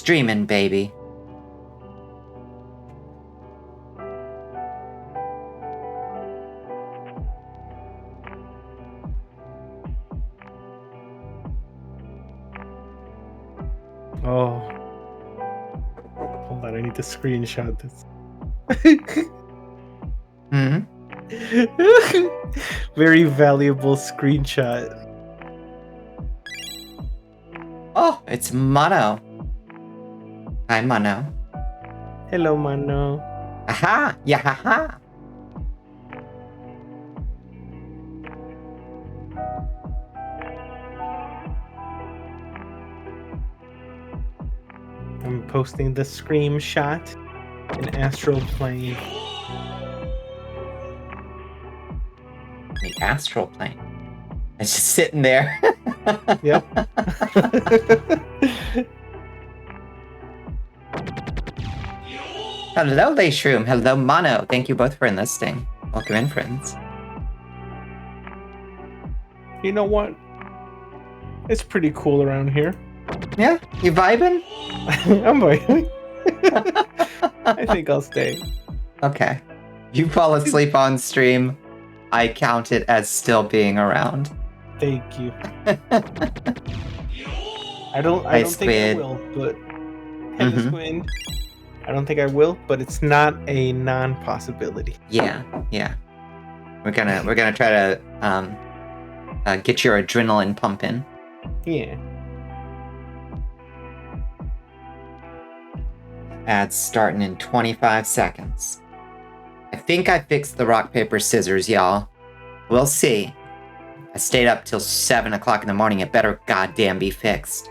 streaming, baby. Oh. Hold on, I need to screenshot this. Very valuable screenshot. Oh, it's Mono. Hi, Mono. Hello, Mano. Aha! Yeah, haha! I'm posting the screenshot in Astral Plane. The astral plane. It's just sitting there. Yep. Hello, Shroom. Hello, Mono. Thank you both for enlisting. Welcome in, friends. You know what? It's pretty cool around here. Yeah? You vibing? I'm vibing. I think I'll stay. Okay. You fall asleep on stream. I count it as still being around. Thank you. I don't think I will, but Hello Squid. I don't think I will, but it's not a non-possibility. Yeah. We're gonna try to get your adrenaline pumping. Yeah. Ads starting in 25 seconds. I think I fixed the rock, paper, scissors, y'all. We'll see. I stayed up till 7 o'clock in the morning. It better goddamn be fixed.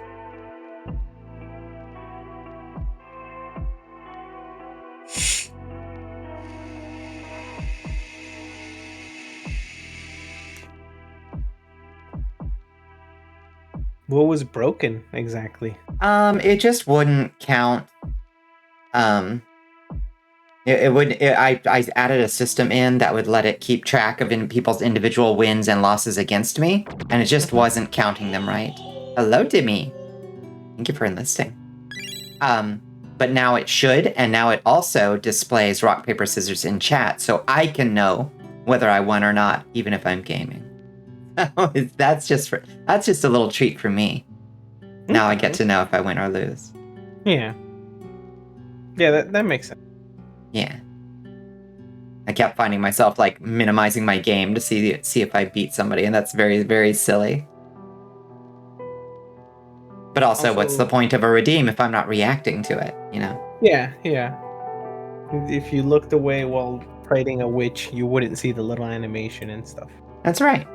What was broken exactly? It just wouldn't count. I added a system in that would let it keep track of people's individual wins and losses against me, and it just wasn't counting them right. Hello, Dimmy. Thank you for enlisting. But now it should, and now it also displays rock, paper, scissors in chat, so I can know whether I won or not, even if I'm gaming. That's just a little treat for me. Now I get to know if I win or lose. Yeah. Yeah, that makes sense. Yeah. I kept finding myself like minimizing my game to see if I beat somebody, and that's very, very silly. But also, what's the point of a redeem if I'm not reacting to it, you know? Yeah. If you looked away while fighting a witch, you wouldn't see the little animation and stuff. That's right.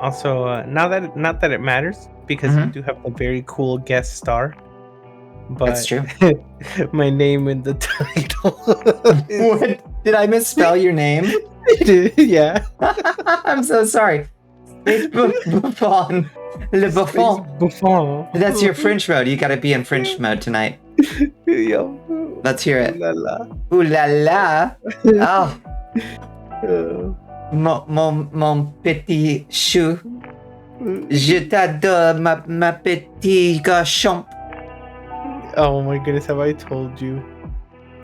Also, not that it matters, because you do have a very cool guest star. But that's true. My name in the title. What? Did I misspell your name? Yeah. I'm so sorry. It's Buffon. Le Buffon. Buffon. That's your French mode. You gotta be in French mode tonight. Yo. Let's hear it. Ooh la la. Ooh la la. Oh. Mon petit chou. Je t'adore, ma petit garçon. Oh my goodness, have I told you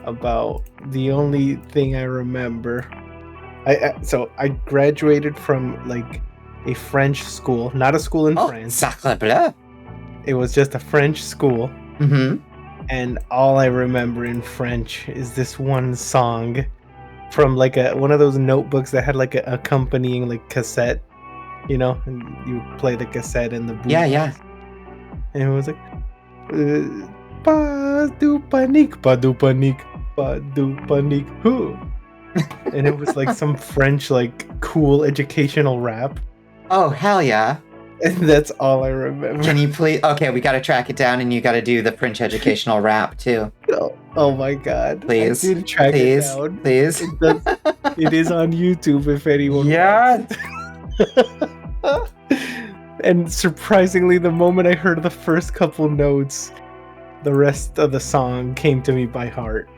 about the only thing I remember? So I graduated from like a French school, not a school in France. Sacre bleu. It was just a French school. Mm-hmm. And all I remember in French is this one song from like one of those notebooks that had like a accompanying like cassette, you know, and you play the cassette and the boom. Yeah. And it was like pas du panique, who? And it was like some French like cool educational rap. Oh, hell yeah. And that's all I remember. Can you please? Okay, we gotta track it down, and you gotta do the French educational rap too. Oh my god. Please. I did track it down. Please. It is on YouTube if anyone wants. And surprisingly, the moment I heard the first couple notes, the rest of the song came to me by heart.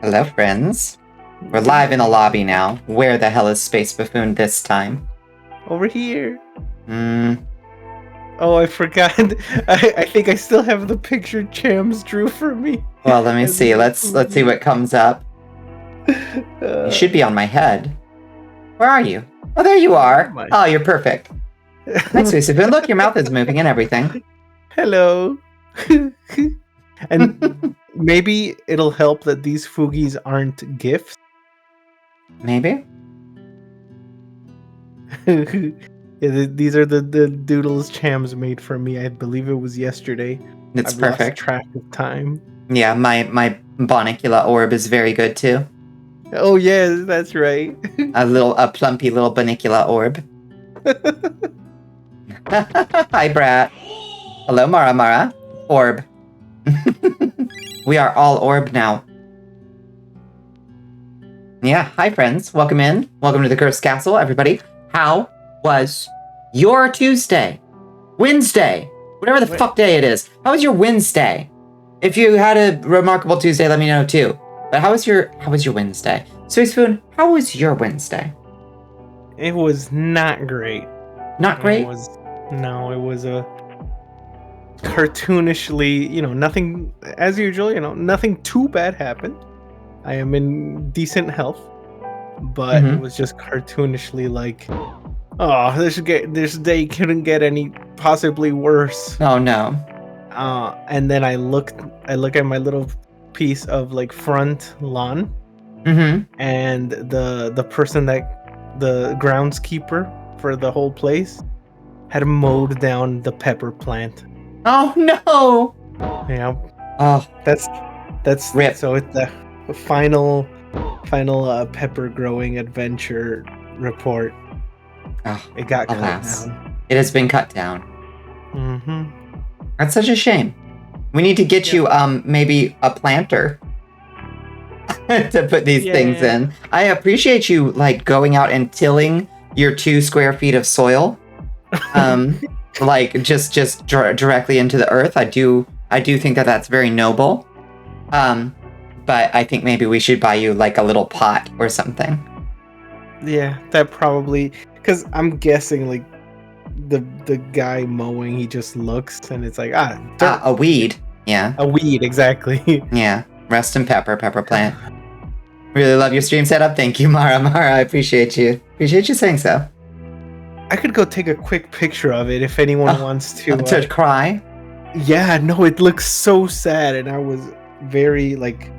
Hello, friends. We're live in the lobby now. Where the hell is Space Buffoon this time? Over here. Oh, I forgot. I think I still have the picture Chams drew for me. Well, let me As see. a Let's see what comes up. You should be on my head. Where are you? Oh, there you are. my- Oh, you're perfect. Hi, Sweet Spoon. Look, your mouth is moving and everything. Hello. And maybe it'll help that these Foogies aren't gifts. Maybe. Yeah, these are the doodles Chams made for me. I believe it was yesterday. It's I've perfect. lost track of time. Yeah, my Bonnicula orb is very good too. Oh yes, that's right. A plumpy little Bonnicula orb. Hi, Brat. Hello, Mara. Orb. We are all orb now. Yeah, hi friends. Welcome in. Welcome to the Cursed Castle, everybody. How was your Tuesday? Wednesday? Whatever the fuck day it is. How was your Wednesday? If you had a remarkable Tuesday, let me know too. But how was your Wednesday? Sweet Spoon, how was your Wednesday? It was not great. Not great? It was a cartoonishly, nothing as usual, nothing too bad happened. I am in decent health, but it was just cartoonishly like, oh, this day couldn't get any possibly worse. Oh no. And then I look at my little piece of like front lawn, and the person the groundskeeper for the whole place had mowed down the pepper plant. Oh no. Yeah. Oh, that's rip. So it's the final pepper growing adventure report. Oh, It got alas. cut down. It has been cut down. Mm-hmm. That's such a shame. We need to get you maybe a planter to put these things in. I appreciate you like going out and tilling your 2 square feet of soil. Like just directly into the earth. I do think that that's very noble. But I think maybe we should buy you like a little pot or something. Yeah, that probably, because I'm guessing like the guy mowing, he just looks and it's like dirt. A weed. Yeah. A weed, exactly. Yeah. Rest in pepper plant. Really love your stream setup. Thank you, Mara. I appreciate you. Appreciate you saying so. I could go take a quick picture of it if anyone wants to. To cry? Yeah, no, it looks so sad, and I was very like,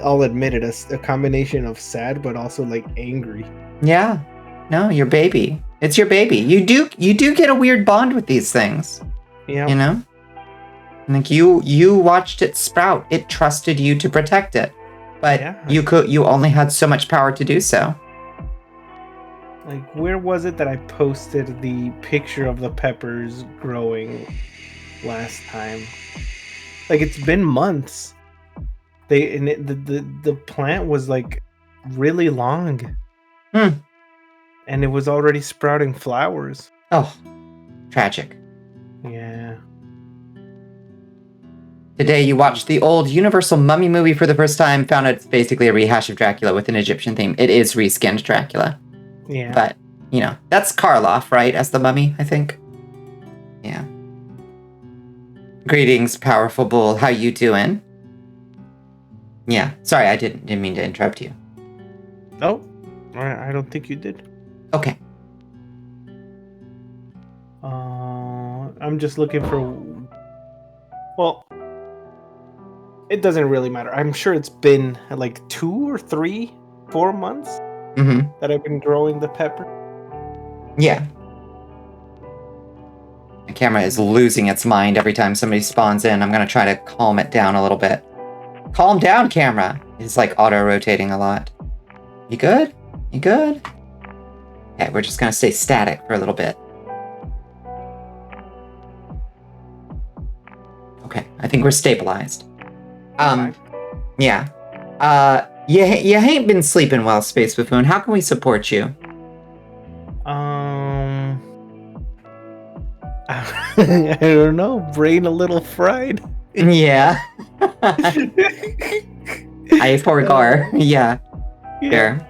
I'll admit it, a combination of sad but also like angry. Yeah. No, your baby. It's your baby. You do get a weird bond with these things. Yeah. You know? Like you watched it sprout. It trusted you to protect it. But you only had so much power to do so. Like, where was it that I posted the picture of the peppers growing last time? Like, it's been months. The plant was like really long. And it was already sprouting flowers. Oh, tragic. Yeah. Today you watched the old Universal Mummy movie for the first time, found out it's basically a rehash of Dracula with an Egyptian theme. It is reskinned Dracula. Yeah. But, that's Karloff, right? As the mummy, I think. Yeah. Greetings, powerful bull. How you doing? Yeah. Sorry, I didn't mean to interrupt you. Oh, I don't think you did. Okay. I'm just looking for... Well, it doesn't really matter. I'm sure it's been like 2 or 3, 4 months that I've been growing the pepper. Yeah. My camera is losing its mind every time somebody spawns in. I'm going to try to calm it down a little bit. Calm down, camera. It's like auto-rotating a lot. You good? You good? Okay, we're just going to stay static for a little bit. Okay, I think we're stabilized. Yeah. You ain't been sleeping well, Space Buffoon. How can we support you? I don't know. Brain a little fried. Yeah. I forgot. Yeah. There.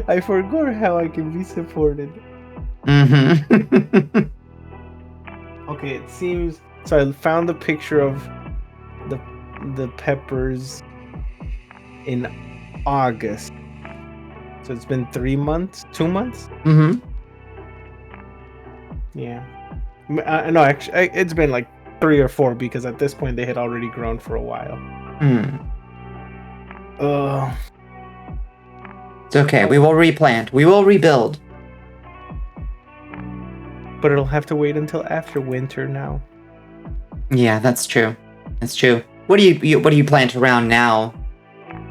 I forgot how I can be supported. Mm-hmm. Okay, it seems. So I found the picture of the peppers in August. So it's been 3 months, 2 months. Mm-hmm. Yeah. No, actually, it's been like 3 or 4 because at this point they had already grown for a while. It's okay. We will replant. We will rebuild. But it'll have to wait until after winter now. Yeah, that's true. That's true. What do you plant around now?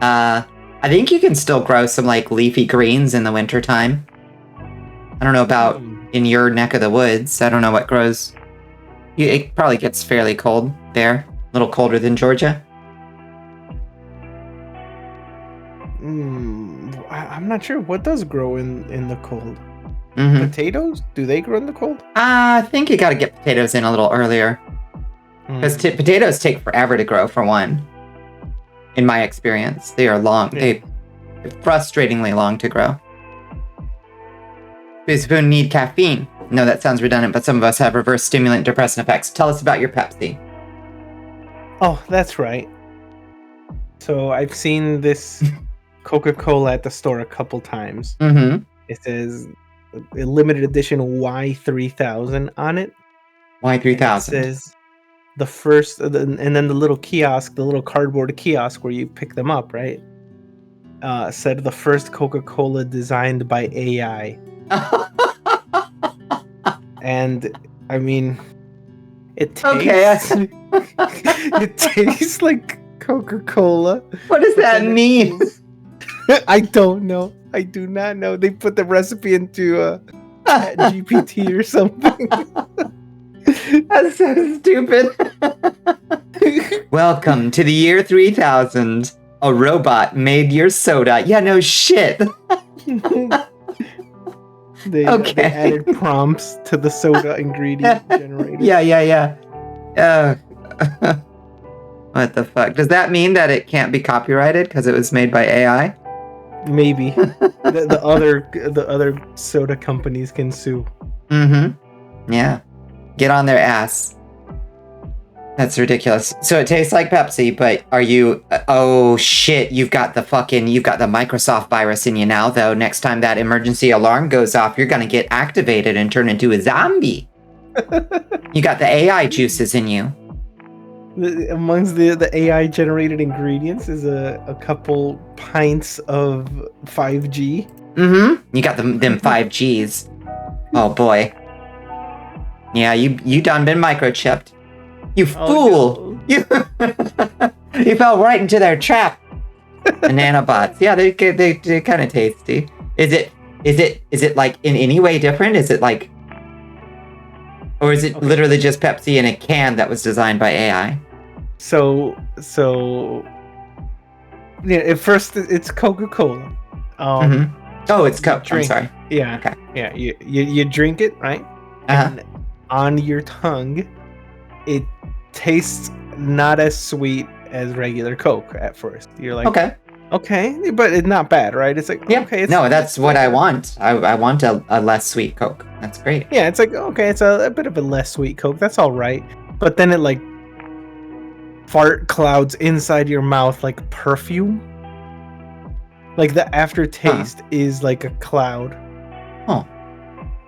I think you can still grow some like leafy greens in the wintertime. I don't know about in your neck of the woods. I don't know what grows. It probably gets fairly cold there. A little colder than Georgia. I'm not sure what does grow in the cold. Mm-hmm. Potatoes? Do they grow in the cold? I think you got to get potatoes in a little earlier. Because potatoes take forever to grow, for one. In my experience, they are long. They're frustratingly long to grow. Because we need caffeine. No, that sounds redundant, but some of us have reverse stimulant depressant effects. Tell us about your Pepsi. Oh, that's right. So I've seen this Coca-Cola at the store a couple times. Mm-hmm. It says a limited edition Y3000 on it. Y3000. It says the first, and then the little kiosk, the little cardboard kiosk where you pick them up, right? Said the first Coca-Cola designed by AI. And I mean, it tastes. Okay. It tastes like Coca-Cola. What does that mean? I don't know. I do not know. They put the recipe into GPT or something. That's so stupid. Welcome to the year 3000. A robot made your soda. Yeah, no shit. They added prompts to the soda ingredient generator. Yeah. What the fuck? Does that mean that it can't be copyrighted because it was made by AI? Maybe. the other soda companies can sue. Mm-hmm. Yeah. Get on their ass. That's ridiculous. So it tastes like Pepsi, but are you... oh, shit. You've got the Microsoft virus in you now, though. Next time that emergency alarm goes off, you're going to get activated and turn into a zombie. You got the AI juices in you. Amongst the AI-generated ingredients is a couple pints of 5G. Mm-hmm. You got them 5Gs. Oh, boy. Yeah, you done been microchipped. You fool! No. You you fell right into their trap. The nanobots. Yeah, they're kind of tasty. Is it like in any way different? Is it like, or is it literally just Pepsi in a can that was designed by AI? So yeah. At first, it's Coca-Cola. Oh, it's Coke. I'm sorry. Yeah. Okay. Yeah. You drink it, right? And on your tongue, it tastes not as sweet as regular Coke at first. You're like, okay, but it's not bad, right? It's like, okay. That's what I want. I want a less sweet Coke. That's great. Yeah, it's like, okay, it's a bit of a less sweet Coke. That's all right. But then it like fart clouds inside your mouth like perfume. Like the aftertaste is like a cloud. Oh.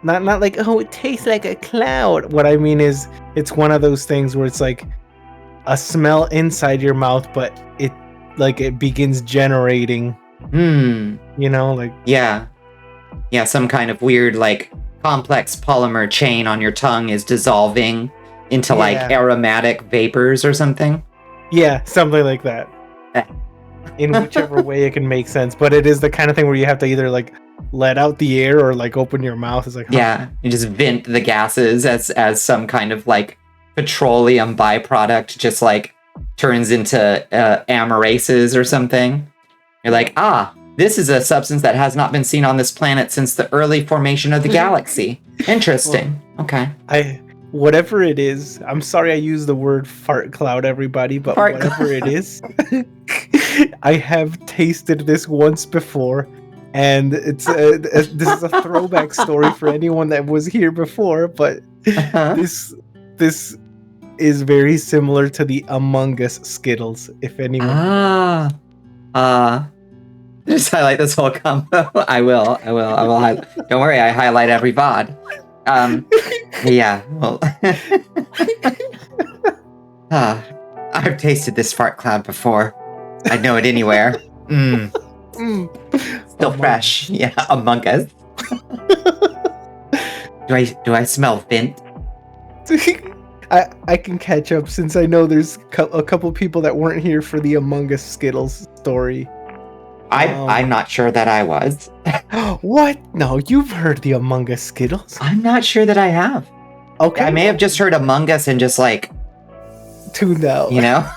Not like, oh, it tastes like a cloud. What I mean is, it's one of those things where it's like a smell inside your mouth, but it begins generating. You know, like yeah, some kind of weird like complex polymer chain on your tongue is dissolving into like aromatic vapors or something. Yeah, something like that. In whichever way it can make sense, but it is the kind of thing where you have to either like let out the air or like open your mouth. It's like, yeah, you just vent the gases as some kind of like petroleum byproduct just like turns into amyrases or something. You're like, this is a substance that has not been seen on this planet since the early formation of the galaxy. Interesting. Well, okay. Whatever it is, I'm sorry I used the word fart cloud, everybody, but whatever it is, I have tasted this once before, and this is a throwback story for anyone that was here before, but this this is very similar to the Among Us Skittles, if anyone. Just highlight this whole combo. I will highlight. Don't worry, I highlight every VOD. Yeah, well. I've tasted this fart cloud before. I'd know it anywhere. Still fresh. Yeah, Among Us. Do I smell Vint? I can catch up since I know there's a couple people that weren't here for the Among Us Skittles story. I'm not sure that I was. What? No, you've heard the Among Us Skittles. I'm not sure that I have. Okay. I may have just heard Among Us and just like tuned out. You know?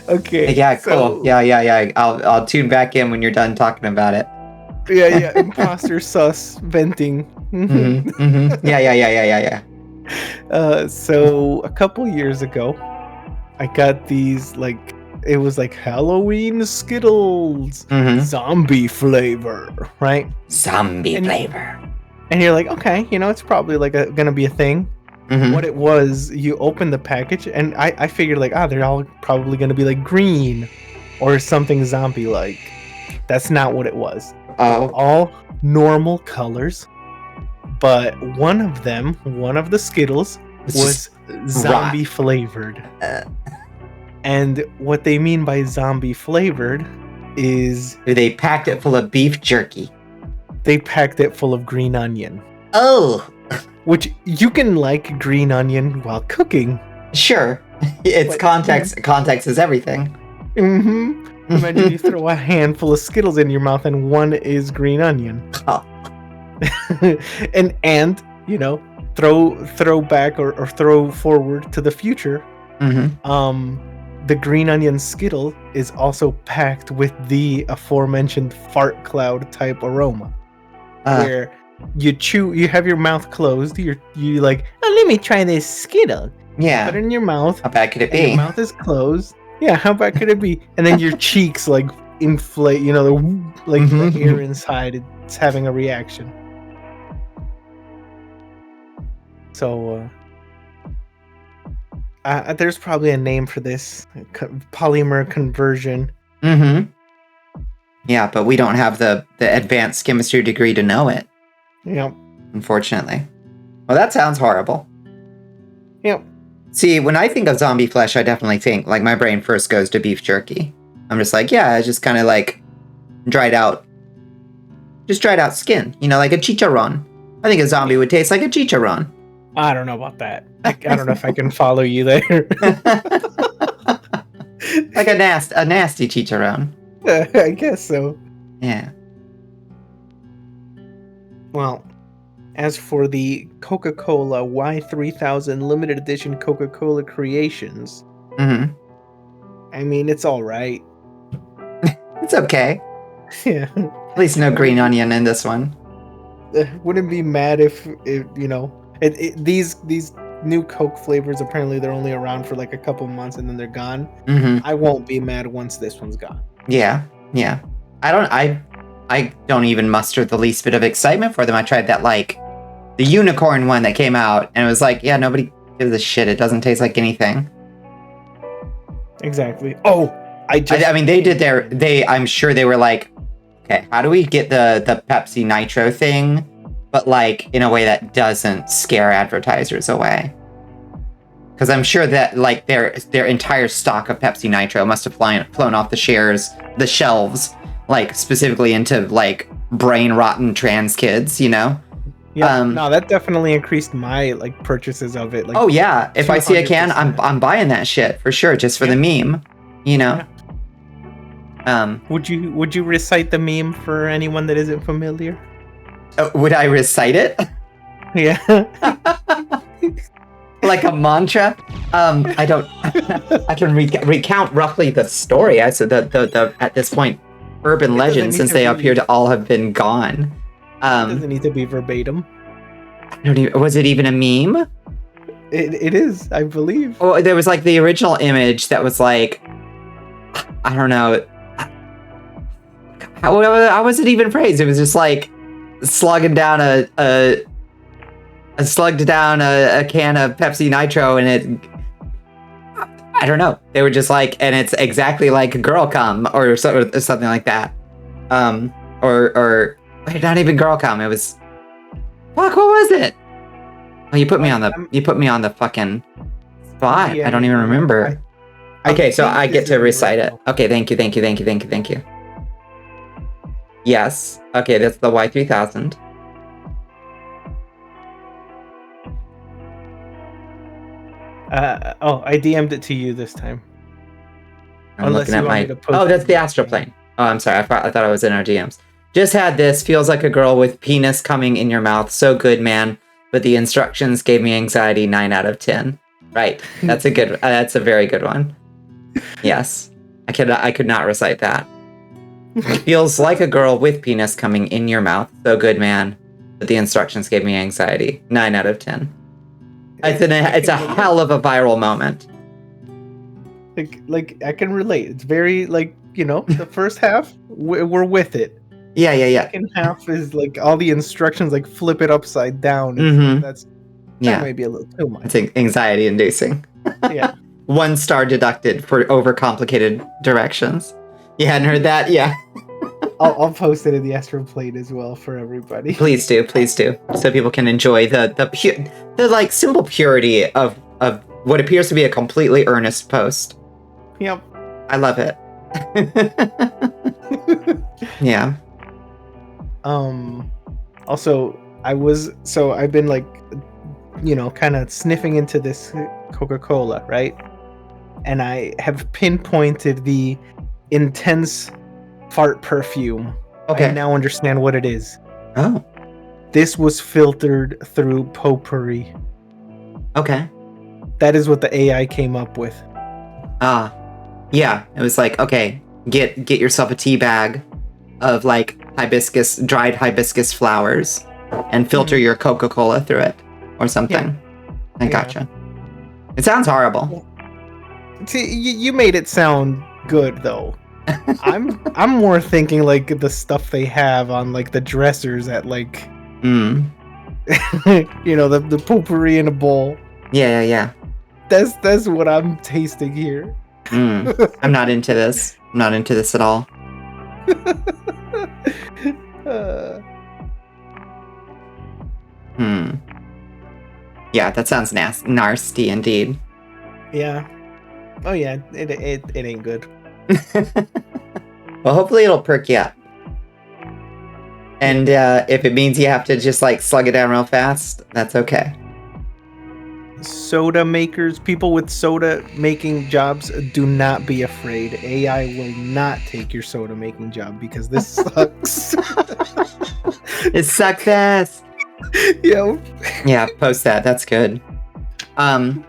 Okay. Yeah, cool. Yeah. I'll tune back in when you're done talking about it. Yeah. Imposter sus venting. Yeah. So a couple years ago, I got these it was like Halloween Skittles, zombie flavor, right? Zombie flavor. And you're like, okay, it's probably gonna be a thing. What it was, you open the package, and I figured they're all probably gonna be like green or something zombie like. That's not what it was. All normal colors, but one of the Skittles was zombie flavored. And what they mean by zombie flavored is they packed it full of beef jerky. They packed it full of green onion. Oh. Which you can like green onion while cooking. Sure. It's context. Context is everything. Imagine you throw a handful of Skittles in your mouth and one is green onion. Oh. and throw back or throw forward to the future. The green onion Skittle is also packed with the aforementioned fart cloud type aroma, where you chew, you have your mouth closed, you like, oh, let me try this Skittle. Yeah. Put it in your mouth. How bad could it be? Your mouth is closed. Yeah, how bad could it be? And then your cheeks inflate, the air inside, it's having a reaction. So, there's probably a name for this, polymer conversion. Yeah, but we don't have the advanced chemistry degree to know it. Yep. Unfortunately. Well, that sounds horrible. Yep. See, when I think of zombie flesh, I definitely think, my brain first goes to beef jerky. I'm just like, yeah, it's just kind of dried out skin, like a chicharron. I think a zombie would taste like a chicharron. I don't know about that. I don't know if I can follow you there. Like a nasty chicharron. I guess so. Yeah. Well, as for the Coca-Cola Y3000 limited edition Coca-Cola creations, I mean, it's all right. It's okay. Yeah. At least no green onion in this one. Wouldn't be mad if these new Coke flavors, apparently they're only around for a couple months and then they're gone. I won't be mad once this one's gone. Yeah. I don't even muster the least bit of excitement for them. I tried that the unicorn one that came out, and it was yeah, nobody gives a shit. It doesn't taste like anything. Exactly. Oh, I mean, I'm sure they were okay, how do we get the Pepsi Nitro thing, but in a way that doesn't scare advertisers away? Because I'm sure that their entire stock of Pepsi Nitro must have flown off the shelves, specifically into brain rotten trans kids, Yeah, no, that definitely increased my purchases of it. Oh yeah, if I see a can, I'm buying that shit for sure, just for the meme, Yeah. Would you recite the meme for anyone that isn't familiar? Would I recite it? Yeah. Like a mantra? I don't. I can recount roughly the story. I said the at this point, urban legends, since they appear to all have been gone. It doesn't need to be verbatim. Was it even a meme? It is, I believe. Oh, there was the original image that was I don't know. How was it even phrased? It was just slugging down a I slugged down a can of Pepsi Nitro, and I don't know. They were just like, and it's exactly like girl cum or something like that. Or wait, not even girl cum. It was, fuck, what was it? Oh, you put me on the fucking spot. Yeah, I don't even remember. Okay, so I get to recite it. Okay, thank you. Yes. Okay, that's the Y3000. I DM'd it to you this time. I'm looking at my... Oh, that's the astral plane. Oh, I'm sorry. I thought I was in our DMs. Just had this. Feels like a girl with penis coming in your mouth. So good, man. But the instructions gave me anxiety. 9 out of 10. Right. That's a good. That's a very good one. Yes. I could not recite that. Feels like a girl with penis coming in your mouth. So good, man. But the instructions gave me anxiety. 9 out of 10. It's a hell of a viral moment. Like I can relate. It's very like, the first half we're with it. Yeah. The second half is like all the instructions like flip it upside down. That may be a little too much. It's anxiety inducing. Yeah. 1 star deducted for overcomplicated directions. You hadn't heard that? Yeah. I'll post it in the astral plane as well for everybody. Please do, so people can enjoy the like simple purity of what appears to be a completely earnest post. Yep. I love it. Yeah. Also, I've been like, kind of sniffing into this Coca-Cola, right? And I have pinpointed the intense fart perfume. Okay. I now understand what it is. Oh. This was filtered through potpourri. Okay. That is what the AI came up with. Yeah. It was like, okay, get yourself a tea bag of like dried hibiscus flowers and filter your Coca-Cola through it or something. Yeah. I gotcha. It sounds horrible. See, you made it sound good though. I'm more thinking like the stuff they have on like the dressers at like the potpourri in a bowl. Yeah. That's what I'm tasting here. I'm not into this. I'm not into this at all. Yeah, that sounds nasty indeed. Yeah. Oh yeah, it ain't good. Well, hopefully it'll perk you up. And if it means you have to just like slug it down real fast, that's okay. Soda makers, people with soda making jobs, do not be afraid. AI will not take your soda making job because this sucks. It sucks ass. Yeah, post that. That's good. Well,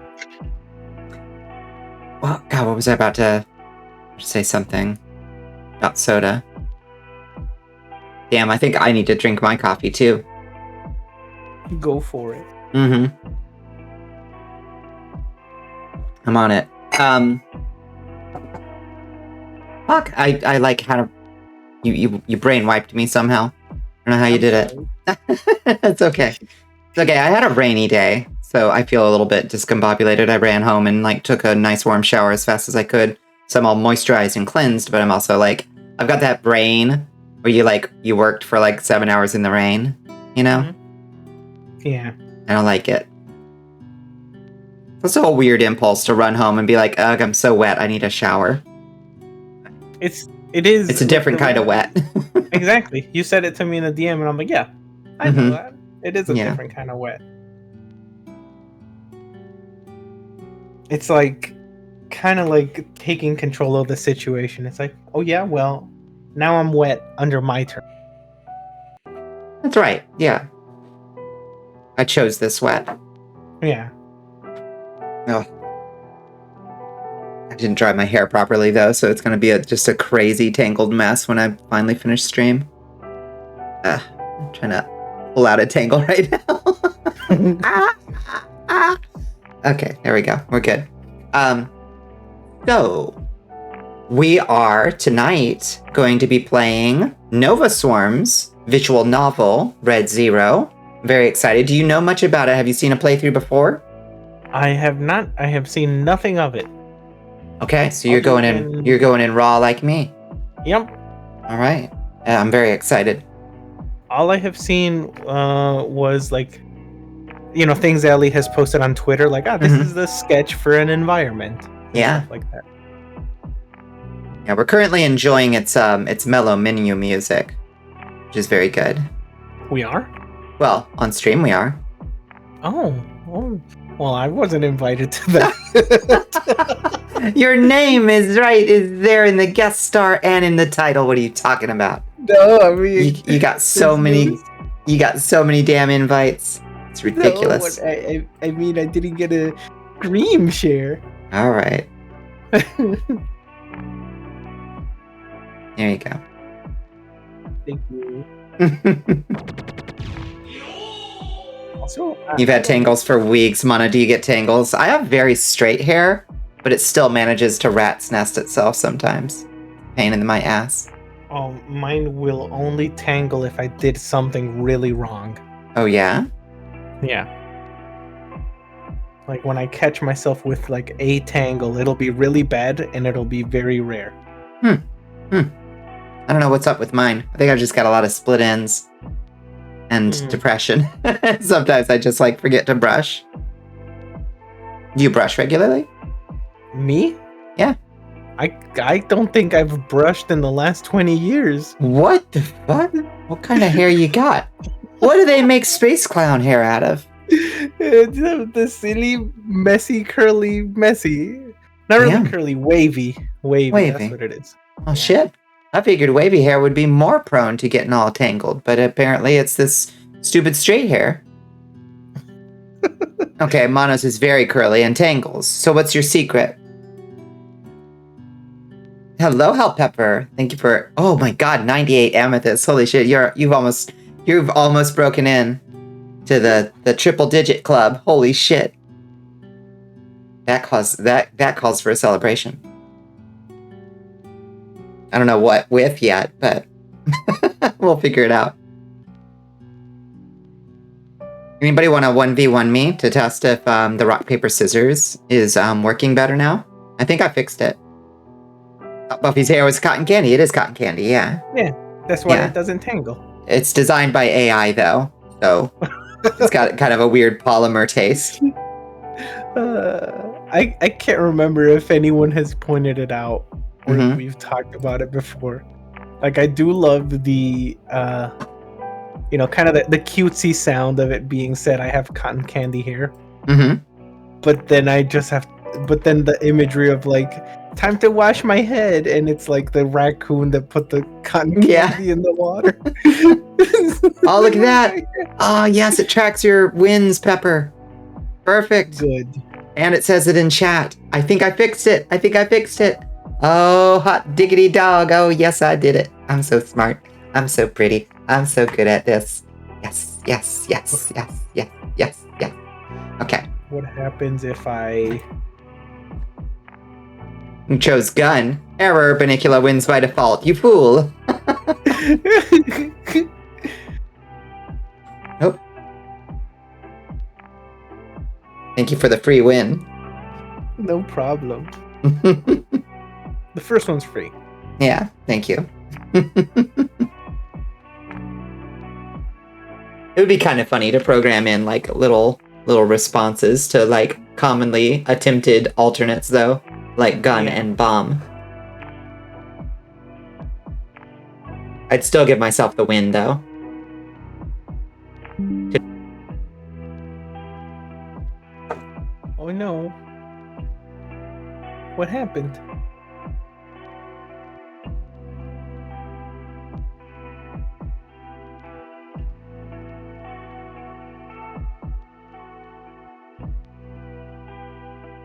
God, what was I about to say? Something about soda. Damn, I think I need to drink my coffee too. Go for it. I'm on it. Fuck, I like had a... You brain wiped me somehow. I don't know how you did it. It's okay. It's okay, I had a rainy day, so I feel a little bit discombobulated. I ran home and like took a nice warm shower as fast as I could. So I'm all moisturized and cleansed, but I'm also like, I've got that brain where you worked for like 7 hours in the rain, Yeah. I don't like it. It's a whole weird impulse to run home and be like, ugh, I'm so wet, I need a shower. It is. It's a different kind of wet. Exactly. You said it to me in the DM and I'm like, yeah, I know that. It is a different kind of wet. It's like, kind of like taking control of the situation. It's like, oh yeah, well, now I'm wet under my turn. That's right, yeah. I chose this wet. Yeah. Oh. I didn't dry my hair properly though, so it's going to be just a crazy tangled mess when I finally finish stream. I'm trying to pull out a tangle right now. Okay, there we go. We're good. So we are tonight going to be playing Nova Swarm's visual novel, Red Zero, Very excited. Do you know much about it? Have you seen a playthrough before? I have not. I have seen nothing of it. Okay, so you're going in raw like me. Yep. All right. I'm very excited. All I have seen was like, things Ellie has posted on Twitter, like, this is the sketch for an environment. Yeah. Stuff like that. Yeah, we're currently enjoying its mellow menu music, which is very good. We are? Well, on stream we are. Oh. Well, I wasn't invited to that. Your name is there in the guest star and in the title. What are you talking about? No, I mean, you got so many. You got so many damn invites. It's ridiculous. No, I mean, I didn't get a screen share. All right. There you go. Thank you. Also, You've had tangles for weeks. Mana, do you get tangles? I have very straight hair, but it still manages to rat's nest itself sometimes. Pain in my ass. Oh, mine will only tangle if I did something really wrong. Oh, yeah? Yeah. Like when I catch myself with like a tangle, it'll be really bad and it'll be very rare. I don't know what's up with mine. I think I've just got a lot of split ends and depression. Sometimes I just like forget to brush. Do you brush regularly? Me? Yeah. I don't think I've brushed in the last 20 years. What the fuck? What kind of hair you got? What do they make space clown hair out of? The silly, messy, curly, messy. Not really curly, wavy. Wavy. That's what it is. Oh shit. I figured wavy hair would be more prone to getting all tangled, but apparently it's this stupid straight hair. Okay, Mono's is very curly and tangles. So what's your secret? Hello, Hellpepper. Thank you for... Oh my god, 98 amethyst. Holy shit, you've almost broken in to the triple digit club. Holy shit. That calls for a celebration. I don't know what with yet, but we'll figure it out. Anybody want to 1v1 me to test if the rock, paper, scissors is working better now? I think I fixed it. Buffy's hair was cotton candy. It is cotton candy, yeah. Yeah, that's why it doesn't tangle. It's designed by AI, though, so it's got kind of a weird polymer taste. I can't remember if anyone has pointed it out or if we've talked about it before. Like, I do love the, kind of the cutesy sound of it being said, I have cotton candy hair. But then then the imagery of like, time to wash my head, and it's like the raccoon that put the cotton candy in the water. Oh, look at that. Oh, yes, it tracks your wins, Pepper. Perfect. Good. And it says it in chat. I think I fixed it. Oh, hot diggity dog. Oh, yes, I did it. I'm so smart. I'm so pretty. I'm so good at this. Yes. Okay. What happens if I... You chose gun. Error, Bonnicula wins by default. You fool. Nope. Thank you for the free win. No problem. The first one's free. Yeah, thank you. It would be kind of funny to program in like little responses to like commonly attempted alternates though, like gun and bomb. I'd still give myself the win though. Oh no. What happened?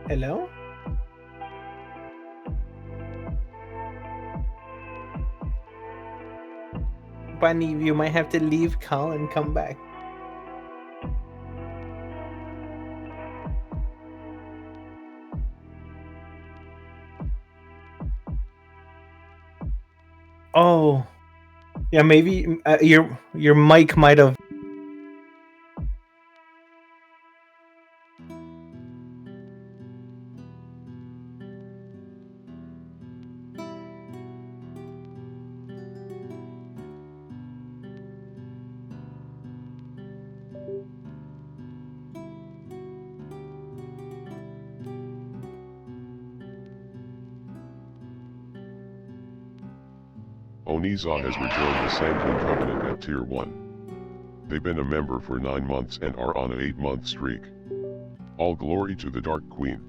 Hello? Bunny, you might have to leave call and come back. Oh. Yeah, maybe your mic might have Oniza has rejoined the Sanguine Covenant at Tier 1. They've been a member for 9 months and are on an 8-month streak. All glory to the Dark Queen.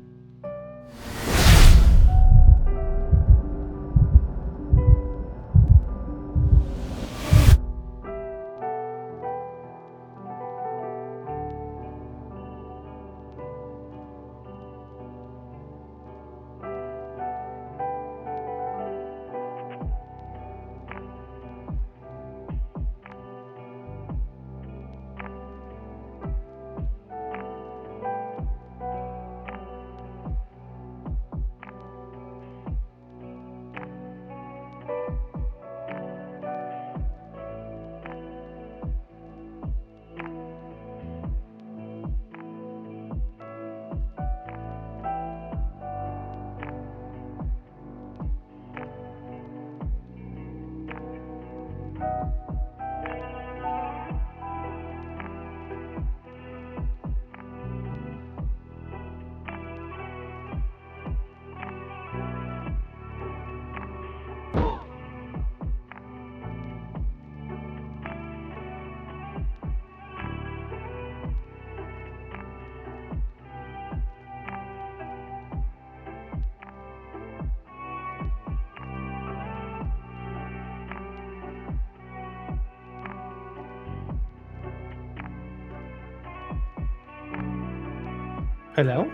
Hello?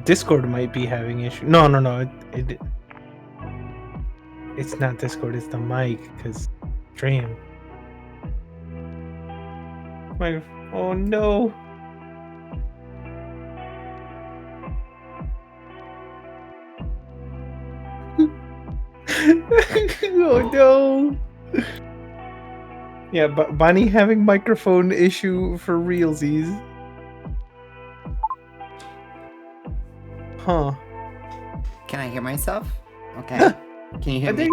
Discord might be having issue. No. It's not Discord. It's the mic. Cause stream. Oh no. Oh no. Yeah, but Bonnie having microphone issue for realsies. Huh. Can I hear myself? Okay. Can you hear me?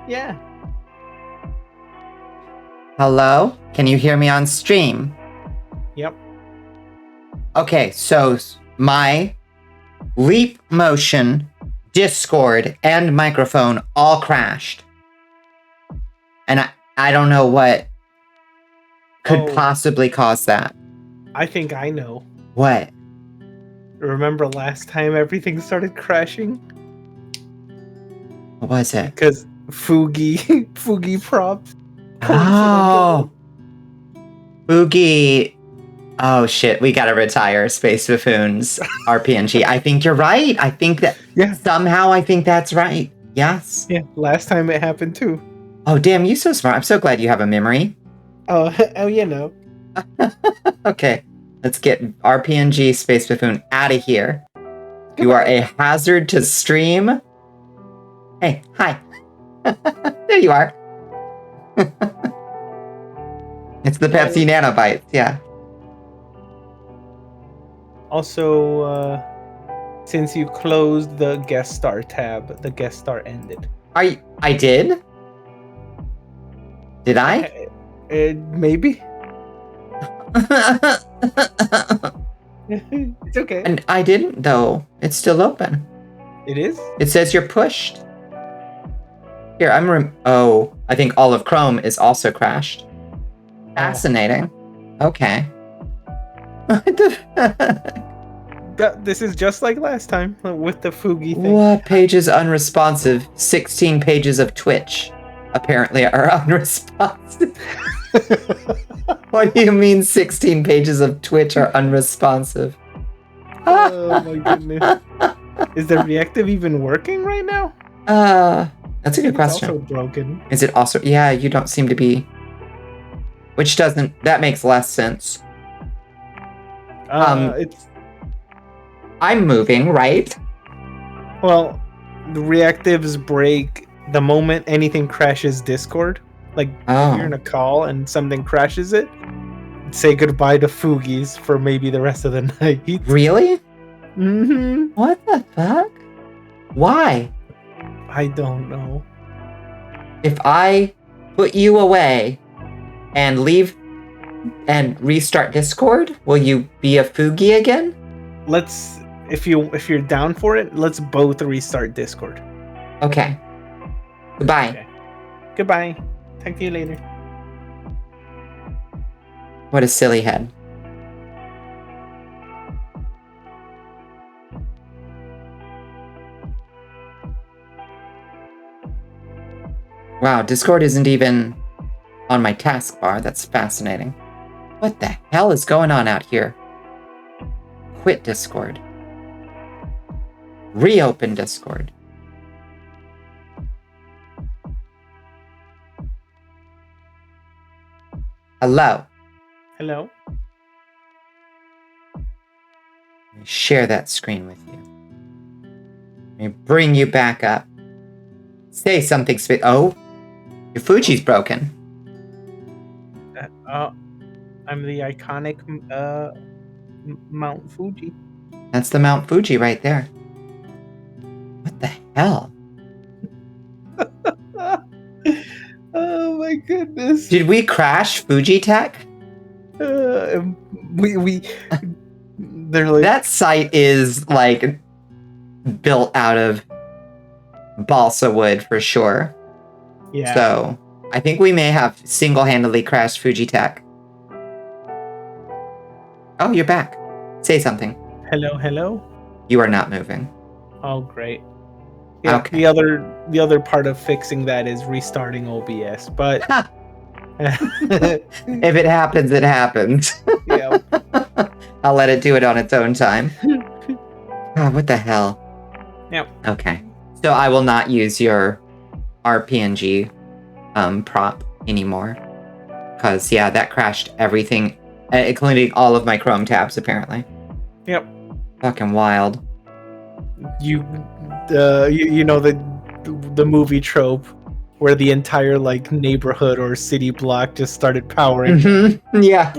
Yeah. Hello? Can you hear me on stream? Yep. Okay, so my Leap Motion, Discord, and microphone all crashed. And I don't know what could possibly cause that. I think I know. What? Remember last time everything started crashing? What was it? Because Fugi props. Oh! Boogie. Oh shit, we gotta retire Space Buffoons RPNG. I think you're right. I think that somehow I think that's right. Yes. Yeah, last time it happened too. Oh damn, you so smart. I'm so glad you have a memory. Oh you know. Okay. Let's get RPNG Space Buffoon out of here. You are a hazard to stream. Hey, hi. There you are. It's the Pepsi Nanobites, yeah. Also, since you closed the guest star tab, the guest star ended. I did? Did I? Maybe. It's okay. And I didn't, though. It's still open. It is? It says you're pushed. Here, I think all of Chrome is also crashed. Fascinating. Okay. This is just like last time with the Fugi thing. What page is unresponsive? 16 pages of Twitch apparently are unresponsive. What do you mean 16 pages of Twitch are unresponsive? Oh my goodness. Is the reactive even working right now? That's a good question. It's also broken. Is it also? Yeah, you don't seem to be. Which doesn't. That makes less sense. It's. I'm moving, right? Well, the reactives break the moment anything crashes Discord. Like, if you're in a call and something crashes it, say goodbye to Fugis for maybe the rest of the night. Really? Mm-hmm. What the fuck? Why? I don't know. If I put you away and leave and restart Discord, will you be a Fugi again? let's if you're down for it, let's both restart Discord. Okay. Goodbye. Okay. Goodbye. Talk to you later. What a silly head. Wow, Discord isn't even on my taskbar. That's fascinating. What the hell is going on out here? Quit Discord. Reopen Discord. Hello. Hello. Let me share that screen with you. Let me bring you back up. Say something oh, your Fuji's broken. I'm the iconic Mount Fuji. That's the Mount Fuji right there. What the hell? Oh my goodness. Did we crash Fuji Tech? We they're like That site is like built out of balsa wood for sure. yeah. So I think we may have single-handedly crashed Fuji Tech. Oh, you're back. Say something. Hello. You are not moving. Oh great. Yeah, Okay. the other part of fixing that is restarting OBS, but If it happens, it happens. yeah. I'll let it do it on its own time. Oh, what the hell? Yep. Okay. So I will not use your RPNG prop anymore. Because, yeah, that crashed everything, including all of my Chrome tabs, apparently. Yep. Fucking wild. You know the movie trope where the entire like neighborhood or city block just started powering. Mm-hmm. Yeah.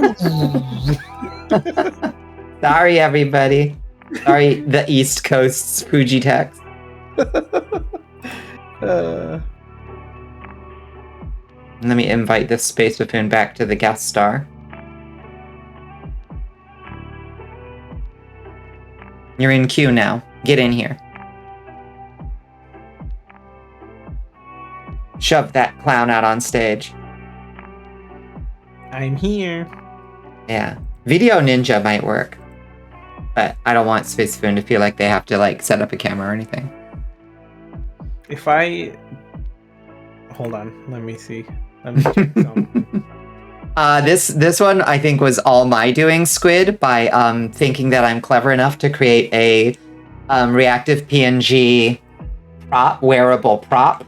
Sorry, everybody. Sorry, the East Coast's Fuji Tech. Let me invite this Space Buffoon back to the guest star. You're in queue now. Get in here. Shove that clown out on stage. I'm here. Yeah. Video Ninja might work. But I don't want Space Buffoon to feel like they have to like set up a camera or anything. If I hold on, let me see. Let me check something. This one I think was all my doing, Squid, by thinking that I'm clever enough to create a reactive PNG prop, wearable prop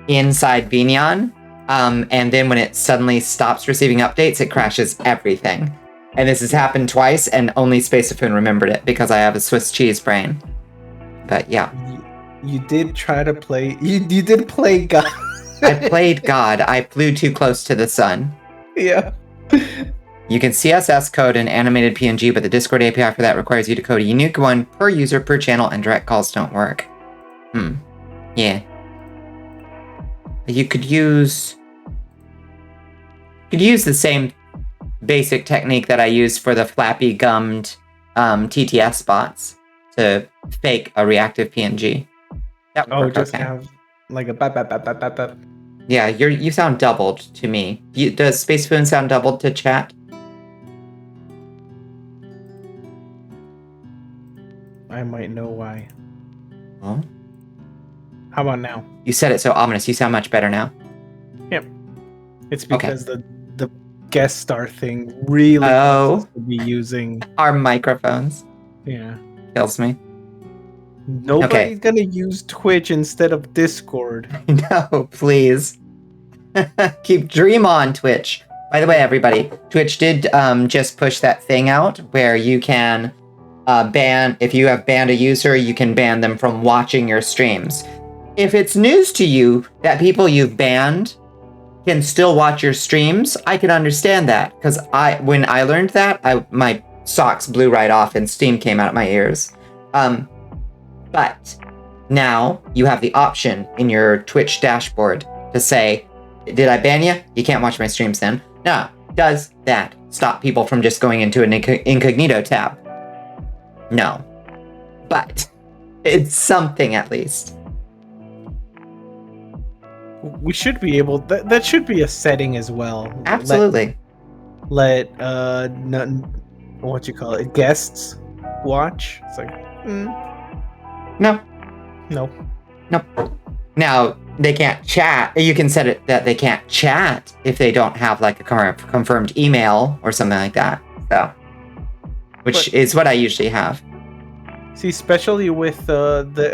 inside Binyan. And then when it suddenly stops receiving updates, it crashes everything. And this has happened twice, and only Space Buffoon remembered it because I have a Swiss cheese brain. But yeah. You did try to play. You did play God. I played God. I flew too close to the sun. Yeah. You can CSS code an animated PNG, but the Discord API for that requires you to code a unique one per user per channel, and direct calls don't work. Yeah. You could use the same basic technique that I use for the flappy gummed TTS bots to fake a reactive PNG. That would work just okay. have like a bap. Yeah, you sound doubled to me. Does Space Buffoon sound doubled to chat? I might know why. Oh. How about now? You said it so ominous. You sound much better now. Yep. It's because the guest star thing really wants us to be using our microphones. Yeah. Kills me. Nobody's gonna use Twitch instead of Discord. No, please. Keep dream on, Twitch. By the way, everybody, Twitch did just push that thing out where you can ban, if you have banned a user, you can ban them from watching your streams. If it's news to you that people you've banned can still watch your streams, I can understand that. Because when I learned that, my socks blew right off and steam came out of my ears. But now you have the option in your Twitch dashboard to say, did I ban you? You can't watch my streams then. Now, does that stop people from just going into an incognito tab? No. But it's something at least. We should be able. That should be a setting as well. Absolutely. Let what you call it, guests watch. It's like, No. no. Now, they can't chat. You can set it that they can't chat if they don't have like a confirmed email or something like that. So, which is what I usually have. See, especially with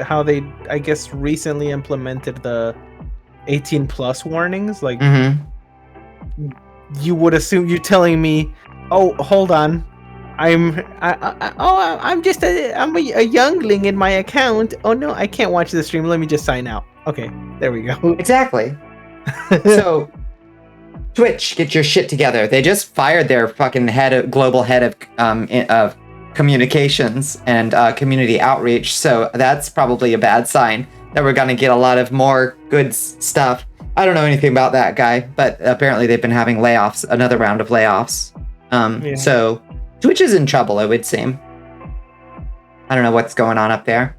how they, I guess, recently implemented the 18 plus warnings. Like, you would assume you're telling me, oh, hold on, I'm just I'm a youngling in my account. Oh no, I can't watch the stream. Let me just sign out. Okay, there we go. Exactly. So, Twitch, get your shit together. They just fired their fucking global head of communications and community outreach. So that's probably a bad sign that we're gonna get a lot of more good stuff. I don't know anything about that guy, but apparently they've been having layoffs, another round of layoffs. So Twitch is in trouble, it would seem. I don't know what's going on up there.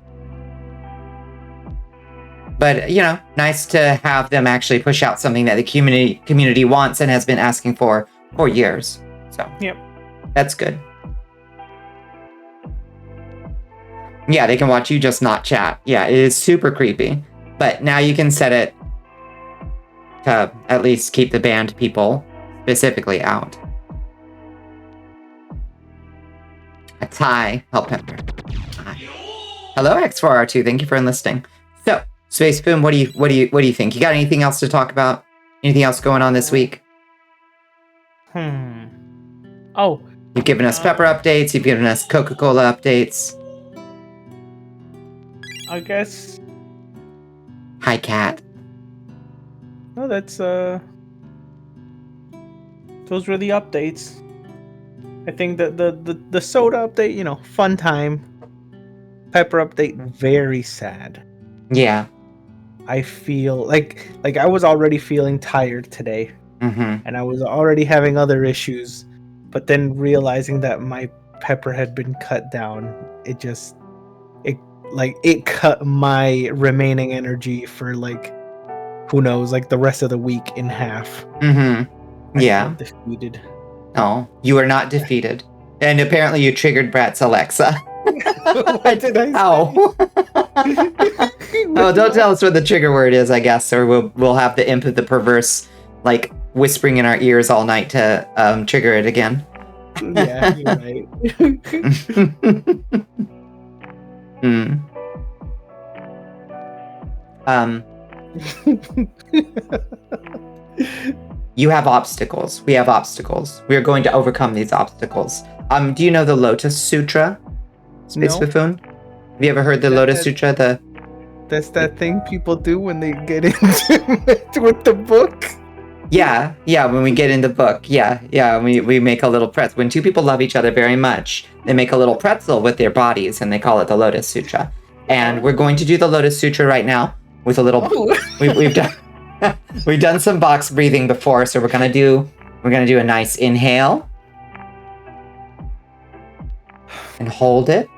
But, you know, nice to have them actually push out something that the community wants and has been asking for years. So, yep, that's good. Yeah, they can watch you, just not chat. Yeah, it is super creepy. But now you can set it to at least keep the banned people specifically out. A tie. Help Pepper. Hello, X4R2. Thank you for enlisting. So, Space Boom, what do you think? You got anything else to talk about? Anything else going on this week? Oh. You've given us Pepper updates. You've given us Coca-Cola updates. I guess. Hi, Cat. No, that's those were the updates. I think that the soda update, you know, fun time. Pepper update, very sad. Yeah. I feel like I was already feeling tired today. And I was already having other issues, but then realizing that my pepper had been cut down, it cut my remaining energy for like, who knows, like the rest of the week in half. Yeah. I feel defeated. No, you are not defeated. And apparently you triggered Brat's Alexa. What did I say? Oh. Oh, don't tell us what the trigger word is, I guess, or we'll have the imp of the perverse, like, whispering in our ears all night to trigger it again. Yeah, you're right. You have obstacles. We have obstacles. We are going to overcome these obstacles. Do you know the Lotus Sutra, Space Buffoon? Have you ever heard the Lotus Sutra? That's that thing people do when they get into it with the book. Yeah, when we get in the book. Yeah, we make a little pretzel. When two people love each other very much, they make a little pretzel with their bodies, and they call it the Lotus Sutra. And we're going to do the Lotus Sutra right now with a little. We've done some box breathing before, so we're gonna do a nice inhale and hold it,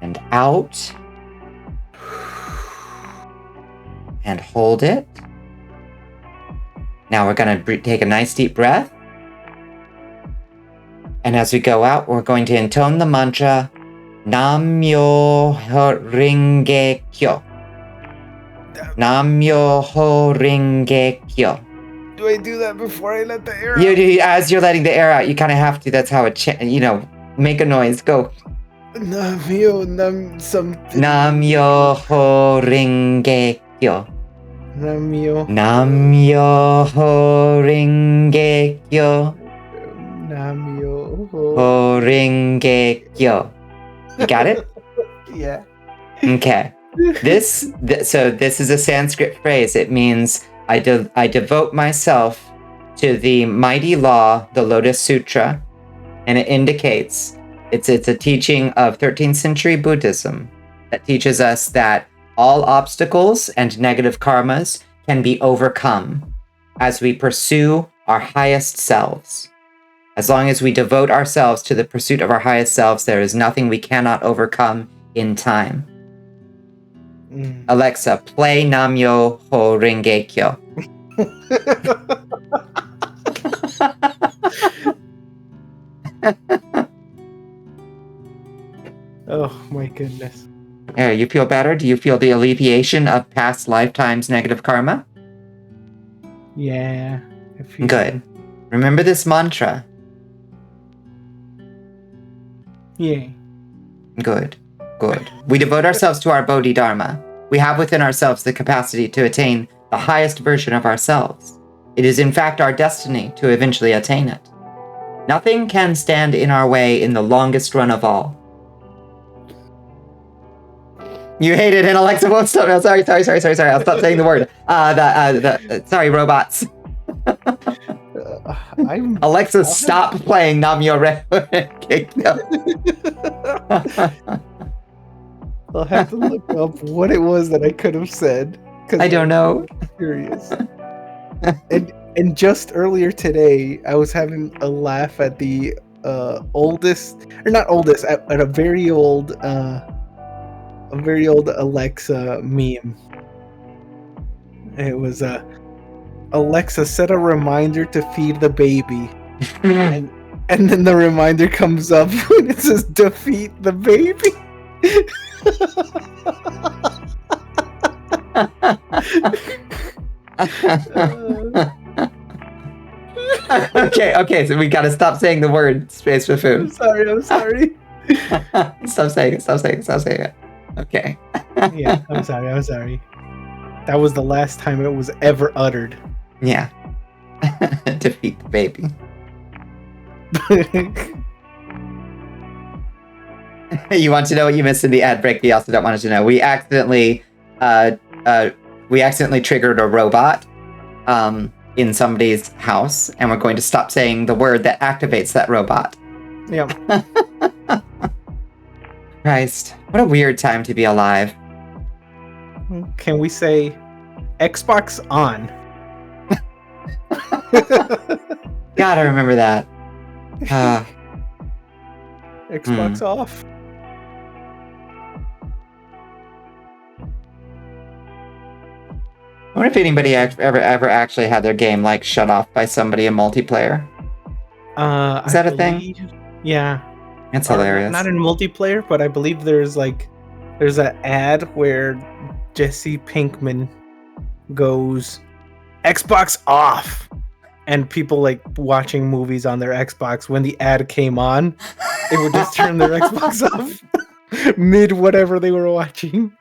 and out, and hold it. Now we're going to take a nice deep breath. And as we go out, we're going to intone the mantra, Nam-myoho Renge Kyo. Nam-myoho Renge Kyo. Do I do that before I let the air out? As you're letting the air out, you kind of have to. That's how it, make a noise. Go. Nam-myoho Renge Kyo. Nam-myoho Renge Kyo. Nam-myoho Renge Kyo. You got it? Yeah. Okay. This is a Sanskrit phrase. It means I devote myself to the mighty law, the Lotus Sutra, and it indicates it's a teaching of 13th century Buddhism that teaches us that all obstacles and negative karmas can be overcome as we pursue our highest selves, As long as we devote ourselves to the pursuit of our highest selves, there is nothing we cannot overcome in time. Alexa, play Namyo Ho Rengekyo. Oh my goodness. You feel better? Do you feel the alleviation of past lifetimes' negative karma? Yeah. I feel Good. Remember this mantra. Yeah. Good. Good. We devote ourselves to our Bodhidharma. We have within ourselves the capacity to attain the highest version of ourselves. It is in fact our destiny to eventually attain it. Nothing can stand in our way in the longest run of all. You hate it, and Alexa won't stop. No, sorry. I'll stop saying the word. Sorry, robots. Alexa, stop playing Namyo Rengekyo. I'll have to look up what it was that I could have said. I don't know. I'm curious. And just earlier today, I was having a laugh at the at a very old Alexa meme. It was Alexa, set a reminder to feed the baby. and then the reminder comes up and it says defeat the baby. Okay, so we gotta stop saying the word space for food. I'm sorry. Stop saying it. Okay. Yeah, I'm sorry. That was the last time it was ever uttered. Yeah. Defeat the baby. You want to know what you missed in the ad break? You also don't want to know. We accidentally triggered a robot in somebody's house, and we're going to stop saying the word that activates that robot. Yep. Christ, what a weird time to be alive. Can we say Xbox on? Gotta remember that. Xbox off. I wonder if anybody ever actually had their game like shut off by somebody in multiplayer. Is that a thing? Yeah. It's hilarious. Not in multiplayer, but I believe there's an ad where Jesse Pinkman goes Xbox off, and people like watching movies on their Xbox, when the ad came on, they would just turn their Xbox off mid whatever they were watching.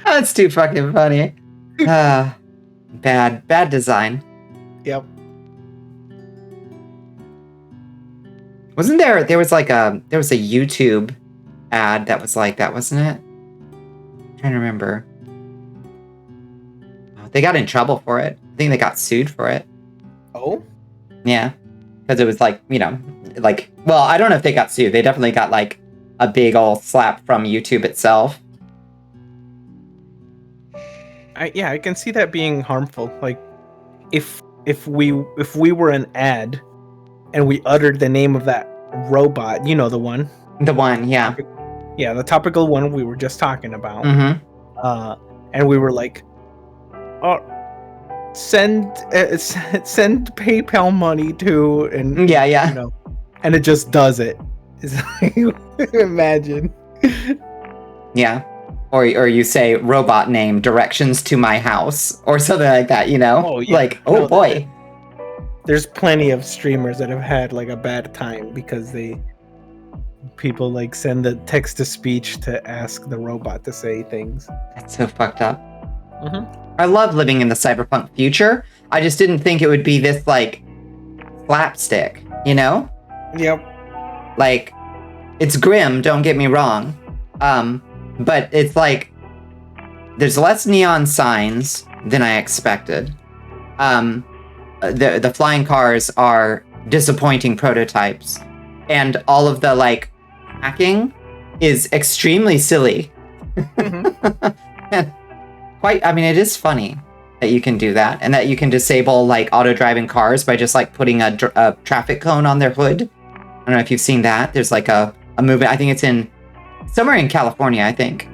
That's too fucking funny. Bad design. Yep. Wasn't there was a YouTube ad that was like that, wasn't it? I'm trying to remember. They got in trouble for it. I think they got sued for it. Oh? Yeah. Because it was like, well, I don't know if they got sued. They definitely got like a big old slap from YouTube itself. I can see that being harmful. Like, if we were an ad and we uttered the name of that robot, you know, the one. The one, yeah. Yeah, the topical one we were just talking about. Mm-hmm. And we were like, oh, send PayPal money to, and yeah. You know, and it just does it. It's like, imagine. Yeah. Or you say robot name directions to my house or something like that, you know? Oh, yeah. Like, oh boy. There's plenty of streamers that have had like a bad time because people like send the text to speech to ask the robot to say things. That's so fucked up. Mm-hmm. I love living in the cyberpunk future. I just didn't think it would be this like slapstick, you know? Yep. Like, it's grim, don't get me wrong. But it's like there's less neon signs than I expected. The flying cars are disappointing prototypes, and all of the like hacking is extremely silly. Mm-hmm. It is funny. that you can do that, and that you can disable like auto-driving cars by just like putting a traffic cone on their hood. I don't know if you've seen that. There's like a movement. I think it's in somewhere in California. I think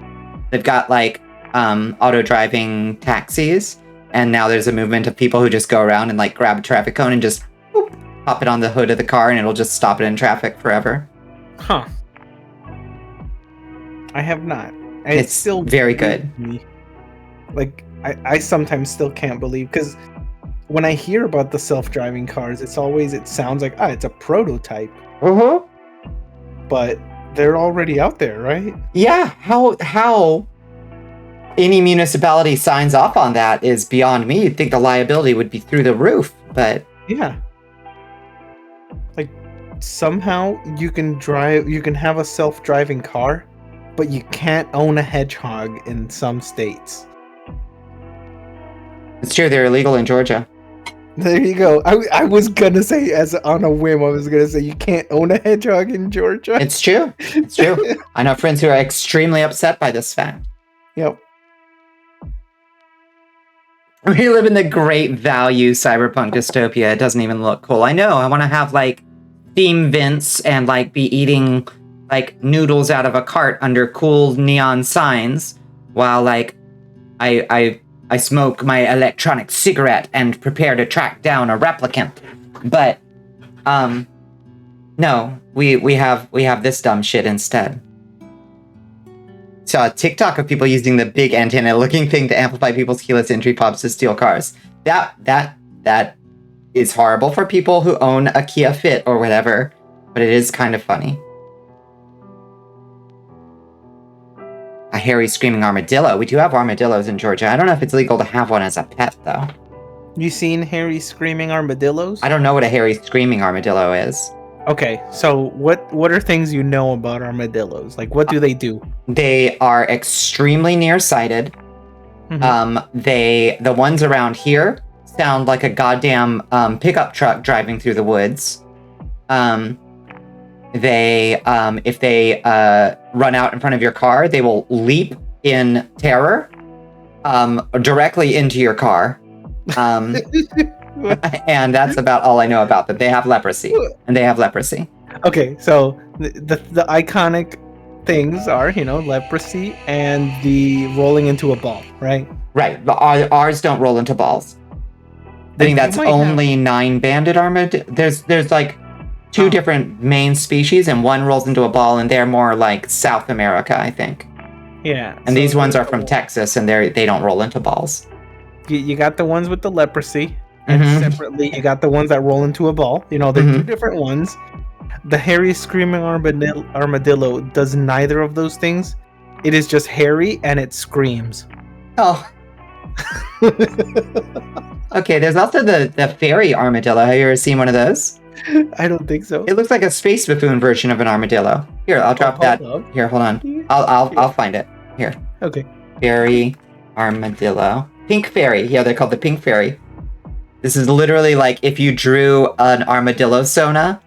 they've got like auto-driving taxis, and now there's a movement of people who just go around and like grab a traffic cone and just whoop, pop it on the hood of the car, and it'll just stop it in traffic forever. Huh. I have not. And It's still very good. Like, I sometimes still can't believe, because when I hear about the self-driving cars, it sounds like, it's a prototype. Uh-huh. But they're already out there, right? Yeah, how any municipality signs off on that is beyond me. You'd think the liability would be through the roof, but Yeah. Like, somehow you can have a self-driving car, but you can't own a hedgehog in some states. it's true, they're illegal in Georgia. There you go. I was gonna say, as on a whim, I was gonna say you can't own a hedgehog in Georgia. It's true. It's true. I know friends who are extremely upset by this fact. Yep. We live in the great value cyberpunk dystopia. It doesn't even look cool. I know. I want to have like theme vents and like be eating like noodles out of a cart under cool neon signs while like I smoke my electronic cigarette and prepare to track down a replicant. But no, we have this dumb shit instead. Saw a TikTok of people using the big antenna looking thing to amplify people's keyless entry fobs to steal cars. That is horrible for people who own a Kia Fit or whatever, but it is kind of funny. A hairy screaming armadillo. We do have armadillos in Georgia. I don't know if it's legal to have one as a pet though. You seen hairy screaming armadillos? I don't know what a hairy screaming armadillo is. Okay, so what are things you know about armadillos? Like, what do they do? They are extremely nearsighted. Mm-hmm. The ones around here sound like a goddamn pickup truck driving through the woods. If they run out in front of your car, they will leap in terror directly into your car. And that's about all I know about them. They have leprosy. Okay, so the iconic things are, leprosy and the rolling into a ball, right? Right, but ours don't roll into balls. I think that's only 9-banded armadillo. There's like 2 different main species, and one rolls into a ball, and they're more like South America, I think. Yeah. And these ones are from Texas, and they don't roll into balls. You got the ones with the leprosy, and separately you got the ones that roll into a ball. They're 2 different ones. The hairy screaming armadillo does neither of those things. It is just hairy and it screams. Oh. Okay, there's also the fairy armadillo. Have you ever seen one of those? I don't think so. It looks like a space buffoon version of an armadillo. Here, I'll drop that. Here, hold on. I'll find it. Here. Okay. Fairy armadillo. Pink fairy. Yeah, they're called the pink fairy. This is literally like if you drew an armadillo sona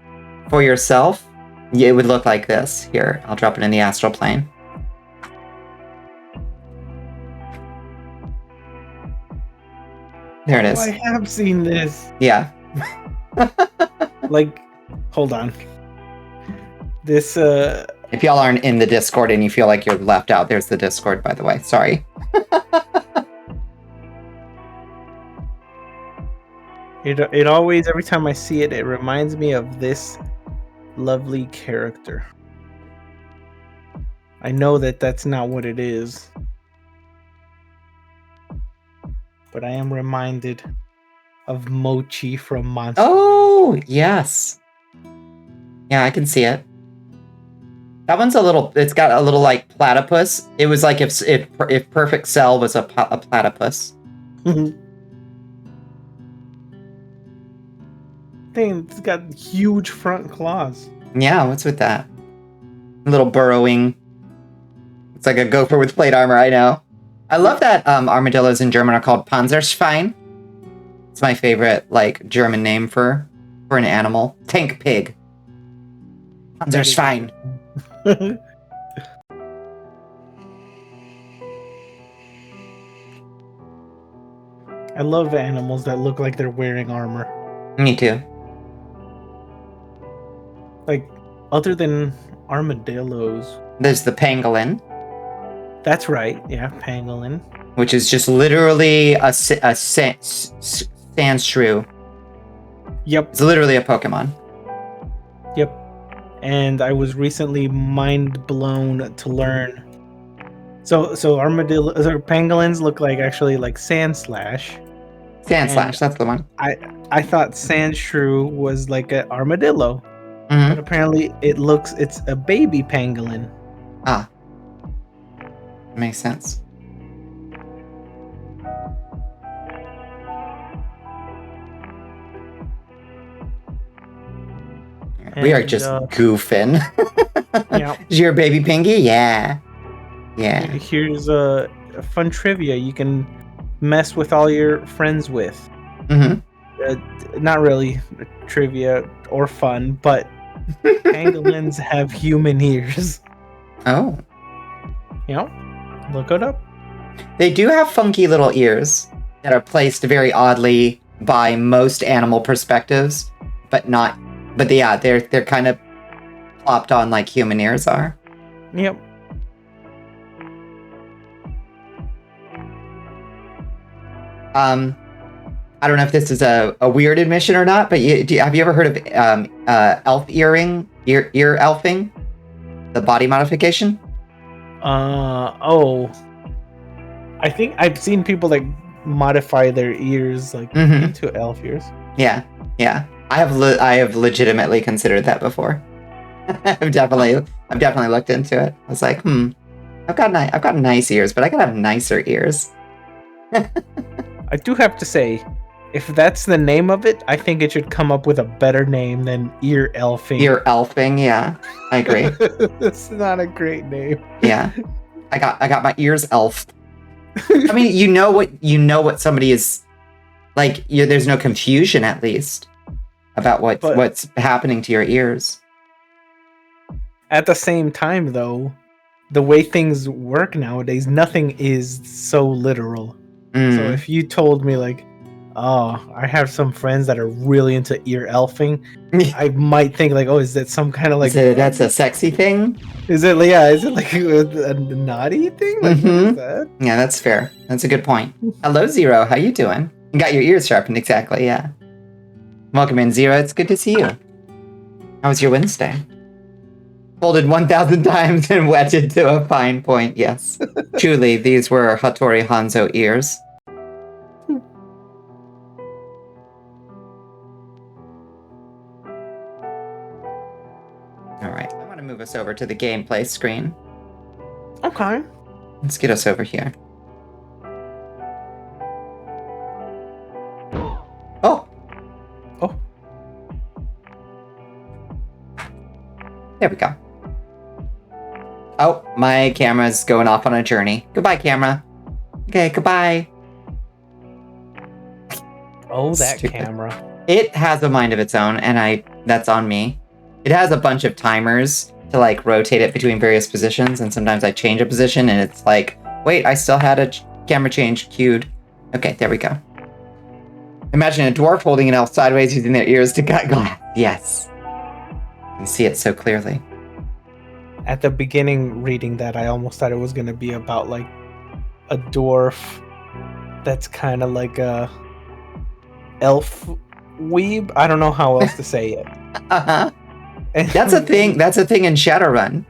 for yourself, it would look like this. Here, I'll drop it in the astral plane. There it is. Oh, I have seen this. Yeah. Like, hold on. This, If y'all aren't in the Discord and you feel like you're left out, there's the Discord, by the way. Sorry. It always, every time I see it, it reminds me of this lovely character. I know that that's not what it is. But I am reminded of Mochi from Monster. Oh, yes. Yeah, I can see it. That one's it's got a little like platypus. It was like if Perfect Cell was a platypus. Thing, it's got huge front claws. Yeah, what's with that? A little burrowing. It's like a gopher with plate armor, I know. I love that armadillos in German are called Panzerschwein. It's my favorite like German name for an animal. Tank pig. Panzerschwein. I love animals that look like they're wearing armor. Me too. Like, other than armadillos. There's the pangolin, That's right. Yeah, pangolin. which is just literally a sand shrew. Yep. It's literally a Pokemon. Yep. And I was recently mind blown to learn. So armadillos or pangolins look like actually like Sandslash. Sandslash, that's the one. I thought Sandshrew was like an armadillo. Mm-hmm. But apparently it's a baby pangolin. Ah. Makes sense. We are just goofing. Yeah. Is your baby Pingy? Yeah. Yeah. Here's a fun trivia you can mess with all your friends with. Mm-hmm. Not really trivia or fun, but pangolins have human ears. Oh. Look it up. They do have funky little ears that are placed very oddly by most animal perspectives, but yeah, they're kind of plopped on like human ears are. Yep. I don't know if this is a weird admission or not, but have you ever heard of elf ear elfing? The body modification? Oh. I think I've seen people like modify their ears like into elf ears. Yeah. I have legitimately considered that before. I've definitely looked into it. I was like, I've got nice ears, but I could have nicer ears. I do have to say, if that's the name of it, I think it should come up with a better name than ear elfing. Ear elfing, yeah, I agree. That's not a great name. Yeah, I got my ears elfed. I mean, you know what somebody is like. There's no confusion, at least, about what's happening to your ears. At the same time, though, the way things work nowadays, nothing is so literal. So if you told me like, oh, I have some friends that are really into ear elfing, I might think like, oh, is that some kind of like that's a sexy thing? Is it like a naughty thing? Like, what is that? Yeah, that's fair. That's a good point. Hello, Zero. How you doing? You got your ears sharpened, exactly, yeah. Welcome in, Zero. It's good to see you. How was your Wednesday? Folded 1,000 times and wetted to a fine point, yes. Truly, these were Hattori Hanzo ears. Alright, I want to move us over to the gameplay screen. Okay. Let's get us over here. Oh! Oh. There we go. Oh, my camera's going off on a journey. Goodbye, camera. Okay, goodbye. Oh, that Stupid. camera. It has a mind of its own, and that's on me. It has a bunch of timers to like rotate it between various positions, and sometimes I change a position and it's like, wait, I still had a camera change queued. Okay, there we go. Imagine a dwarf holding an elf sideways using their ears to cut glass. Yes. You can see it so clearly. At the beginning reading that, I almost thought it was going to be about like a dwarf that's kind of like a elf weeb. I don't know how else to say it. Uh-huh. That's a thing. That's a thing in Shadowrun.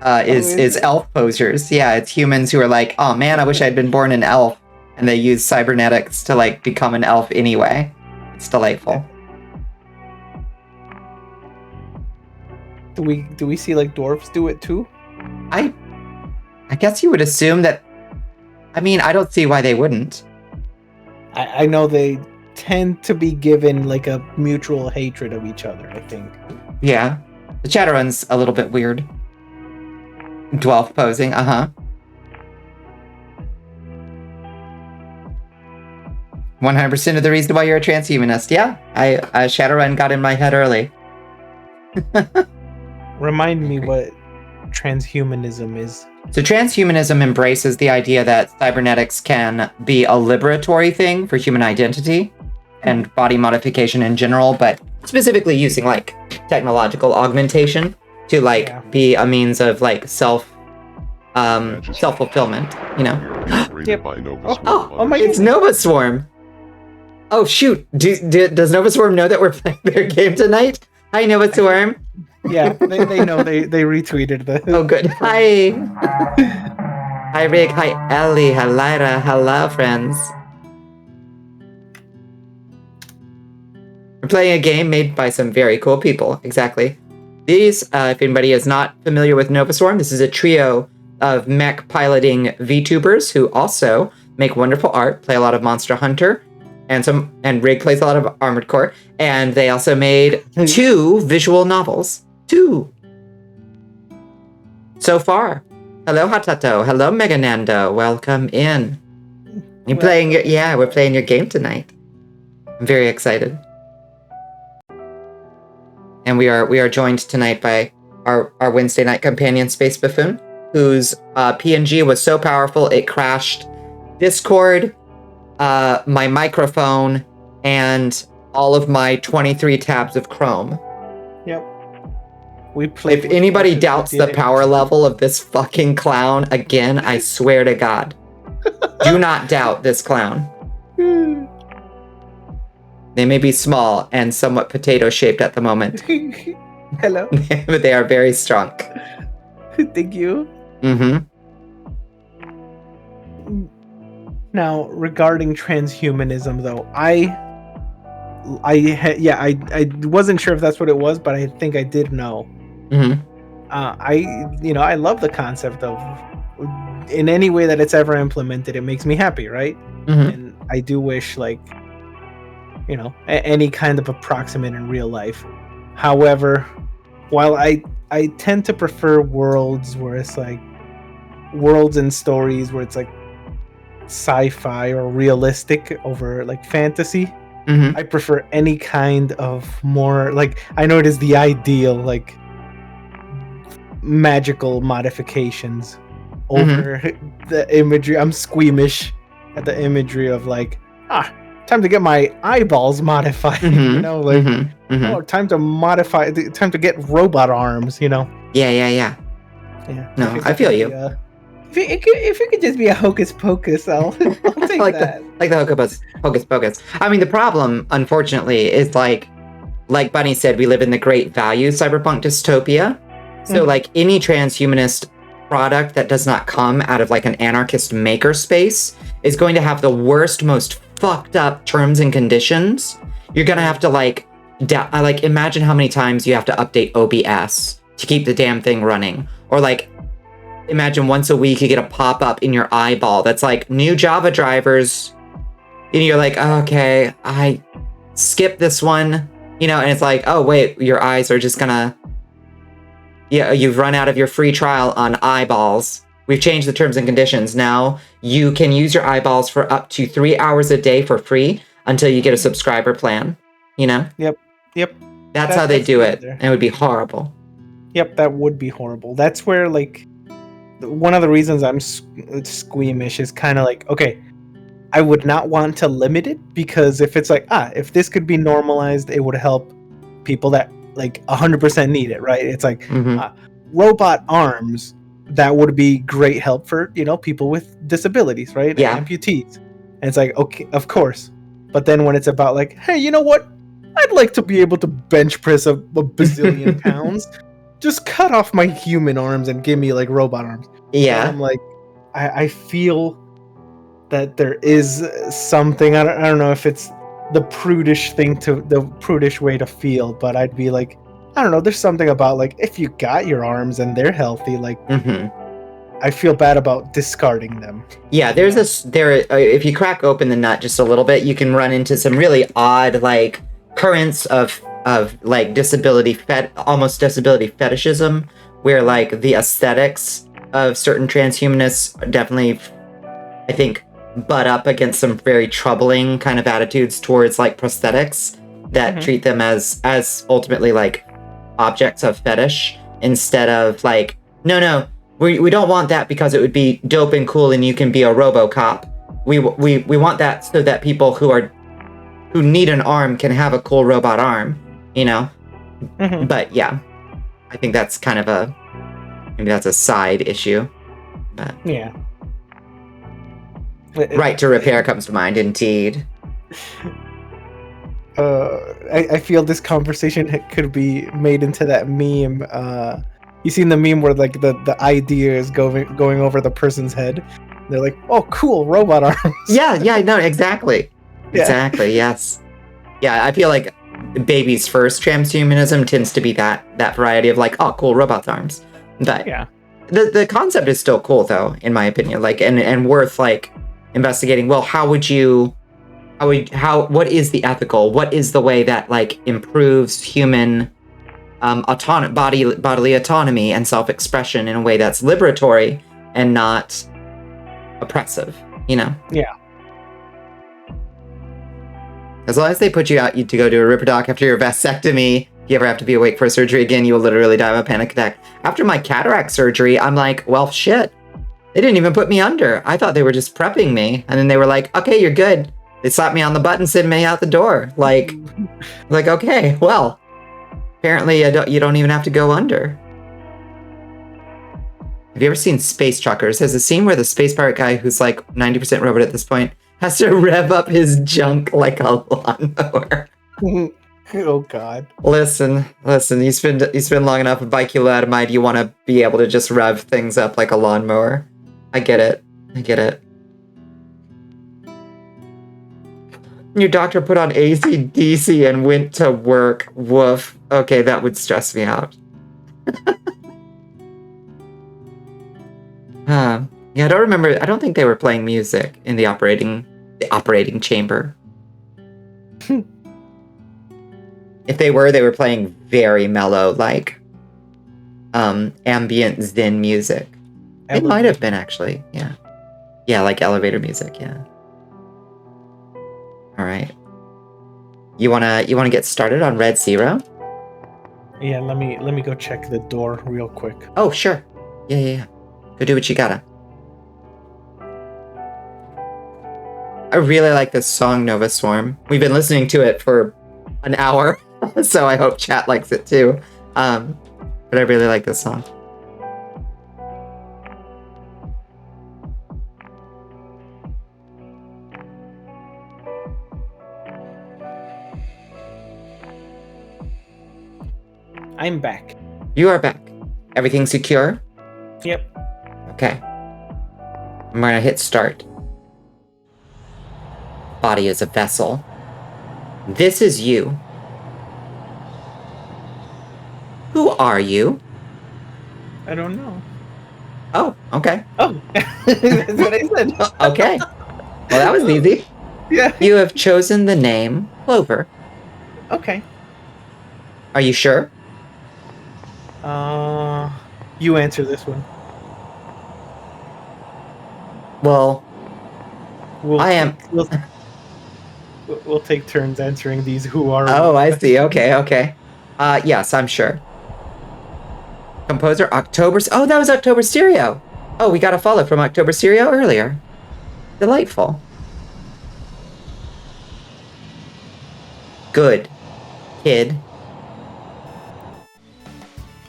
Is elf posers. Yeah, it's humans who are like, oh man, I wish I'd been born an elf. And they use cybernetics to like become an elf anyway. It's delightful. Do we see like dwarves do it too? I guess you would assume that. I mean, I don't see why they wouldn't. I know they tend to be given like a mutual hatred of each other, I think. Yeah. The Shadowrun's a little bit weird. Dwarf posing, uh-huh. 100% of the reason why you're a transhumanist. Yeah, Shadowrun got in my head early. Remind me transhumanism is. So transhumanism embraces the idea that cybernetics can be a liberatory thing for human identity and body modification in general, but specifically using like technological augmentation to like be a means of like self-fulfillment, you know? Yep. By Nova Oh, Swarm oh my on- It's Nova Swarm. Oh shoot! Does Nova Swarm know that we're playing their game tonight? Hi, Nova Swarm. Yeah, they know they retweeted the. Oh, good. Hi. Hi, Rick. Hi, Ellie. Hi, Lyra. Hello, friends. We're playing a game made by some very cool people. Exactly. These, if anybody is not familiar with Nova Swarm, this is a trio of mech piloting VTubers who also make wonderful art, play a lot of Monster Hunter, and Rig plays a lot of Armored Core, and they also made 2 visual novels. 2. So far. Hello, Hatato. Hello, Meganando. Welcome in. We're playing your game tonight. I'm very excited. And we are joined tonight by our Wednesday night companion, Space Buffoon, whose PNG was so powerful it crashed Discord, my microphone, and all of my 23 tabs of Chrome. Yep. We played. If anybody doubts the power level of this fucking clown, again, I swear to God, do not doubt this clown. They may be small and somewhat potato-shaped at the moment, Hello. but they are very strong. Thank you. Mm-hmm. Now, regarding transhumanism, though, I wasn't sure if that's what it was, but I think I did know. Mm-hmm. I love the concept of, in any way that it's ever implemented, it makes me happy, right? Mm-hmm. And I do wish, any kind of approximate in real life. However, while I tend to prefer worlds where it's like worlds and stories where it's like sci-fi or realistic over like fantasy, Mm-hmm. I prefer any kind of more like, I know it is the ideal like magical modifications over the imagery. I'm squeamish at the imagery of like, time to get my eyeballs modified. Mm-hmm. Oh, time to get robot arms, Yeah. Yeah. No, I feel you. If it could just be a hocus pocus, I'll take that. Like the hocus pocus. I mean, the problem, unfortunately, is like Bunny said, we live in the great value cyberpunk dystopia. So like any transhumanist product that does not come out of like an anarchist maker space is going to have the worst, most fucked up terms and conditions. You're gonna have to imagine how many times you have to update OBS to keep the damn thing running, or like imagine once a week you get a pop-up in your eyeball that's like new Java drivers, and you're like, oh, okay, I skip this one, and it's like, oh wait, your eyes are just gonna, you've run out of your free trial on eyeballs. We've changed the terms and conditions. Now you can use your eyeballs for up to 3 hours a day for free until you get a subscriber plan, Yep. That's how they do it. There. And it would be horrible. Yep, that would be horrible. That's where, like, one of the reasons I'm squeamish is kind of like, okay, I would not want to limit it, because if it's like, if this could be normalized, it would help people that, like, 100% need it, right? It's like, robot arms, that would be great help for, people with disabilities, right? Yeah. And amputees. And it's like, okay, of course. But then when it's about, like, hey, you know what? I'd like to be able to bench press a bazillion pounds. Just cut off my human arms and give me like robot arms. Yeah. And I'm like, I feel that there is something. I don't know if it's the prudish way to feel, but I'd be like, I don't know. There's something about like, if you got your arms and they're healthy, like, I feel bad about discarding them. Yeah, if you crack open the nut just a little bit, you can run into some really odd like currents of like almost disability fetishism, where like the aesthetics of certain transhumanists definitely, I think, butt up against some very troubling kind of attitudes towards like prosthetics that treat them as ultimately like objects of fetish, instead of like No. We don't want that because it would be dope and cool and you can be a RoboCop. We want that so that people who need an arm can have a cool robot arm, you know? Mhm. But yeah, I think that's kind of maybe that's a side issue. But Yeah. right to repair comes to mind, indeed. I feel this conversation could be made into that meme. You seen the meme where like the idea is going over the person's head? They're like, "Oh, cool, robot arms." Yeah, no, exactly. Yeah. Exactly, yes. Yeah, I feel like baby's first transhumanism tends to be that variety of like, oh, cool, robot arms. But Yeah. the concept is still cool though, in my opinion. Like and worth like investigating. Well, what is the ethical? What is the way that like improves human bodily autonomy and self-expression in a way that's liberatory and not oppressive, you know? Yeah. As long as they put you out to go do a Ripperdoc after your vasectomy, if you ever have to be awake for surgery again, you will literally die of a panic attack. After my cataract surgery, I'm like, well, shit. They didn't even put me under. I thought they were just prepping me. And then they were like, okay, you're good. They slapped me on the butt and sent me out the door. Like, okay, well, apparently you don't even have to go under. Have you ever seen Space Truckers? There's a scene where the space pirate guy, who's like 90% robot at this point, has to rev up his junk like a lawnmower. Oh God. Listen, you spend long enough with Bonnicula out of mind, you want to be able to just rev things up like a lawnmower. I get it. Your doctor put on AC/DC and went to work. Woof. Okay, that would stress me out. Yeah, I don't remember. I don't think they were playing music in the operating chamber. If they were playing very mellow, like ambient Zen music. It might have been actually, yeah. Yeah, like elevator music, yeah. All right. You wanna get started on Red Zero? Yeah, let me go check the door real quick. Oh, sure. Yeah. Go do what you gotta. I really like this song, Nova Swarm. We've been listening to it for an hour, so I hope chat likes it too. But I really like this song. I'm back. You are back. Everything secure? Yep. Okay. I'm gonna hit start. Body is a vessel. This is you. Who are you? I don't know. Oh, okay. Oh, that's what I said. Okay. Well, that was easy. Yeah. You have chosen the name Clover. Okay. Are you sure? You answer this one. Well, I am. We'll take turns answering these. Who are? Oh, I see. Okay. Yes, I'm sure. Composer October. Oh, that was October Stereo. Oh, we got a follow from October Stereo earlier. Delightful. Good, kid.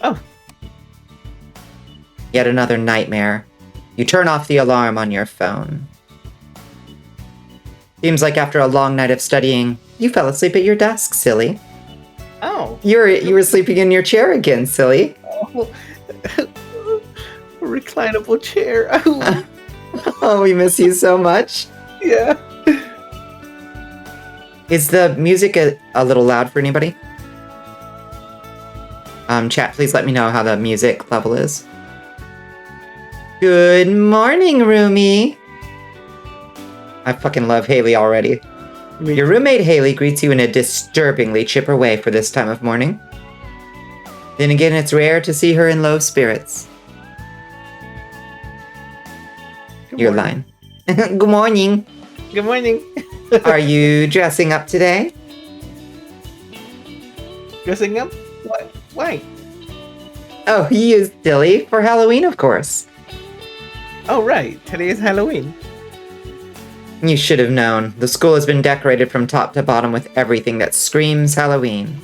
Oh. Yet another nightmare. You turn off the alarm on your phone. Seems like after a long night of studying, you fell asleep at your desk, silly. Oh. You were sleeping in your chair again, silly. Oh. Reclinable chair. Oh, we miss you so much. Yeah. Is the music a little loud for anybody? Chat, please let me know how the music level is. Good morning, Rumi. I fucking love Haley already. Your roommate Haley greets you in a disturbingly chipper way for this time of morning. Then again, it's rare to see her in low spirits. You're lying. Good morning. Good morning. Are you dressing up today? Dressing up? What? Why? Oh, you silly. For Halloween, of course. Oh, right. Today is Halloween. You should have known. The school has been decorated from top to bottom with everything that screams Halloween.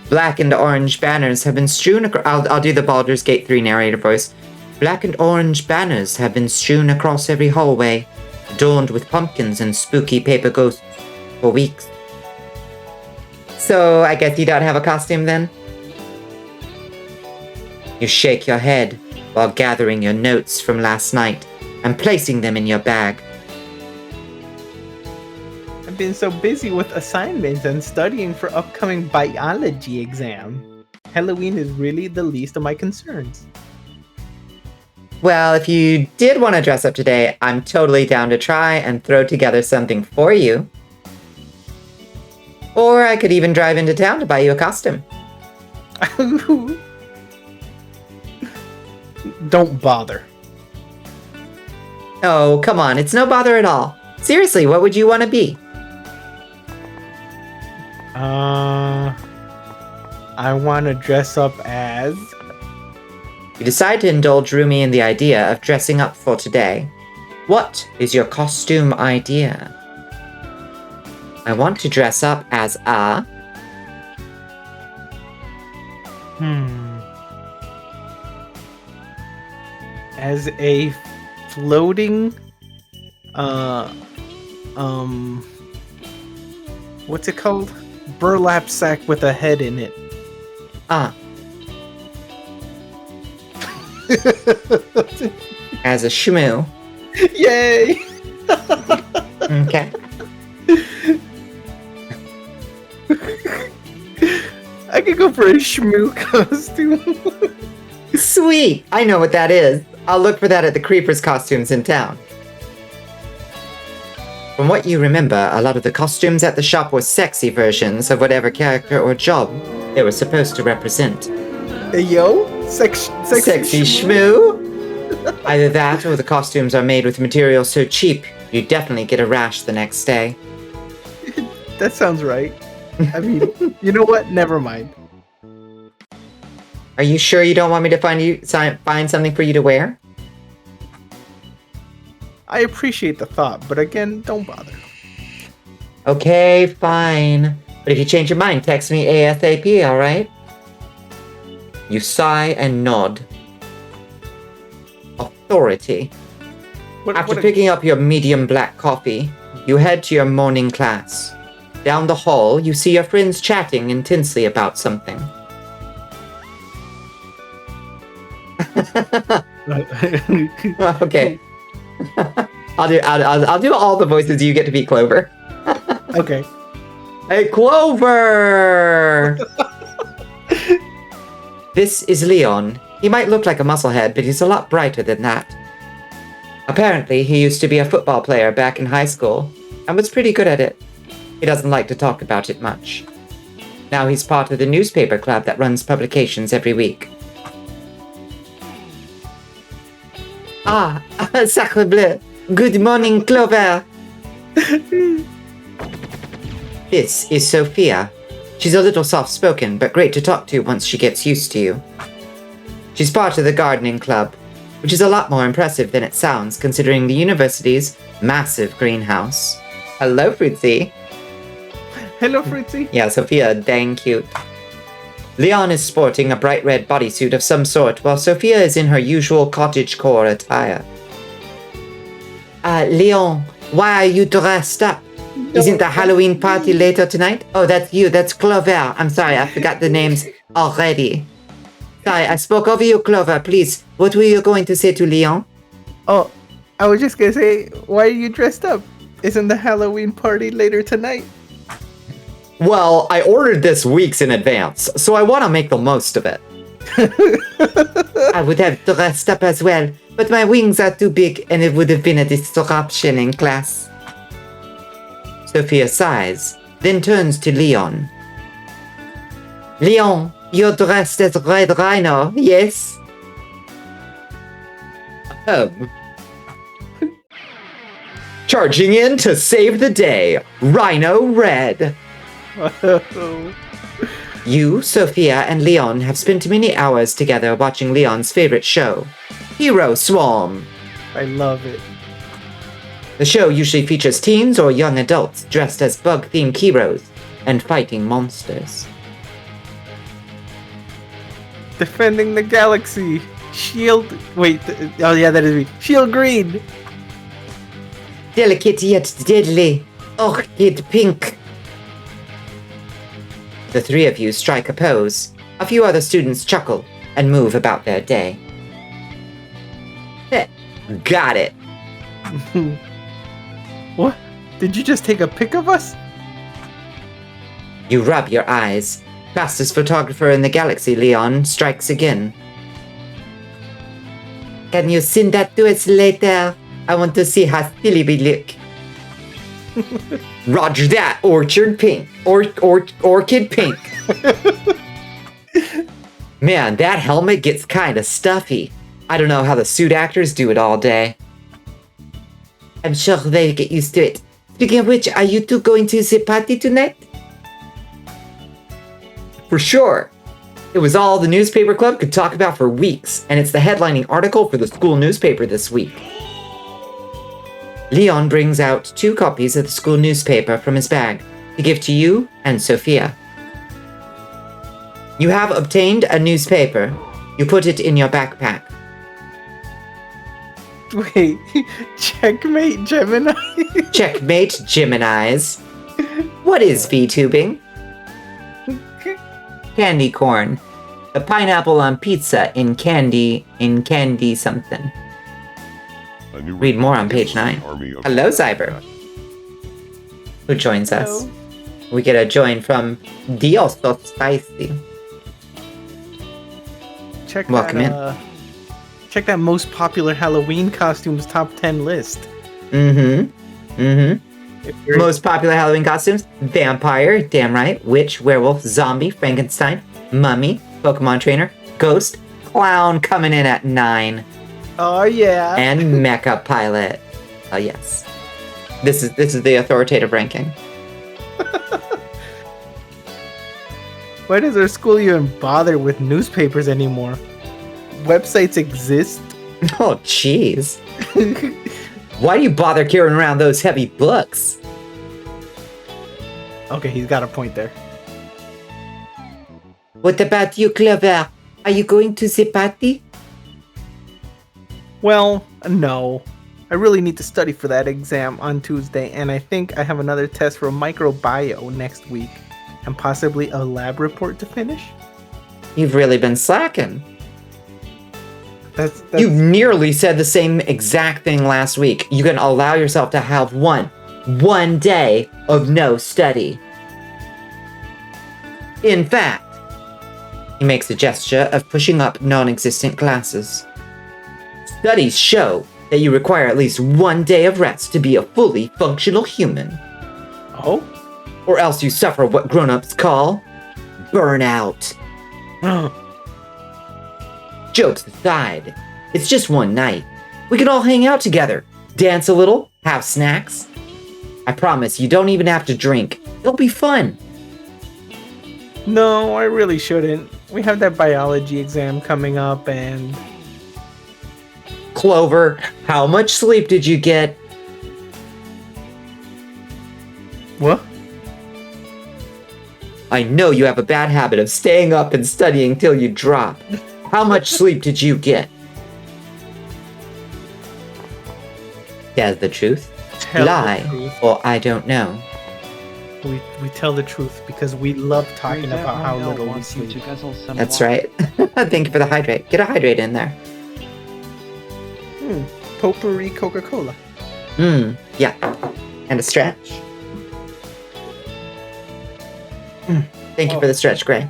Black and orange banners have been strewn across... I'll do the Baldur's Gate 3 narrator voice. Black and orange banners have been strewn across every hallway, adorned with pumpkins and spooky paper ghosts for weeks. So, I guess you don't have a costume then? You shake your head while gathering your notes from last night and placing them in your bag. I've been so busy with assignments and studying for upcoming biology exam. Halloween is really the least of my concerns. Well, if you did want to dress up today, I'm totally down to try and throw together something for you. Or I could even drive into town to buy you a costume. Don't bother. Oh, come on, it's no bother at all. Seriously, what would you want to be? I want to dress up as... You decide to indulge Rumi in the idea of dressing up for today. What is your costume idea? I want to dress up as a... As a floating... What's it called? Burlap sack with a head in it. As a shmoo. Yay! Okay. I could go for a shmoo costume. Sweet! I know what that is. I'll look for that at the Creepers costumes in town. From what you remember, a lot of the costumes at the shop were sexy versions of whatever character or job they were supposed to represent. Hey yo, sexy shmoo? Either that or the costumes are made with materials so cheap you definitely get a rash the next day. That sounds right. I mean, you know what? Never mind. Are you sure you don't want me to find something for you to wear? I appreciate the thought, but again, don't bother. Okay, fine. But if you change your mind, text me ASAP, alright? You sigh and nod. Authority. After picking up your medium black coffee, you head to your morning class. Down the hall, you see your friends chatting intensely about something. Okay. I'll do all the voices. You get to be Clover. Okay. Hey, Clover! This is Leon. He might look like a musclehead, but he's a lot brighter than that. Apparently, he used to be a football player back in high school, and was pretty good at it. He doesn't like to talk about it much. Now he's part of the newspaper club that runs publications every week. Ah, sacre bleu. Good morning, Clover. This is Sophia. She's a little soft-spoken, but great to talk to once she gets used to you. She's part of the gardening club, which is a lot more impressive than it sounds considering the university's massive greenhouse. Hello, Fruitsy. Hello, Fruitsy. Yeah, Sophia, dang cute. Leon is sporting a bright red bodysuit of some sort, while Sophia is in her usual cottagecore attire. Leon, why are you dressed up? Isn't the Halloween party later tonight? Oh, that's you. That's Clover. I'm sorry, I forgot the names already. Sorry, I spoke over you, Clover. Please, what were you going to say to Leon? Oh, I was just gonna say, why are you dressed up? Isn't the Halloween party later tonight? Well, I ordered this weeks in advance, so I want to make the most of it. I would have dressed up as well, but my wings are too big and it would have been a disruption in class. Sophia sighs, then turns to Leon. Leon, you're dressed as Red Rhino, yes? Charging in to save the day, Rhino Red. You, Sophia, and Leon have spent many hours together watching Leon's favorite show, Hero Swarm. I love it. The show usually features teens or young adults dressed as bug-themed heroes and fighting monsters. Defending the galaxy. Shield. Wait. Oh yeah, that is me. Shield green. Delicate yet deadly, orchid pink. The three of you strike a pose. A few other students chuckle and move about their day. Got it. What? Did you just take a pic of us? You rub your eyes. Fastest photographer in the galaxy, Leon, strikes again. Can you send that to us later? I want to see how silly we look. Roger that, orchid pink. Orchid pink. Man, that helmet gets kinda stuffy. I don't know how the suit actors do it all day. I'm sure they'll get used to it. Speaking of which, are you two going to the party tonight? For sure. It was all the newspaper club could talk about for weeks, and it's the headlining article for the school newspaper this week. Leon brings out 2 copies of the school newspaper from his bag to give to you and Sophia. You have obtained a newspaper. You put it in your backpack. Wait. Checkmate, Gemini. Checkmate, Geminis. What is VTubing? Candy corn. A pineapple on pizza in candy something. Read more on page 9. Hello, Zyber. Who joins us? We get a join from Dios so Spicy. Welcome in. Check that most popular Halloween costumes top 10 list. Most popular Halloween costumes: vampire, damn right, witch, werewolf, zombie, Frankenstein, mummy, Pokemon trainer, ghost, clown coming in at 9. Oh yeah. And mecha pilot. Oh yes. This is the authoritative ranking. Why does our school even bother with newspapers anymore? Websites exist. Oh jeez. Why do you bother carrying around those heavy books? Okay, he's got a point there. What about you, Clover? Are you going to the party? Well, no. I really need to study for that exam on Tuesday, and I think I have another test for microbiome next week, and possibly a lab report to finish. You've really been slacking. That's You nearly said the same exact thing last week. You can allow yourself to have one day of no study. In fact, he makes a gesture of pushing up non-existent glasses. Studies show that you require at least 1 day of rest to be a fully functional human. Oh? Or else you suffer what grown-ups call burnout. Jokes aside, it's just one night. We can all hang out together, dance a little, have snacks. I promise you don't even have to drink. It'll be fun. No, I really shouldn't. We have that biology exam coming up and... Clover, how much sleep did you get? What? I know you have a bad habit of staying up and studying till you drop. How much sleep did you get? Tell the truth. Lie, or I don't know. We tell the truth because we love talking about how little we sleep. That's right. Thank you for the hydrate. Get a hydrate in there. Potpourri Coca-Cola. Yeah. And a stretch. Thank you for the stretch, Gray.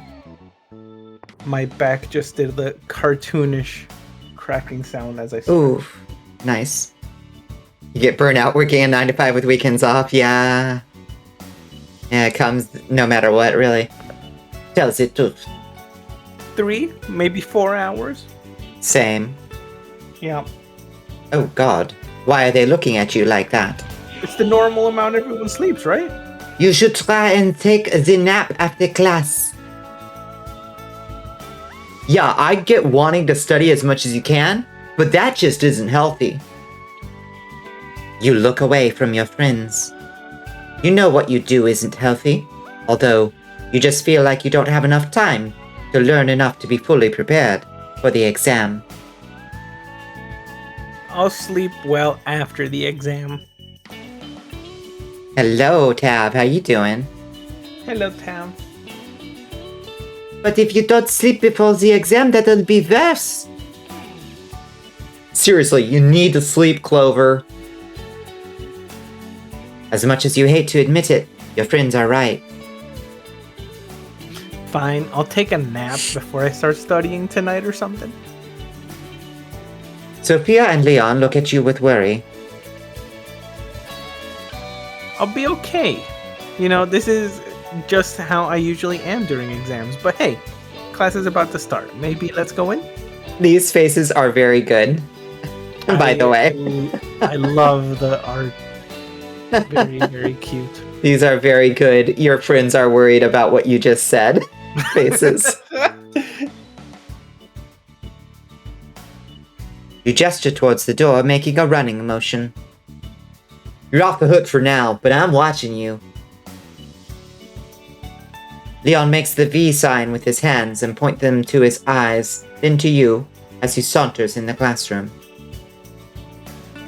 My back just did the cartoonish cracking sound as I said. Ooh, nice. You get burnt out working a 9 to 5 with weekends off, yeah. Yeah, it comes no matter what, really. Tells the truth. 3, maybe 4 hours. Same. Yeah. Oh god, why are they looking at you like that? It's the normal amount everyone sleeps, right? You should try and take the nap after class. Yeah, I get wanting to study as much as you can, but that just isn't healthy. You look away from your friends. You know what you do isn't healthy, although you just feel like you don't have enough time to learn enough to be fully prepared for the exam. I'll sleep well after the exam. Hello, Tab, how you doing? Hello, Tam. But if you don't sleep before the exam, that'll be worse. Seriously, you need to sleep, Clover. As much as you hate to admit it, your friends are right. Fine, I'll take a nap before I start studying tonight or something. Sophia and Leon look at you with worry. I'll be okay. You know, this is just how I usually am during exams. But hey, class is about to start. Maybe let's go in? These faces are very good, by the way. I love the art. Very, very cute. These are very good. Your friends are worried about what you just said. Faces. You gesture towards the door, making a running motion. You're off the hook for now, but I'm watching you. Leon makes the V sign with his hands and points them to his eyes, then to you, as he saunters in the classroom.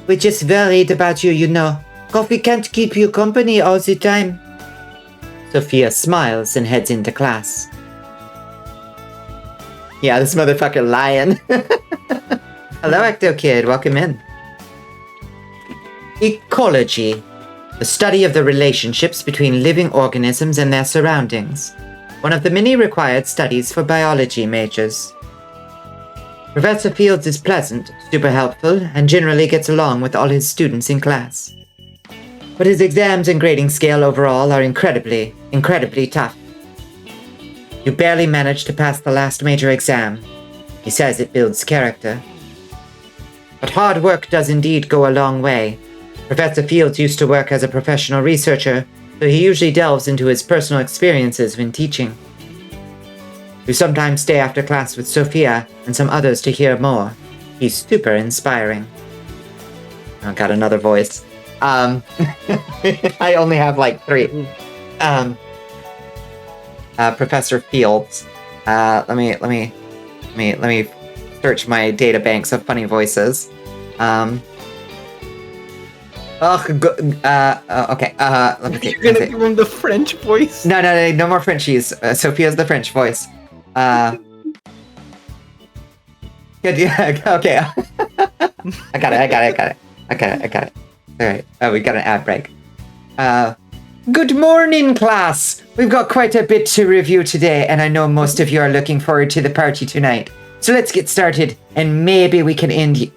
We're just worried about you, you know. Coffee can't keep you company all the time. Sophia smiles and heads into class. Yeah, this motherfucker lying. Hello, Ecto Kid. Welcome in. Ecology. The study of the relationships between living organisms and their surroundings. One of the many required studies for biology majors. Professor Fields is pleasant, super helpful, and generally gets along with all his students in class. But his exams and grading scale overall are incredibly tough. You barely managed to pass the last major exam. He says it builds character. But hard work does indeed go a long way. Professor Fields used to work as a professional researcher, so he usually delves into his personal experiences when teaching. You sometimes stay after class with Sophia and some others to hear more. He's super inspiring. I got another voice. I only have like 3. Professor Fields. Let me search my data banks of funny voices. Okay. Let me see. You're gonna give him the French voice? No more Frenchies. Sophia's the French voice. Good. Yeah. Okay. I got it. All right. Oh, we got an ad break. Good morning, class. We've got quite a bit to review today, and I know most of you are looking forward to the party tonight. So let's get started, and maybe we can end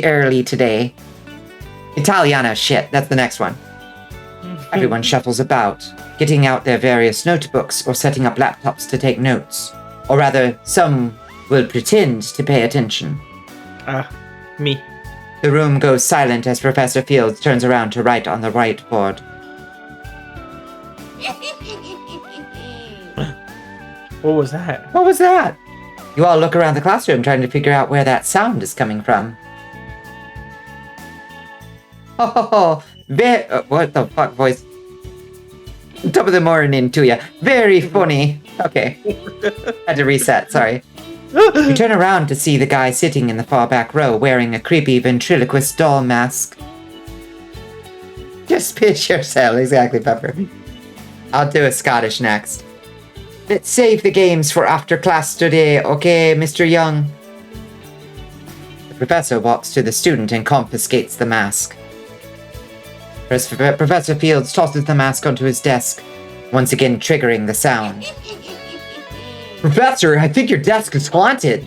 early today. Italiano, shit, that's the next one. Everyone shuffles about, getting out their various notebooks or setting up laptops to take notes. Or rather, some will pretend to pay attention. Me. The room goes silent as Professor Fields turns around to write on the whiteboard. What was that? What was that? You all look around the classroom trying to figure out where that sound is coming from. Oh, what the fuck voice? Top of the morning to ya. Very funny. Okay. Had to reset, sorry. You turn around to see the guy sitting in the far back row wearing a creepy ventriloquist doll mask. Just pitch yourself, exactly, Pepper. I'll do a Scottish next. Let's save the games for after class today, okay, Mr. Young? The professor walks to the student and confiscates the mask. Professor Fields tosses the mask onto his desk, once again triggering the sound. Professor, I think your desk is haunted.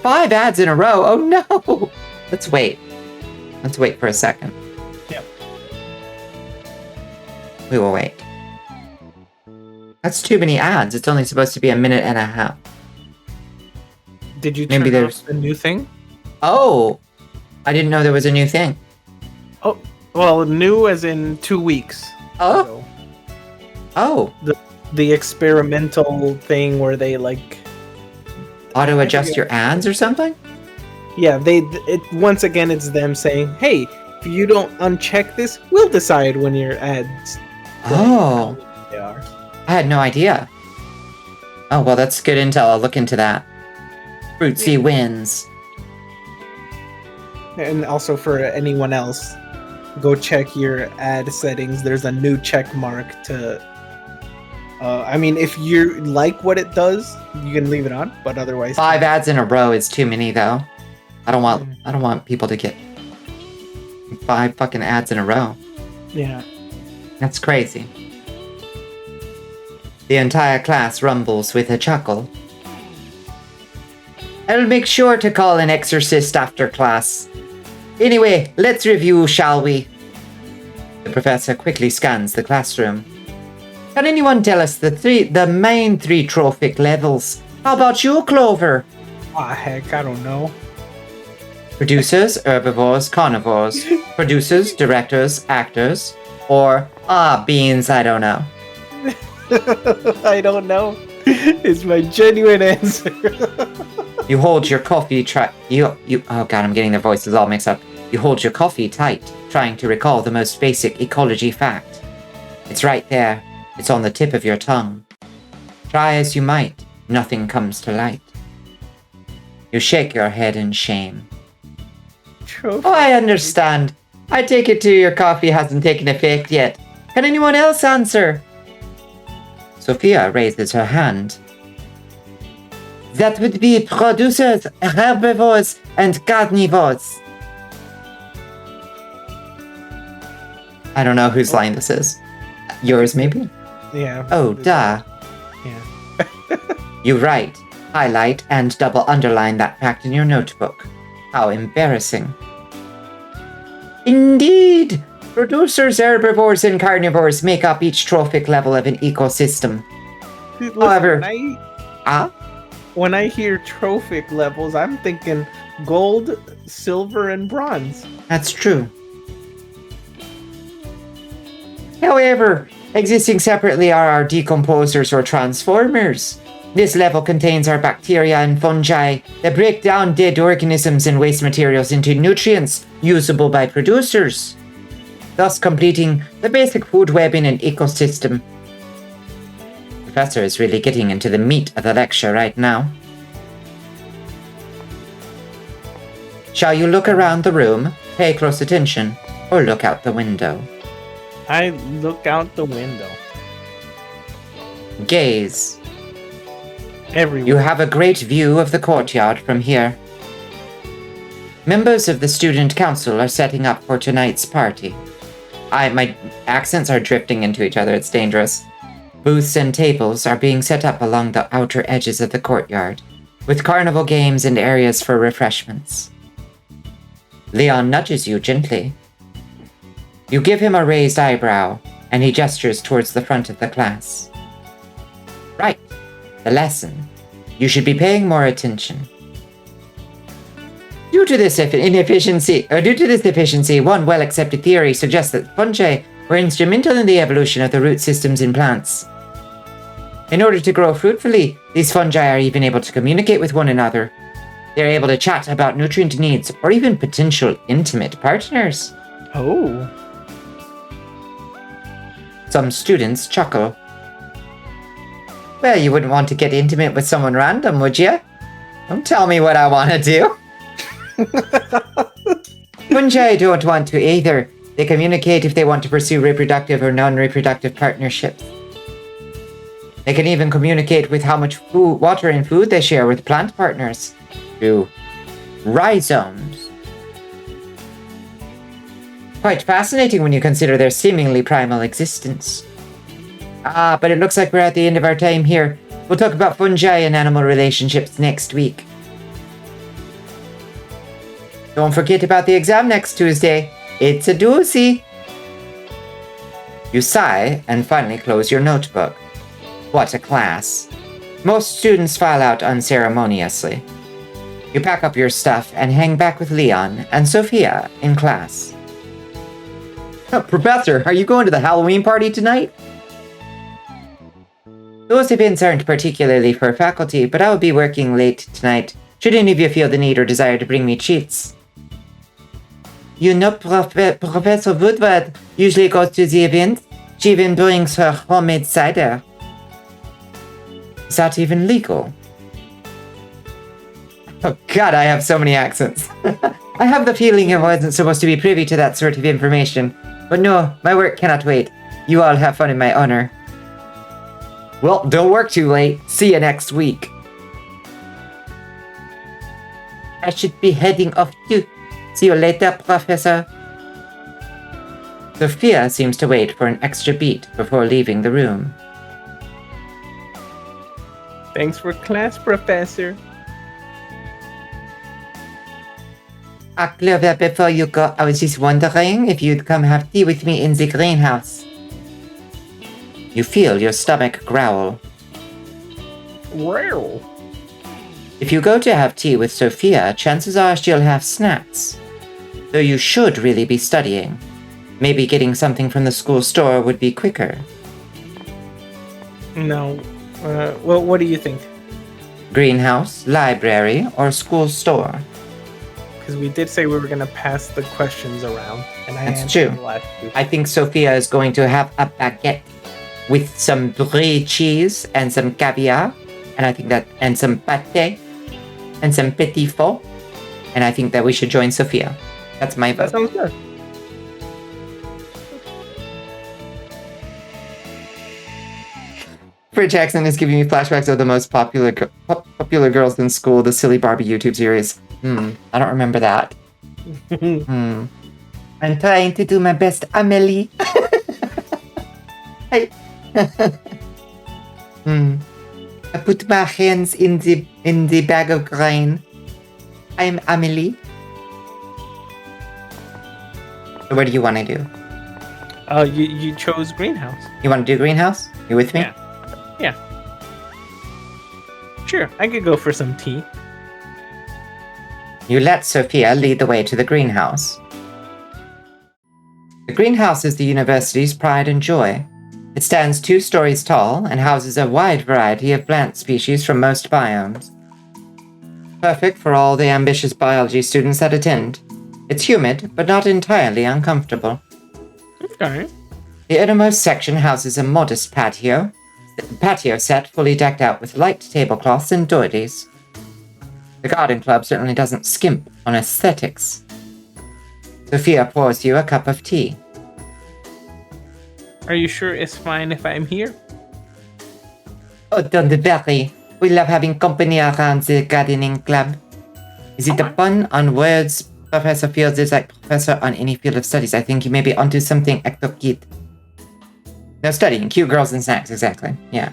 5 ads in a row. Oh no! Let's wait. Let's wait for a second. Yep. We will wait. That's too many ads. It's only supposed to be 1.5 minutes. Did you turn off the new thing? Oh! I didn't know there was a new thing. Oh, well, new as in 2 weeks. Oh? So Oh. the experimental thing where they like Auto adjust your ads or something? yeah, once again it's them saying, "Hey, if you don't uncheck this, we'll decide when your ads Oh, they are." I had no idea. Oh, well, that's good intel. I'll look into that. Fruitsy wins. And also for anyone else, go check your ad settings. There's a new check mark to I mean, if you like what it does, you can leave it on, but otherwise 5 ads in a row is too many, though. I don't want people to get 5 fucking ads in a row. Yeah. That's crazy. The entire class rumbles with a chuckle. I'll make sure to call an exorcist after class. Anyway, let's review, shall we? The professor quickly scans the classroom. Can anyone tell us the main 3 trophic levels? How about you, Clover? Ah, heck, I don't know. Producers, herbivores, carnivores. Producers, directors, actors. Or, beans, I don't know. I don't know. It's my genuine answer. You hold your coffee oh god, I'm getting their voices all mixed up. You hold your coffee tight, trying to recall the most basic ecology fact. It's right there. It's on the tip of your tongue. Try as you might, nothing comes to light. You shake your head in shame. Trophy. Oh, I understand. I take it to your coffee hasn't taken effect yet. Can anyone else answer? Sophia raises her hand. That would be producers, herbivores, and carnivores. I don't know whose line this is. Yours, maybe? Yeah. Oh, duh. Yeah. You write, highlight, and double underline that fact in your notebook. How embarrassing. Indeed! Producers, herbivores, and carnivores make up each trophic level of an ecosystem. Dude, listen, However... when I hear trophic levels, I'm thinking gold, silver, and bronze. That's true. However, existing separately are our decomposers or transformers. This level contains our bacteria and fungi that break down dead organisms and waste materials into nutrients usable by producers, thus completing the basic food web in an ecosystem. The professor is really getting into the meat of the lecture right now. Shall you look around the room, pay close attention, or look out the window? I look out the window. Gaze. Everywhere. You have a great view of the courtyard from here. Members of the student council are setting up for tonight's party. My accents are drifting into each other, it's dangerous. Booths and tables are being set up along the outer edges of the courtyard, with carnival games and areas for refreshments. Leon nudges you gently. You give him a raised eyebrow, and he gestures towards the front of the class. Right, the lesson. You should be paying more attention. Due to this efficiency, one well-accepted theory suggests that fungi were instrumental in the evolution of the root systems in plants. In order to grow fruitfully, these fungi are even able to communicate with one another. They're able to chat about nutrient needs or even potential intimate partners. Oh. Some students chuckle. Well, you wouldn't want to get intimate with someone random, would you? Don't tell me what I want to do. Fungi don't want to either. They communicate if they want to pursue reproductive or non-reproductive partnerships. They can even communicate with how much water and food they share with plant partners through rhizomes. Quite fascinating when you consider their seemingly primal existence. But it looks like we're at the end of our time here. We'll talk about fungi and animal relationships next week. Don't forget about the exam next Tuesday. It's a doozy. You sigh and finally close your notebook. What a class. Most students file out unceremoniously. You pack up your stuff and hang back with Leon and Sophia in class. Professor, are you going to the Halloween party tonight? Those events aren't particularly for faculty, but I will be working late tonight. Should any of you feel the need or desire to bring me treats? You know, Professor Woodward usually goes to the event. She even brings her homemade cider. Is that even legal? Oh god, I have so many accents. I have the feeling I wasn't supposed to be privy to that sort of information. But no, my work cannot wait. You all have fun in my honor. Well, don't work too late. See you next week. I should be heading off too. See you later, Professor. Sophia seems to wait for an extra beat before leaving the room. Thanks for class, Professor. Clover, before you go, I was just wondering if you'd come have tea with me in the greenhouse. You feel your stomach growl. Wow. If you go to have tea with Sophia, chances are she'll have snacks. Though you should really be studying. Maybe getting something from the school store would be quicker. No. Well, what do you think? Greenhouse, library, or school store? Because we did say we were going to pass the questions around. And I That's answered true. the last two. I think Sophia is going to have a baguette with some brie cheese and some caviar, and I think that, and some pâté, and some petit four, and I think that we should join Sophia. That's my That vote. sounds good. Fred Jackson is giving me flashbacks of the most popular girls in school, the Silly Barbie YouTube series. I don't remember that. I'm trying to do my best, Amelie. I put my hands in the bag of grain. I'm Amelie. So what do you want to do? You chose greenhouse. You want to do greenhouse? You with me? Yeah. Yeah. Sure, I could go for some tea. You let Sophia lead the way to the greenhouse. The greenhouse is the university's pride and joy. It stands 2 stories tall and houses a wide variety of plant species from most biomes. Perfect for all the ambitious biology students that attend. It's humid, but not entirely uncomfortable. Okay. The innermost section houses a modest patio set fully decked out with light tablecloths and doilies. The garden club certainly doesn't skimp on aesthetics. Sophia pours you a cup of tea. Are you sure it's fine if I'm here? Oh, don't worry. We love having company around the gardening club. Is it a pun on words? Professor Fields is like professor on any field of studies. I think you may be onto something, Hector Kid. No, studying. Cute girls and snacks, exactly. Yeah.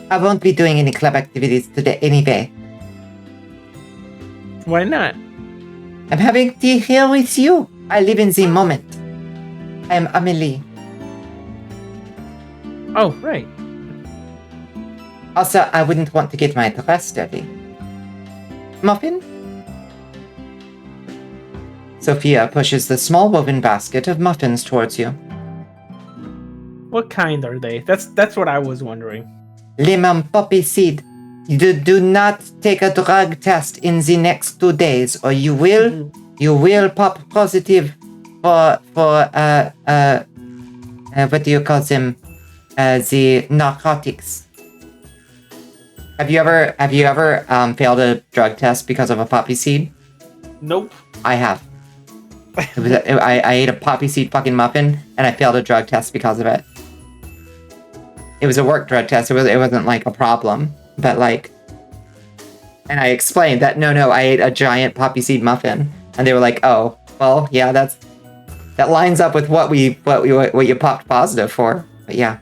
I won't be doing any club activities today anyway. Why not? I'm having tea here with you. I live in the moment. I am Amelie. Oh, right. Also, I wouldn't want to get my dress dirty. Muffin? Sophia pushes the small woven basket of muffins towards you. What kind are they? That's what I was wondering. Lemon poppy seed. You do not take a drug test in the next 2 days, or you will pop positive for what do you call them? The narcotics. Have you ever failed a drug test because of a poppy seed? Nope. I have. I ate a poppy seed fucking muffin, and I failed a drug test because of it. It was a work drug test. It wasn't like a problem, but like, and I explained that no, I ate a giant poppy seed muffin, and they were like, oh, well, yeah, that lines up with what you popped positive for. But yeah,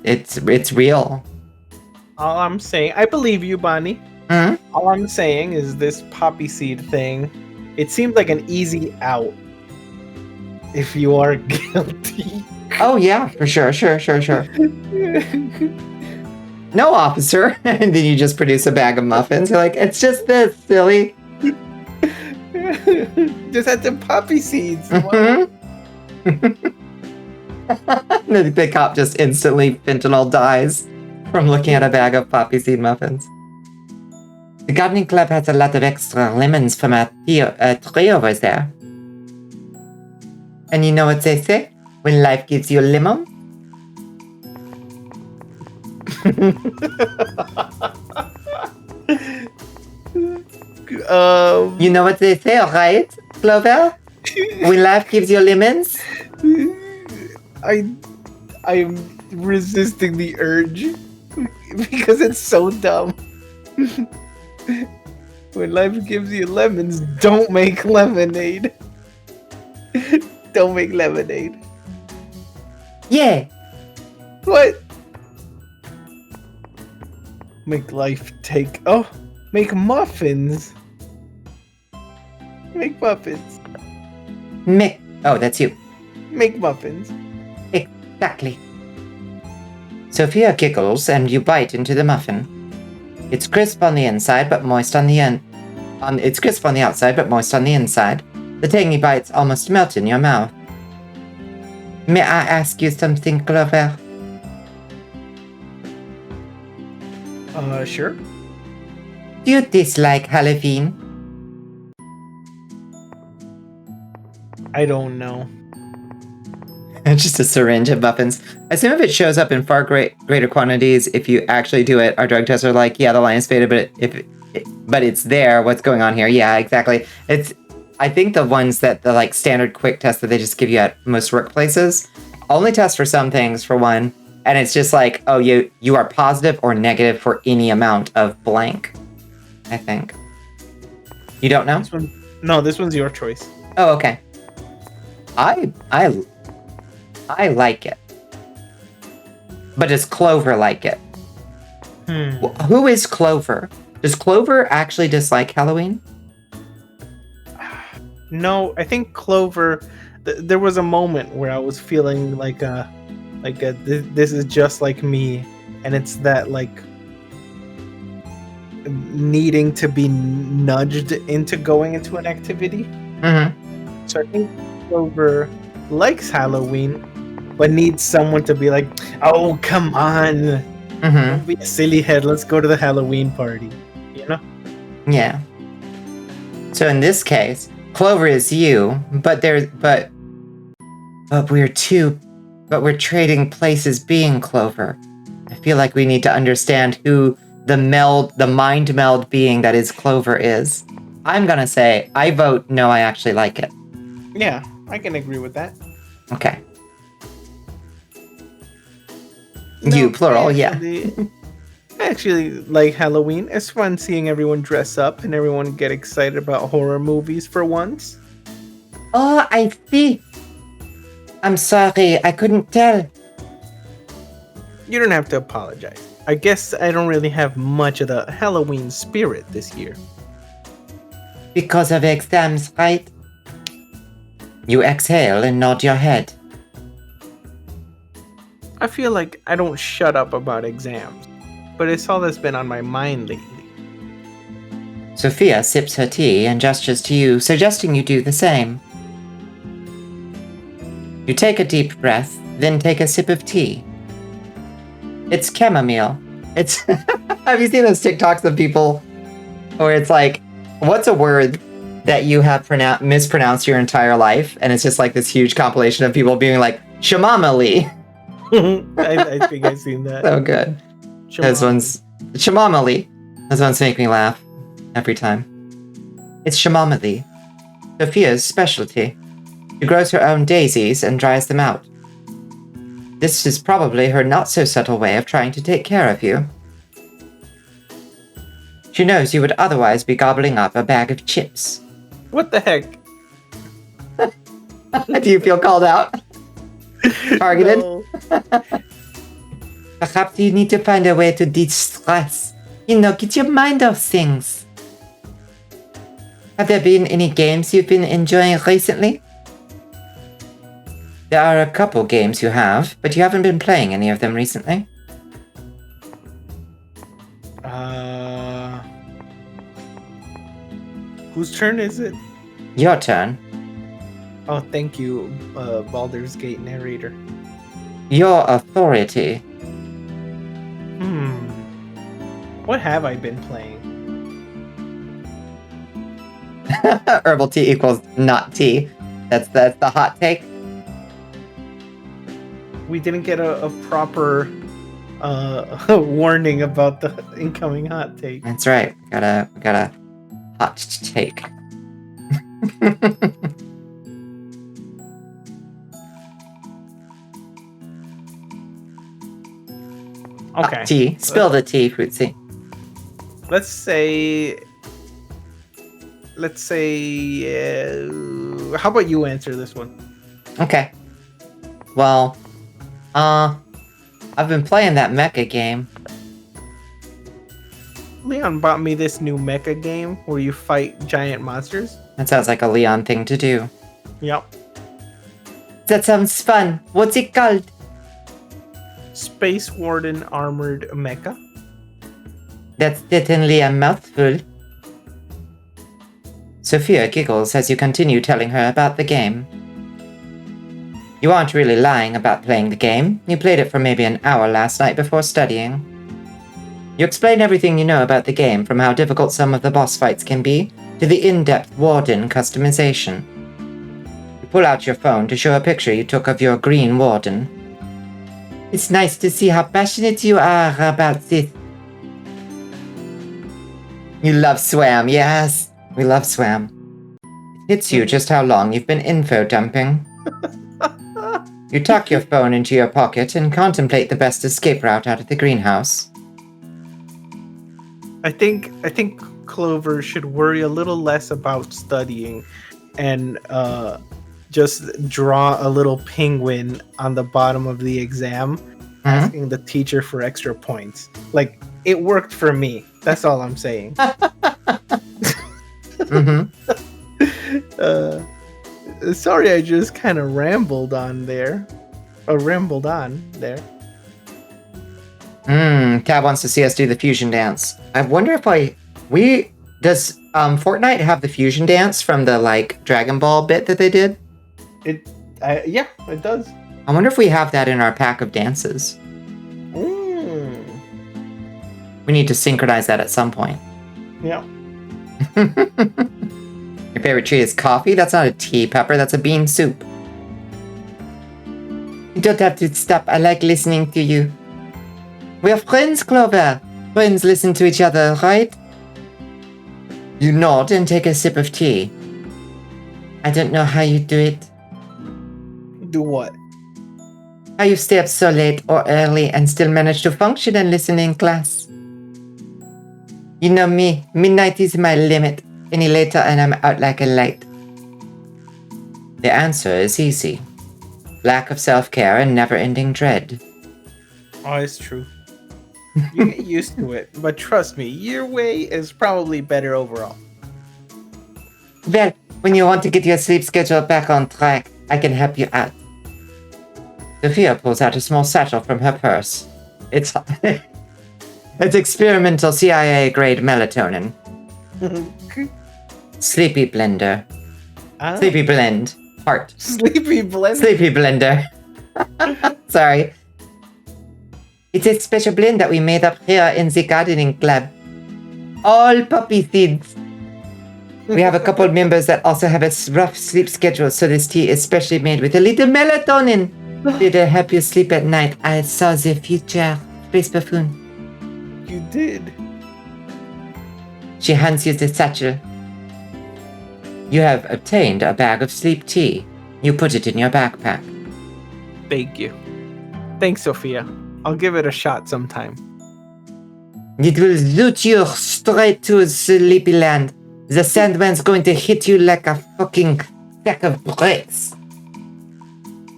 it's real. All I'm saying, I believe you, Bonnie. Mm-hmm. All I'm saying is this poppy seed thing. It seems like an easy out if you are guilty. Oh yeah, for sure. No, officer. And then you just produce a bag of muffins. You're like, it's just this, silly. Just had some poppy seeds. Mm-hmm. The cop just instantly fentanyl dies. from looking at a bag of poppy seed muffins. The gardening club has a lot of extra lemons from a tree over there. And you know what they say? When life gives you a lemon? You know what they say, right, Clover? When life gives you lemons? I'm resisting the urge because it's so dumb. When life gives you lemons, don't make lemonade. Don't make lemonade. Yeah. What? Make life take... Oh, make muffins. Make muffins. Oh, that's you. Make muffins. Exactly. Sophia giggles and you bite into the muffin. It's crisp on the inside, but moist on the It's crisp on the outside, but moist on the inside. The tangy bites almost melt in your mouth. May I ask you something, Clover? Sure. Do you dislike Halloween? I don't know. Just a syringe of muffins. I assume if it shows up in far greater quantities, if you actually do it, our drug tests are like, yeah, the line is faded, but it's there. What's going on here? Yeah, exactly. I think the ones that the like standard quick test that they just give you at most workplaces only test for some things for one, and it's just like, oh, you are positive or negative for any amount of blank. I think. You don't know? This one's your choice. Oh, okay. I like it. But does Clover like it? Who is Clover? Does Clover actually dislike Halloween? No, I think Clover... there was a moment where I was feeling this is just like me. And it's that, like, needing to be nudged into going into an activity. Mm-hmm. So I think Clover likes Halloween, but needs someone to be like, oh, come on. Mm-hmm. Don't be a silly head. Let's go to the Halloween party. You know? Yeah. So in this case, Clover is you, but we're trading places being Clover. I feel like we need to understand who the mind meld being that is Clover is. I'm gonna say, I vote no, I actually like it. Yeah, I can agree with that. Okay. No, You, plural, I actually like Halloween. It's fun seeing everyone dress up and everyone get excited about horror movies for once. Oh, I see. I'm sorry, I couldn't tell. You don't have to apologize. I guess I don't really have much of the Halloween spirit this year. Because of exams, right? You exhale and nod your head. I feel like I don't shut up about exams, but it's all that's been on my mind lately. Sophia sips her tea and gestures to you, suggesting you do the same. You take a deep breath, then take a sip of tea. It's chamomile. It's... Have you seen those TikToks of people where it's like, what's a word that you have mispronounced your entire life? And it's just like this huge compilation of people being like, chamomile. I think I've seen that. So good. Those ones... Chamomile. Those ones make me laugh every time. It's chamomile. Sophia's specialty. She grows her own daisies and dries them out. This is probably her not-so-subtle way of trying to take care of you. She knows you would otherwise be gobbling up a bag of chips. What the heck? Do you feel called out? Targeted? No. Perhaps you need to find a way to de-stress. Get your mind off things. Have there been any games you've been enjoying recently? There are a couple games you have, but you haven't been playing any of them recently. Whose turn is it? Your turn. Oh, thank you, Baldur's Gate narrator. Your authority. What have I been playing? Herbal tea equals not tea. That's the hot take. We didn't get a proper warning about the incoming hot take. That's right. Got a hot take. Okay. Hot tea. Spill the tea, Fruitsy. Let's say. How about you answer this one? Okay. Well, I've been playing that mecha game. Leon bought me this new mecha game where you fight giant monsters. That sounds like a Leon thing to do. Yep. That sounds fun. What's it called? Space Warden Armored Mecha. That's certainly a mouthful. Sophia giggles as you continue telling her about the game. You aren't really lying about playing the game. You played it for maybe an hour last night before studying. You explain everything you know about the game, from how difficult some of the boss fights can be, to the in-depth Warden customization. You pull out your phone to show a picture you took of your green Warden. It's nice to see how passionate you are about this. You love Swam, yes. We love Swam. It hits you just how long you've been info dumping. You tuck your phone into your pocket and contemplate the best escape route out of the greenhouse. I think Clover should worry a little less about studying and just draw a little penguin on the bottom of the exam, asking the teacher for extra points. Like, it worked for me. That's all I'm saying. Sorry, I just kind of rambled on there. Tab wants to see us do the fusion dance. I wonder if does Fortnite have the fusion dance from the like Dragon Ball bit that they did? Yeah, it does. I wonder if we have that in our pack of dances. We need to synchronize that at some point. Yeah. Your favorite tree is coffee? That's not a tea, Pepper. That's a bean soup. You don't have to stop. I like listening to you. We are friends, Clover. Friends listen to each other, right? You nod and take a sip of tea. I don't know how you do it. Do what? How you stay up so late or early and still manage to function and listen in class. You know me, midnight is my limit. Any later and I'm out like a light. The answer is easy. Lack of self-care and never-ending dread. Oh, it's true. You get used to it, but trust me, your way is probably better overall. Well, when you want to get your sleep schedule back on track, I can help you out. Sophia pulls out a small satchel from her purse. It's experimental CIA-grade melatonin. Sleepy blender. Sleepy blend. Heart. Sleepy blend? Sleepy blender. Sorry. It's a special blend that we made up here in the gardening club. All poppy seeds. We have a couple of members that also have a rough sleep schedule, so this tea is specially made with a little melatonin. It'll help you sleep at night. I saw the future. Space Buffoon. You did. She hands you the satchel. You have obtained a bag of sleep tea. You put it in your backpack. Thank you. Thanks, Sophia. I'll give it a shot sometime. It will zoot you straight to Sleepy Land. The Sandman's going to hit you like a fucking sack of bricks.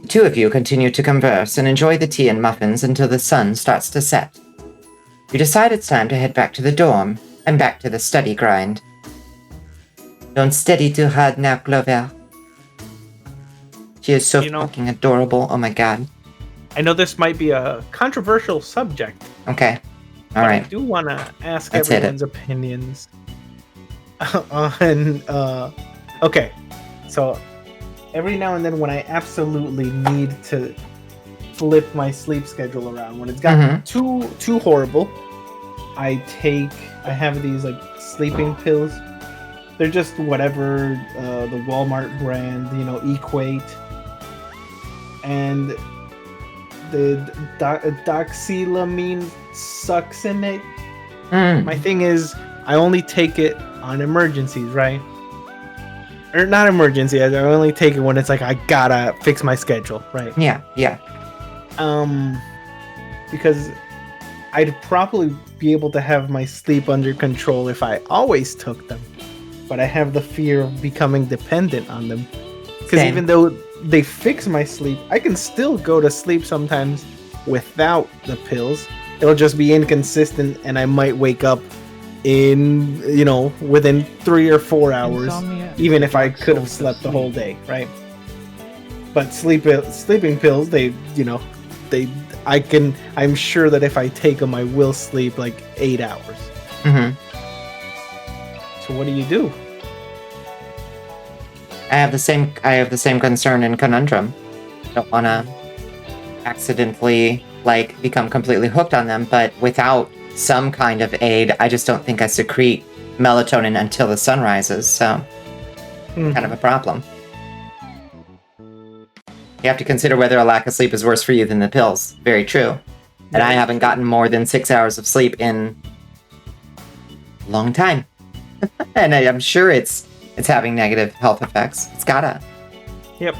The two of you continue to converse and enjoy the tea and muffins until the sun starts to set. You decide it's time to head back to the dorm and back to the study grind. Don't study too hard now, Clover. She is so fucking adorable. Oh my god. I know this might be a controversial subject. Okay. Alright. I do want to ask Let's everyone's opinions on... Okay. So, every now and then when I absolutely need to flip my sleep schedule around, when it's gotten too horrible, I have these like sleeping pills. They're just whatever the Walmart brand, Equate, and the doxylamine succinate. My thing is, I only take it on emergencies, right? Or not emergency. I only take it when it's like I gotta fix my schedule, right? Yeah. Because I'd probably be able to have my sleep under control if I always took them. But I have the fear of becoming dependent on them. Because even though they fix my sleep, I can still go to sleep sometimes without the pills. It'll just be inconsistent, and I might wake up within 3 or 4 hours, even if I could have slept the whole day, right? But sleeping pills, I'm sure that if I take them, I will sleep like 8 hours. So what do? I have the same concern and conundrum. I don't want to accidentally become completely hooked on them, but without some kind of aid, I just don't think I secrete melatonin until the sun rises, so kind of a problem. You have to consider whether a lack of sleep is worse for you than the pills. Very true. And I haven't gotten more than 6 hours of sleep in a long time. And I'm sure it's having negative health effects. It's gotta. Yep.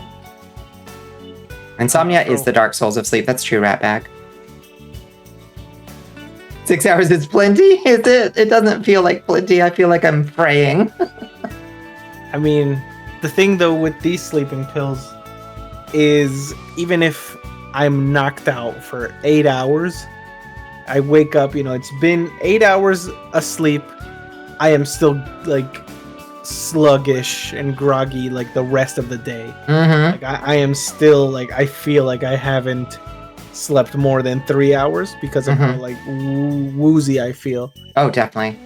Insomnia is the Dark Souls of sleep. That's true, Ratbag. 6 hours is plenty, is it? It doesn't feel like plenty. I feel like I'm fraying. I mean, the thing though with these sleeping pills is even if I'm knocked out for 8 hours, I wake up, it's been 8 hours asleep. I am still sluggish and groggy the rest of the day. I am still I feel like I haven't slept more than 3 hours because of how woozy I feel. Oh, definitely.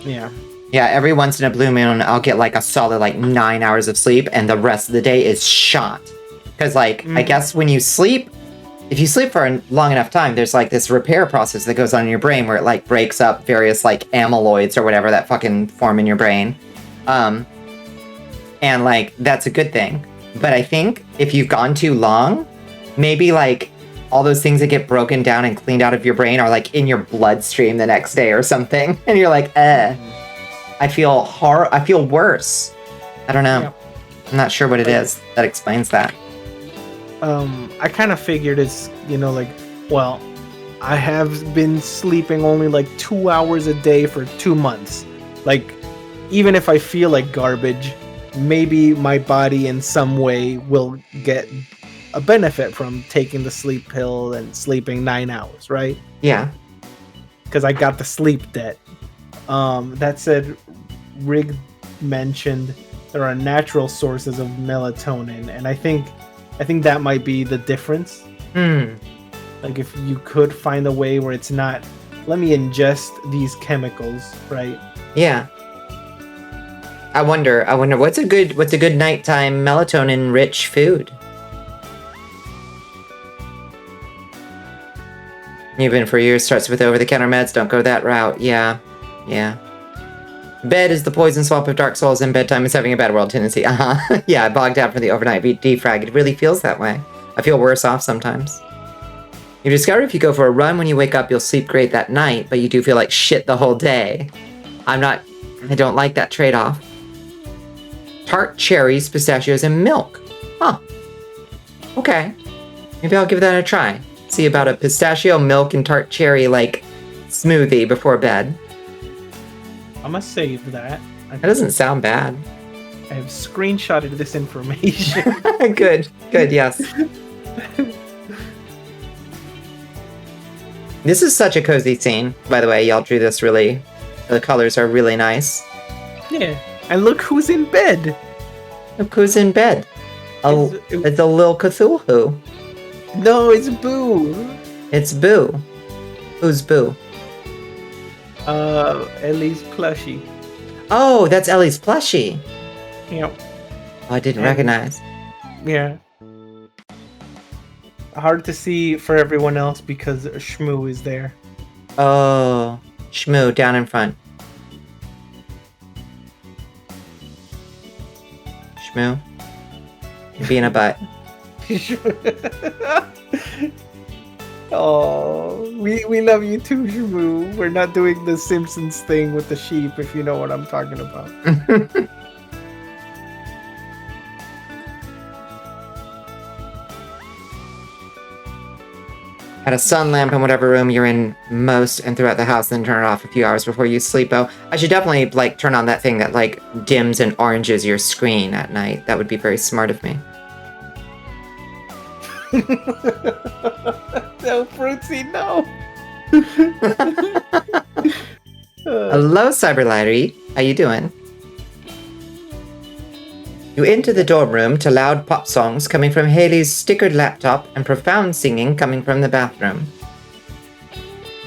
Yeah. Yeah, every once in a blue moon, I'll get a solid 9 hours of sleep, and the rest of the day is shot. Because I guess when you sleep, if you sleep for a long enough time, there's this repair process that goes on in your brain where it breaks up various amyloids or whatever that fucking form in your brain. And that's a good thing. But I think if you've gone too long, maybe all those things that get broken down and cleaned out of your brain are in your bloodstream the next day or something. And you're I feel worse. I don't know. Yeah. I'm not sure what it is that explains that. I kind of figured it's, I have been sleeping only 2 hours a day for 2 months. Even if I feel like garbage, maybe my body in some way will get a benefit from taking the sleep pill and sleeping 9 hours, right? Yeah. Because I got the sleep debt. That said, Rig mentioned there are natural sources of melatonin, and I think that might be the difference. If you could find a way where it's not, let me ingest these chemicals, right? Yeah. I wonder what's a good nighttime melatonin rich food? Even for years starts with over-the-counter meds. Don't go that route. Yeah. Bed is the poison swamp of Dark Souls, and bedtime is having a bad world tendency. Yeah, bogged down from the overnight defrag. It really feels that way. I feel worse off sometimes. You discover if you go for a run when you wake up, you'll sleep great that night, but you do feel like shit the whole day. I don't like that trade-off. Tart cherries, pistachios, and milk. Huh. Okay. Maybe I'll give that a try. See about a pistachio, milk, and tart cherry, smoothie before bed. I'm gonna save that. That doesn't sound bad. I have screenshotted this information. Good, yes. This is such a cozy scene, by the way. Y'all drew this the colors are really nice. Yeah, and look who's in bed. Look who's in bed. It's a little Cthulhu. No, it's Boo. It's Boo. Who's Boo? Ellie's plushie. Oh, that's Ellie's plushie. Yep. Oh, I didn't recognize. Yeah. Hard to see for everyone else because Shmoo is there. Oh. Shmoo, down in front. Shmoo. You're being a butt. Oh, we love you too, Shmoo. We're not doing the Simpsons thing with the sheep, if you know what I'm talking about. Had a sun lamp in whatever room you're in most and throughout the house, then turn it off a few hours before you sleep. Oh, I should definitely, like, turn on that thing that, like, dims and oranges your screen at night. That would be very smart of me. No, Fruitsy, no. Hello, Cyberlighty. How you doing? You enter the dorm room to loud pop songs coming from Haley's stickered laptop and profound singing coming from the bathroom.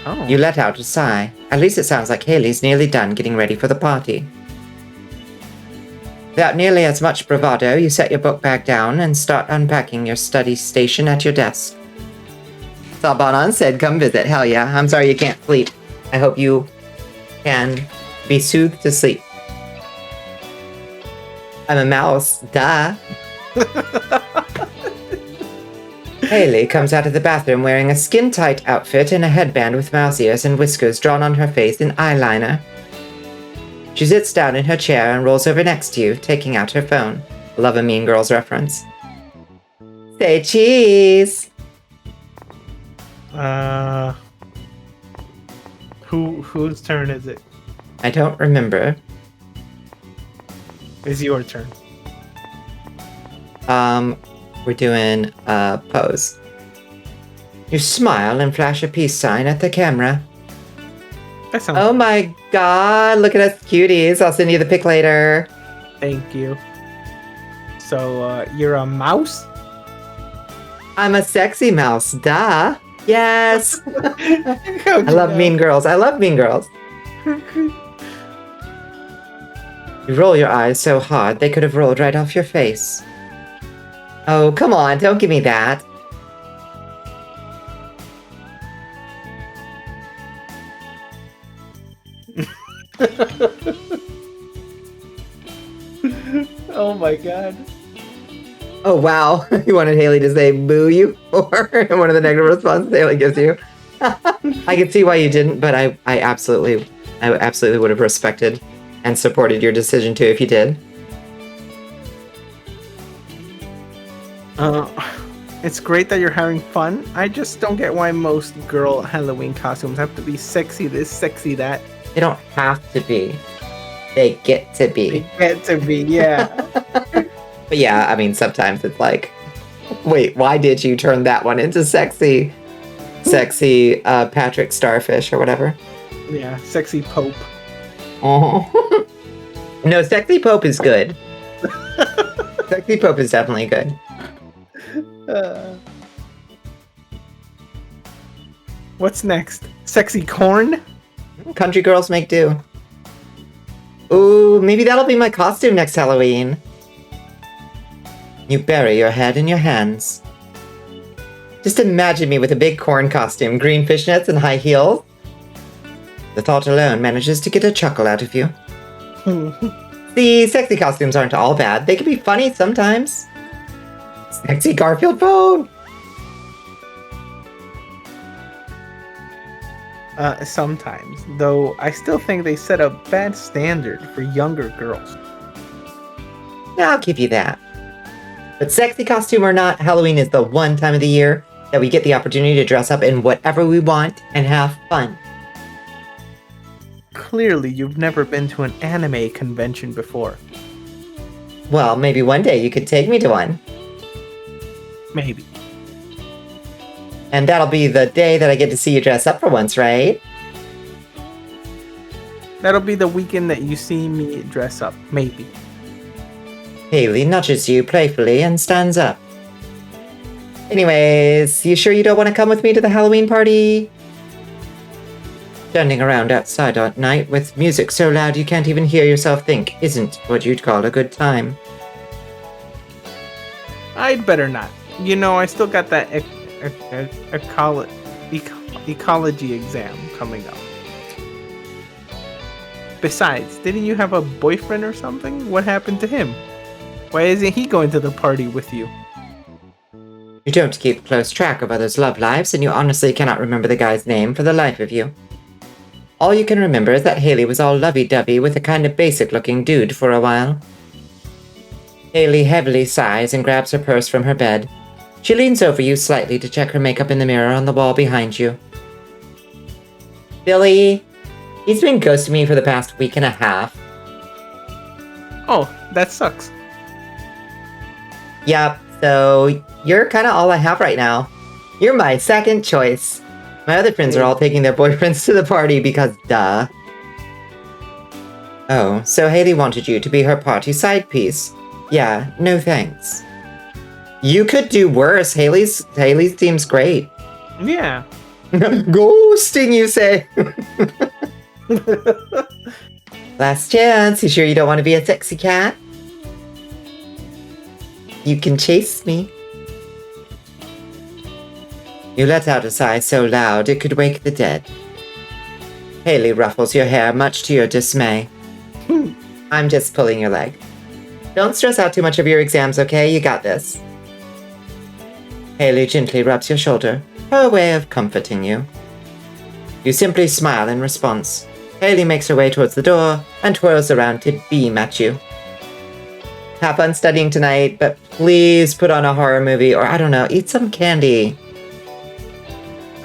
Oh. You let out a sigh. At least it sounds like Haley's nearly done getting ready for the party. Without nearly as much bravado, you set your book bag down and start unpacking your study station at your desk. Salbanon said, come visit. Hell yeah. I'm sorry you can't sleep. I hope you can be soothed to sleep. I'm a mouse. Duh. Haley comes out of the bathroom wearing a skin-tight outfit and a headband with mouse ears and whiskers drawn on her face in eyeliner. She sits down in her chair and rolls over next to you, taking out her phone. Love a Mean Girls reference. Say cheese! Whose turn is it? I don't remember. It's your turn. We're doing a pose. You smile and flash a peace sign at the camera. That sounds Oh my god, look at us cuties. I'll send you the pic later. Thank you. So, you're a mouse? I'm a sexy mouse, duh. Yes. I I love Mean Girls. I love Mean Girls. You roll your eyes so hard they could have rolled right off your face. Oh, come on, don't give me that. Oh my god. Oh, wow. You wanted Haley to say boo you for one of the negative responses Haley gives you. I can see why you didn't, but I absolutely would have respected and supported your decision too if you did. It's great that you're having fun. I just don't get why most girl Halloween costumes have to be sexy this, sexy that. They don't have to be. They get to be. They get to be, yeah. But yeah, I mean, sometimes it's like, wait, why did you turn that one into sexy Patrick Starfish or whatever? Yeah, sexy Pope. Oh. No, sexy Pope is good. Sexy Pope is definitely good. What's next? Sexy corn? Country girls make do. Ooh, maybe that'll be my costume next Halloween. You bury your head in your hands. Just imagine me with a big corn costume, green fishnets, and high heels. The thought alone manages to get a chuckle out of you. The sexy costumes aren't all bad. They can be funny sometimes. Sexy Garfield phone! Sometimes, though I still think they set a bad standard for younger girls. I'll give you that. But sexy costume or not, Halloween is the one time of the year that we get the opportunity to dress up in whatever we want and have fun. Clearly, you've never been to an anime convention before. Well, maybe one day you could take me to one. Maybe. And that'll be the day that I get to see you dress up for once, right? That'll be the weekend that you see me dress up. Maybe. Haley nudges you playfully and stands up. Anyways, you sure you don't want to come with me to the Halloween party? Standing around outside at night with music so loud you can't even hear yourself think isn't what you'd call a good time. I'd better not. You know, I still got that ecology exam coming up. Besides, didn't you have a boyfriend or something? What happened to him? Why isn't he going to the party with you? You don't keep close track of others' love lives, and you honestly cannot remember the guy's name for the life of you. All you can remember is that Haley was all lovey-dovey with a kind of basic-looking dude for a while. Haley heavily sighs and grabs her purse from her bed. She leans over you slightly to check her makeup in the mirror on the wall behind you. Billy, he's been ghosting me for the past week and a half. Oh, that sucks. Yep, so you're kind of all I have right now. You're my second choice. My other friends are all taking their boyfriends to the party because duh. Oh, so Haley wanted you to be her party side piece. Yeah, no thanks. You could do worse. Haley's team's great. Yeah. Ghosting, you say? Last chance. You sure you don't want to be a sexy cat? You can chase me. You let out a sigh so loud it could wake the dead. Haley ruffles your hair, much to your dismay. I'm just pulling your leg. Don't stress out too much over your exams, okay? You got this. Haley gently rubs your shoulder, her way of comforting you. You simply smile in response. Haley makes her way towards the door and twirls around to beam at you. Have fun studying tonight, but please put on a horror movie or, I don't know, eat some candy.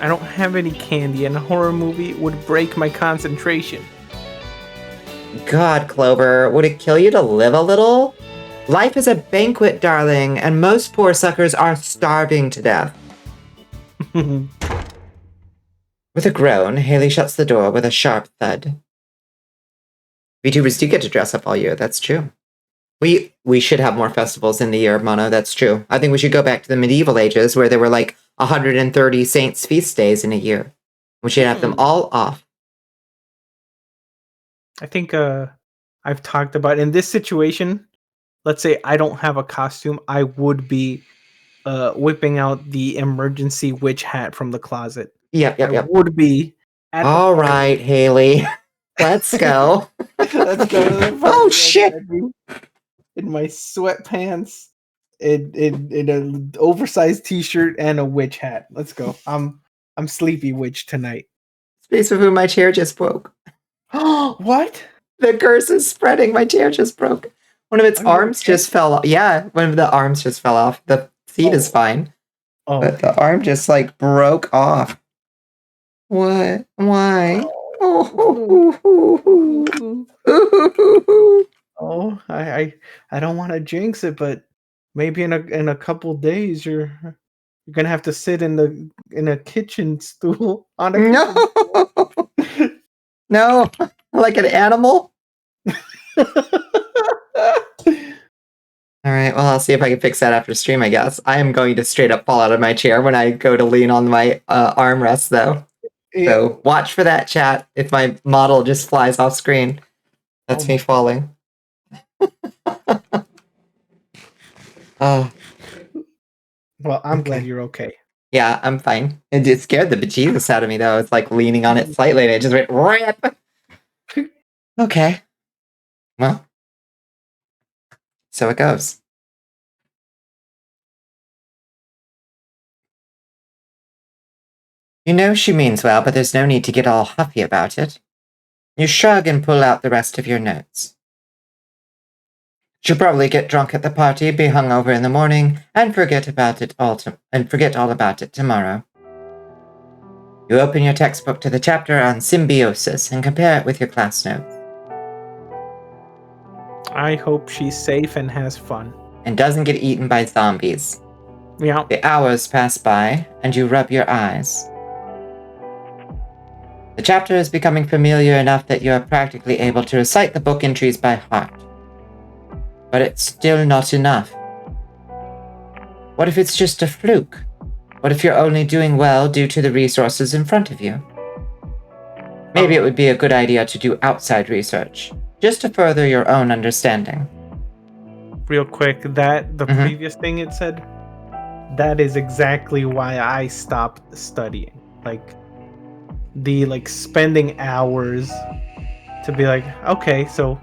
I don't have any candy, and a horror movie would break my concentration. God, Clover, would it kill you to live a little? Life is a banquet, darling, and most poor suckers are starving to death. With a groan, Haley shuts the door with a sharp thud. VTubers do get to dress up all year, that's true. We should have more festivals in the year, Mono, that's true. I think we should go back to the medieval ages where there were like 130 saints' feast days in a year. We should have them all off. I think I've talked about in this situation, let's say I don't have a costume, I would be whipping out the emergency witch hat from the closet. Yep. I would be at all right, Haley. Let's go. Let's go to the Oh, shit. In my sweatpants, in an oversized t-shirt and a witch hat. Let's go. I'm Sleepy Witch tonight. Space of whom my chair just broke. What? The curse is spreading. My chair just broke. One of its arms just fell off. Yeah, one of the arms just fell off. The seat is fine. Oh. But the arm just like broke off. What? Why? Oh, I don't want to jinx it, but maybe in a couple days you're gonna have to sit in a kitchen stool on a No, like an animal. All right, well, I'll see if I can fix that after stream, I guess. I am going to straight up fall out of my chair when I go to lean on my armrest, though. Yeah. So watch for that, chat. If my model just flies off screen, that's me falling. Oh. Well, I'm glad you're okay. Yeah, I'm fine. It scared the bejesus out of me, though. It's like leaning on it slightly, and it just went rip. Okay. Well. So it goes. You know she means well, but there's no need to get all huffy about it. You shrug and pull out the rest of your notes. She'll probably get drunk at the party, be hungover in the morning, and forget all about it tomorrow. You open your textbook to the chapter on symbiosis and compare it with your class notes. I hope she's safe and has fun. And doesn't get eaten by zombies. Yeah. The hours pass by, and you rub your eyes. The chapter is becoming familiar enough that you are practically able to recite the book entries by heart. But it's still not enough. What if it's just a fluke? What if you're only doing well due to the resources in front of you? Maybe it would be a good idea to do outside research, just to further your own understanding. Real quick, the previous thing it said, that is exactly why I stopped studying. Like, spending hours to be like, okay, so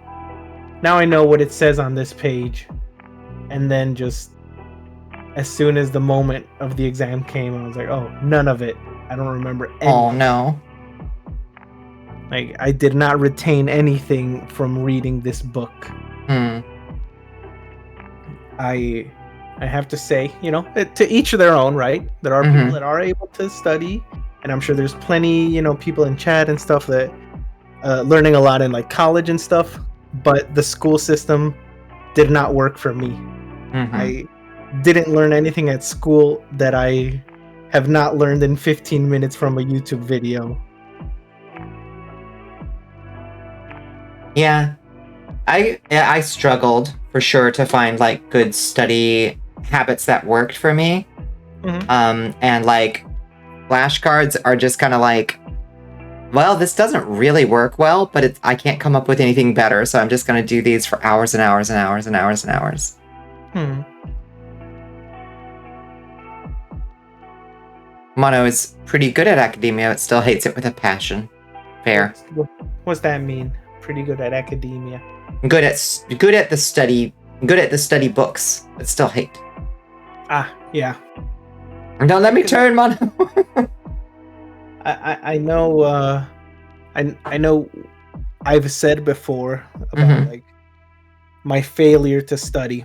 now I know what it says on this page. And then just as soon as the moment of the exam came, I was like, oh, none of it. I don't remember anything. Oh no. Like, I did not retain anything from reading this book. Hmm. I have to say, to each their own, right? There are people that are able to study, and I'm sure there's plenty, people in chat and stuff that learning a lot in like college and stuff, but the school system did not work for me. I didn't learn anything at school that I have not learned in 15 minutes from a YouTube video. Yeah. I struggled for sure to find like good study habits that worked for me. And like flashcards are just kind of like, well, this doesn't really work well, but I can't come up with anything better, so I'm just going to do these for hours and hours and hours and hours and hours. Mono is pretty good at academia, but still hates it with a passion. Fair. What's that mean? Pretty good at academia. Good at the study books, but still hate. Yeah. Don't let me turn, Mono. I know. I know. I've said before about like my failure to study,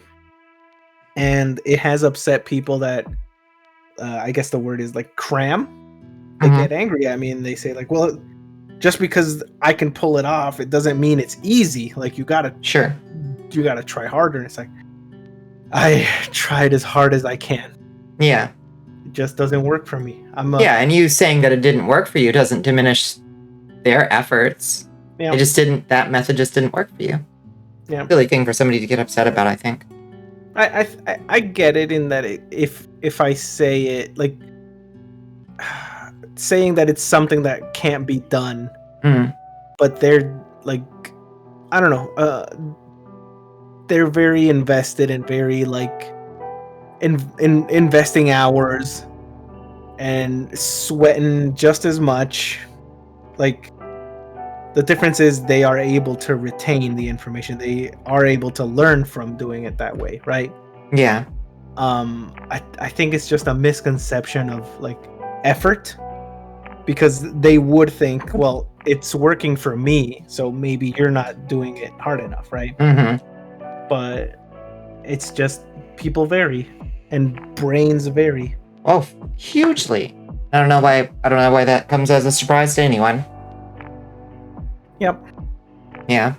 and it has upset people that I guess the word is like cram. They get angry at me and they say like, well, just because I can pull it off, it doesn't mean it's easy. Like you gotta try harder. And it's like, I tried as hard as I can. Yeah. It just doesn't work for me. And you saying that it didn't work for you doesn't diminish their efforts. Yeah. That method just didn't work for you. Yeah. Silly thing for somebody to get upset about, I think. I get it in that if I say it, like, saying that it's something that can't be done, but they're like, I don't know, they're very invested and very like in investing hours and sweating just as much. Like, the difference is they are able to retain the information. They are able to learn from doing it that way, right? Yeah. I think it's just a misconception of like effort, because they would think, well, it's working for me, so maybe you're not doing it hard enough, right? But it's just people vary and brains vary. Oh, hugely. I don't know why that comes as a surprise to anyone. Yep. Yeah.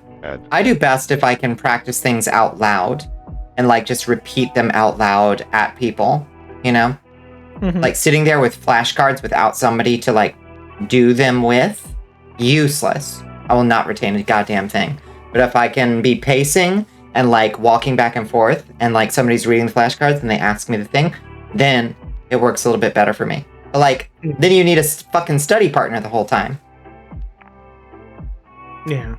I do best if I can practice things out loud and like just repeat them out loud at people, Like sitting there with flashcards without somebody to like do them with, useless. I will not retain a goddamn thing. But if I can be pacing and like walking back and forth and like somebody's reading the flashcards and they ask me the thing, then it works a little bit better for me. But like, then you need a fucking study partner the whole time. Yeah.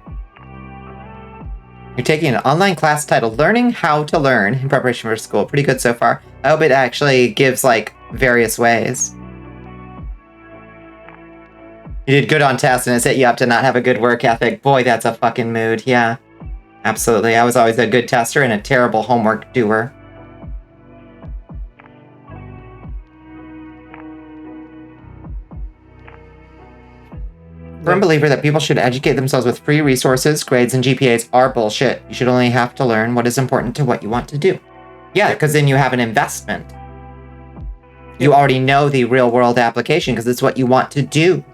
You're taking an online class titled Learning How to Learn in preparation for school. Pretty good so far. I hope it actually gives like various ways. You did good on tests and it set you up to not have a good work ethic. Boy, that's a fucking mood. Yeah, absolutely. I was always a good tester and a terrible homework doer. Firm believer that people should educate themselves with free resources, grades, and GPAs are bullshit. You should only have to learn what is important to what you want to do. Yeah, because then you have an investment. You already know the real world application because it's what you want to do.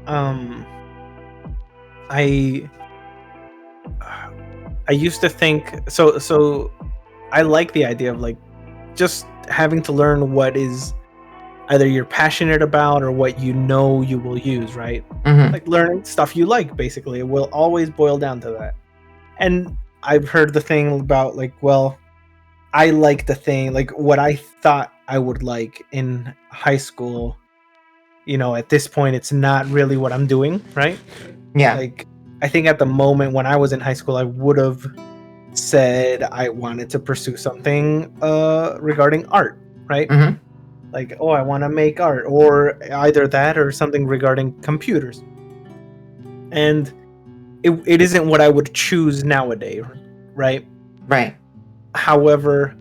I used to think so I like the idea of like just having to learn what is either you're passionate about or what you will use, right? Like learning stuff you like, basically. It will always boil down to that. And I've heard the thing about like, well, I like the thing, like what I thought I would like in high school, at this point it's not really what I'm doing, right? Yeah. Like, I think at the moment when I was in high school, I would have said I wanted to pursue something regarding art, right? Like, oh, I want to make art, or either that or something regarding computers. And it isn't what I would choose nowadays, right? Right. However,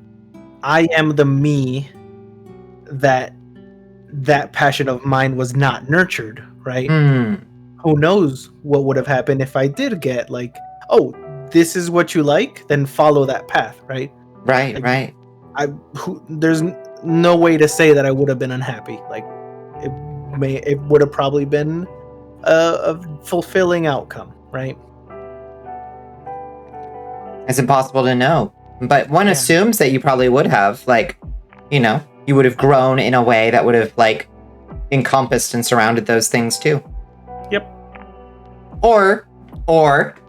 I am the me that passion of mine was not nurtured, right? Hmm. Who knows what would have happened if I did get like, oh, this is what you like, then follow that path, right? Right, Like, right. There's no way to say that I would have been unhappy. Like, it would have probably been a fulfilling outcome, right? It's impossible to know. But one Yeah. assumes that you probably would have, like, you know, you would have grown in a way that would have, like, encompassed and surrounded those things too. Yep. Or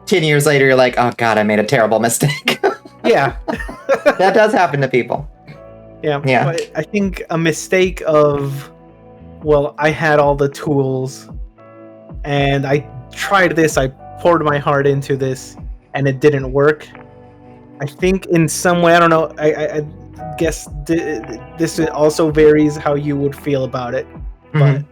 10 years later, you're like, oh God, I made a terrible mistake. Yeah. That does happen to people. Yeah. Yeah. But I think a mistake of, well, I had all the tools and I tried this, I poured my heart into this, and it didn't work. I think in some way, I don't know, I guess this also varies how you would feel about it, but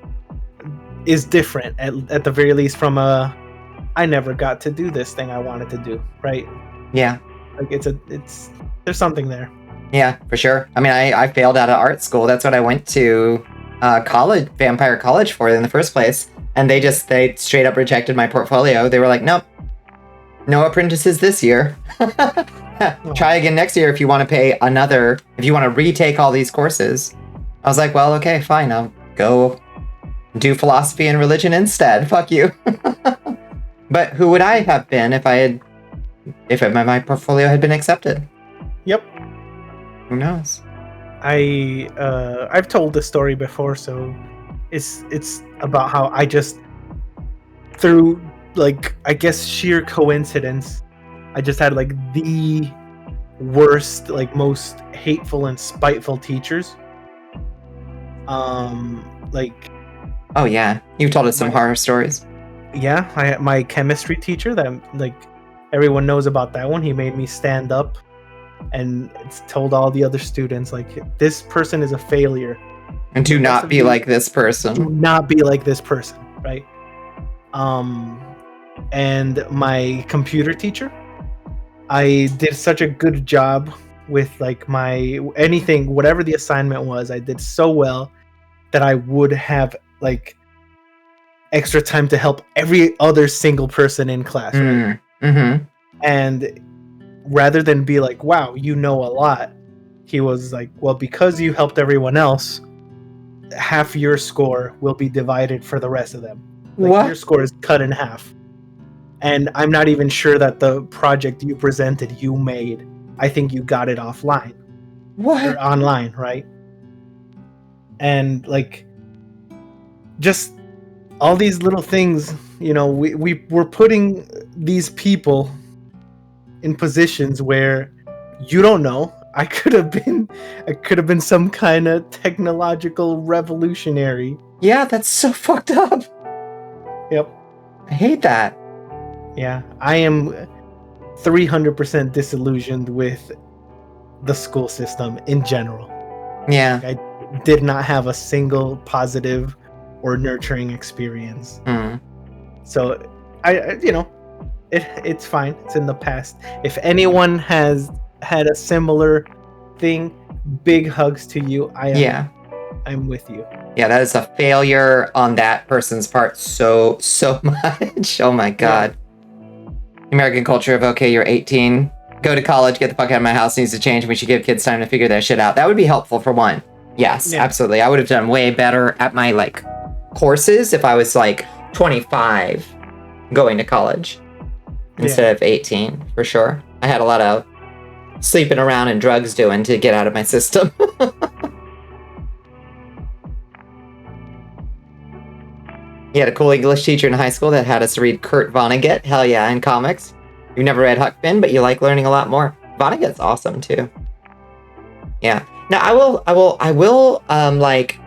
is different at the very least from I never got to do this thing I wanted to do, right? Yeah. Like there's something there. Yeah, for sure. I mean, I failed out of art school. That's what I went to college, Vampire College for in the first place. And they straight up rejected my portfolio. They were like, nope, no apprentices this year. Try again next year if you want to retake all these courses. I was like, well, okay, fine. I'll go do philosophy and religion instead. Fuck you. But who would I have been if my portfolio had been accepted? Yep. Who knows? I've told this story before, so it's about how I just, through, like, I guess sheer coincidence, I just had like the worst, like most hateful and spiteful teachers. Like, oh yeah, you've told us some horror stories. Yeah, my chemistry teacher that, like, everyone knows about that one. He made me stand up and told all the other students, like, this person is a failure. And do not be like this person. Do not be like this person, right? And my computer teacher, I did such a good job with, like, whatever the assignment was, I did so well that I would have, like, extra time to help every other single person in class. Right? Mm-hmm. And rather than be like, wow, you know a lot, he was like, well, because you helped everyone else, half your score will be divided for the rest of them. Like, what? Your score is cut in half. And I'm not even sure that the project you presented, you made. I think you got it offline. What? Or online, right? And, like, just all these little things, you know, we're putting these people in positions where you don't know. I could have been some kind of technological revolutionary. Yeah, that's so fucked up. Yep. I hate that. Yeah, I am 300% disillusioned with the school system in general. Yeah. I did not have a single positive or nurturing experience. So it's fine. It's in the past. If anyone has had a similar thing, big hugs to you. I'm with you. Yeah, that is a failure on that person's part so much. Oh my God. American culture of, okay, you're 18, go to college, get the fuck out of my house, needs to change, we should give kids time to figure their shit out. That would be helpful for one. Yes, absolutely. I would have done way better at my, like, courses if I was, like, 25 going to college instead of 18, for sure. I had a lot of sleeping around and drugs doing to get out of my system. You had a cool English teacher in high school that had us read Kurt Vonnegut. Hell yeah, in comics. You've never read Huck Finn, but you like learning a lot more. Vonnegut's awesome too. Yeah. Now I will like,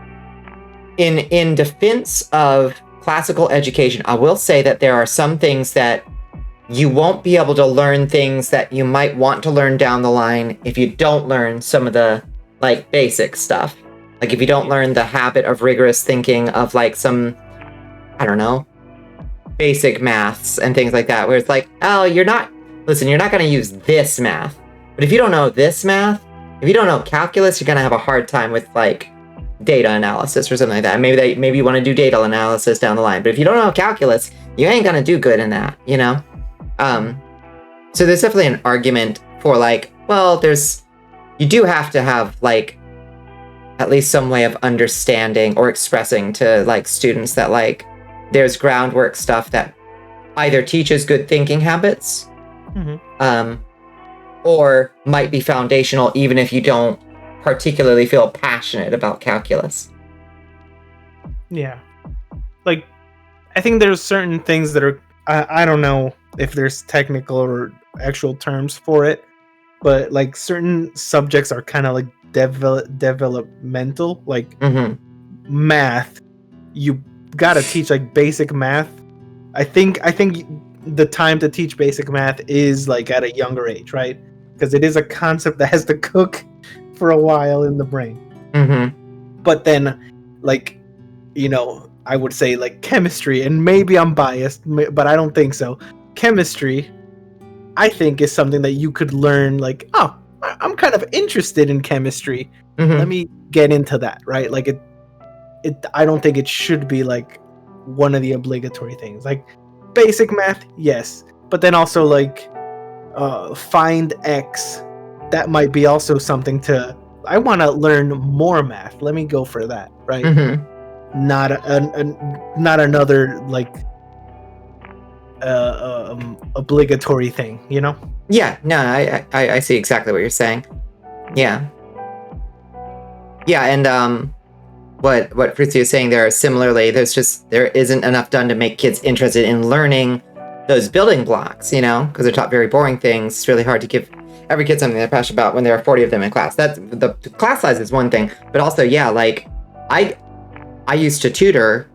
in defense of classical education, I will say that there are some things that you won't be able to learn things that you might want to learn down the line if you don't learn some of the, like, basic stuff. Like, if you don't learn the habit of rigorous thinking, of, like, some, I don't know, basic maths and things like that, where it's like, oh, you're not going to use this math. But if you don't know this math, if you don't know calculus, you're going to have a hard time with like data analysis or something like that. Maybe you want to do data analysis down the line. But if you don't know calculus, you ain't going to do good in that, you know? So there's definitely an argument for like, well, you do have to have like at least some way of understanding or expressing to like students that like there's groundwork stuff that either teaches good thinking habits, or might be foundational even if you don't particularly feel passionate about calculus. Yeah. Like, I think there's certain things that are, I don't know if there's technical or actual terms for it, but like certain subjects are kind of like developmental, like math. You gotta teach like basic math. I think the time to teach basic math is like at a younger age, right? Because it is a concept that has to cook for a while in the brain. But then, like, you know, I would say like chemistry, and maybe I'm biased, but I don't think so. Chemistry, I think, is something that you could learn. Like, oh, I'm kind of interested in chemistry. Let me get into that, right? Like it. I don't think it should be like one of the obligatory things. Like basic math, yes, but then also like find X. That might be also something to. I want to learn more math. Let me go for that, right? Not another like obligatory thing, you know? Yeah, no, I see exactly what you're saying. Yeah, and what Fritzy is saying there, similarly, there isn't enough done to make kids interested in learning those building blocks, you know, because they're taught very boring things. It's really hard to give every kid something they're passionate about when there are 40 of them in class. That's the class size is one thing, but also, yeah, like I used to tutor,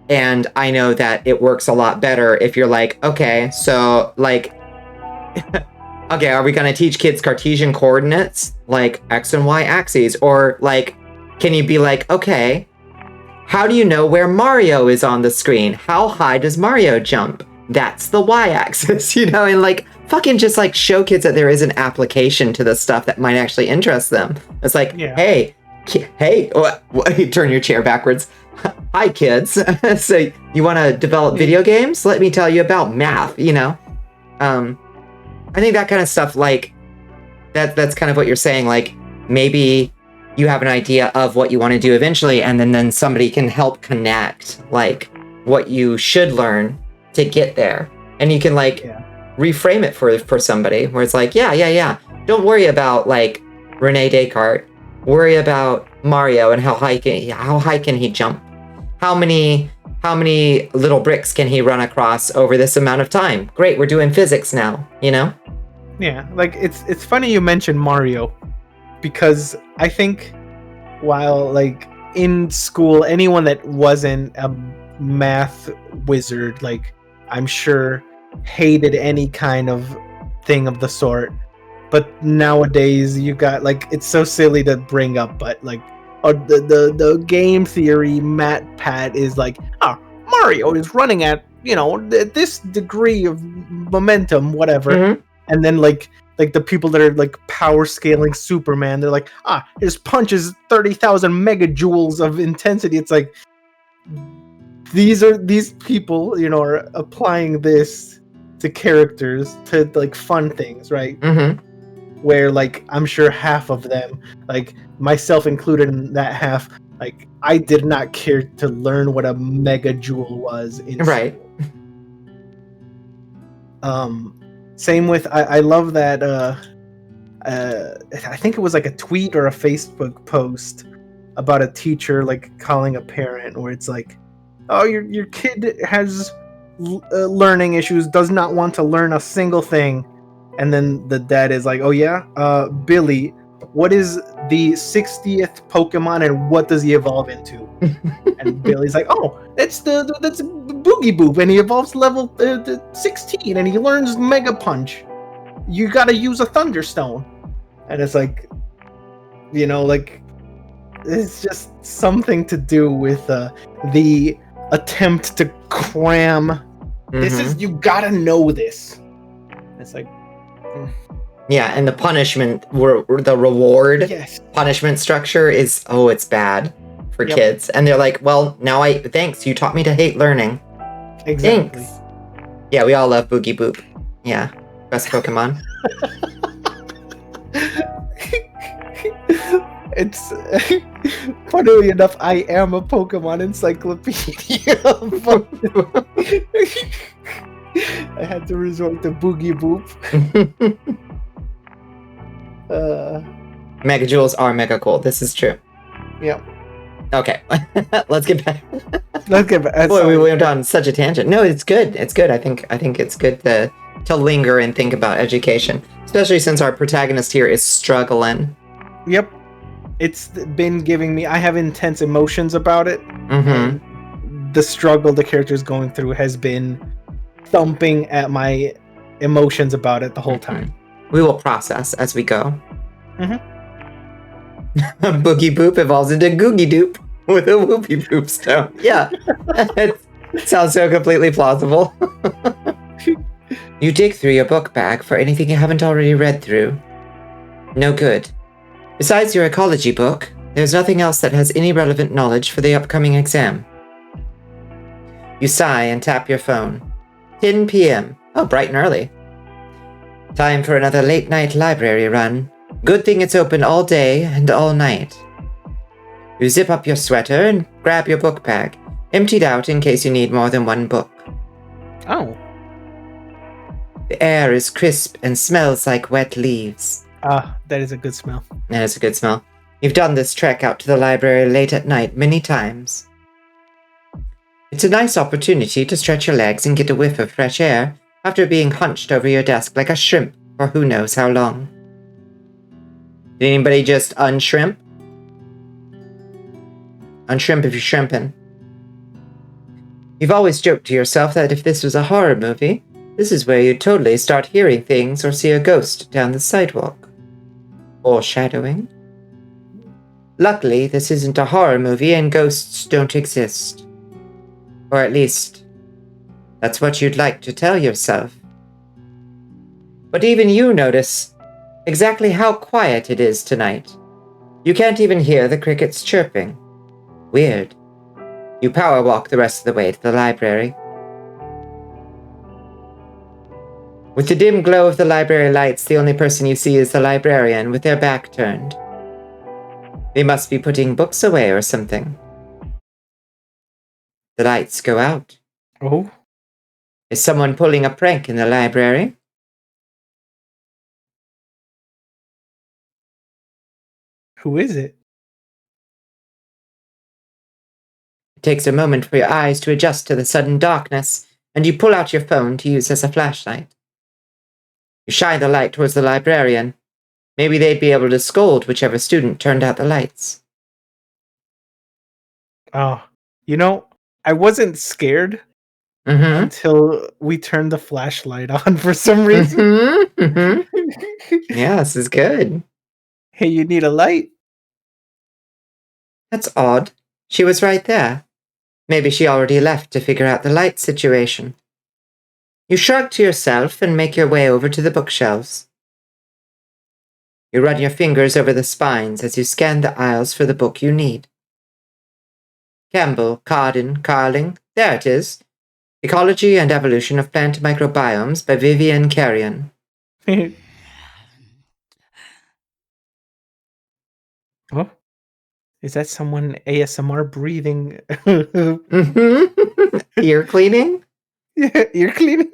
and I know that it works a lot better if you're like, okay, so like, okay, are we going to teach kids Cartesian coordinates, like X and Y axes? Or like, can you be like, okay, how do you know where Mario is on the screen? How high does Mario jump? That's the Y axis, you know? And like, fucking just like show kids that there is an application to the stuff that might actually interest them. It's like, hey, turn your chair backwards. Hi, kids. So you want to develop video games? Let me tell you about math, you know? I think that kind of stuff, like, that's kind of what you're saying. Like, maybe you have an idea of what you want to do eventually, and then somebody can help connect, like, what you should learn to get there. And you can, like, reframe it for somebody, where it's like, yeah. Don't worry about, like, Rene Descartes. Worry about Mario and how high can he jump? How many little bricks can he run across over this amount of time? Great, we're doing physics now, you know? Yeah, like it's funny you mentioned Mario, because I think while like in school, anyone that wasn't a math wizard, like I'm sure hated any kind of thing of the sort. But nowadays you got like, it's so silly to bring up, but like the game theory Pat is like, Mario is running at, you know, this degree of momentum, whatever. And then like the people that are like power scaling Superman, they're like, his punch is 30,000 megajoules of intensity. It's like, these people, you know, are applying this to characters, to like fun things, right? Where like I'm sure half of them, like myself included in that half, like I did not care to learn what a megajoule was in school. Same with I love that I think it was like a tweet or a Facebook post about a teacher like calling a parent, where it's like, oh, your kid has learning issues, does not want to learn a single thing. And then the dad is like, oh yeah, Billy, what is the 60th Pokemon and what does he evolve into? And Billy's like, oh, that's Boogie Boop, and he evolves level 16 and he learns Mega Punch. You gotta use a Thunderstone. And it's like, you know, like, it's just something to do with the attempt to cram This is, you gotta know this. It's like, yeah, and the punishment, the reward yes. punishment structure is, it's bad for Yep. kids. And they're like, well, now thanks, you taught me to hate learning. Exactly. Thanks. Yeah, we all love Boogie Boop. Yeah, best Pokemon. It's funnily enough, I am a Pokemon encyclopedia. I had to resort to Boogie Boop. Mega Jewels are mega cool. This is true. Yep. Okay, let's get back. Let's get back. Boy, we went on such a tangent. No, it's good. It's good. I think it's good to linger and think about education, especially since our protagonist here is struggling. Yep. It's been giving me. I have intense emotions about it. Mm-hmm. The struggle the character's going through has been thumping at my emotions about it the whole time. We will process as we go. Mm-hmm. Boogie Boop evolves into Googie Doop with a Whoopie Boop stone. Yeah, it sounds so completely plausible. You dig through your book bag for anything you haven't already read through. No good. Besides your ecology book, there's nothing else that has any relevant knowledge for the upcoming exam. You sigh and tap your phone. 10 p.m. Oh, bright and early. Time for another late-night library run. Good thing it's open all day and all night. You zip up your sweater and grab your book bag, emptied out in case you need more than one book. Oh. The air is crisp and smells like wet leaves. That is a good smell. That is a good smell. You've done this trek out to the library late at night many times. It's a nice opportunity to stretch your legs and get a whiff of fresh air after being hunched over your desk like a shrimp for who knows how long. Did anybody just unshrimp? Unshrimp if you're shrimping. You've always joked to yourself that if this was a horror movie, this is where you'd totally start hearing things or see a ghost down the sidewalk. Foreshadowing. Luckily, this isn't a horror movie and ghosts don't exist. Or at least, that's what you'd like to tell yourself. But even you notice exactly how quiet it is tonight. You can't even hear the crickets chirping. Weird. You power walk the rest of the way to the library. With the dim glow of the library lights, the only person you see is the librarian with their back turned. They must be putting books away or something. The lights go out. Oh? Is someone pulling a prank in the library? Who is it? It takes a moment for your eyes to adjust to the sudden darkness, and you pull out your phone to use as a flashlight. You shine the light towards the librarian. Maybe they'd be able to scold whichever student turned out the lights. Oh, I wasn't scared Mm-hmm. until we turned the flashlight on for some reason. Yeah, this is good. Hey, you need a light? That's odd. She was right there. Maybe she already left to figure out the light situation. You shrug to yourself and make your way over to the bookshelves. You run your fingers over the spines as you scan the aisles for the book you need. Campbell, Carden, Carling, there it is. Ecology and Evolution of Plant Microbiomes by Vivian Carrion. Oh, is that someone ASMR breathing? Ear cleaning? Yeah, ear cleaning?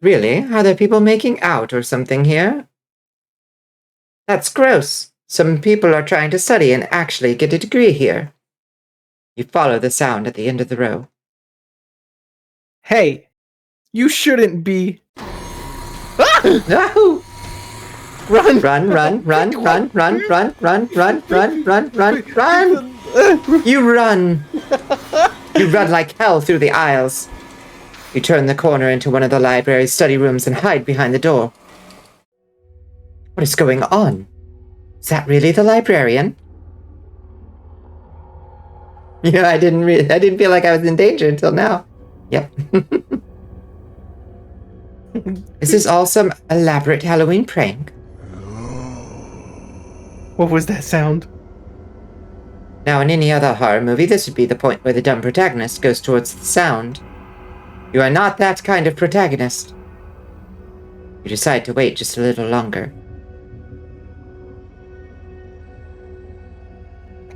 Really? Are there people making out or something here? That's gross. Some people are trying to study and actually get a degree here. You follow the sound at the end of the row. Hey, you shouldn't be. No! Run! Run, run, run, run, run, run, run, run, run, run, run, run! You run! You run like hell through the aisles. You turn the corner into one of the library's study rooms and hide behind the door. What is going on? Is that really the librarian? Yeah, I didn't feel like I was in danger until now. Yep. Is this all some elaborate Halloween prank? What was that sound? Now, in any other horror movie, this would be the point where the dumb protagonist goes towards the sound. You are not that kind of protagonist. You decide to wait just a little longer.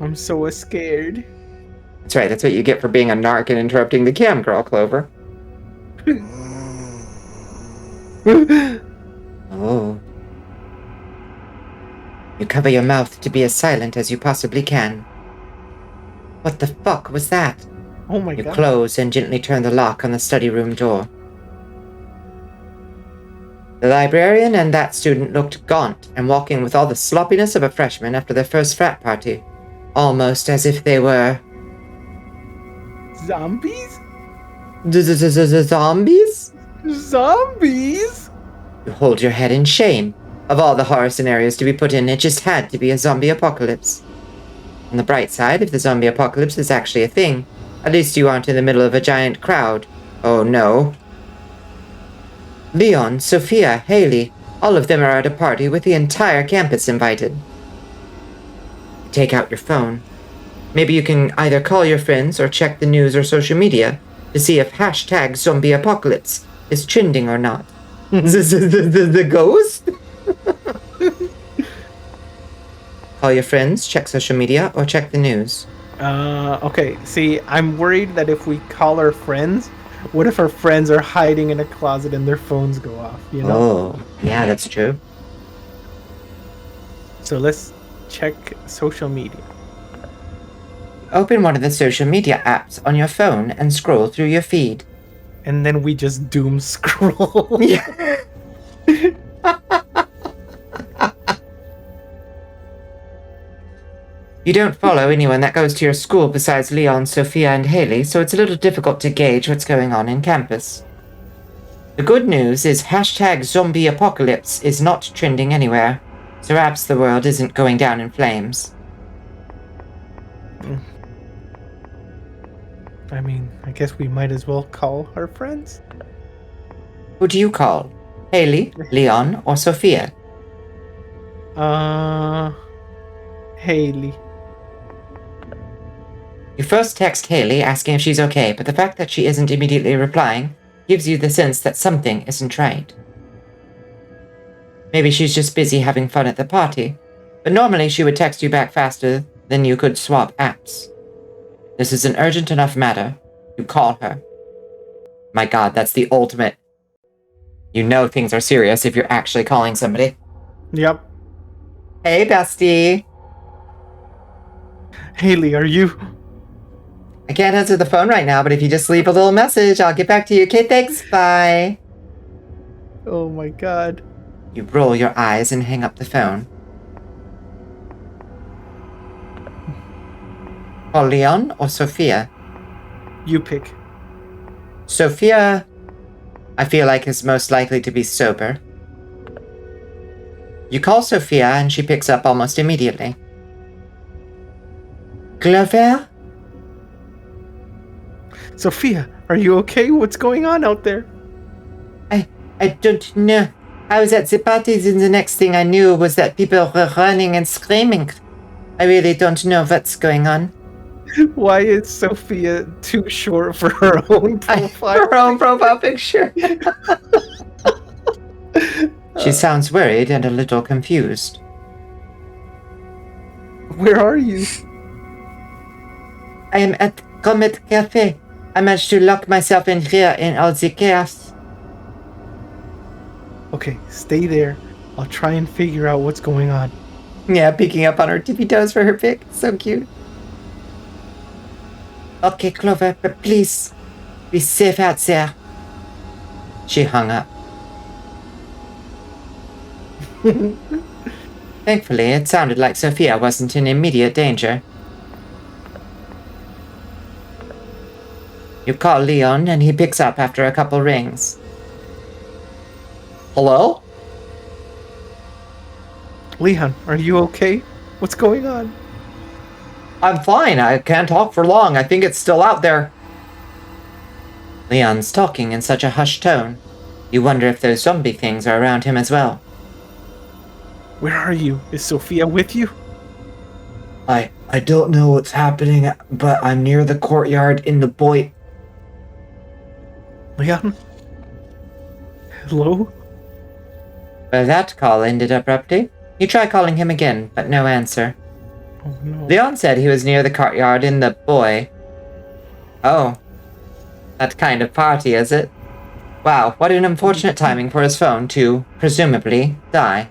I'm so scared. That's right, that's what you get for being a narc and interrupting the cam girl, Clover. Oh. You cover your mouth to be as silent as you possibly can. What the fuck was that? Oh my You god. close and gently turn the lock on the study room door. The librarian and that student looked gaunt and walking with all the sloppiness of a freshman after their first frat party. Almost as if they were... Zombies? Zombies? Zombies? You hold your head in shame. Of all the horror scenarios to be put in, it just had to be a zombie apocalypse. On the bright side, if the zombie apocalypse is actually a thing, at least you aren't in the middle of a giant crowd. Oh no. Leon, Sophia, Haley, all of them are at a party with the entire campus invited. Take out your phone. Maybe you can either call your friends or check the news or social media to see if hashtag zombie apocalypse is trending or not. The ghost? Call your friends, check social media, or check the news. Okay. See, I'm worried that if we call our friends, what if our friends are hiding in a closet and their phones go off, you know? Oh, yeah, that's true. So let's check social media. Open one of the social media apps on your phone and scroll through your feed. And then we just doom scroll. Yeah. You don't follow anyone that goes to your school besides Leon, Sophia, and Haley, so it's a little difficult to gauge what's going on in campus. The good news is hashtag zombie apocalypse is not trending anywhere, so perhaps the world isn't going down in flames. I mean, I guess we might as well call our friends. Who do you call? Haley, Leon, or Sophia? Haley. You first text Haley asking if she's okay, but the fact that she isn't immediately replying gives you the sense that something isn't right. Maybe she's just busy having fun at the party, but normally she would text you back faster than you could swap apps. This is an urgent enough matter. You call her. My god, that's the ultimate. You know things are serious if you're actually calling somebody. Yep. Hey, bestie. Haley, are you... I can't answer the phone right now, but if you just leave a little message, I'll get back to you. Okay, thanks. Bye. Oh my god. You roll your eyes and hang up the phone. Call Leon or Sophia? You pick. Sophia, I feel like, is most likely to be sober. You call Sophia and she picks up almost immediately. Clover? Sophia, are you okay? What's going on out there? I don't know. I was at the parties and the next thing I knew was that people were running and screaming. I really don't know what's going on. Why is Sophia too short for her own profile? Her own profile picture. She sounds worried and a little confused. Where are you? I am at Comet Cafe. I managed to lock myself in here in all the chaos. Okay, stay there. I'll try and figure out what's going on. Yeah, picking up on her tippy toes for her pic. So cute. Okay, Clover, but please, be safe out there. She hung up. Thankfully, it sounded like Sophia wasn't in immediate danger. You call Leon, and he picks up after a couple rings. Hello? Leon, are you okay? What's going on? I'm fine. I can't talk for long. I think it's still out there. Leon's talking in such a hushed tone. You wonder if those zombie things are around him as well. Where are you? Is Sophia with you? I don't know what's happening, but I'm near the courtyard in the boy... Leon? Hello? Well, that call ended abruptly. You try calling him again, but no answer. Oh no. Leon said he was near the courtyard in the boy... Oh. That kind of party, is it? Wow, what an unfortunate timing for his phone to, presumably, die.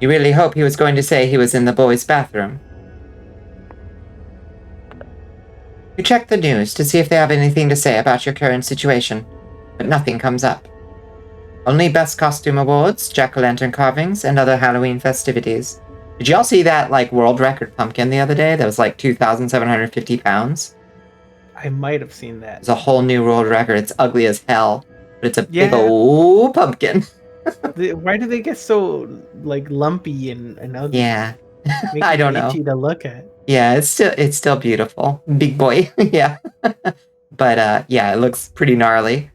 You really hope he was going to say he was in the boys' bathroom. You check the news to see if they have anything to say about your current situation, but nothing comes up. Only best costume awards, jack-o'-lantern carvings, and other Halloween festivities. Did y'all see that, world record pumpkin the other day that was 2,750 pounds? I might have seen that. It's a whole new world record. It's ugly as hell, but it's a big old pumpkin. Why do they get so lumpy and ugly? Yeah. Make I it don't know. itchy to look at. Yeah, it's still beautiful. Big boy. Yeah. But yeah, it looks pretty gnarly.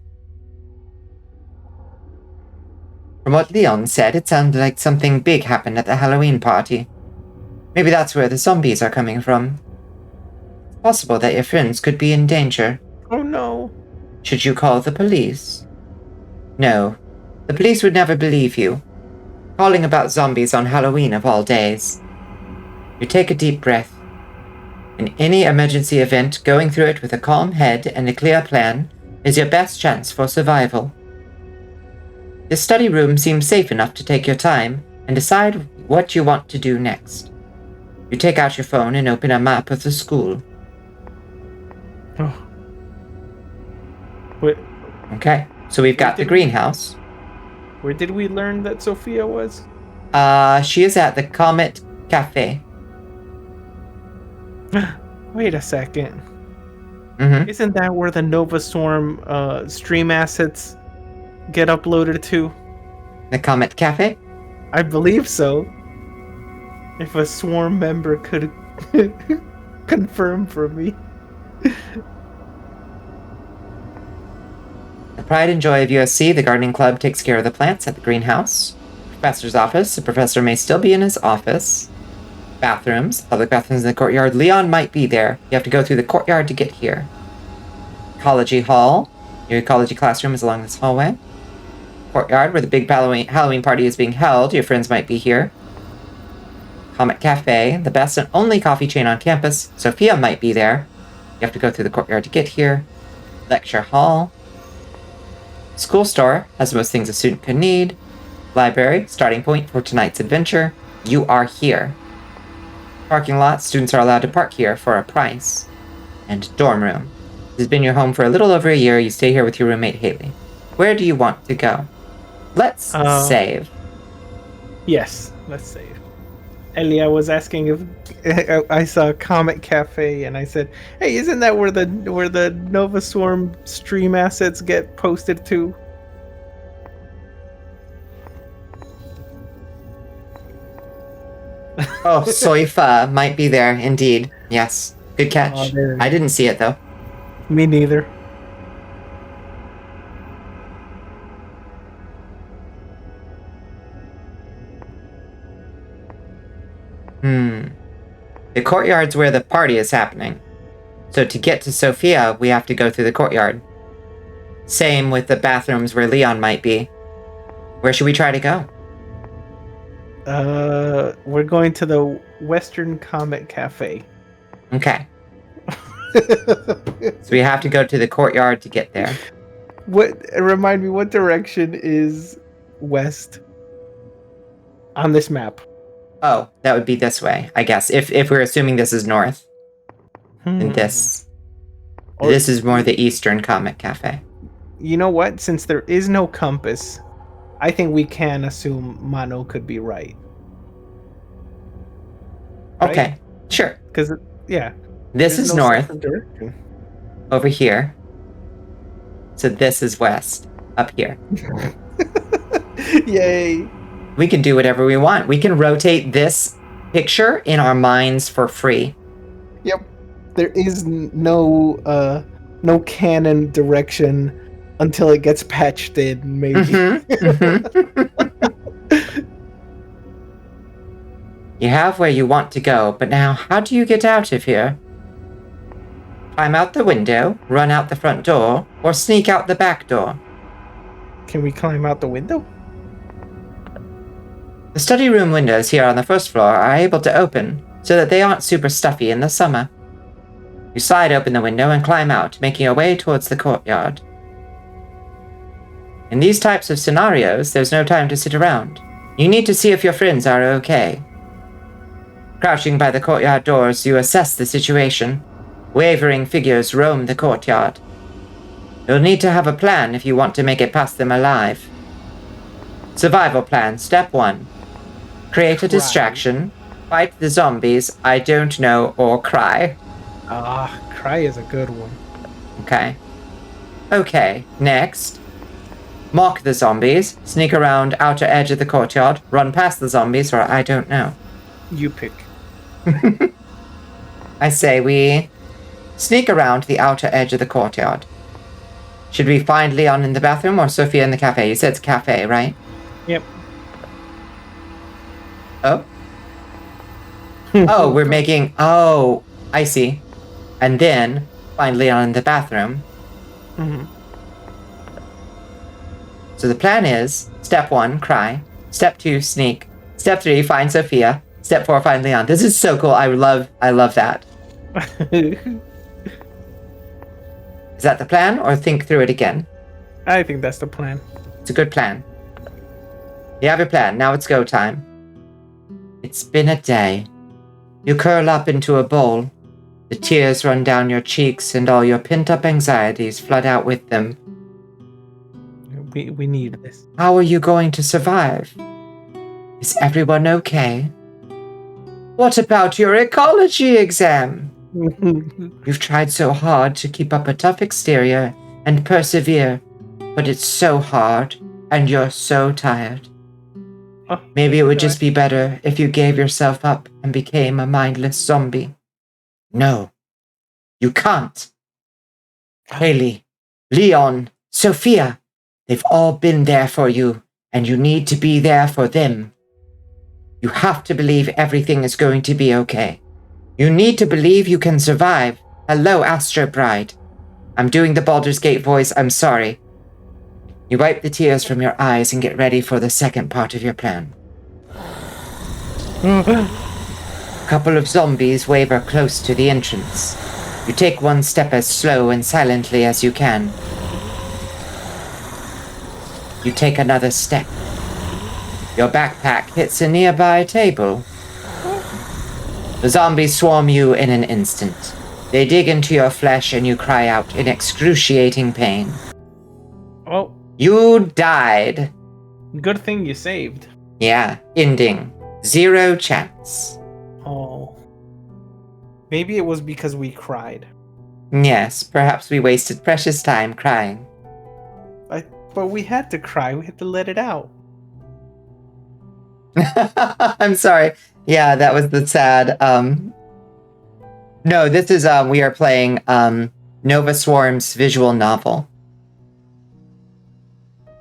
From what Leon said, it sounded like something big happened at the Halloween party. Maybe that's where the zombies are coming from. It's possible that your friends could be in danger. Oh no. Should you call the police? No. The police would never believe you. Calling about zombies on Halloween of all days. You take a deep breath. In any emergency event, going through it with a calm head and a clear plan is your best chance for survival. The study room seems safe enough to take your time and decide what you want to do next. You take out your phone and open a map of the school. Oh. Wait, Okay, so we've got the greenhouse. where did we learn that Sophia was? She is at the Comet Cafe. Wait a second. Mm-hmm. Isn't that where the Nova Storm stream assets get uploaded to? The Comet Cafe? I believe so. If a swarm member could confirm for me. The pride and joy of USC, the gardening club takes care of the plants at the greenhouse. Professor's office, the professor may still be in his office. Bathrooms, public bathrooms in the courtyard. Leon might be there. You have to go through the courtyard to get here. Ecology hall. Your ecology classroom is along this hallway. Courtyard, where the big Halloween party is being held. Your friends might be here. Comet Cafe, the best and only coffee chain on campus. Sophia might be there. You have to go through the courtyard to get here. Lecture hall. School store has most things a student could need. Library, starting point for tonight's adventure. You are here. Parking lot, students are allowed to park here for a price. And dorm room. This has been your home for a little over a year. You stay here with your roommate, Haley. Where do you want to go? Let's save. Yes, let's save. Ellie, I was asking if I saw Comet Cafe, and I said, "Hey, isn't that where the Nova Storm stream assets get posted to?" Oh, Soifa might be there, indeed. Yes. Good catch. I didn't see it, though. Me neither. The courtyard's where the party is happening. So to get to Sophia, we have to go through the courtyard. Same with the bathrooms where Leon might be. Where should we try to go? We're going to the Western Comet Cafe. Okay. So we have to go to the courtyard to get there. Remind me, what direction is west on this map? Oh, that would be this way, I guess. If we're assuming this is north. And this is more the Eastern Comet Cafe. You know what? Since there is no compass, I think we can assume Mano could be right. Okay, sure. Because, yeah. This is no north. direction. Over here. So this is west. Up here. Yay. We can do whatever we want. We can rotate this picture in our minds for free. Yep. There is no canon direction Until it gets patched in, maybe. You have where you want to go, but now how do you get out of here? Climb out the window, run out the front door, or sneak out the back door? Can we climb out the window? The study room windows here on the first floor are able to open so that they aren't super stuffy in the summer. You slide open the window and climb out, making your way towards the courtyard. In these types of scenarios, there's no time to sit around. You need to see if your friends are okay. Crouching by the courtyard doors, you assess the situation. Wavering figures roam the courtyard. You'll need to have a plan if you want to make it past them alive. Survival plan, step 1. Create a distraction. Fight the zombies, I don't know, or cry. Cry is a good one. Okay. Okay, next. Mock the zombies, sneak around outer edge of the courtyard, run past the zombies, or I don't know. You pick. I say we sneak around the outer edge of the courtyard. Should we find Leon in the bathroom or Sophia in the cafe? You said it's cafe, right? Yep. Oh? Oh, we're making... Oh, I see. And then find Leon in the bathroom. Mm-hmm. So the plan is, step 1, cry. Step 2, sneak. Step 3, find Sophia. Step 4, find Leon. This is so cool. I love that. Is that the plan, or think through it again? I think that's the plan. It's a good plan. You have your plan. Now it's go time. It's been a day. You curl up into a bowl. The tears run down your cheeks, and all your pent-up anxieties flood out with them. We need this. How are you going to survive? Is everyone okay? What about your ecology exam? You've tried so hard to keep up a tough exterior and persevere, but it's so hard, and you're so tired. Maybe it would just be better if you gave yourself up and became a mindless zombie. No, you can't. Haley, Leon, Sophia, they've all been there for you, and you need to be there for them. You have to believe everything is going to be okay. You need to believe you can survive. Hello, Astro Bride. I'm doing the Baldur's Gate voice, I'm sorry. You wipe the tears from your eyes and get ready for the second part of your plan. A couple of zombies waver close to the entrance. You take one step as slow and silently as you can. You take another step. Your backpack hits a nearby table. The zombies swarm you in an instant. They dig into your flesh and you cry out in excruciating pain. Oh. You died. Good thing you saved. Yeah, ending. 0 chance. Oh. Maybe it was because we cried. Yes, perhaps we wasted precious time crying. But we had to cry. We had to let it out. I'm sorry. Yeah, that was the sad. No, this is we are playing Nova Swarm's visual novel.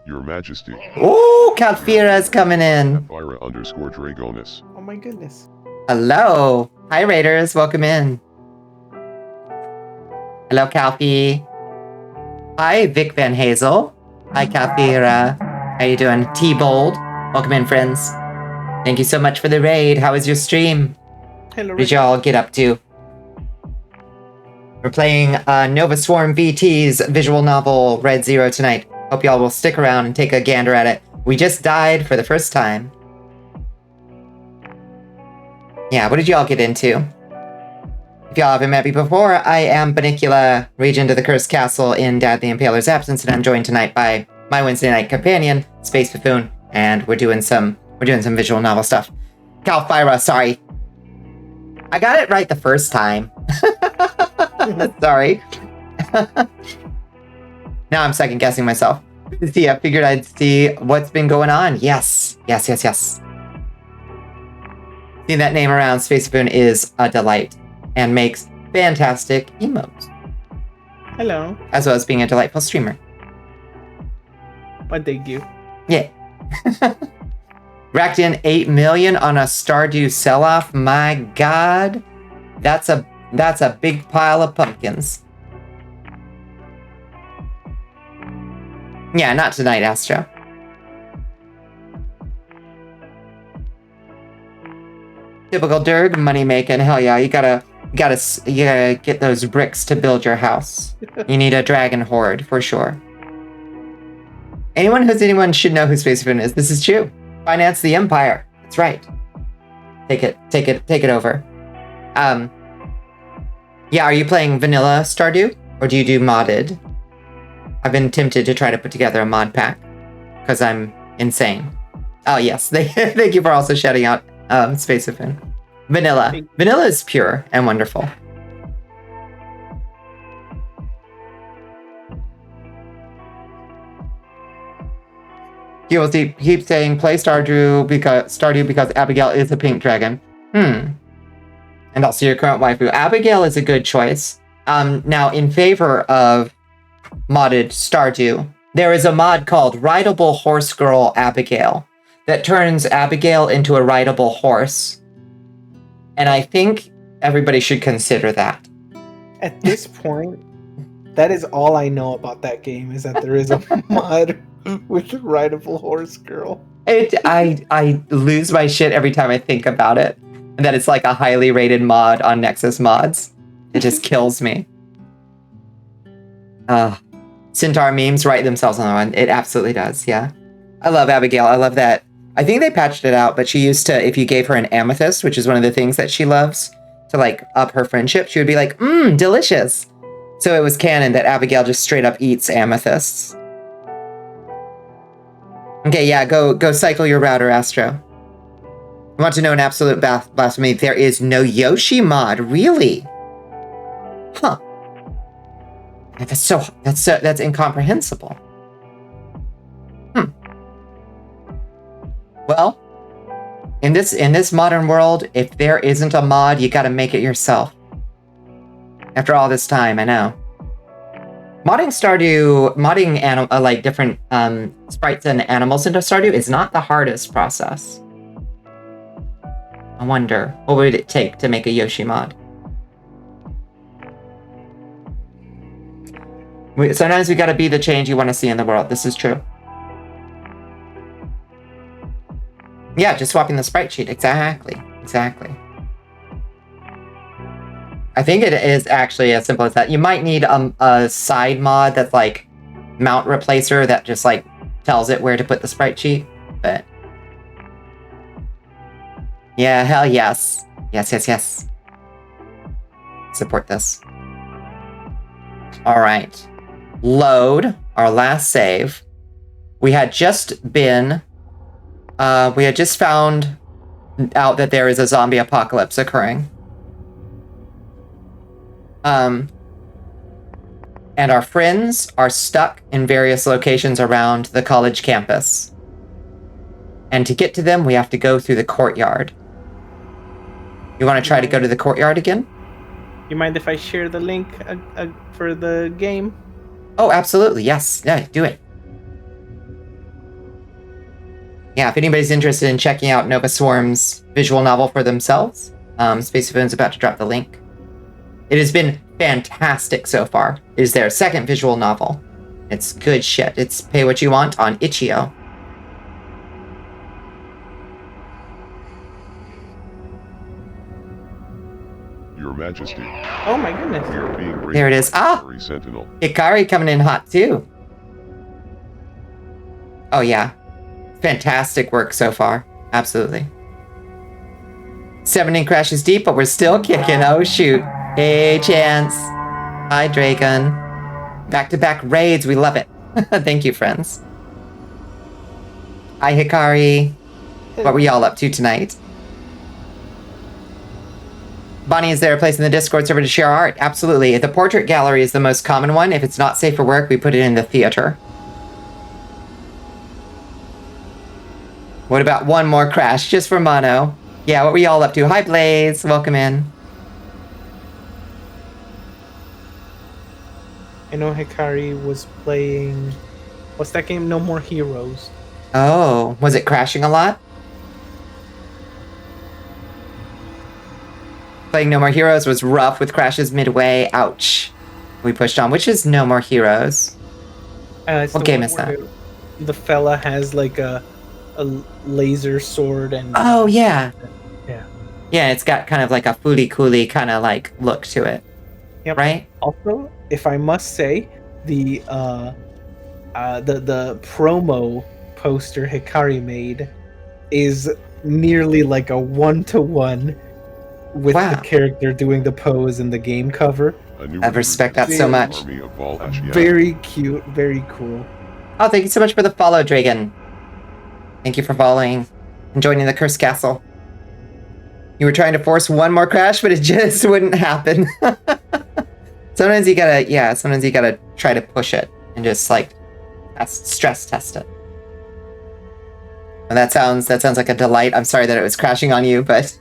Your Majesty. Ooh, Kalfira's coming in. Elvira_Dragonis. Oh my goodness. Hello. Hi, Raiders. Welcome in. Hello, Kalfi. Hi, Vic Van Hazel. Hi, Kalfira. How you doing? T-Bold. Welcome in, friends. Thank you so much for the raid. How was your stream? Hello. What did y'all get up to? We're playing Nova Swarm VT's visual novel Red Zero tonight. Hope y'all will stick around and take a gander at it. We just died for the first time. Yeah, what did y'all get into? If y'all haven't met me before, I am Bonnicula, Regent of the Cursed Castle in Dad the Impaler's absence, and I'm joined tonight by my Wednesday night companion, Space Buffoon, and we're doing some visual novel stuff. Kalfira, sorry. I got it right the first time. Sorry. Now I'm second guessing myself. See, I figured I'd see what's been going on. Yes. Seeing that name around, Space Spoon is a delight and makes fantastic emotes. Hello. As well as being a delightful streamer. I dig you. Yeah. Racked in 8 million on a Stardew sell-off. My God. That's a big pile of pumpkins. Yeah, not tonight, Astro. Typical Derg, money making. Hell yeah, you gotta get those bricks to build your house. You need a dragon horde for sure. Anyone should know who Space Spoon is. This is true. Finance the empire. That's right. Take it over. Yeah, are you playing vanilla Stardew or do you do modded? I've been tempted to try to put together a mod pack because I'm insane. Oh yes, thank you for also shouting out Space Spoon. Vanilla. Vanilla is pure and wonderful. He will keep saying play Stardew because Abigail is a pink dragon. And also your current waifu. Abigail is a good choice. Now in favor of modded Stardew, there is a mod called Rideable Horse Girl Abigail that turns Abigail into a rideable horse. And I think everybody should consider that. At this point, that is all I know about that game, is that there is a mod with Rideable Horse Girl. I lose my shit every time I think about it. And that it's like a highly rated mod on Nexus Mods. It just kills me. Centaur memes write themselves on the one. It absolutely does, yeah. I love Abigail. I love that. I think they patched it out, but she used to, if you gave her an amethyst, which is one of the things that she loves, to like up her friendship, she would be like, delicious. So it was canon that Abigail just straight up eats amethysts. Okay, yeah, go cycle your router, Astro. I want to know an absolute blasphemy. There is no Yoshi mod, really? Huh. That's incomprehensible. Well, in this modern world, if there isn't a mod, you gotta make it yourself. After all this time, I know. Modding Stardew, like different sprites and animals into Stardew is not the hardest process. I wonder, what would it take to make a Yoshi mod? Sometimes we gotta be the change you want to see in the world. This is true. Yeah, just swapping the sprite sheet. Exactly. I think it is actually as simple as that. You might need a side mod that's like mount replacer that just like tells it where to put the sprite sheet, but yeah, hell yes. Yes. Support this. All right. Load, our last save. We had just found out that there is a zombie apocalypse occurring. And our friends are stuck in various locations around the college campus. And to get to them, we have to go through the courtyard. You want to try to go to the courtyard again? You mind if I share the link for the game? Oh, absolutely. Yes. Yeah, do it. Yeah, if anybody's interested in checking out Nova Swarm's visual novel for themselves, Space Spoon's about to drop the link. It has been fantastic so far. It is their second visual novel. It's good shit. It's pay what you want on Itch.io. Your Majesty. Oh my goodness. We are being raided There it is. by Hikari Sentinel. Hikari coming in hot too. Oh yeah. Fantastic work so far. Absolutely. 17 crashes deep, but we're still kicking. Oh shoot. Hey, Chance. Hi, Dragon. Back-to-back raids. We love it. Thank you, friends. Hi, Hikari. What were y'all up to tonight? Bonnie, is there a place in the Discord server to share art? Absolutely. The portrait gallery is the most common one. If it's not safe for work, we put it in the theater. What about one more crash just for Mono? Yeah, what were y'all up to? Hi, Blaze. Welcome in. I know Hikari was playing What's that game? No More Heroes. Oh, was it crashing a lot? Playing No More Heroes was rough with crashes midway. Ouch. We pushed on. Which is No More Heroes? It's What the game one is that? where the fella has like a laser sword and. Oh, yeah. Yeah. Yeah, it's got kind of like a fooly cooly kind of like look to it. Yep. Right? Also, if I must say, the promo poster Hikari made is nearly like a 1-to-1 with Wow. the character doing the pose in the game cover. I respect that so much. Very cute, very cool. Oh, thank you so much for the follow, Dragon. Thank you for following and joining the Cursed Castle. You were trying to force one more crash, but it just wouldn't happen. Sometimes you gotta try to push it and just like stress test it. And that sounds like a delight. I'm sorry that it was crashing on you, but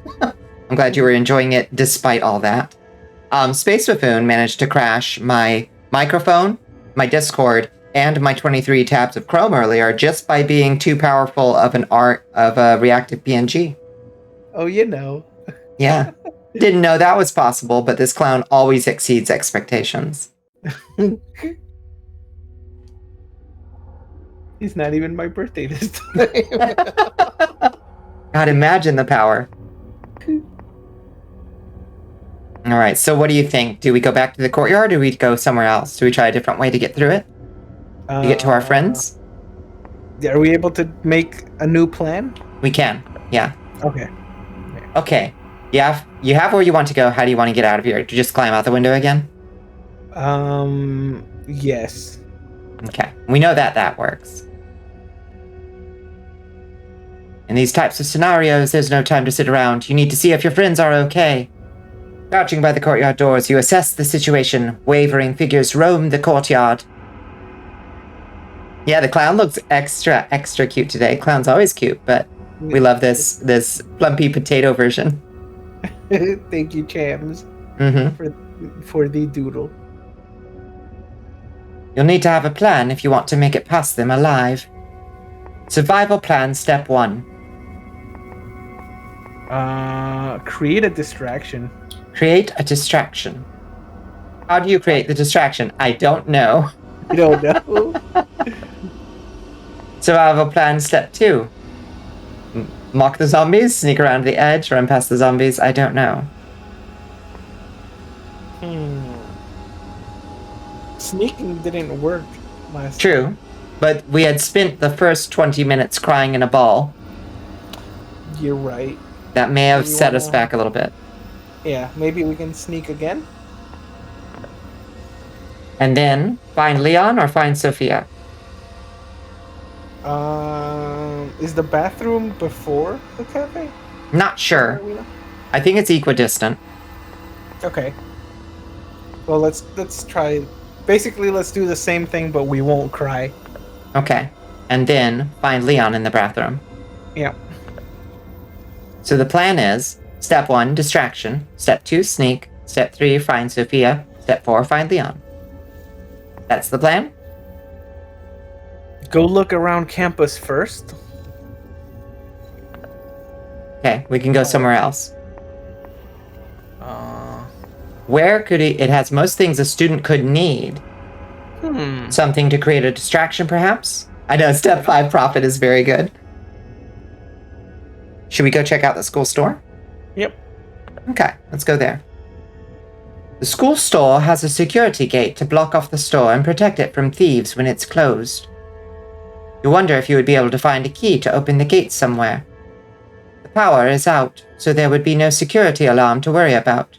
I'm glad you were enjoying it despite all that. Space Buffoon managed to crash my microphone, my Discord, and my 23 tabs of Chrome earlier just by being too powerful of a reactive PNG. Oh, you know. Yeah. Didn't know that was possible, but this clown always exceeds expectations. It's not even my birthday this time. God, imagine the power. All right, so what do you think? Do we go back to the courtyard or do we go somewhere else? Do we try a different way to get through it? To get to our friends? Are we able to make a new plan? We can, yeah. Okay. Okay. You have where you want to go. How do you want to get out of here? Do you just climb out the window again? Yes. Okay. We know that works. In these types of scenarios, there's no time to sit around. You need to see if your friends are okay. Crouching by the courtyard doors, you assess the situation. Wavering figures roam the courtyard. Yeah, the clown looks extra cute today. Clown's always cute, but we love this plumpy potato version. Thank you, Chams, for the doodle. You'll need to have a plan if you want to make it past them alive. Survival plan step 1. Create a distraction. Create a distraction. How do you create the distraction? I don't know. You don't know? Survival plan step 2. Mock the zombies, sneak around the edge, run past the zombies. I don't know. Sneaking didn't work last time. True, but we had spent the first 20 minutes crying in a ball. You're right. That may have set us back a little bit. Yeah, maybe we can sneak again? And then, find Leon or find Sophia? Is the bathroom before the cafe? Not sure. I think it's equidistant. Okay. Well, let's try. Basically, let's do the same thing, but we won't cry. Okay. And then, find Leon in the bathroom. Yeah. So the plan is, step 1, distraction. Step 2, sneak. Step 3, find Sophia. Step 4, find Leon. That's the plan? Go look around campus first. Okay, we can go somewhere else. Where could it has most things a student could need. Something to create a distraction, perhaps? I know step 5 profit is very good. Should we go check out the school store? Yep. Okay, let's go there. The school store has a security gate to block off the store and protect it from thieves when it's closed. You wonder if you would be able to find a key to open the gate somewhere. The power is out, so there would be no security alarm to worry about.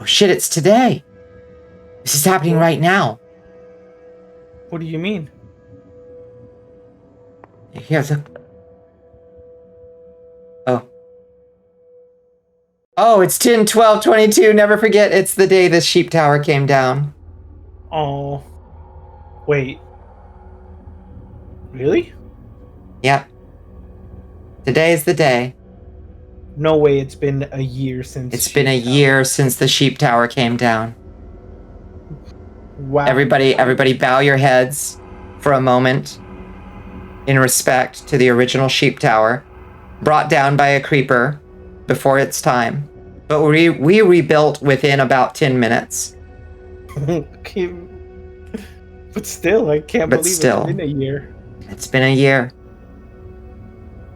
Oh shit, it's today! This is happening right now. What do you mean? Here's a... Oh, it's 10/12/22. Never forget, it's the day the sheep tower came down. Oh. Wait. Really? Yep. Today is the day. No way, it's been a year since... It's been a year since the sheep tower came down. Wow. Everybody bow your heads for a moment in respect to the original sheep tower, brought down by a creeper before its time. But we rebuilt within about 10 minutes. Okay. But still, I can't believe it's been a year. It's been a year.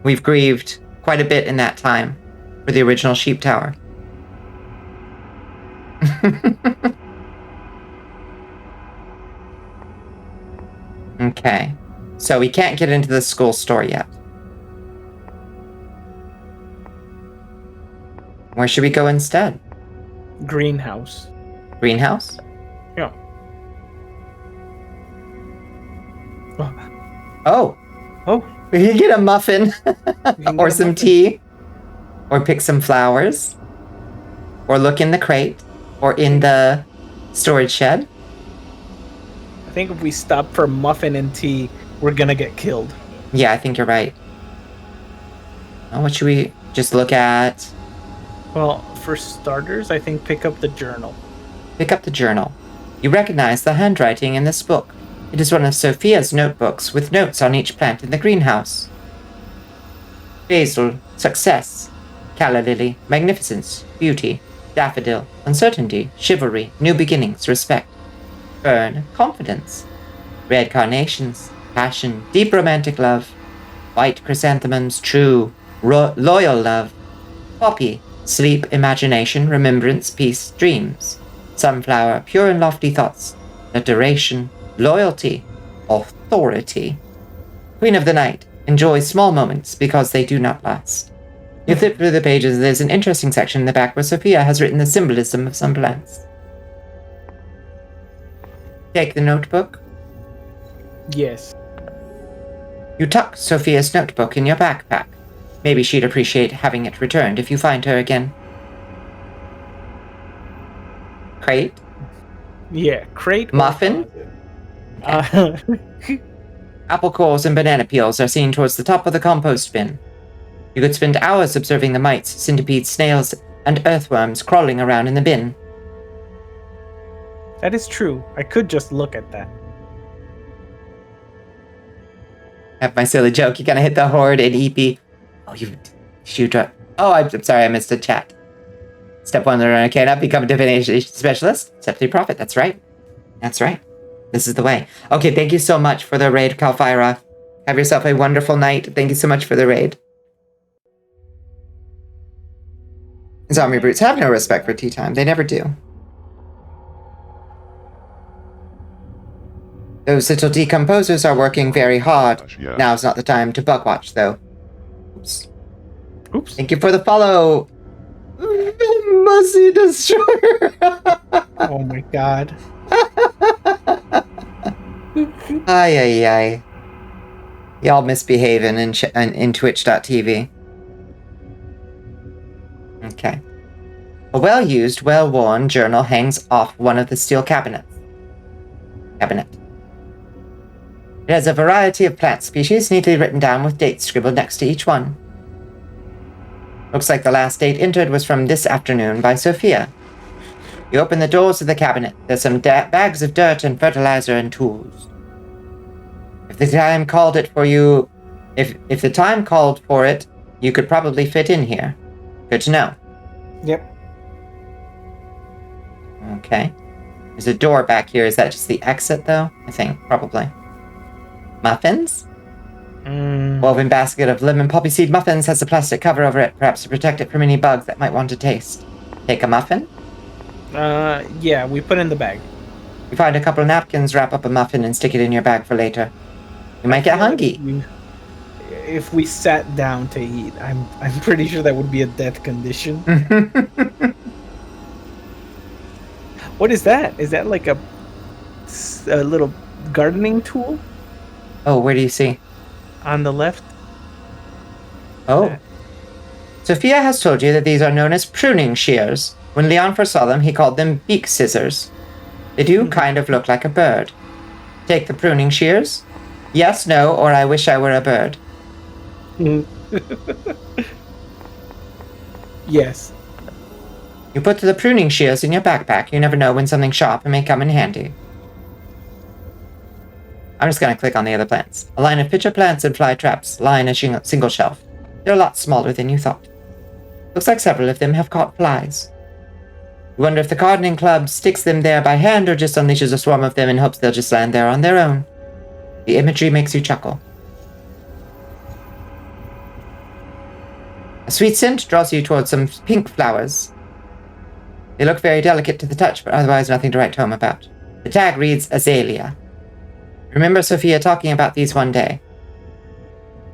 We've grieved quite a bit in that time for the original sheep tower. Okay. So we can't get into the school store yet. Where should we go instead? Greenhouse. Greenhouse? Yeah. Oh. We can get a muffin or some tea or pick some flowers or look in the crate or in the storage shed. I think if we stop for muffin and tea, we're gonna get killed. Yeah, I think you're right. Oh, what should we just look at? Well, for starters, I think pick up the journal. Pick up the journal. You recognize the handwriting in this book. It is one of Sophia's notebooks with notes on each plant in the greenhouse. Basil, success. Calla lily, magnificence, beauty. Daffodil, uncertainty, chivalry, new beginnings, respect. Fern, confidence. Red carnations, passion, deep romantic love. White chrysanthemums, true, loyal love. Poppy, sleep, imagination, remembrance, peace, dreams. Sunflower, pure and lofty thoughts. Adoration, loyalty, authority. Queen of the Night, enjoy small moments because they do not last. You flip through the pages, there's an interesting section in the back where Sophia has written the symbolism of some plants. Take the notebook. Yes. You tuck Sophia's notebook in your backpack. Maybe she'd appreciate having it returned if you find her again. Crate? Yeah, crate. Muffin? Apple cores and banana peels are seen towards the top of the compost bin. You could spend hours observing the mites, centipedes, snails, and earthworms crawling around in the bin. That is true. I could just look at that. Have my silly joke. You're gonna hit the horde in EP. Oh, you shoot up. Oh, I'm sorry, I missed a chat. Step 1, learner cannot become a divination specialist. Step 3, profit. That's right. That's right. This is the way. Okay, thank you so much for the raid, Kalfira. Have yourself a wonderful night. Thank you so much for the raid. Zombie brutes have no respect for tea time. They never do. Those little decomposers are working very hard. Yeah. Now's not the time to bug watch, though. Oops. Oops. Thank you for the follow. Mussy Destroyer. Oh my god. Ay, ay, ay. Y'all misbehaving in Twitch.tv. Okay. A well-used, well-worn journal hangs off one of the steel cabinets. It has a variety of plant species neatly written down with dates scribbled next to each one. Looks like the last date entered was from this afternoon by Sophia. You open the doors of the cabinet. There's some bags of dirt and fertilizer and tools. If the time called for it, you could probably fit in here. Good to know. Yep. Okay. There's a door back here. Is that just the exit, though? I think, probably. Muffins? Woven basket of lemon poppy seed muffins has a plastic cover over it, perhaps to protect it from any bugs that might want to taste. Take a muffin? Yeah, we put in the bag. You find a couple of napkins, wrap up a muffin, and stick it in your bag for later. You might get hungry. If we sat down to eat, I'm pretty sure that would be a death condition. What is that? Is that like a little gardening tool? Oh, where do you see? On the left. Oh. Sophia has told you that these are known as pruning shears. When Leon first saw them, he called them beak scissors. They do kind of look like a bird. Take the pruning shears? Yes, no, or I wish I were a bird. Yes. You put the pruning shears in your backpack. You never know when something sharp may come in handy. I'm just going to click on the other plants. A line of pitcher plants and fly traps line a single shelf. They're a lot smaller than you thought. Looks like several of them have caught flies. You wonder if the gardening club sticks them there by hand or just unleashes a swarm of them in hopes they'll just land there on their own. The imagery makes you chuckle. A sweet scent draws you towards some pink flowers. They look very delicate to the touch, but otherwise nothing to write home about. The tag reads Azalea. Remember Sophia talking about these one day.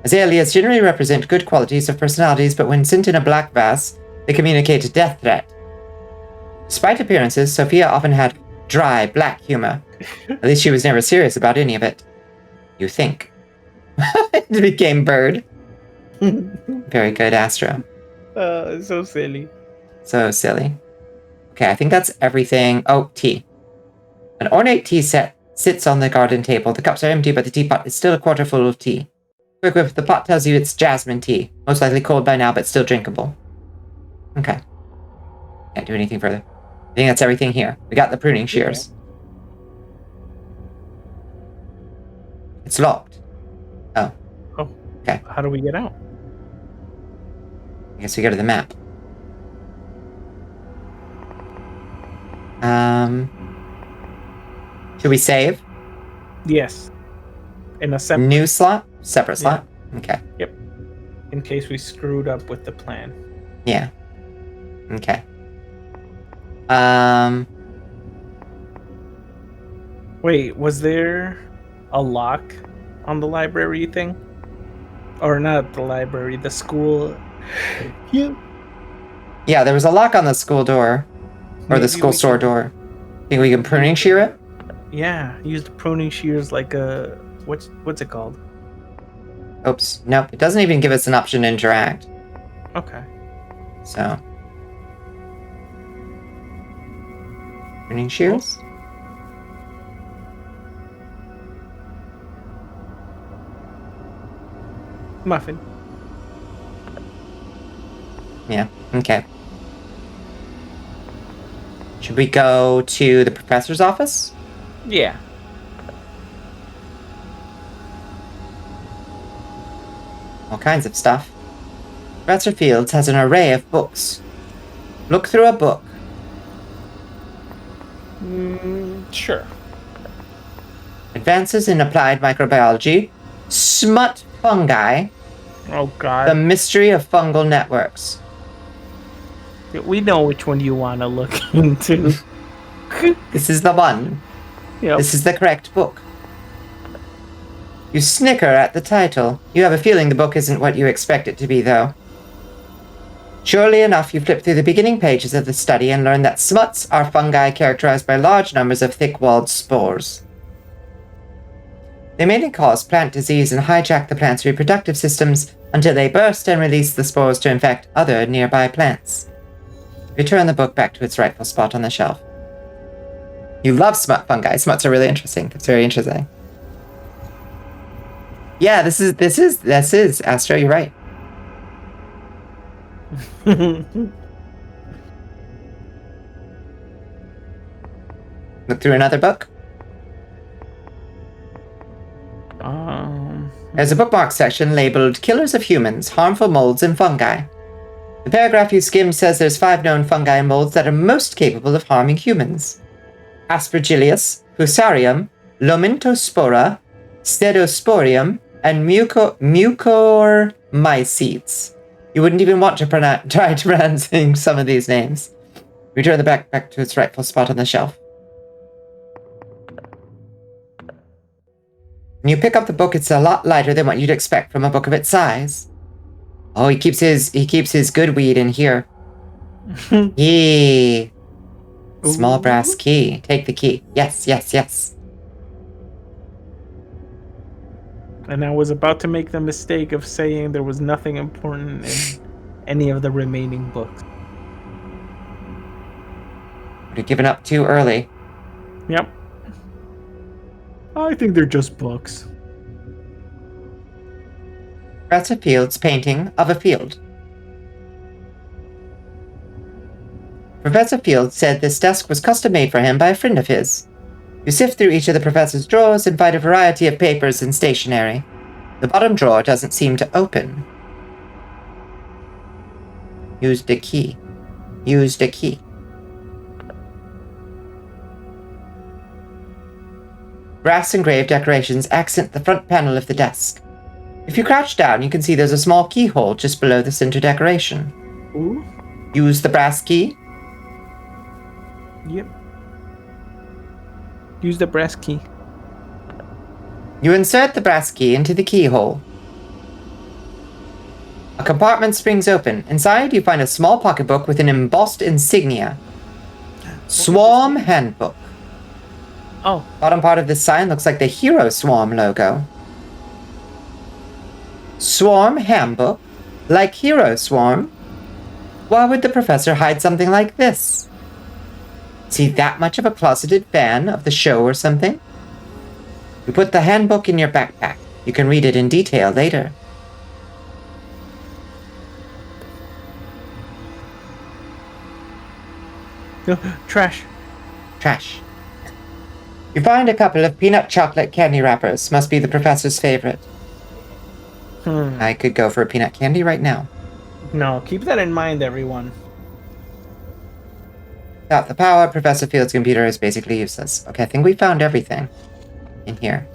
Azaleas generally represent good qualities of personalities, but when sent in a black vase, they communicate a death threat. Despite appearances, Sophia often had dry, black humor. At least she was never serious about any of it. You think. It became bird. Very good, Astro. So silly. So silly. Okay, I think that's everything. Oh, tea. An ornate tea set sits on the garden table. The cups are empty, but the teapot is still a quarter full of tea. Quick whip, the pot tells you it's jasmine tea. Most likely cold by now, but still drinkable. Okay. Can't do anything further. I think that's everything here. We got the pruning shears. Okay. It's locked. Oh. Oh. Okay. How do we get out? I guess we go to the map. Should we save? Yes. In a separate... New slot? Separate slot? Yeah. Okay. Yep. In case we screwed up with the plan. Yeah. Okay. Wait, was there a lock on the library thing? Or not the library, the school... Yeah. Yeah, there was a lock on the school door. Or the school store door. Think we can pruning shear it? Yeah, use the pruning shears like a... What's it called? Oops. Nope. It doesn't even give us an option to interact. Okay. So. Pruning shears? Muffin. Yeah. Okay. Should we go to the professor's office? Yeah. All kinds of stuff. Professor Fields has an array of books. Look through a book. Sure. Advances in Applied Microbiology. Smut Fungi. Oh, God. The Mystery of Fungal Networks. We know which one you want to look into. This is the one. Yep. This is the correct book. You snicker at the title. You have a feeling the book isn't what you expect it to be, though. Surely enough, you flip through the beginning pages of the study and learn that smuts are fungi characterized by large numbers of thick-walled spores. They mainly cause plant disease and hijack the plant's reproductive systems until they burst and release the spores to infect other nearby plants. Return the book back to its rightful spot on the shelf. You love smut fungi. Smuts are really interesting. That's very interesting. Yeah, this is Astro, you're right. Look through another book. There's a bookmark section labeled Killers of Humans, Harmful Molds and Fungi. The paragraph you skimmed says there's 5 known fungi and molds that are most capable of harming humans. Aspergillus, Fusarium, Lomentospora, Stedosporium, and Mucormycetes. You wouldn't even want to try pronouncing some of these names. Return the back to its rightful spot on the shelf. When you pick up the book, it's a lot lighter than what you'd expect from a book of its size. Oh, he keeps his good weed in here. Yee. Small brass key. Take the key. Yes, yes, yes. And I was about to make the mistake of saying there was nothing important in any of the remaining books. You're giving up too early. Yep. I think they're just books. Professor Fields' painting of a field. Professor Fields said this desk was custom made for him by a friend of his. You sift through each of the professor's drawers and find a variety of papers and stationery. The bottom drawer doesn't seem to open. Use the key. Use the key. Brass engraved decorations accent the front panel of the desk. If you crouch down, you can see there's a small keyhole just below the center decoration. Ooh. Use the brass key. Yep. Use the brass key. You insert the brass key into the keyhole. A compartment springs open. Inside, you find a small pocketbook with an embossed insignia. Swarm Handbook. Oh. Bottom part of this sign looks like the Hero Swarm logo. Swarm Handbook? Like Hero Swarm? Why would the professor hide something like this? Is he that much of a closeted fan of the show or something? You put the handbook in your backpack. You can read it in detail later. Trash. Trash. You find a couple of peanut chocolate candy wrappers. Must be the professor's favorite. I could go for a peanut candy right now. No, keep that in mind, everyone. Without the power, Professor Field's computer is basically useless. Okay, I think we found everything in here.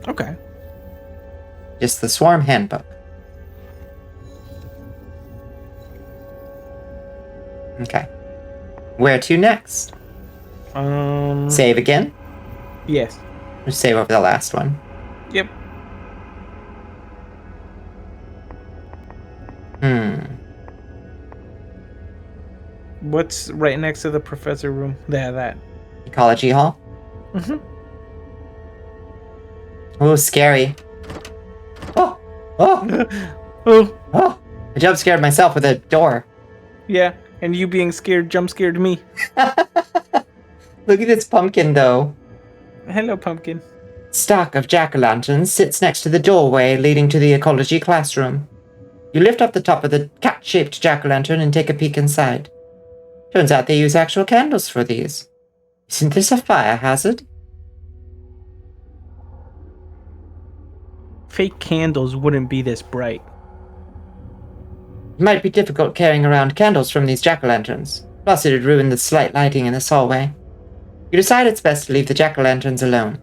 Okay. Just the Swarm Handbook. Okay. Where to next? Save again? Yes. Or save over the last one? Yep. What's right next to the professor room? That. Ecology Hall? Mm-hmm. Oh, scary. Oh! Oh! Oh. Oh! I jump scared myself with a door. Yeah, and you being scared jump scared me. Look at this pumpkin, though. Hello, pumpkin. Stock of jack-o'-lanterns sits next to the doorway leading to the ecology classroom. You lift up the top of the cat-shaped jack-o'-lantern and take a peek inside. Turns out they use actual candles for these. Isn't this a fire hazard? Fake candles wouldn't be this bright. It might be difficult carrying around candles from these jack-o'-lanterns. Plus, it'd ruin the slight lighting in this hallway. You decide it's best to leave the jack-o'-lanterns alone.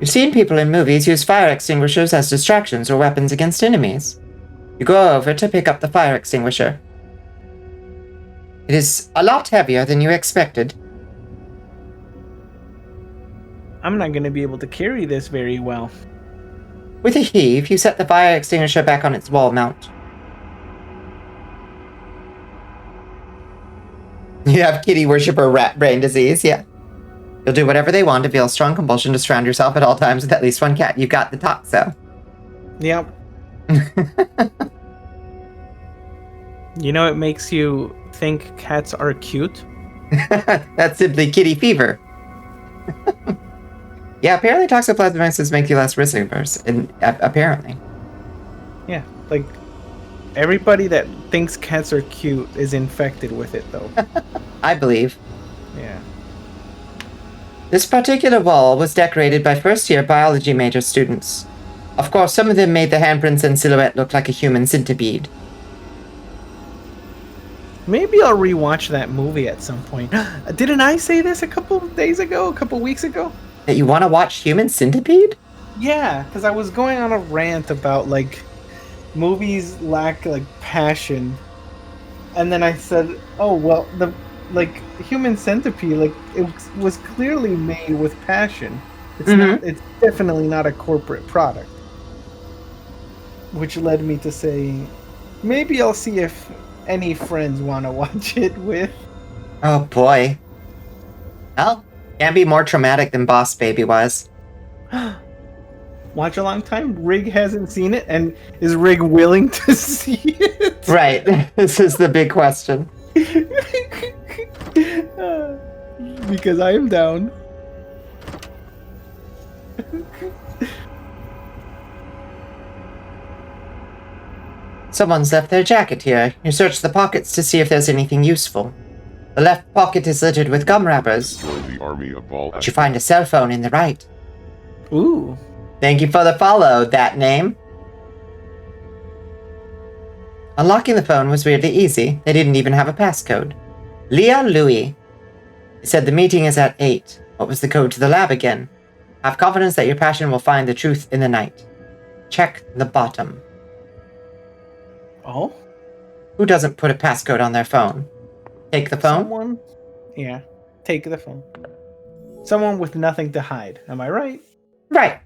You've seen people in movies use fire extinguishers as distractions or weapons against enemies. You go over to pick up the fire extinguisher. It is a lot heavier than you expected. I'm not going to be able to carry this very well. With a heave, you set the fire extinguisher back on its wall mount. You have kitty worshipper rat brain disease, yeah. You'll do whatever they want to feel a strong compulsion to surround yourself at all times with at least one cat. You've got the toxo. Yep. You know, it makes you think cats are cute. That's simply kitty fever. Yeah, apparently toxoplasmosis make you less risk averse. Apparently. Yeah, like everybody that thinks cats are cute is infected with it, though. I believe. Yeah. This particular wall was decorated by first-year biology major students. Of course, some of them made the handprints and silhouette look like a human centipede. Maybe I'll rewatch that movie at some point. Didn't I say this a couple weeks ago? That you want to watch Human Centipede? Yeah, because I was going on a rant about, like, movies lack, like, passion. And then I said, oh, well, Human Centipede, like, it was clearly made with passion. It's definitely not a corporate product. Which led me to say, maybe I'll see if any friends want to watch it with. Oh boy. Well, can't be more traumatic than Boss Baby was. Watch a long time? Rig hasn't seen it, and is Rig willing to see it? Right. This is the big question. Because I am down. Someone's left their jacket here. You search the pockets to see if there's anything useful. The left pocket is littered with gum wrappers. Join the army of Vol. But you find a cell phone in the right. Ooh. Thank you for the follow, that name. Unlocking the phone was weirdly easy. They didn't even have a passcode. Leah Louie. They said the meeting is at 8. What was the code to the lab again? Have confidence that your passion will find the truth in the night. Check the bottom. Oh? Who doesn't put a passcode on their phone? Take the phone? Someone? Yeah. Take the phone. Someone with nothing to hide. Am I right? Right.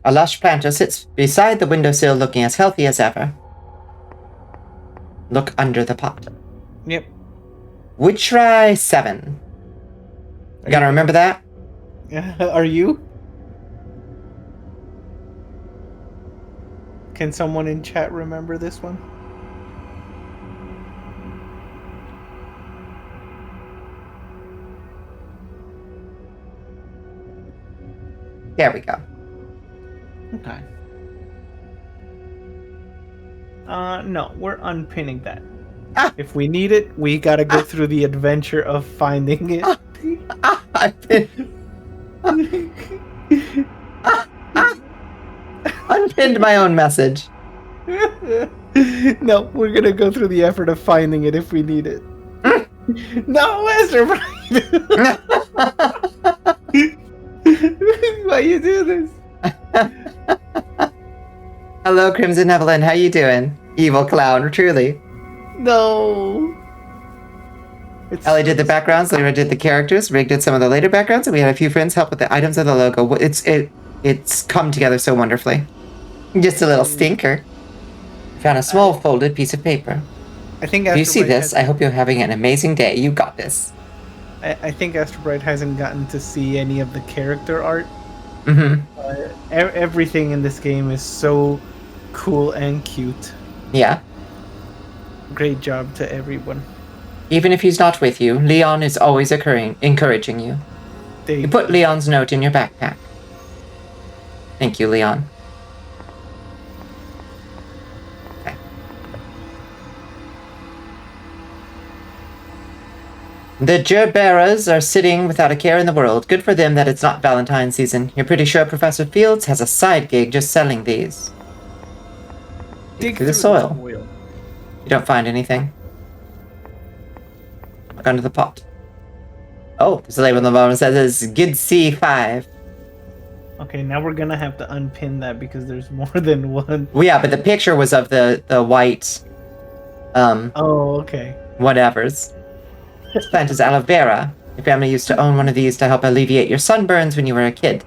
A lush planter sits beside the windowsill looking as healthy as ever. Look under the pot. Yep. Witchry 7. You gotta remember that? Are you? Can someone in chat remember this one? There we go. Okay. No, we're unpinning that. Ah. If we need it, we gotta go through the adventure of finding it. I unpinned my own message. No, we're gonna go through the effort of finding it if we need it. No, Esther, why you do this? Hello, Crimson Evelyn. How you doing? Evil clown, truly. No. Ellie did the backgrounds, Lyra did the characters, Rig did some of the later backgrounds, and we had a few friends help with the items of the logo. It's come together so wonderfully. Just a little stinker. Found a small folded piece of paper. I think If you see this, I hope you're having an amazing day. You got this. I think Astro Bright hasn't gotten to see any of the character art. Mm-hmm. Everything in this game is so cool and cute. Yeah. Great job to everyone. Even if he's not with you, Leon is always encouraging you. You put Leon's note in your backpack. Thank you, Leon. Okay. The Gerberas are sitting without a care in the world. Good for them that it's not Valentine's season. You're pretty sure Professor Fields has a side gig just selling these. Dig through the soil. You don't find anything. Look under the pot. Oh, there's a label on the bottom that says it's Good C5. Okay, now we're gonna have to unpin that because there's more than one. Well, yeah, but the picture was of the white, Oh, okay. whatevers. This plant is aloe vera. Your family used to own one of these to help alleviate your sunburns when you were a kid.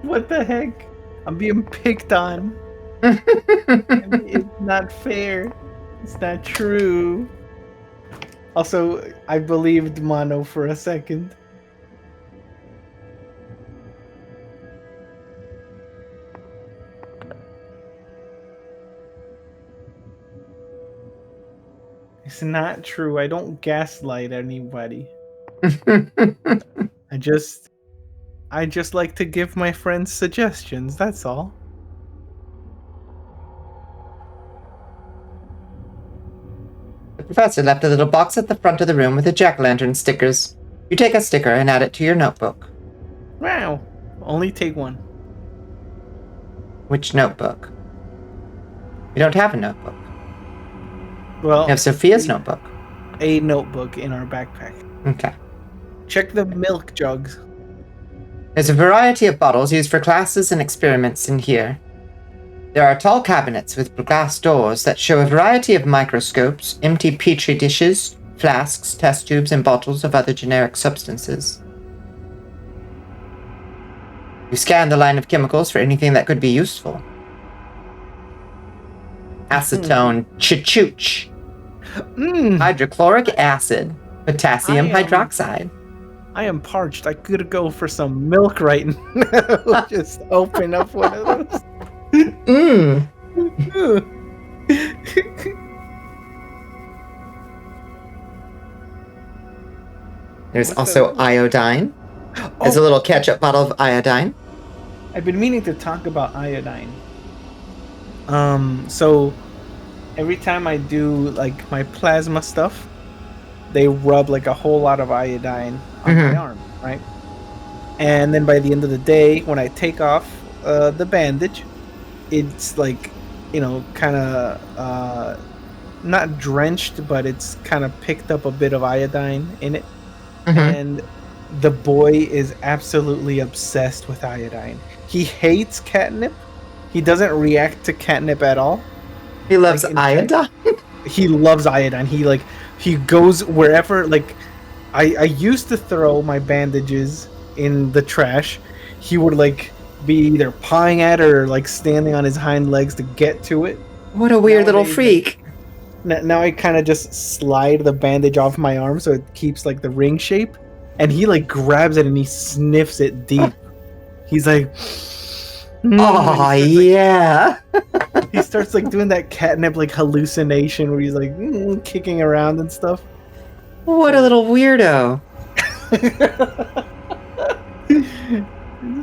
What the heck? I'm being picked on. It's not fair. It's not true. Also, I believed Mono for a second. It's not true. I don't gaslight anybody. I just like to give my friends suggestions, that's all. The professor left a little box at the front of the room with the jack-o'-lantern stickers. You take a sticker and add it to your notebook. Wow. Only take one. Which notebook? You don't have a notebook. Well, You have Sophia's notebook. a notebook in our backpack. Okay. Check the milk jugs. There's a variety of bottles used for classes and experiments in here. There are tall cabinets with glass doors that show a variety of microscopes, empty petri dishes, flasks, test tubes, and bottles of other generic substances. You scan the line of chemicals for anything that could be useful. Acetone, chouch, hydrochloric acid, potassium hydroxide. I am parched. I could go for some milk right now. Just open up one of those. There's What's also that? iodine. There's a little ketchup bottle of iodine. I've been meaning to talk about iodine. So every time I do like my plasma stuff, they rub like a whole lot of iodine on my arm, right? And then by the end of the day, when I take off the bandage, it's like, kind of not drenched, but it's kind of picked up a bit of iodine in it. And the boy is absolutely obsessed with iodine. He hates catnip. He doesn't react to catnip at all. He loves iodine? He loves iodine. He goes wherever, like, I used to throw my bandages in the trash. He would like be either pawing at it or like standing on his hind legs to get to it. What a weird little freak. Now I kind of just slide the bandage off my arm so it keeps like the ring shape, and he like grabs it and he sniffs it deep. He's like, oh yeah. He starts like doing that catnip like hallucination where he's like kicking around and stuff. What a little weirdo.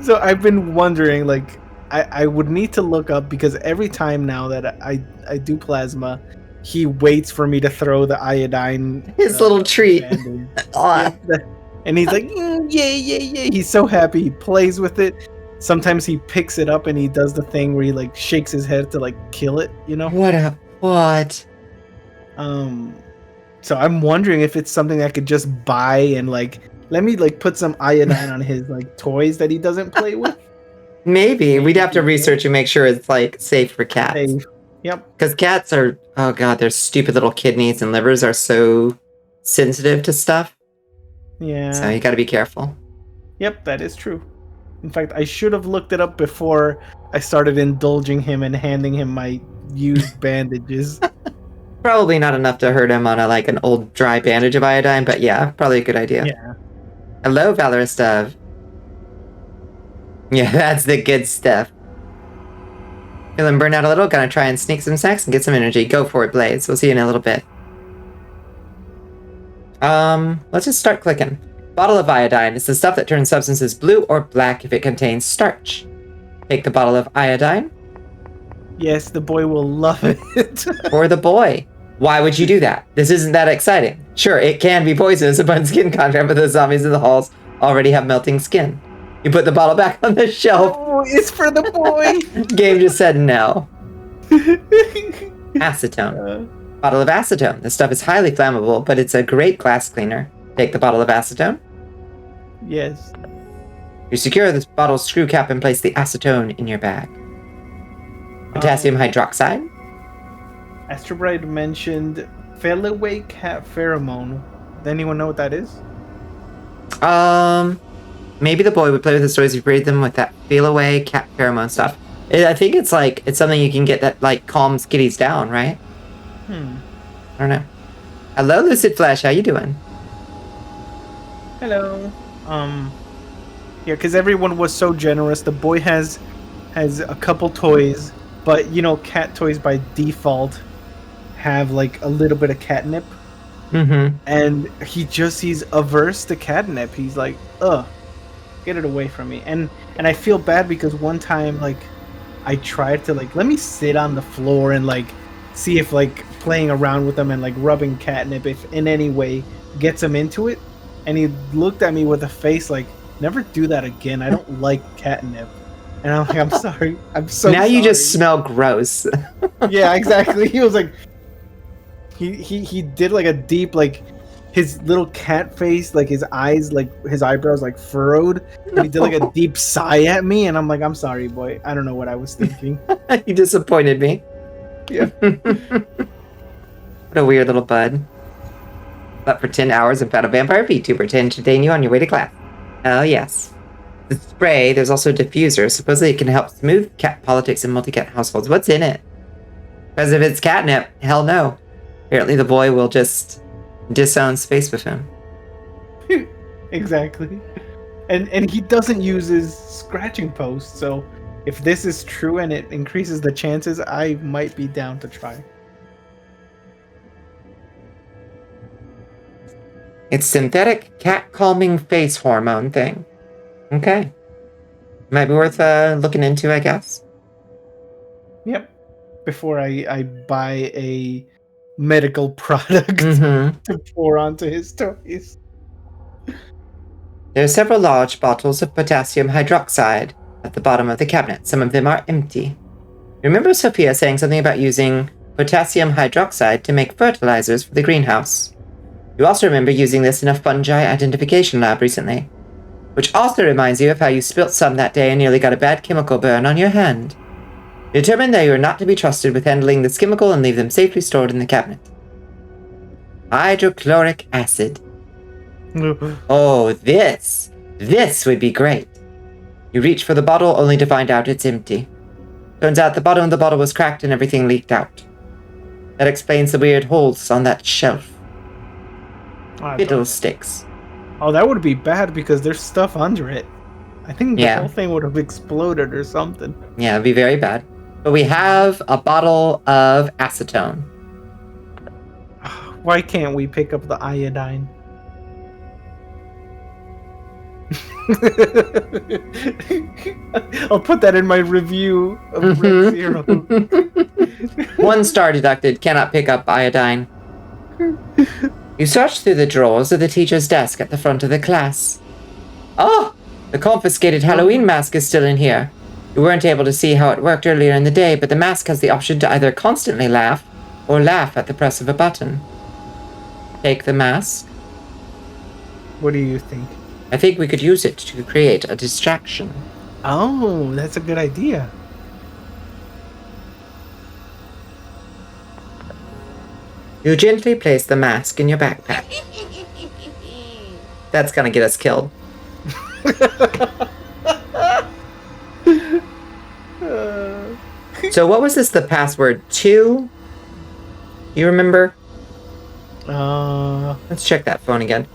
So I've been wondering, like, I would need to look up, because every time now that I do plasma, he waits for me to throw the iodine. His little treat. And he's like, yeah. He's so happy. He plays with it. Sometimes he picks it up and he does the thing where he like shakes his head to like kill it, What? So I'm wondering if it's something I could just buy and like let me like put some iodine on his like toys that he doesn't play with. Maybe. We'd have to research and make sure it's like safe for cats. Safe. Yep. Because cats are, oh god, their stupid little kidneys and livers are so sensitive to stuff. Yeah. So you gotta be careful. Yep, that is true. In fact, I should have looked it up before I started indulging him and handing him my used bandages. Probably not enough to hurt him on an old dry bandage of iodine, but yeah, probably a good idea. Yeah. Hello, Valorous Dove. Yeah, that's the good stuff. Feeling burned out a little? Gonna try and sneak some snacks and get some energy. Go for it, Blaze. We'll see you in a little bit. Let's just start clicking. Bottle of iodine is the stuff that turns substances blue or black if it contains starch. Take the bottle of iodine. Yes, the boy will love it. For the boy. Why would you do that? This isn't that exciting. Sure, it can be poisonous upon skin contact, but the zombies in the halls already have melting skin. You put the bottle back on the shelf. Oh, it's for the boy. Game just said no. Acetone. Bottle of acetone. This stuff is highly flammable, but it's a great glass cleaner. Take the bottle of acetone. Yes. You secure this bottle's screw cap and place the acetone in your bag. Potassium hydroxide. Astrobrite mentioned Fellaway cat pheromone. Does anyone know what that is? Maybe the boy would play with his toys if you braid them with that feel away cat pheromone stuff. I think it's something you can get that calms kitties down, right? I don't know. Hello, Lucid Flash. How you doing? Hello. Yeah, because everyone was so generous. The boy has a couple toys, but cat toys by default have like a little bit of catnip. And he's averse to catnip. He's like, ugh, get it away from me. And I feel bad because one time I tried to let me sit on the floor and see if playing around with them and rubbing catnip if in any way gets him into it. And he looked at me with a face never do that again. I don't like catnip. And I'm like, I'm sorry. I'm so now sorry. You just smell gross. Yeah, exactly. He was like, he did a deep his little cat face, his eyes, his eyebrows furrowed. No. And he did a deep sigh at me, and I'm like, I'm sorry, boy. I don't know what I was thinking. You disappointed me. Yeah. What a weird little bud. Slept for 10 hours and found a vampire VTuber to entertain you on your way to class. Oh yes. The spray, there's also a diffuser. Supposedly it can help smooth cat politics in multi-cat households. What's in it? Because if it's catnip, hell no. Apparently the boy will just disown space with him. Exactly. And he doesn't use his scratching post, so if this is true and it increases the chances, I might be down to try. It's synthetic cat calming face hormone thing. Okay. Might be worth looking into, I guess. Yep. Before I buy a medical product to pour onto his toys. There are several large bottles of potassium hydroxide at the bottom of the cabinet. Some of them are empty. Remember Sophia saying something about using potassium hydroxide to make fertilizers for the greenhouse? You also remember using this in a fungi identification lab recently, which also reminds you of how you spilt some that day and nearly got a bad chemical burn on your hand. Determine that you are not to be trusted with handling this chemical and leave them safely stored in the cabinet. Hydrochloric acid. Oh, this would be great. You reach for the bottle only to find out it's empty. Turns out the bottom of the bottle was cracked and everything leaked out. That explains the weird holes on that shelf. Fiddlesticks. Oh, that would be bad because there's stuff under it. I think the whole thing would have exploded or something. Yeah, it'd be very bad. But we have a bottle of acetone. Why can't we pick up the iodine? I'll put that in my review of Red Zero. 1 star deducted. Cannot pick up iodine. You search through the drawers of the teacher's desk at the front of the class. Oh! The confiscated Halloween mask is still in here. You weren't able to see how it worked earlier in the day, but the mask has the option to either constantly laugh or laugh at the press of a button. Take the mask. What do you think? I think we could use it to create a distraction. Oh, that's a good idea. You gently place the mask in your backpack. That's gonna get us killed. So what was this the password to? You remember? Let's check that phone again.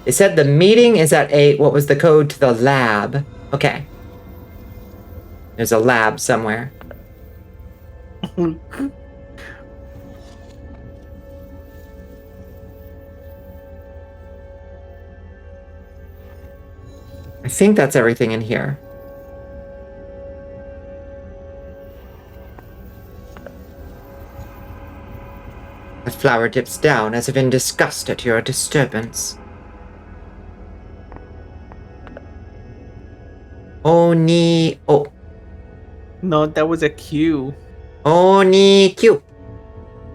They said the meeting is at 8. What was the code to the lab? Okay. There's a lab somewhere. I think that's everything in here. The flower dips down as if in disgust at your disturbance. Oh. No, that was a Q. Q.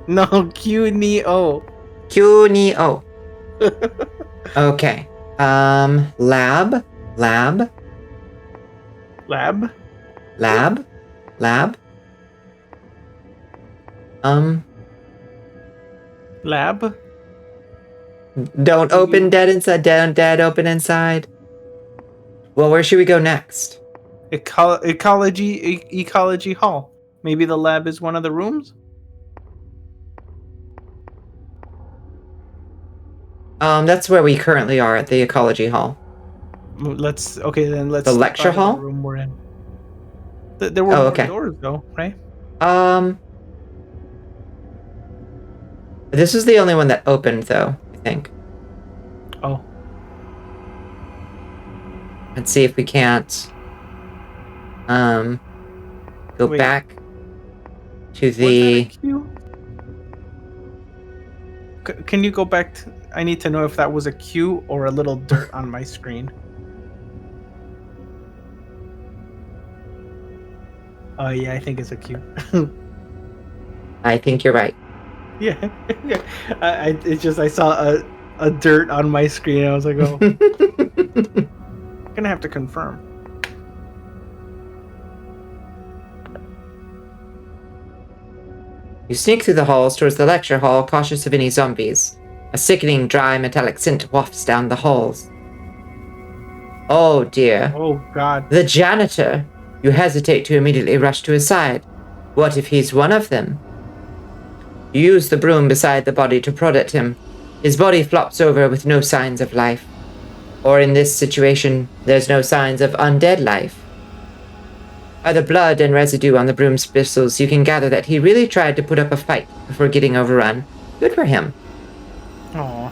No, Q ni O. Q ni O. Okay. Lab. Lab. Don't open dead inside. Dead open inside. Well, where should we go next? Ecology hall. Maybe the lab is one of the rooms? That's where we currently are at the ecology hall. Let's the lecture hall? The room we're in. There were more doors though, right? This is the only one that opened though, I think. Oh. Let's see if we can't go back to the... Can you go back to... I need to know if that was a Q or a little dirt on my screen. Oh yeah, I think it's a Q. I think you're right. Yeah. I saw a dirt on my screen. I was like, oh. Gonna have to confirm. You sneak through the halls towards the lecture hall, cautious of any zombies. A sickening, dry, metallic scent wafts down the halls. Oh dear. Oh god. The janitor! You hesitate to immediately rush to his side. What if he's one of them? You use the broom beside the body to prod at him. His body flops over with no signs of life. Or in this situation, there's no signs of undead life. By the blood and residue on the broom's bristles, you can gather that he really tried to put up a fight before getting overrun. Good for him. Aww.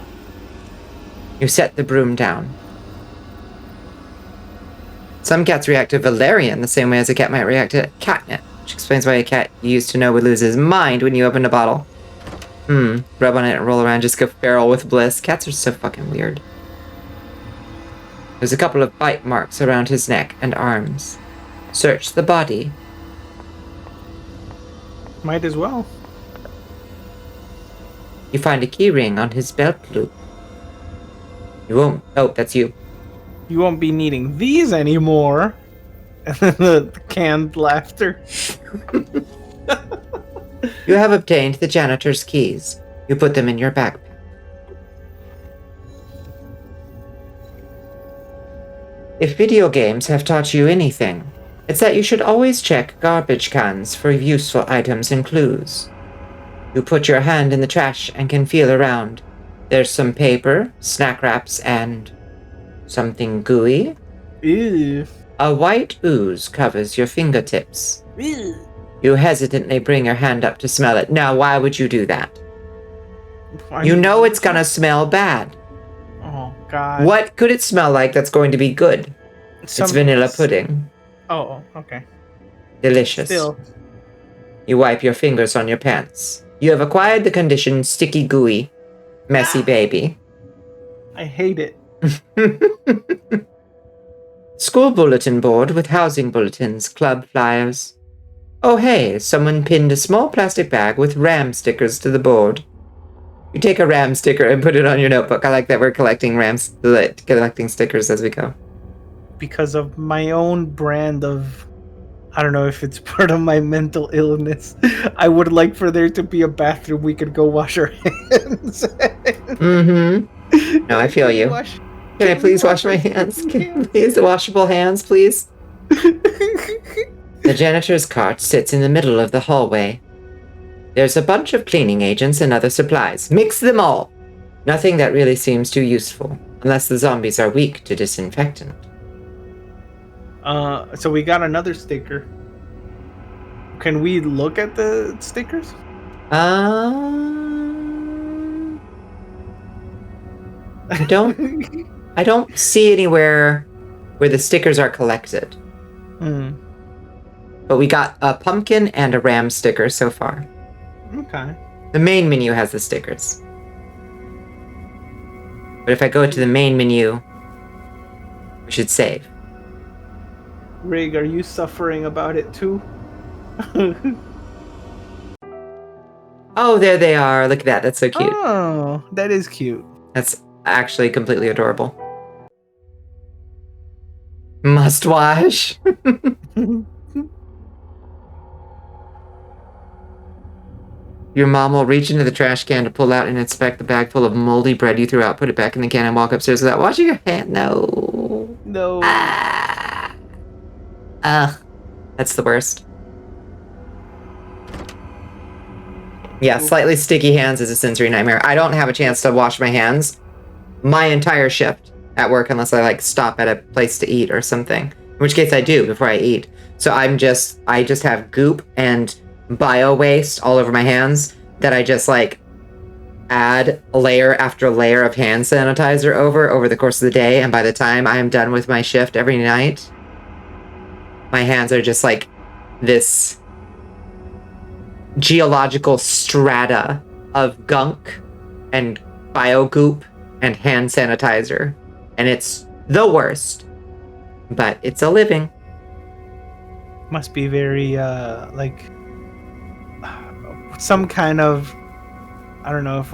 You set the broom down. Some cats react to valerian the same way as a cat might react to catnip, which explains why a cat you used to know would lose his mind when you opened a bottle. Rub on it and roll around, just go feral with bliss. Cats are so fucking weird. There's a couple of bite marks around his neck and arms. Search the body. Might as well. You find a key ring on his belt loop. You won't. Oh, that's you. You won't be needing these anymore. And then the canned laughter. You have obtained the janitor's keys. You put them in your backpack. If video games have taught you anything, it's that you should always check garbage cans for useful items and clues. You put your hand in the trash and can feel around. There's some paper, snack wraps, and something gooey. Ew. A white ooze covers your fingertips. Ew. You hesitantly bring your hand up to smell it. Now, why would you do that? Why You know it's gonna smell bad. Oh, God. What could it smell like that's going to be good? It's vanilla pudding. Oh, okay. Delicious. Still. You wipe your fingers on your pants. You have acquired the condition sticky gooey, messy baby. I hate it. School bulletin board with housing bulletins, club flyers. Oh hey, someone pinned a small plastic bag with RAM stickers to the board. You take a RAM sticker and put it on your notebook. I like that we're collecting collecting stickers as we go. Because of my own brand of, I don't know if it's part of my mental illness, I would like for there to be a bathroom we could go wash our hands. Mm-hmm. No, I feel you. Can I please wash my hands? Please, the washable hands, please. The janitor's cart sits in the middle of the hallway. There's a bunch of cleaning agents and other supplies. Mix them all. Nothing that really seems too useful, unless the zombies are weak to disinfectant. So we got another sticker. Can we look at the stickers? I don't see anywhere where the stickers are collected. But we got a pumpkin and a ram sticker so far. Okay. The main menu has the stickers. But if I go to the main menu, we should save. Rig, are you suffering about it too? Oh, there they are. Look at that. That's so cute. Oh, that is cute. That's actually completely adorable. Must wash. Your mom will reach into the trash can to pull out and inspect the bag full of moldy bread you threw out, put it back in the can, and walk upstairs without washing your hand. No. No. Ugh. That's the worst. Yeah, slightly sticky hands is a sensory nightmare. I don't have a chance to wash my hands my entire shift at work unless I stop at a place to eat or something. In which case I do before I eat. So I just have goop and bio waste all over my hands that I just add layer after layer of hand sanitizer over the course of the day, and by the time I am done with my shift every night, my hands are just this geological strata of gunk and bio goop and hand sanitizer, and it's the worst, but it's a living. Must be very some kind of, I don't know if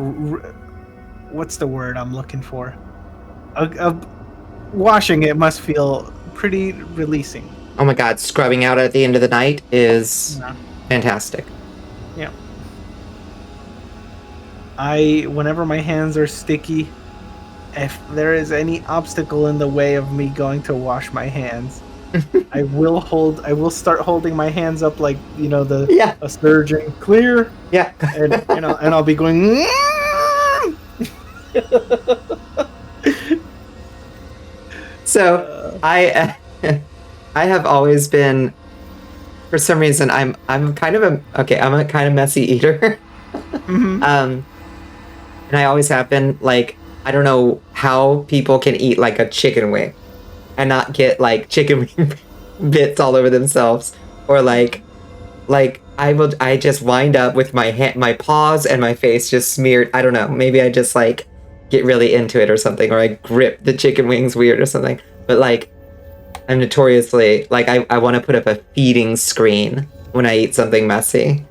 what's the word I'm looking for. Washing it must feel pretty releasing. Oh my god, scrubbing out at the end of the night is fantastic. Yeah. Whenever my hands are sticky, if there is any obstacle in the way of me going to wash my hands, I will start holding my hands up like, a surgeon, clear. Yeah. And and I'll be going So I have always been, for some reason, I'm kind of I'm a kind of messy eater. mm-hmm. And I always have been. I don't know how people can eat like a chicken wing and not get like chicken wing bits all over themselves, or like I just wind up with my paws and my face just smeared. I don't know. Maybe I just like get really into it or something, or I grip the chicken wings weird or something. But like, I'm notoriously like I want to put up a feeding screen when I eat something messy.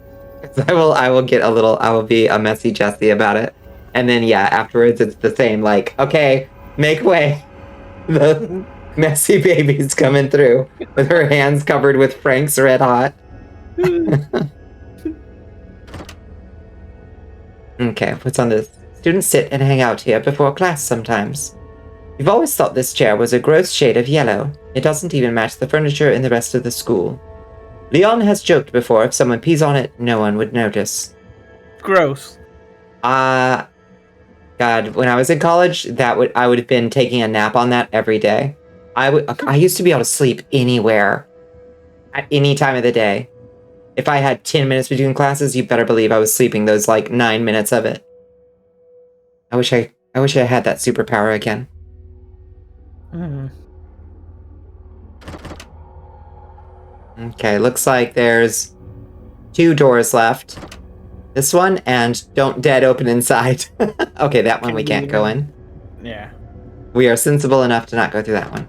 I will get a little. I will be a messy Jessie about it, and then yeah, afterwards it's the same. Like, okay, make way. The messy baby's coming through with her hands covered with Frank's Red Hot. Okay, what's on this? Students sit and hang out here before class sometimes. You've always thought this chair was a gross shade of yellow. It doesn't even match the furniture in the rest of the school. Leon has joked before if someone pees on it, no one would notice. Gross. God, when I was in college, I would have been taking a nap on that every day. I used to be able to sleep anywhere, at any time of the day. If I had 10 minutes between classes, you better believe I was sleeping those like 9 minutes of it. I wish I had that superpower again. Okay, looks like there's 2 doors left. This one, and don't dead open inside. Okay, that one we can't go in. Yeah. We are sensible enough to not go through that one.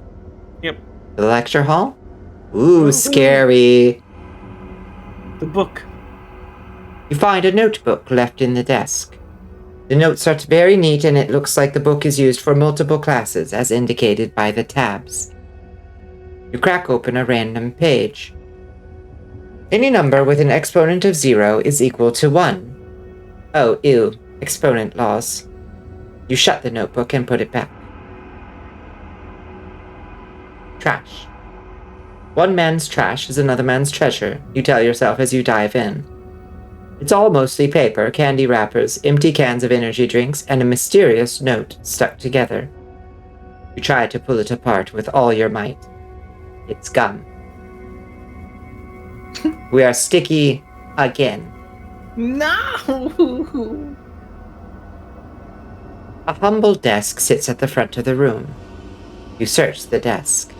Yep. The lecture hall? Ooh, scary. The book. You find a notebook left in the desk. The notes are very neat, and it looks like the book is used for multiple classes, as indicated by the tabs. You crack open a random page. Any number with an exponent of 0 is equal to 1. Oh, ew. Exponent laws. You shut the notebook and put it back. Trash. One man's trash is another man's treasure, you tell yourself as you dive in. It's all mostly paper, candy wrappers, empty cans of energy drinks, and a mysterious note stuck together. You try to pull it apart with all your might. It's gum. We are sticky again. No! A humble desk sits at the front of the room. You search the desk.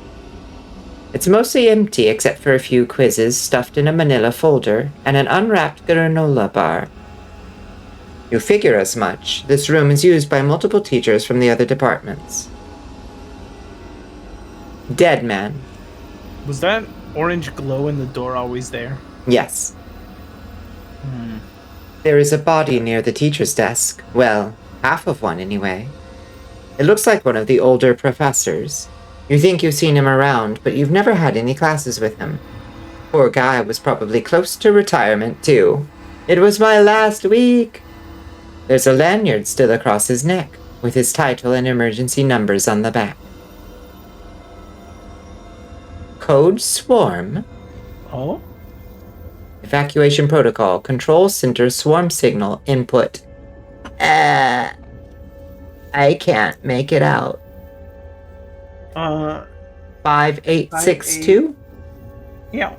It's mostly empty except for a few quizzes stuffed in a manila folder and an unwrapped granola bar. You figure as much. This room is used by multiple teachers from the other departments. Dead man. Was that orange glow in the door always there? Yes. There is a body near the teacher's desk. Well, half of one anyway. It looks like one of the older professors. You think you've seen him around, but you've never had any classes with him. Poor guy was probably close to retirement, too. It was my last week. There's a lanyard still across his neck, with his title and emergency numbers on the back. Code Swarm? Oh? Evacuation protocol. Control center swarm signal input. I can't make it out. 5862? Yeah.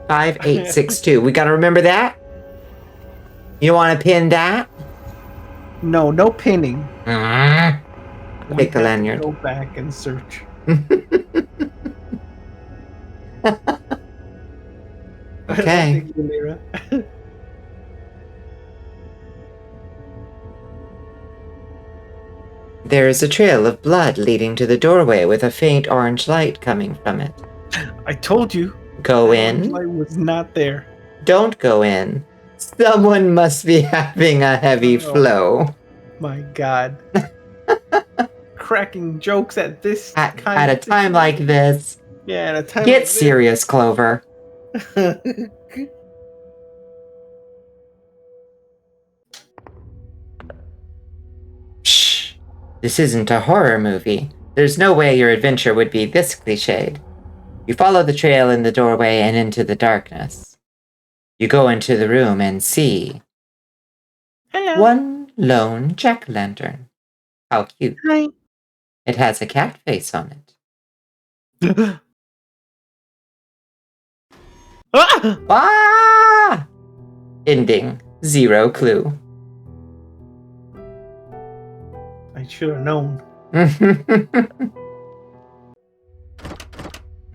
5862. We gotta remember that? You wanna pin that? No pinning. Take the lanyard. Go back and search. Okay. Thank you, Lyra. There is a trail of blood leading to the doorway with a faint orange light coming from it. I told you. Go The in. light was not there. Don't go in. Someone must be having a heavy flow. My God. Cracking jokes at this At a time like this. Yeah, at a time Get like serious, Clover. this. Shh. This isn't a horror movie. There's no way your adventure would be this cliched. You follow the trail in the doorway and into the darkness. You go into the room and see Hello. one lone jack-o'-lantern. How cute. Hi. It has a cat face on it. Ah! Ah! Ending. 0 clue. I should have known.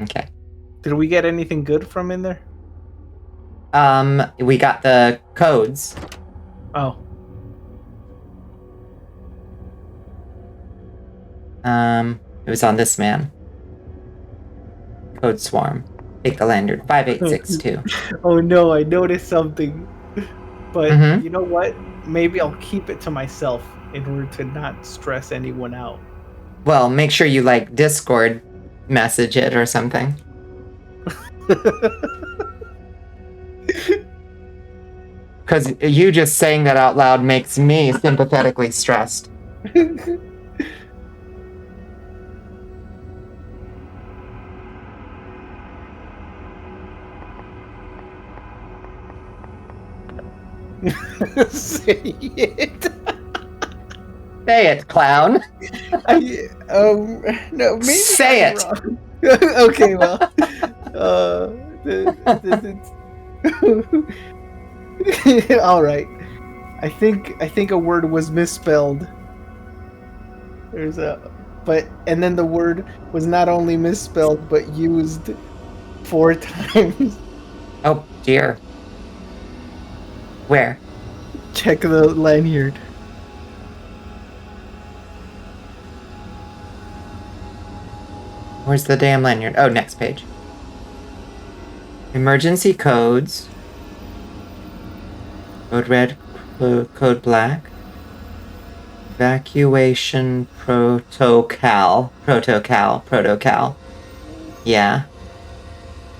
Okay. Did we get anything good from in there? We got the codes. Oh. It was on this man. Code Swarm. Take the lanyard. 5862. Oh no, I noticed something. But Mhm. you know what? Maybe I'll keep it to myself in order to not stress anyone out. Well, make sure you like Discord message it or something. Because you just saying that out loud makes me sympathetically stressed. Say it. Say it, clown. No, maybe Say I'm it. wrong. Okay, well, all right. I think a word was misspelled. And then the word was not only misspelled but used 4 times. Oh dear. Where? Check the lanyard. Where's the damn lanyard? Oh, next page. Emergency codes. Code red, code black. Evacuation protocol. Yeah.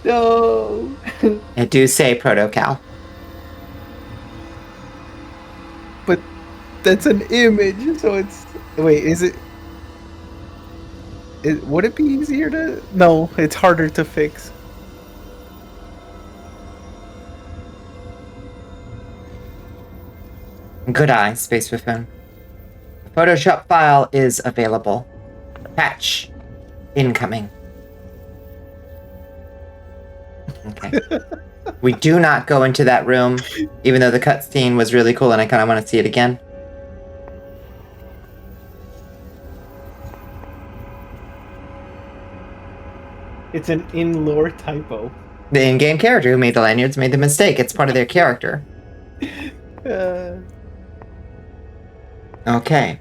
No. I do say protocol. But that's an image, so it's... Wait, is it... Would it be easier to... No, it's harder to fix. Good eye, Space Buffoon. The Photoshop file is available. Patch. Incoming. Okay. We do not go into that room, even though the cutscene was really cool and I kind of want to see it again. It's an in-lore typo. The in-game character who made the lanyards made the mistake. It's part of their character. Okay.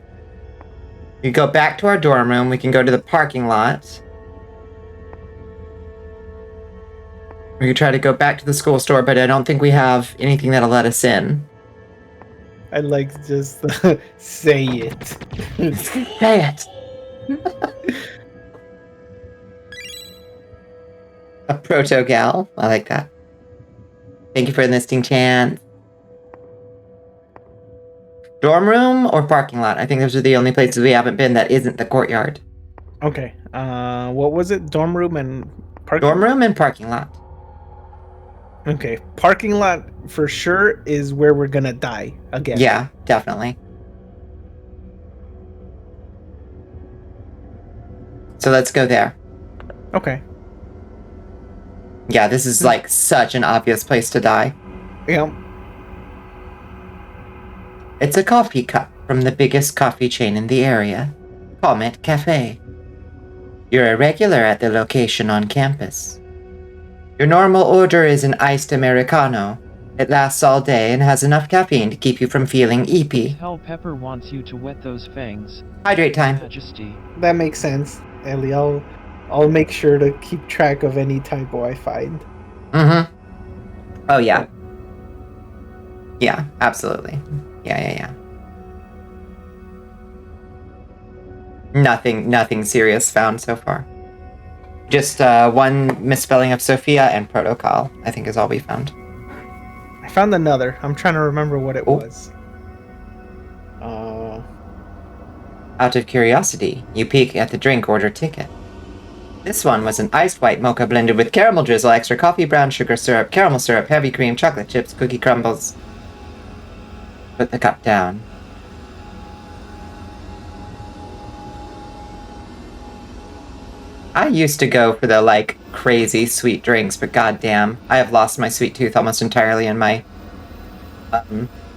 We go back to our dorm room. We can go to the parking lot. We can try to go back to the school store, but I don't think we have anything that'll let us in. I like just say it. Say it. A proto gal. I like that. Thank you for enlisting, Chan. Dorm room or parking lot? I think those are the only places we haven't been that isn't the courtyard. Okay. What was it? Dorm room and parking Dorm lot? room and parking lot. Okay. Parking lot for sure is where we're gonna die again. Yeah, definitely. So let's go there. Okay. Yeah, this is like such an obvious place to die. Yeah. It's a coffee cup from the biggest coffee chain in the area, Comet Cafe. You're a regular at the location on campus. Your normal order is an iced Americano. It lasts all day and has enough caffeine to keep you from feeling eepy. Hell Pepper wants you to wet those fangs. Hydrate time. Majesty. That makes sense, Ellie. I'll make sure to keep track of any typo I find. Mm-hmm. Oh, yeah. Yeah, absolutely. Yeah. Nothing serious found so far. Just one misspelling of Sophia and protocol, I think is all we found. I found another. I'm trying to remember what it Oh. was. Out of curiosity, you peek at the drink order ticket. This one was an iced white mocha blended with caramel drizzle, extra coffee, brown sugar syrup, caramel syrup, heavy cream, chocolate chips, cookie crumbles. Put the cup down. I used to go for the, like, crazy sweet drinks, but goddamn, I have lost my sweet tooth almost entirely in my,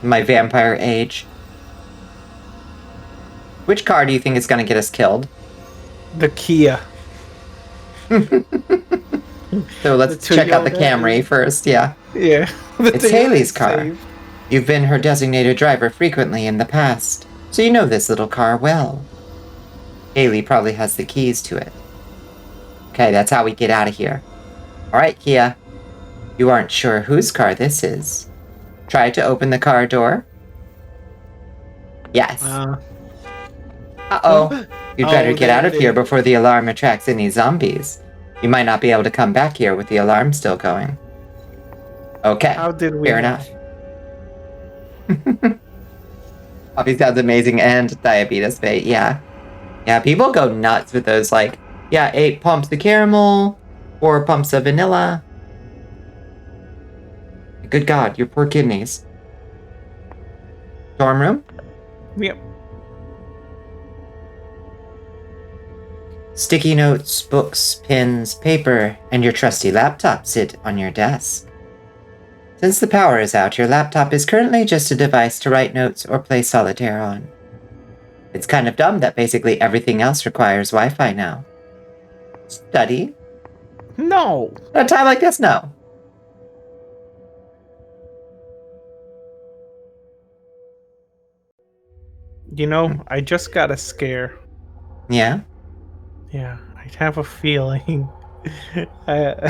my vampire age. Which car do you think is going to get us killed? The Kia. So let's check out the Camry first, yeah. Yeah. It's Haley's car. You've been her designated driver frequently in the past, so you know this little car well. Haley probably has the keys to it. Okay, that's how we get out of here. Alright, Kia. You aren't sure whose car this is. Try to open the car door. Yes. Uh-oh. You'd better get out of here before the alarm attracts any zombies. You might not be able to come back here with the alarm still going. Okay, How did we fair enough. Coffee sounds amazing and diabetes bait, yeah. Yeah, people go nuts with those, like, yeah, 8 pumps of caramel, 4 pumps of vanilla. Good God, your poor kidneys. Dorm room? Yep. Sticky notes, books, pens, paper, and your trusty laptop sit on your desk. Since the power is out, your laptop is currently just a device to write notes or play solitaire on. It's kind of dumb that basically everything else requires Wi-Fi now. Study? No. At a time like this, no. You know, I just got a scare. Yeah? Yeah, I have a feeling that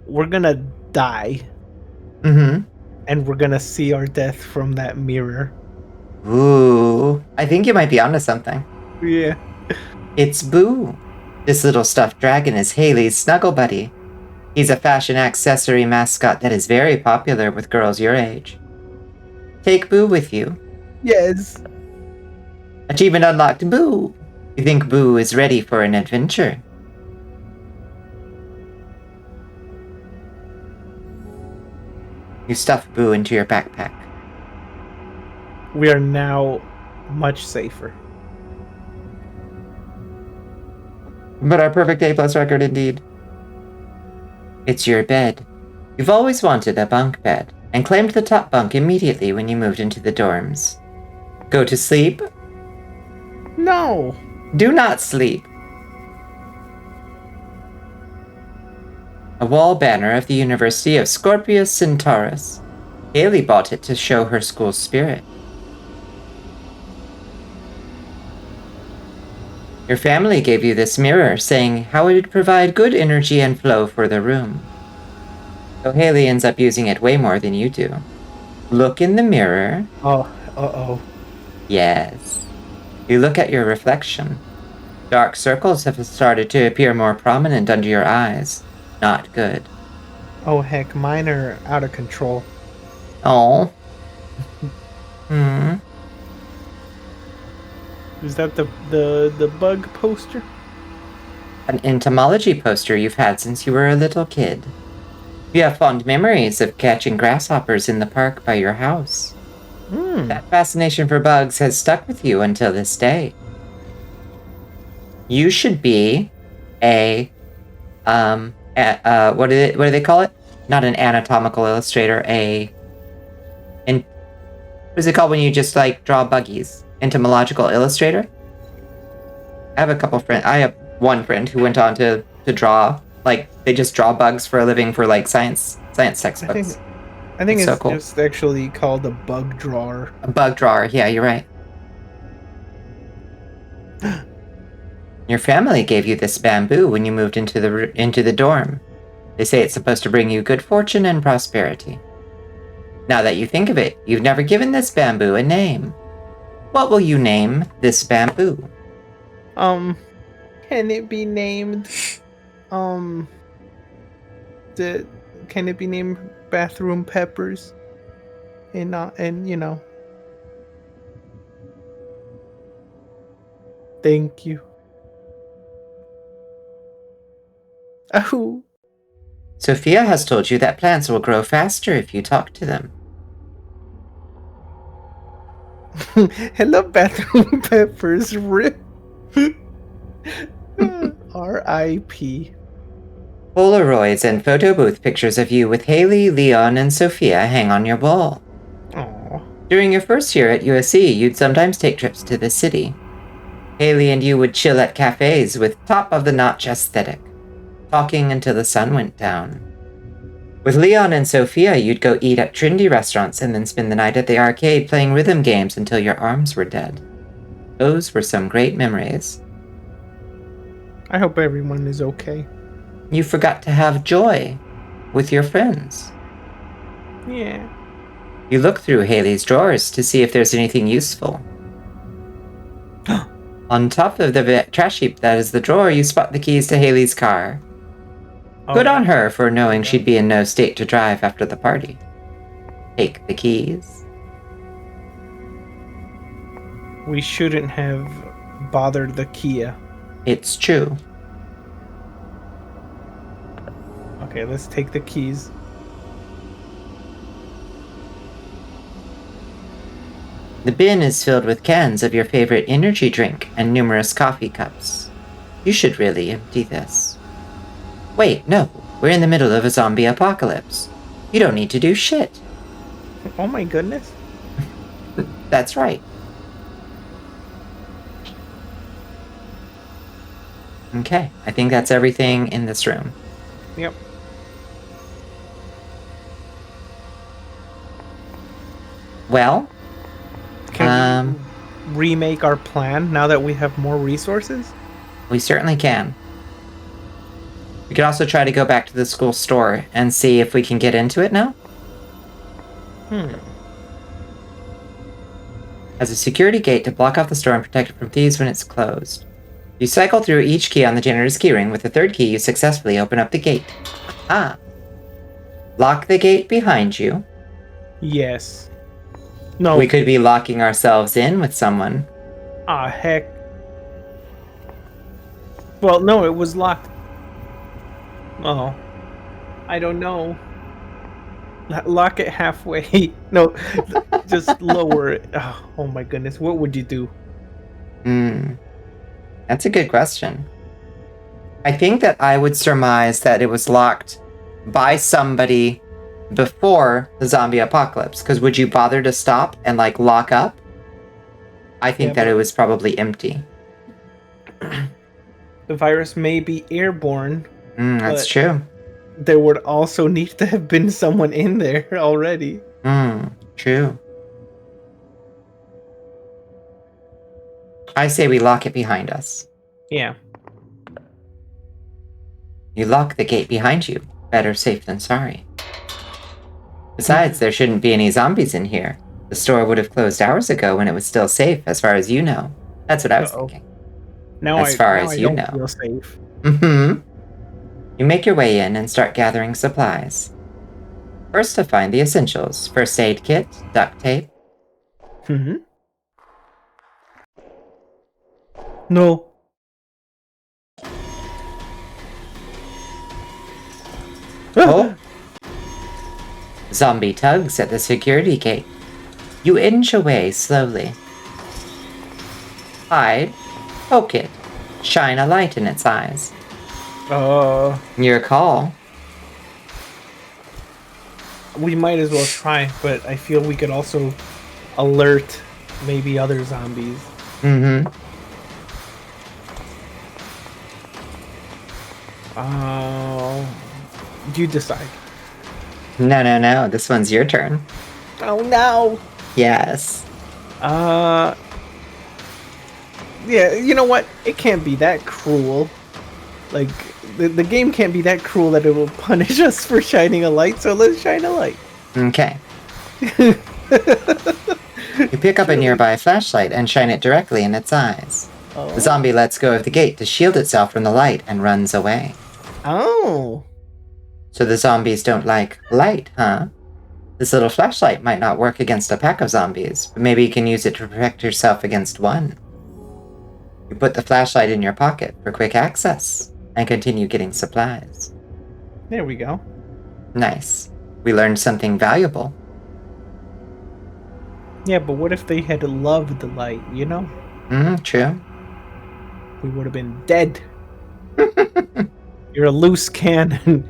we're gonna die. Mm-hmm. And we're gonna see our death from that mirror. Ooh, I think you might be onto something. Yeah. It's Boo. This little stuffed dragon is Haley's snuggle buddy. He's a fashion accessory mascot that is very popular with girls your age. Take Boo with you. Yes. Achievement unlocked, Boo. You think Boo is ready for an adventure? You stuff Boo into your backpack. We are now much safer. But our perfect A+ record indeed. It's your bed. You've always wanted a bunk bed, and claimed the top bunk immediately when you moved into the dorms. Go to sleep? No. Do not sleep. A wall banner of the University of Scorpius Centaurus. Haley bought it to show her school's spirit. Your family gave you this mirror, saying how it would provide good energy and flow for the room. So Haley ends up using it way more than you do. Look in the mirror. Oh, uh-oh. Yes. You look at your reflection. Dark circles have started to appear more prominent under your eyes. Not good. Oh, heck, mine are out of control. Oh. Is that the bug poster? An entomology poster you've had since you were a little kid. You have fond memories of catching grasshoppers in the park by your house. That fascination for bugs has stuck with you until this day. You should be what do they call it? Not an anatomical illustrator, what is it called when you just like draw buggies? Entomological illustrator? I have one friend who went on to draw, like, they just draw bugs for a living for like science textbooks. I think it's so cool. just actually called a bug drawer. A bug drawer, yeah, you're right. Your family gave you this bamboo when you moved into the dorm. They say it's supposed to bring you good fortune and prosperity. Now that you think of it, you've never given this bamboo a name. What will you name this bamboo? Can it be named, can it be named Bathroom Peppers? And you know. Thank you. Oh. Sophia has told you that plants will grow faster if you talk to them. Hello, Bathroom Peppers. RIP. R.I.P. Polaroids and photo booth pictures of you with Haley, Leon, and Sophia hang on your wall. During your first year at USC, you'd sometimes take trips to the city. Haley and you would chill at cafes with top-of-the-notch aesthetic, talking until the sun went down. With Leon and Sophia, you'd go eat at trendy restaurants and then spend the night at the arcade playing rhythm games until your arms were dead. Those were some great memories. I hope everyone is okay. You forgot to have joy with your friends. Yeah. You look through Haley's drawers to see if there's anything useful. On top of the trash heap that is the drawer, you spot the keys to Haley's car. Good on her for knowing she'd be in no state to drive after the party. Take the keys. We shouldn't have bothered the Kia. It's true. Okay, let's take the keys. The bin is filled with cans of your favorite energy drink and numerous coffee cups. You should really empty this. Wait, no. We're in the middle of a zombie apocalypse. You don't need to do shit. Oh my goodness. That's right. Okay, I think that's everything in this room. Yep. Well, Can we remake our plan now that we have more resources? we certainly can. We could also try to go back to the school store and see if we can get into it now. Has a security gate to block off the store and protect it from thieves when it's closed. You cycle through each key on the janitor's keyring. With the third key, you successfully open up the gate. Ah. Lock the gate behind you. Yes. No. We could be locking ourselves in with someone. Ah, heck. Well, no, it was locked. Oh. I don't know. Lock it halfway. No, just lower it. Oh my goodness. What would you do? That's a good question. I think that I would surmise that it was locked by somebody before the zombie apocalypse. Because would you bother to stop and, like, lock up? I think that it was probably empty. The virus may be airborne. That's true. There would also need to have been someone in there already. True. I say we lock it behind us. Yeah. You lock the gate behind you. Better safe than sorry. Besides, there shouldn't be any zombies in here. The store would have closed hours ago when it was still safe, as far as you know. That's what I was thinking. Now as far as you don't know. Feel safe. You make your way in and start gathering supplies. First to find the essentials. First aid kit, duct tape. No. Oh! Zombie tugs at the security gate. You inch away slowly. Hide. Poke it. Shine a light in its eyes. Your call. We might as well try, but I feel we could also alert maybe other zombies. You decide. No. This one's your turn. Oh no. Yes. Yeah, you know what? It can't be that cruel. Like, the game can't be that cruel that it will punish us for shining a light, so let's shine a light. Okay. You pick up a nearby flashlight and shine it directly in its eyes. Oh. The zombie lets go of the gate to shield itself from the light and runs away. Oh. So the zombies don't like light, huh? This little flashlight might not work against a pack of zombies, but maybe you can use it to protect yourself against one. You put the flashlight in your pocket for quick access and continue getting supplies. There we go. Nice. We learned something valuable. Yeah, but what if they had loved the light, you know? True. We would have been dead. You're a loose cannon.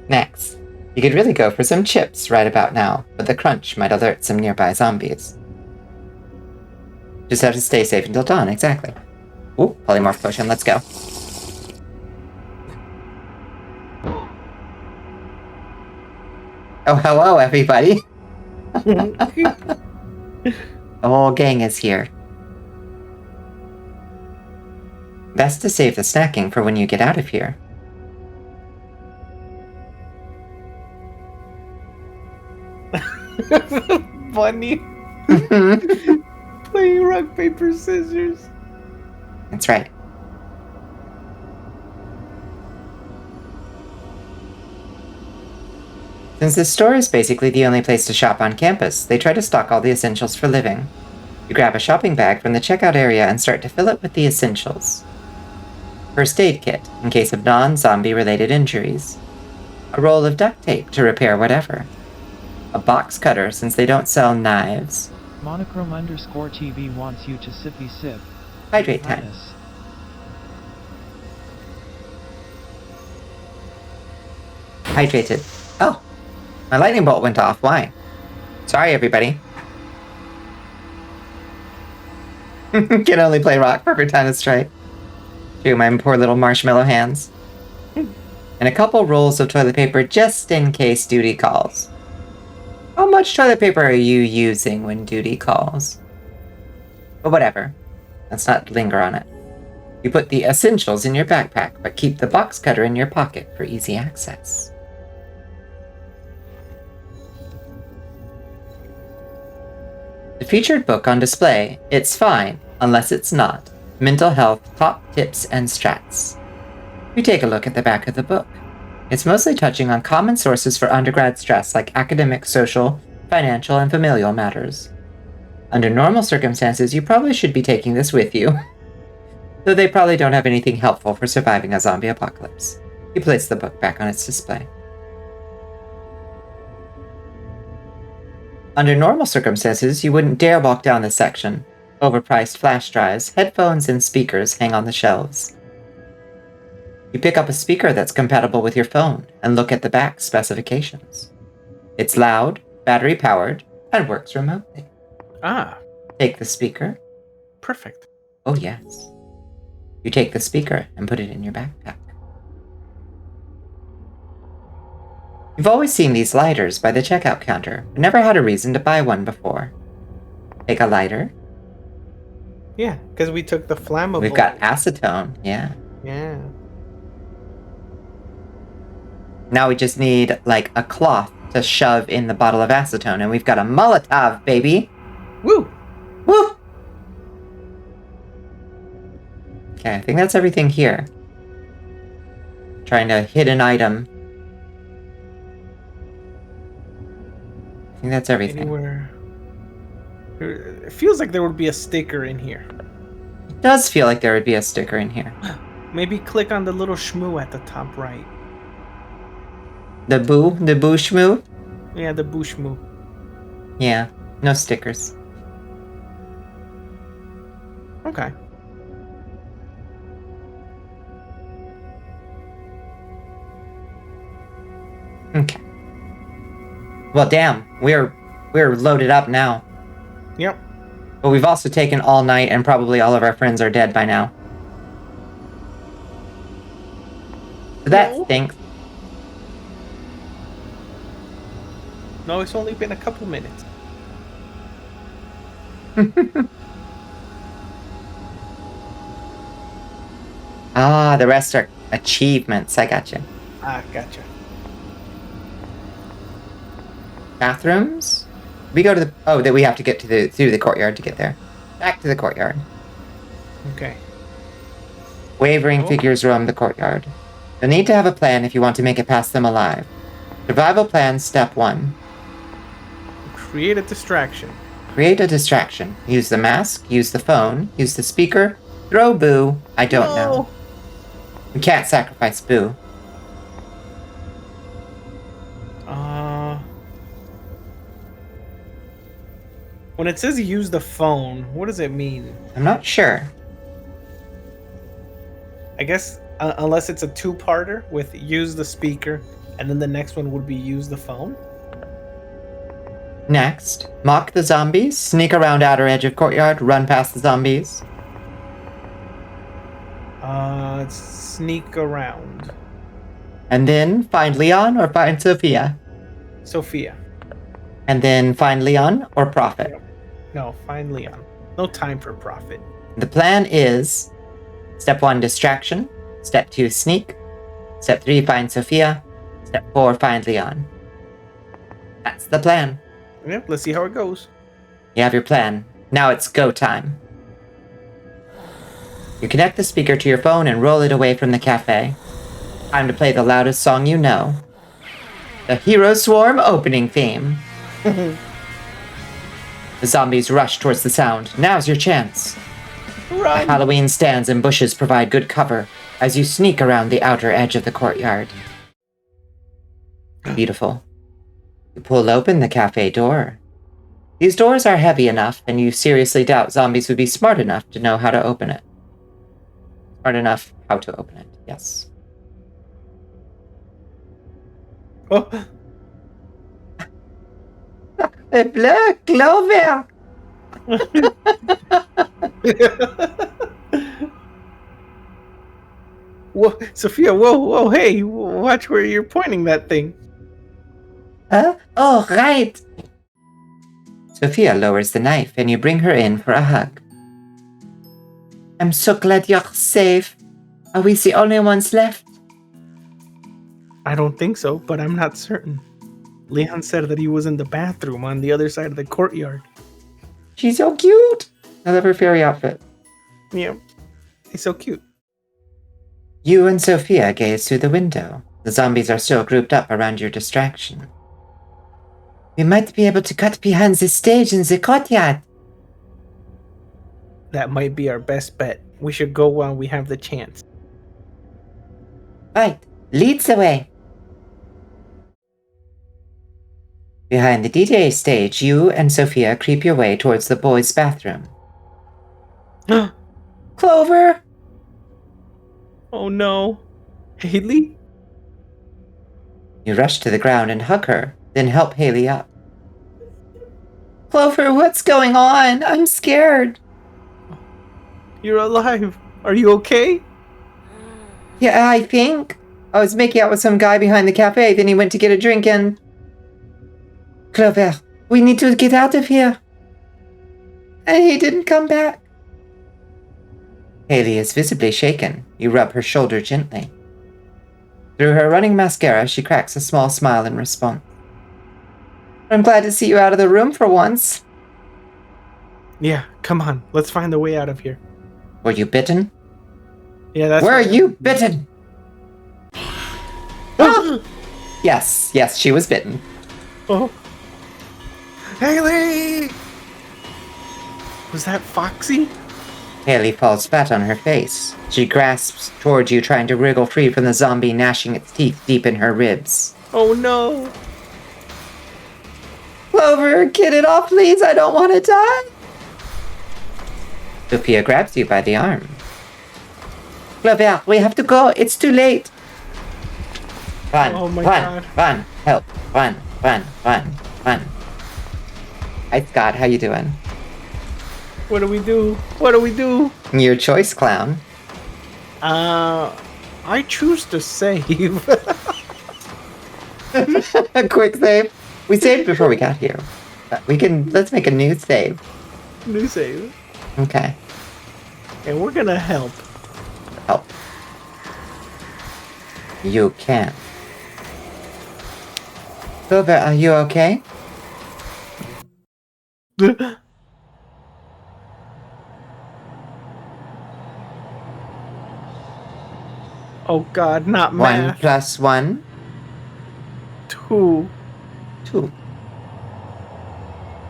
Next, You could really go for some chips right about now, but the crunch might alert some nearby zombies. Just have to stay safe until dawn, exactly. Ooh, polymorph potion, let's go. Oh, hello, everybody. The whole gang is here. Best to save the snacking for when you get out of here. Bunny playing rock, paper, scissors. That's right. Since the store is basically the only place to shop on campus, they try to stock all the essentials for living. You grab a shopping bag from the checkout area and start to fill it with the essentials. First aid kit, in case of non-zombie related injuries. A roll of duct tape to repair whatever. A box cutter, since they don't sell knives. Monochrome_TV wants you to sippy sip. Hydrate time. Minus. Hydrated. Oh, my lightning bolt went off. Why? Sorry, everybody. Can only play rock paper tennis strike. Through my poor little marshmallow hands. And a couple rolls of toilet paper just in case duty calls. How much toilet paper are you using when duty calls? But whatever. Let's not linger on it. You put the essentials in your backpack, but keep the box cutter in your pocket for easy access. The featured book on display, It's Fine, Unless It's Not. Mental Health, Top Tips and Strats. You take a look at the back of the book. It's mostly touching on common sources for undergrad stress like academic, social, financial, and familial matters. Under normal circumstances, you probably should be taking this with you. Though they probably don't have anything helpful for surviving a zombie apocalypse. You place the book back on its display. Under normal circumstances, you wouldn't dare walk down this section. Overpriced flash drives, headphones, and speakers hang on the shelves. You pick up a speaker that's compatible with your phone and look at the back specifications. It's loud, battery-powered, and works remotely. Ah, Take the speaker. perfect. Oh, yes. You take the speaker and put it in your backpack. You've always seen these lighters by the checkout counter, but never had a reason to buy one before. Take a lighter. Yeah, because we took the flammable. We've got acetone, yeah. Yeah. Now we just need, like, a cloth to shove in the bottle of acetone, and we've got a Molotov, baby! Woo! Woo! Okay, I think that's everything here. Trying to hit an item. I think that's everything. Anywhere. It feels like there would be a sticker in here. It does feel like there would be a sticker in here. Maybe click on the little shmoo at the top right. The boo shmoo? Yeah, the boo shmoo. Yeah, no stickers. Okay. Okay. Well, damn, we're loaded up now. Yep. But we've also taken all night, and probably all of our friends are dead by now. So that No. stinks. No, it's only been a couple minutes. Ah, the rest are achievements. I gotcha. Ah, gotcha. Bathrooms? We go to the... Oh, that we have to get to through the courtyard to get there. Back to the courtyard. Okay. Wavering Oh. figures roam the courtyard. You'll need to have a plan if you want to make it past them alive. Survival plan step 1. Create a distraction. Create a distraction. Use the mask, use the phone, use the speaker, throw Boo. I don't know. We can't sacrifice Boo. When it says use the phone, what does it mean? I'm not sure. I guess unless it's a two-parter with use the speaker And then the next one would be use the phone. Next, mock the zombies, sneak around outer edge of courtyard, run past the zombies. Sneak around. And then find Leon or find Sophia. Sophia. And then find Leon or Prophet. No, find Leon. No time for Prophet. The plan is step 1, distraction. Step 2, sneak. Step 3, find Sophia. Step 4, find Leon. That's the plan. Yeah, let's see how it goes. You have your plan. Now it's go time. You connect the speaker to your phone and roll it away from the cafe. Time to play the loudest song you know. The Hero Swarm opening theme. The zombies rush towards the sound. Now's your chance. Run! The Halloween stands and bushes provide good cover as you sneak around the outer edge of the courtyard. Beautiful. You pull open the cafe door. These doors are heavy enough, and you seriously doubt zombies would be smart enough to know how to open it. Smart enough how to open it, yes. Oh. Bleu, Clover! Whoa, Sophia, whoa, hey, watch where you're pointing that thing. Huh? Oh, right! Sophia lowers the knife, and you bring her in for a hug. I'm so glad you're safe. Are we the only ones left? I don't think so, but I'm not certain. Leon said that he was in the bathroom on the other side of the courtyard. She's so cute! I love her fairy outfit. Yeah, he's so cute. You and Sophia gaze through the window. The zombies are still grouped up around your distraction. We might be able to cut behind the stage in the courtyard. That might be our best bet. We should go while we have the chance. Right, leads the way. Behind the DJ stage, you and Sophia creep your way towards the boys' bathroom. Clover! Oh no. Haley? You rush to the ground and hug her, then help Haley up. Clover, what's going on? I'm scared. You're alive. Are you okay? Yeah, I think. I was making out with some guy behind the cafe, then he went to get a drink and... Clover, we need to get out of here. And he didn't come back. Haley is visibly shaken. You rub her shoulder gently. Through her running mascara, she cracks a small smile in response. I'm glad to see you out of the room for once. Yeah, come on. Let's find a way out of here. Were you bitten? Yeah, that's Were right. you bitten? Yes, she was bitten. Oh. Haley! Was that Foxy? Haley falls flat on her face. She grasps towards you, trying to wriggle free from the zombie gnashing its teeth deep in her ribs. Oh no! Clover, get it off, please. I don't want to die. Sophia grabs you by the arm. Clover, we have to go. It's too late. Run, Oh my run, God. run. Help. Run. Hi, Scott. How you doing? What do we do? What do we do? Your choice, clown. I choose to save. A quick save. We saved before we got here. Let's make a new save. New save. Okay. And we're gonna help. Help. You can. Clover, are you okay? Oh god, not 1 math. plus 1, 2. 2.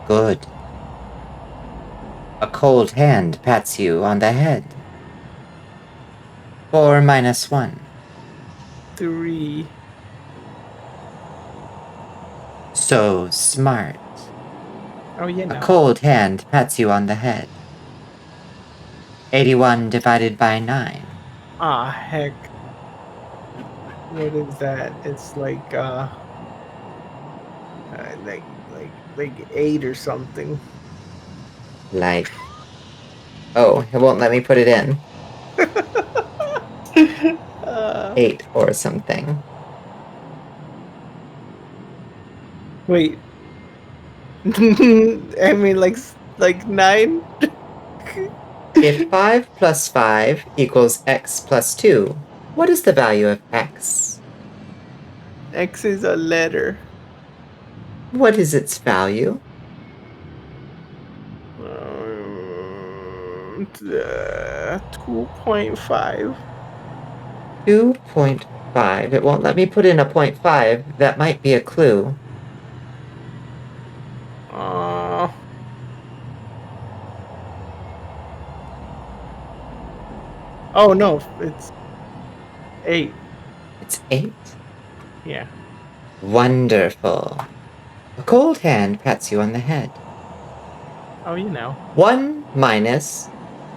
Good. A cold hand pats you on the head. 4 minus 1. 3. So smart. Oh yeah, A no. cold hand pats you on the head. 81 divided by 9. Ah, heck. What is that? It's like like 8 or something. Like, oh, it won't let me put it in. 8 or something. Wait. I mean, like 9. If 5 plus 5 equals x plus 2, what is the value of x? X is a letter. What is its value? 2.5. 2.5. It won't let me put in a 0.5. That might be a clue. Oh no, it's 8. It's 8. Yeah. Wonderful. A cold hand pats you on the head. Oh, you know. 1 minus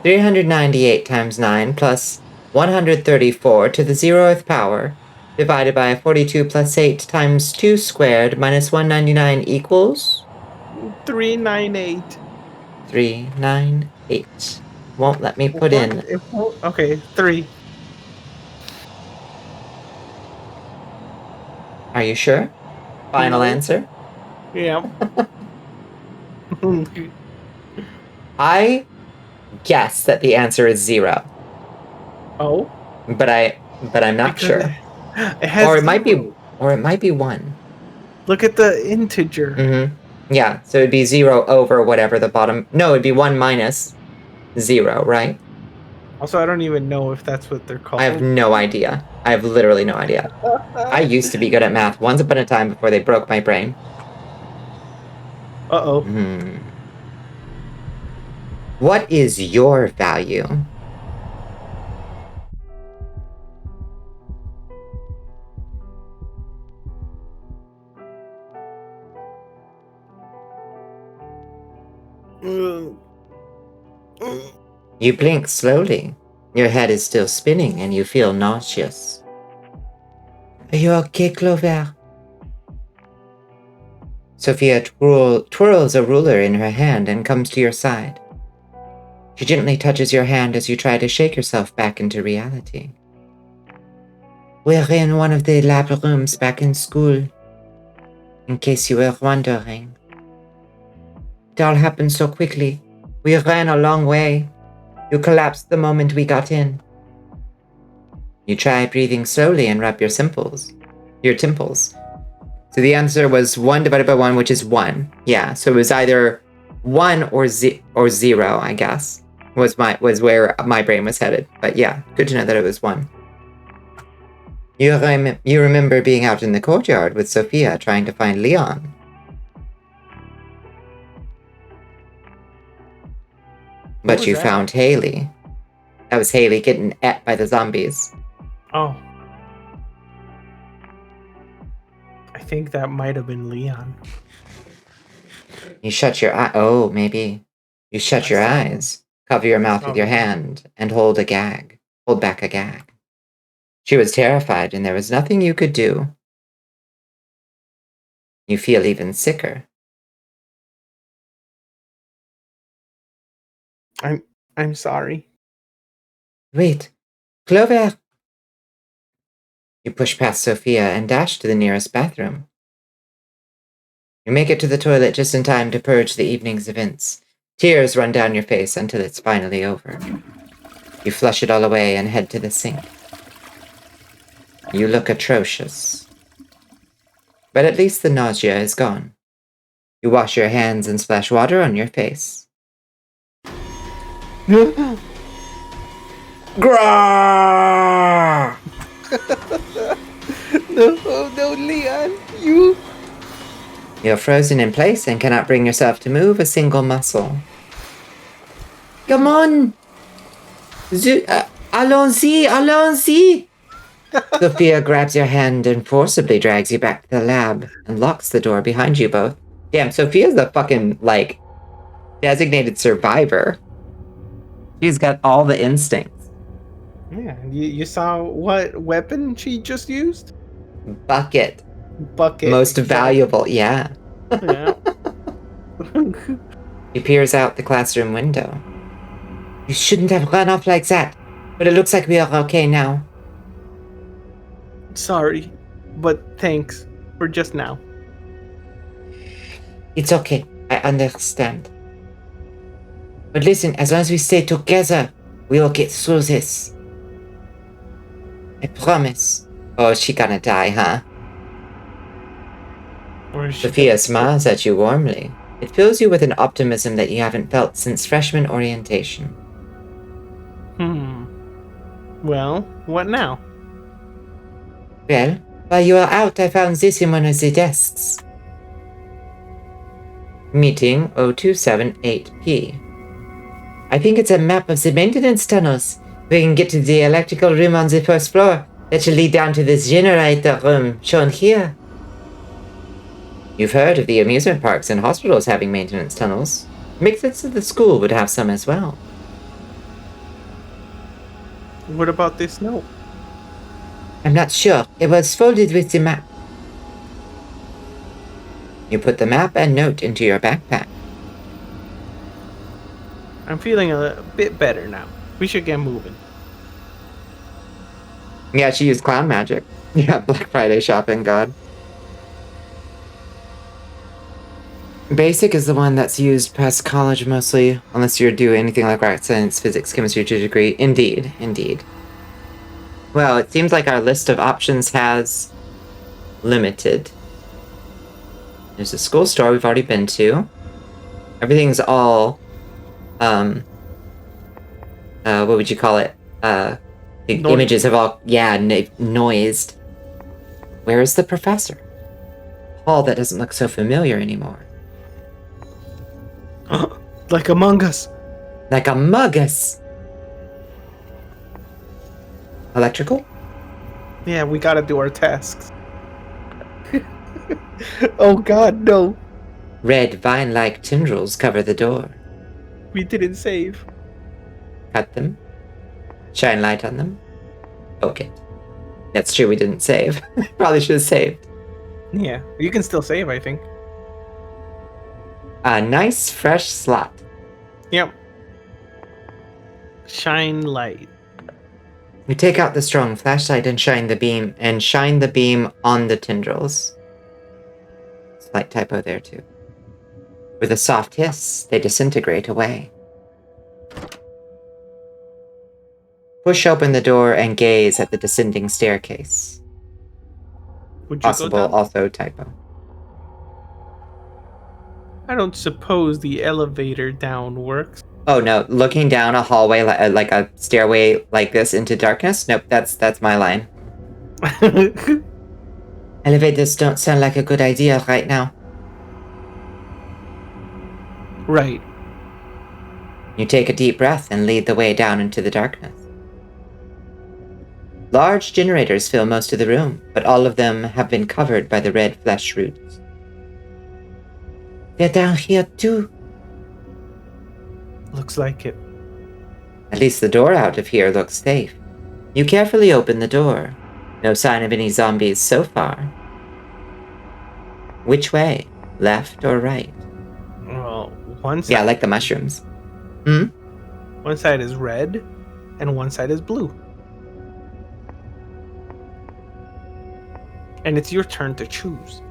398 times 9 plus 134 to the 0th power divided by 42 plus 8 times 2 squared minus 199 equals 398. 398. Won't let me put What? in. Okay, 3. Are you sure? Final No. answer? Yeah. I guess that the answer is 0, Oh, but I'm not because sure. it has Or it might be 0. 1. Look at the integer. Mm-hmm. Yeah, so it'd be 0 over whatever the bottom. No, it'd be 1 minus 0, right? Also, I don't even know if that's what they're called. I have no idea. I have literally no idea. I used to be good at math once upon a time before they broke my brain. Uh-oh. What is your value? You blink slowly. Your head is still spinning and you feel nauseous. Are you okay, Clover? Sophia twirls a ruler in her hand and comes to your side. She gently touches your hand as you try to shake yourself back into reality. We're in one of the lab rooms back in school, in case you were wondering. It all happened so quickly. We ran a long way. You collapsed the moment we got in. You try breathing slowly and rub your temples. So the answer was 1 divided by 1, which is 1. Yeah, so it was either 1 or 0, I guess, was where my brain was headed. But yeah, good to know that it was 1. You remember being out in the courtyard with Sophia trying to find Leon. But you found Haley. That was Haley getting ate by the zombies. Oh. I think that might have been Leon. You shut your eye. Oh, maybe. You shut your eyes, cover your mouth with your hand, and hold back a gag. She was terrified, and there was nothing you could do. You feel even sicker. I'm sorry. Wait, Clover! You push past Sophia and dash to the nearest bathroom. You make it to the toilet just in time to purge the evening's events. Tears run down your face until it's finally over. You flush it all away and head to the sink. You look atrocious. But at least the nausea is gone. You wash your hands and splash water on your face. Grrrr! No, Leon, you. You're frozen in place and cannot bring yourself to move a single muscle. Come on! Allons-y, allons-y! Sophia grabs your hand and forcibly drags you back to the lab and locks the door behind you both. Damn, Sophia's the fucking, designated survivor. She's got all the instincts. Yeah, you saw what weapon she just used? Bucket. Bucket. Most exactly. valuable, yeah. Yeah. He peers out the classroom window. You shouldn't have run off like that, but it looks like we are okay now. Sorry, but thanks for just now. It's okay, I understand. But listen, as long as we stay together, we will get through this. I promise. Oh, is she gonna die, huh? Or is she Sophia smiles at you warmly. It fills you with an optimism that you haven't felt since freshman orientation. Well, what now? Well, while you were out, I found this in one of the desks. Meeting 0278P. I think it's a map of the maintenance tunnels. We can get to the electrical room on the first floor. That should lead down to the generator room, shown here. You've heard of the amusement parks and hospitals having maintenance tunnels. Makes sense that the school would have some as well. What about this note? I'm not sure. It was folded with the map. You put the map and note into your backpack. I'm feeling a bit better now. We should get moving. Yeah, she used clown magic. Yeah, Black Friday shopping, God. Basic is the one that's used past college mostly, unless you're doing anything like rocket science, physics, chemistry to a degree. Indeed, indeed. Well, it seems like our list of options has limited. There's a school store we've already been to. Everything's all, what would you call it? The images have all, noised. Where is the professor? Hall that doesn't look so familiar anymore. Like Among Us. Like Among Us. Electrical? Yeah, we gotta do our tasks. Oh god, no. Red vine-like tendrils cover the door. We didn't save. Cut them. Shine light on them. Okay. That's true, we didn't save. Probably should have saved. Yeah, you can still save, I think. A nice fresh slot. Yep. Shine light. You take out the strong flashlight and shine the beam on the tendrils. Slight typo there too. With a soft hiss, they disintegrate away. Push open the door and gaze at the descending staircase. Would you Possible, go down? also typo. I don't suppose the elevator down works. Oh no, looking down a hallway like a stairway like this into darkness? Nope, that's my line. Elevators don't sound like a good idea right now. Right. You take a deep breath and lead the way down into the darkness. Large generators fill most of the room, but all of them have been covered by the red flesh roots. They're down here too. Looks like it. At least the door out of here looks safe. You carefully open the door. No sign of any zombies so far. Which way? Left or right? Well, one side, Yeah, like the mushrooms. one side is red, and one side is blue. And it's your turn to choose.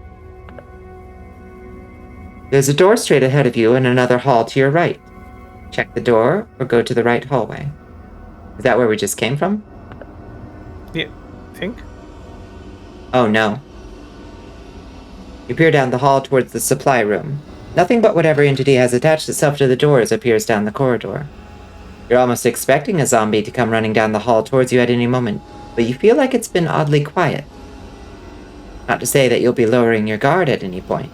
There's a door straight ahead of you and another hall to your right. Check the door or go to the right hallway. Is that where we just came from? Yeah, think? Oh no. You peer down the hall towards the supply room. Nothing but whatever entity has attached itself to the doors appears down the corridor. You're almost expecting a zombie to come running down the hall towards you at any moment, but you feel like it's been oddly quiet. Not to say that you'll be lowering your guard at any point.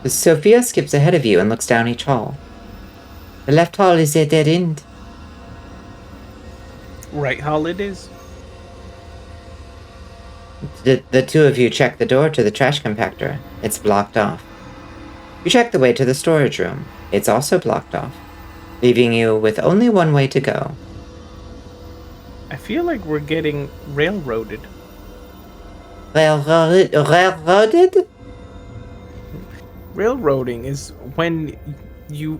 Sophia skips ahead of you and looks down each hall. The left hall is a dead end. Right hall it is. The two of you check the door to the trash compactor. It's blocked off. You check the way to the storage room. It's also blocked off, leaving you with only one way to go. I feel like we're getting railroaded. Railroaded? Railroading is when you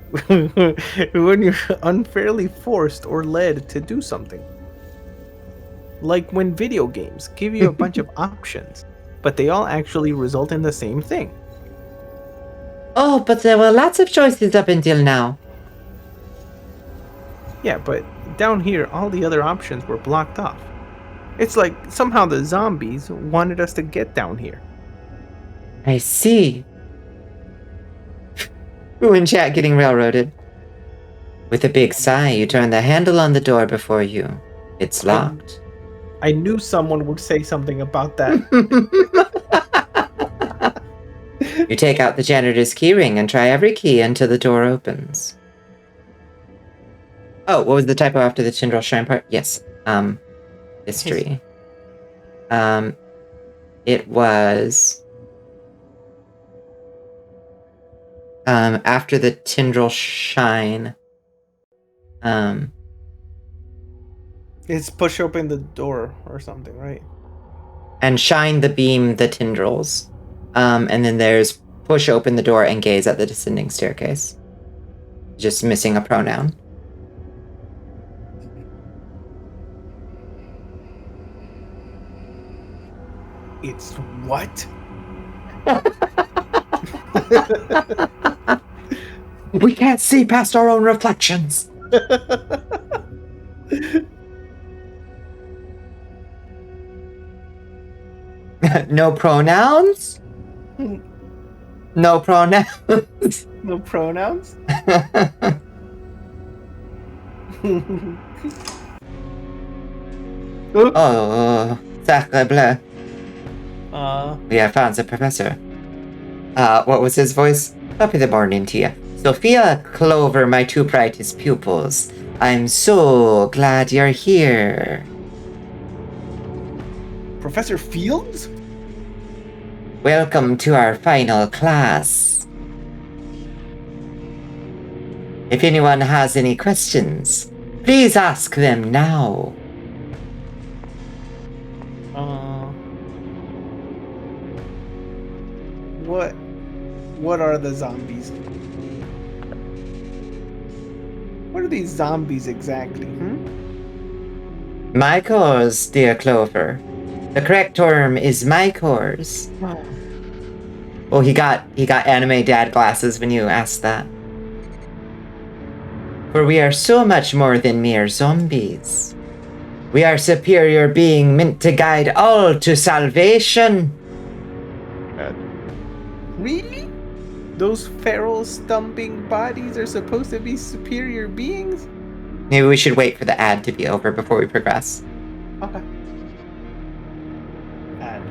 when you're unfairly forced or led to do something. Like when video games give you a bunch of options, but they all actually result in the same thing. Oh, but there were lots of choices up until now. Yeah, but down here, all the other options were blocked off. It's like somehow the zombies wanted us to get down here. I see. Who in chat getting railroaded? With a big sigh, you turn the handle on the door before you. It's locked. I knew someone would say something about that. You take out the janitor's keyring and try every key until the door opens. Oh, what was the typo after the Tyndall Shrine part? Yes. History. It was... after the Tyndall Shine. It's push open the door or something, right? And shine the beam the tendrils. And then there's push open the door and gaze at the descending staircase. Just missing a pronoun. It's what? We can't see past our own reflections. No pronouns? No pronouns? No pronouns? Oh, sacre bleu. We have found the professor. What was his voice? Top of the morning to you. Sophia Clover, my two brightest pupils. I'm so glad you're here. Professor Fields? Welcome to our final class. If anyone has any questions, please ask them now. What are the zombies? What are these zombies exactly, Mycors, dear Clover. The correct term is mycors. Oh, he got anime dad glasses when you asked that. For we are so much more than mere zombies. We are superior being meant to guide all to salvation. Really? Those feral stumping bodies are supposed to be superior beings? Maybe we should wait for the ad to be over before we progress. Okay. Ad.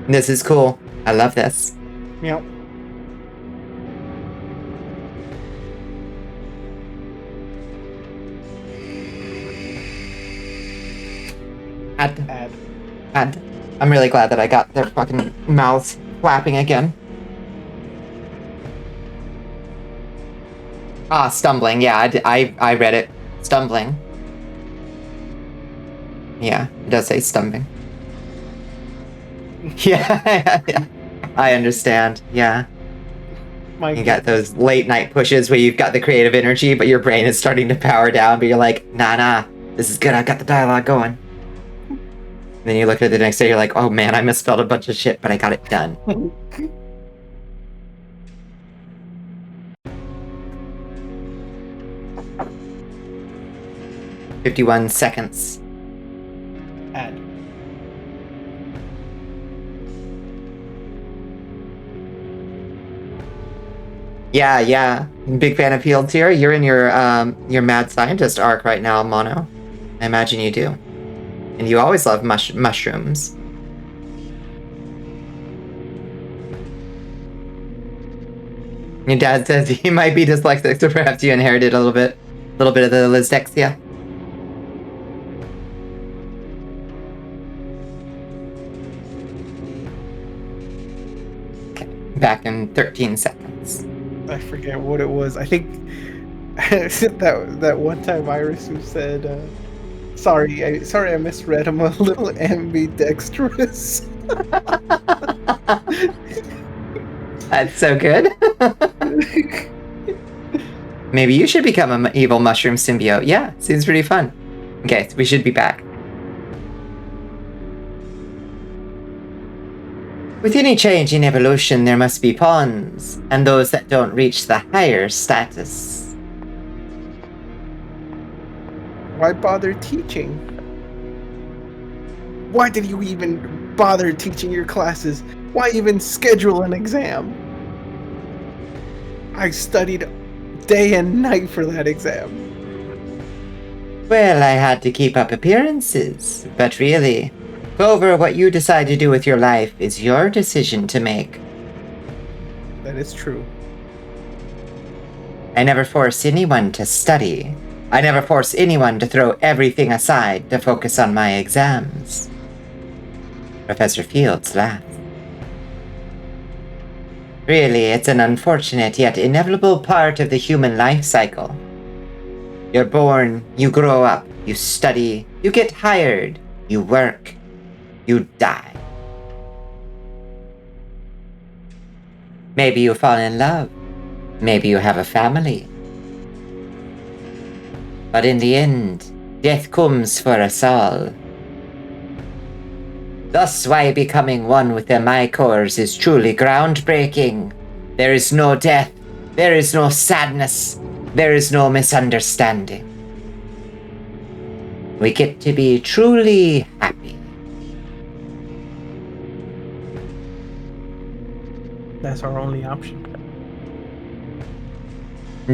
This is cool. I love this. Meow. Ad. I'm really glad that I got their fucking mouths flapping again. Ah, stumbling. Yeah, I read it. Stumbling. Yeah, it does say stumbling. Yeah, I understand. Yeah. You got those late night pushes where you've got the creative energy, but your brain is starting to power down, but you're like, nah, this is good. I've got the dialogue going. Then you look at it the next day, you're like, oh man, I misspelled a bunch of shit, but I got it done. "51 seconds. Ad. Yeah. Big fan of Fields here. You're in your mad scientist arc right now, Mono. I imagine you do. And you always love mushrooms. Your dad says he might be dyslexic, so perhaps you inherited a little bit of the dyslexia. Okay, back in 13 seconds. I forget what it was. I think that one time Iris who said, "Sorry, I misread. I'm a little ambidextrous." That's so good. Maybe you should become an evil mushroom symbiote. Yeah, seems pretty fun. Okay, so we should be back. With any change in evolution, there must be pawns, and those that don't reach the higher status. Why bother teaching? Why did you even bother teaching your classes? Why even schedule an exam? I studied day and night for that exam. Well, I had to keep up appearances, but really, Clover, what you decide to do with your life is your decision to make. That is true. I never force anyone to study. I never force anyone to throw everything aside to focus on my exams. Professor Fields laughed. Really, it's an unfortunate yet inevitable part of the human life cycle. You're born, you grow up, you study, you get hired, you work, you die. Maybe you fall in love. Maybe you have a family. But in the end, death comes for us all. Thus why becoming one with the Mycores is truly groundbreaking. There is no death, there is no sadness, there is no misunderstanding. We get to be truly happy. That's our only option.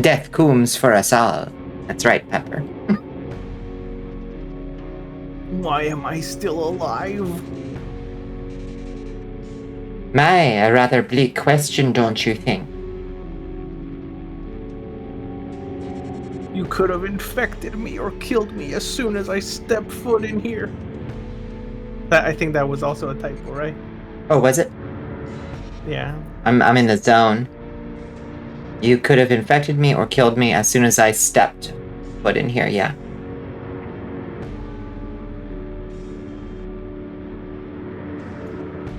Death comes for us all. That's right, Pepper. Why am I still alive? My, a rather bleak question, don't you think? You could have infected me or killed me as soon as I stepped foot in here. I think that was also a typo, right? Oh, was it? Yeah. I'm in the zone. You could have infected me or killed me as soon as I stepped foot in here, yeah.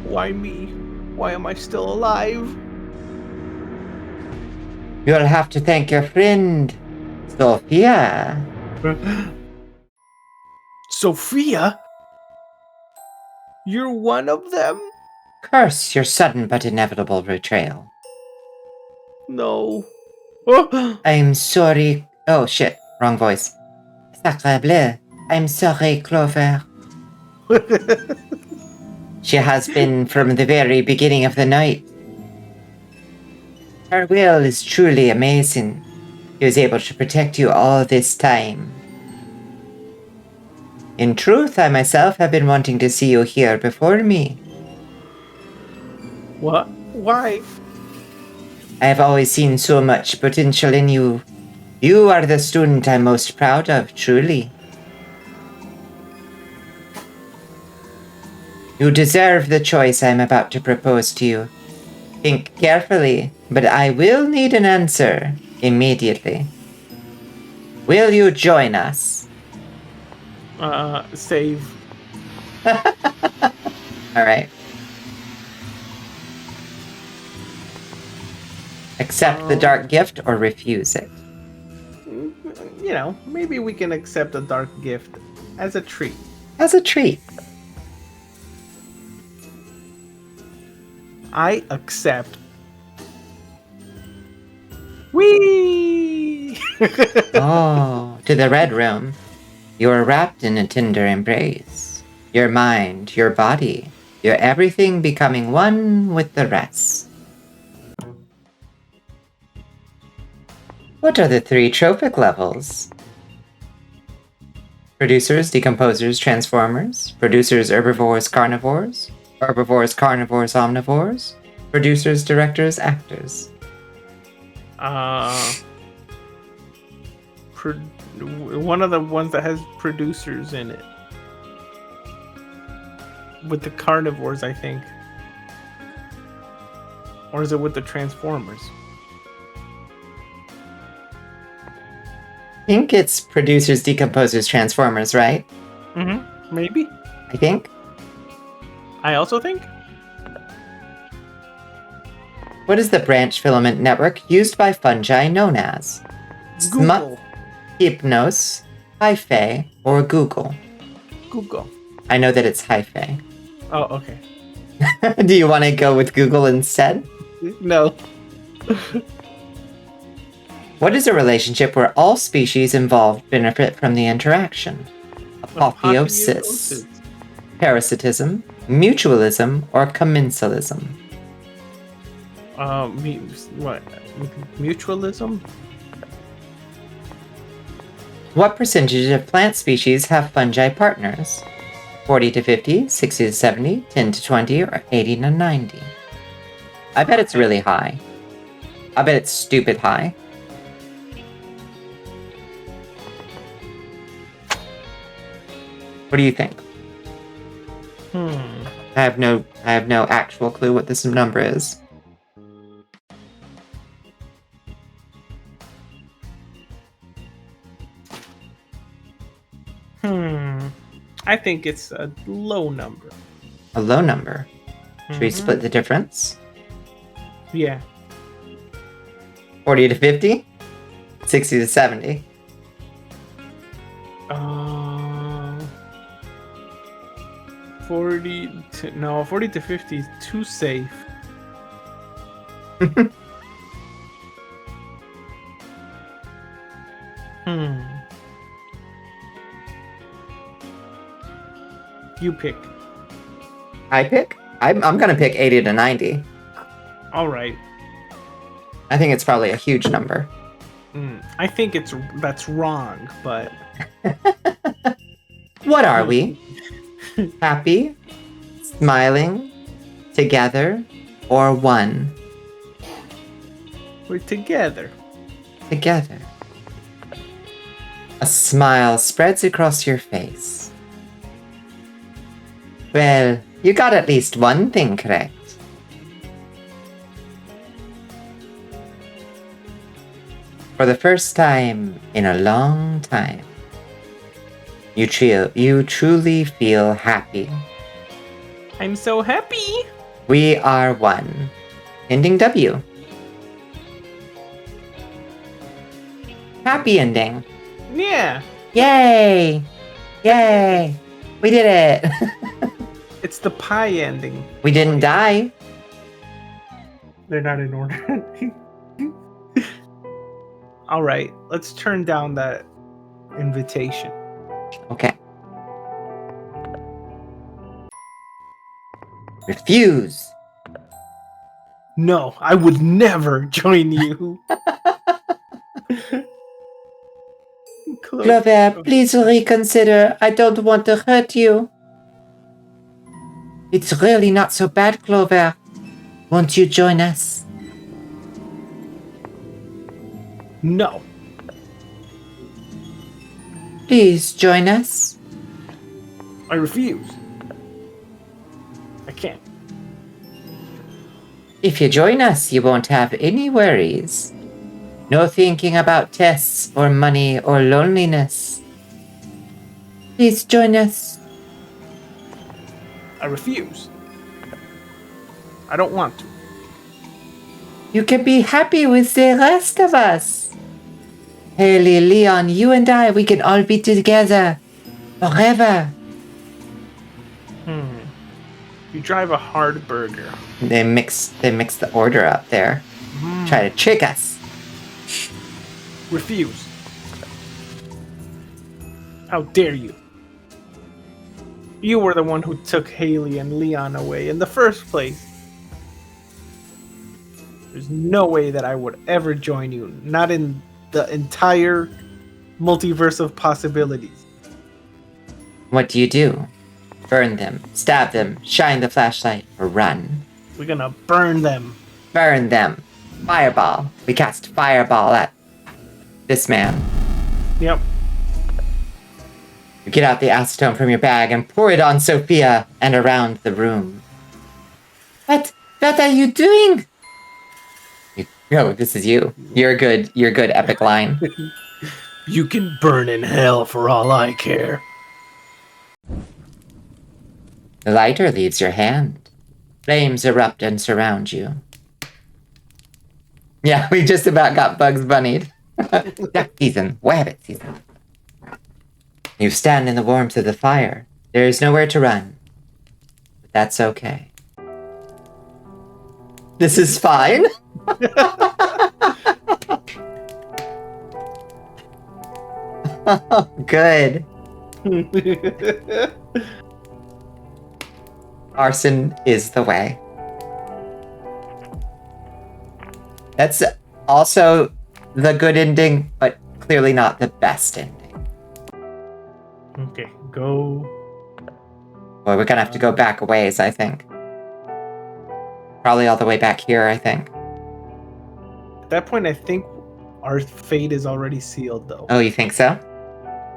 Why me? Why am I still alive? You'll have to thank your friend, Sophia. Sophia? You're one of them? Curse your sudden but inevitable betrayal. No. Oh. I'm sorry. Oh shit, wrong voice. Sacre bleu. I'm sorry, Clover. She has been from the very beginning of the night. Her will is truly amazing. She was able to protect you all this time. In truth, I myself have been wanting to see you here before me. What? Why? I have always seen so much potential in you. You are the student I'm most proud of, truly. You deserve the choice I'm about to propose to you. Think carefully, but I will need an answer immediately. Will you join us? Save. Alright. Accept the dark gift or refuse it. You know, maybe we can accept a dark gift as a treat. As a treat. I accept. Whee! Oh, to the red room. You are wrapped in a tender embrace. Your mind, your body, your everything becoming one with the rest. What are the 3 trophic levels? Producers, decomposers, transformers. Producers, herbivores, carnivores. Herbivores, carnivores, omnivores. Producers, directors, actors. One of the ones that has producers in it. With the carnivores, I think. Or is it with the transformers? think it's producers, decomposers, transformers, right? Maybe. I think. I also think. What is the branch filament network used by fungi known as? Google. Hypnos, Hyphae, or Google? Google. I know that it's Hyphae. Oh, okay. Do you want to go with Google instead? No. What is a relationship where all species involved benefit from the interaction? Apotheosis, parasitism, mutualism, or commensalism? What? Mutualism? What percentage of plant species have fungi partners? 40 to 50, 60 to 70, 10 to 20, or 80 to 90? I bet it's really high. I bet it's stupid high. What do you think? I have no actual clue what this number is. I think it's a low number. A low number. Should we split the difference? Yeah. 40 to 50? 60 to 70? 40 to 50 is too safe. You pick. I pick? I'm gonna pick 80 to 90. All right. I think it's probably a huge number. I think that's wrong, but What are we? Happy? Smiling? Together? Or one? we're together. Together. A smile spreads across your face. Well, you got at least one thing correct. For the first time in a long time, you truly feel happy. I'm so happy. We are one. Ending W. Happy ending. Yeah. Yay! Yay! We did it! It's the pie ending. We didn't die. They're not in order. All right, let's turn down that invitation. Okay. Refuse. No, I would never join you. Clover, please reconsider. I don't want to hurt you. It's really not so bad, Clover. Won't you join us? No. Please join us. I refuse. I can't. If you join us, you won't have any worries. No thinking about tests or money or loneliness. Please join us. I refuse. I don't want to. You can be happy with the rest of us. Haley, Leon, you and I, we can all be together. Forever. You drive a hard burger. They mix the order up there. Try to trick us. Refuse. How dare you? You were the one who took Haley and Leon away in the first place. There's no way that I would ever join you. Not in the entire multiverse of possibilities. What do? Burn them, stab them, shine the flashlight, or run. We're gonna burn them. Burn them. Fireball. We cast fireball at this man. Yep. You get out the acetone from your bag and pour it on Sophia and around the room. What are you doing? Oh, this is you. You're good, epic line. You can burn in hell for all I care. The lighter leaves your hand. Flames erupt and surround you. Yeah, we just about got Bugs Bunnied. Duck season, rabbit season. You stand in the warmth of the fire. There is nowhere to run. But that's okay. This is fine. Oh, good. Arson is the way. That's also the good ending, but clearly not the best ending. Okay, go. Well, we're gonna have to go back a ways, I think. Probably all the way back here, I think. At that point, I think our fate is already sealed, though. Oh, you think so?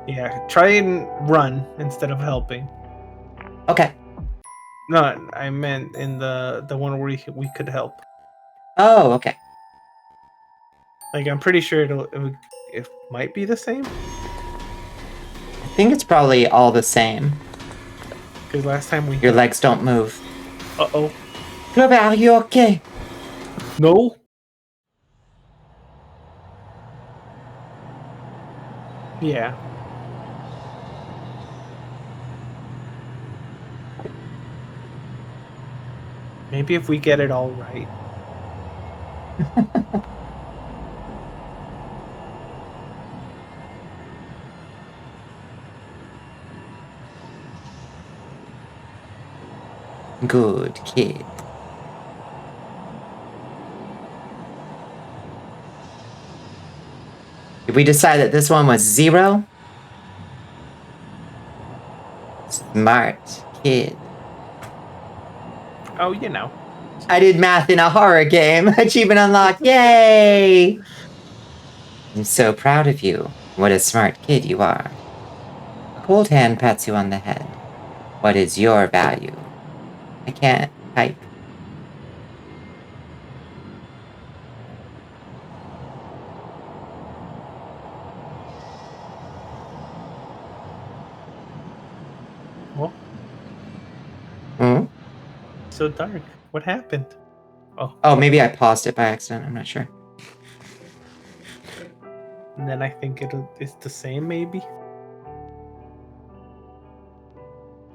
Yeah, try and run instead of helping. Okay. No, I meant in the one where we could help. Oh, okay. Like, I'm pretty sure it might be the same. I think it's probably all the same. Because last time we... Your legs don't move. Uh-oh. Clover, are you okay? No? Yeah. Maybe if we get it all right. Good kid. Did we decide that this one was 0? Smart kid. Oh, you know. I did math in a horror game. Achievement unlocked. Yay! I'm so proud of you. What a smart kid you are. A cold hand pats you on the head. What is your value? I can't type. Well, Hmm? so dark. What happened? Oh, Oh, maybe I paused it by accident. I'm not sure. and then I think it's the same, maybe?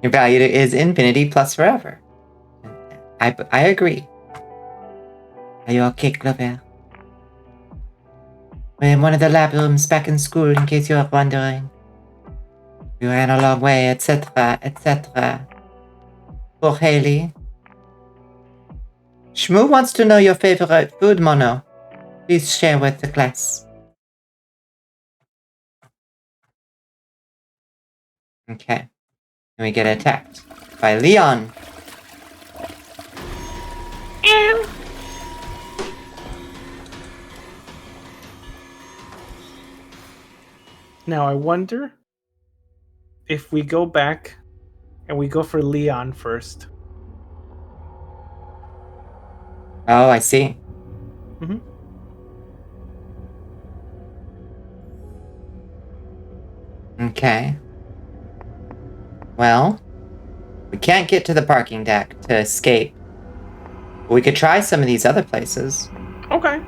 Your value is infinity plus forever. I agree. Are you okay, Clover? We're in one of the lab rooms back in school, in case you're wondering. We ran a long way, etc., etc. Poor Haley. Shmoo wants to know your favorite food, Mono. Please share with the class. Okay. And we get attacked by Leon. Now I wonder if we go back and we go for Leon first. Oh, I see. Mm-hmm. Okay. Well, we can't get to the parking deck to escape. But we could try some of these other places. Okay.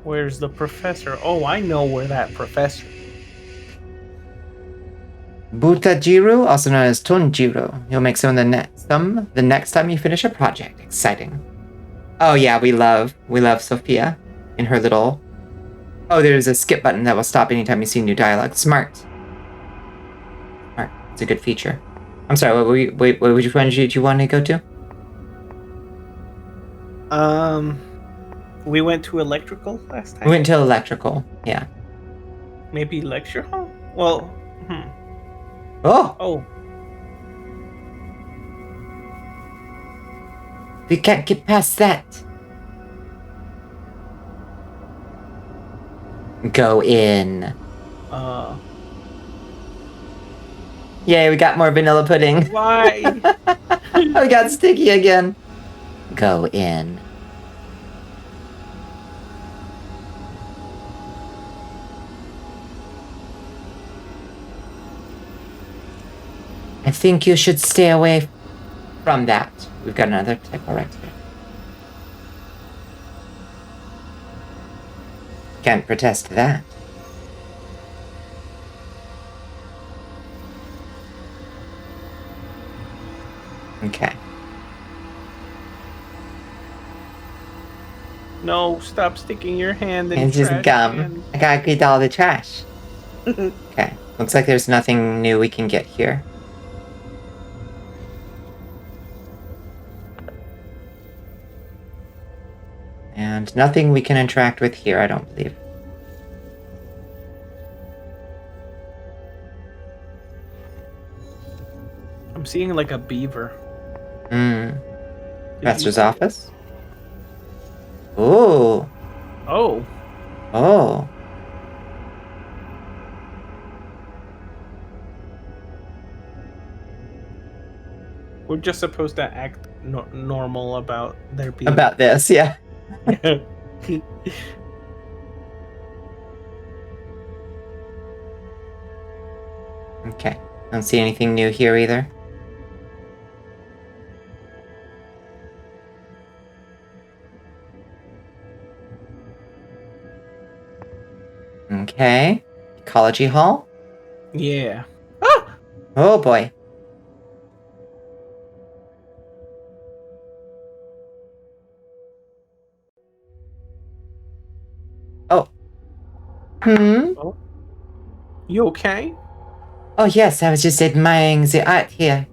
Where's the professor? Oh, I know where that professor is. Butajiru, also known as Tonjiro. You'll make some the next time you finish a project. Exciting. Oh yeah, we love Sophia in her little... Oh, there's a skip button that will stop anytime you see new dialogue. Smart. Smart. It's a good feature. I'm sorry, which one did you want to go to? We went to electrical last time. We went to electrical, yeah. Maybe lecture hall? Well, Oh! We can't get past that. Go in. Yay, we got more vanilla pudding. Why? We got sticky again. Go in. I think you should stay away from that. We've got another typo right here. Can't protest that. Okay. No, stop sticking your hand in And trash just gum. can. I gotta get all the trash. Okay. Looks like there's nothing new we can get here. And nothing we can interact with here, I don't believe. I'm seeing like a beaver. Professor's office? Ooh. Oh. Oh. We're just supposed to act normal about there being. About this, yeah. Okay. Don't see anything new here either. Okay. Ecology Hall? Yeah. Oh boy. Oh. You okay? Oh yes, I was just admiring the art here.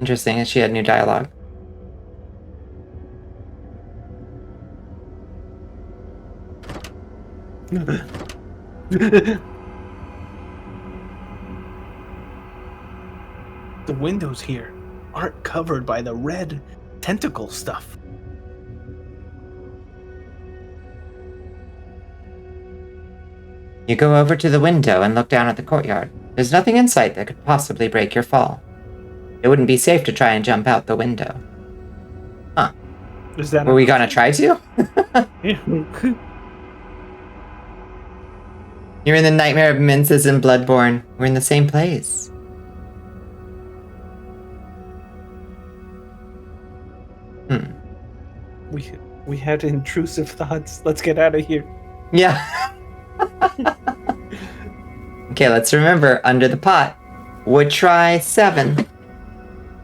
Interesting, she had new dialogue. The windows here aren't covered by the red tentacle stuff. You go over to the window and look down at the courtyard. There's nothing in sight that could possibly break your fall. It wouldn't be safe to try and jump out the window. Huh. Is that Were we gonna try to? You're in the Nightmare of Minces in Bloodborne. We're in the same place. We had intrusive thoughts. Let's get out of here. Yeah. Okay, let's remember, under the pot. Would try 7.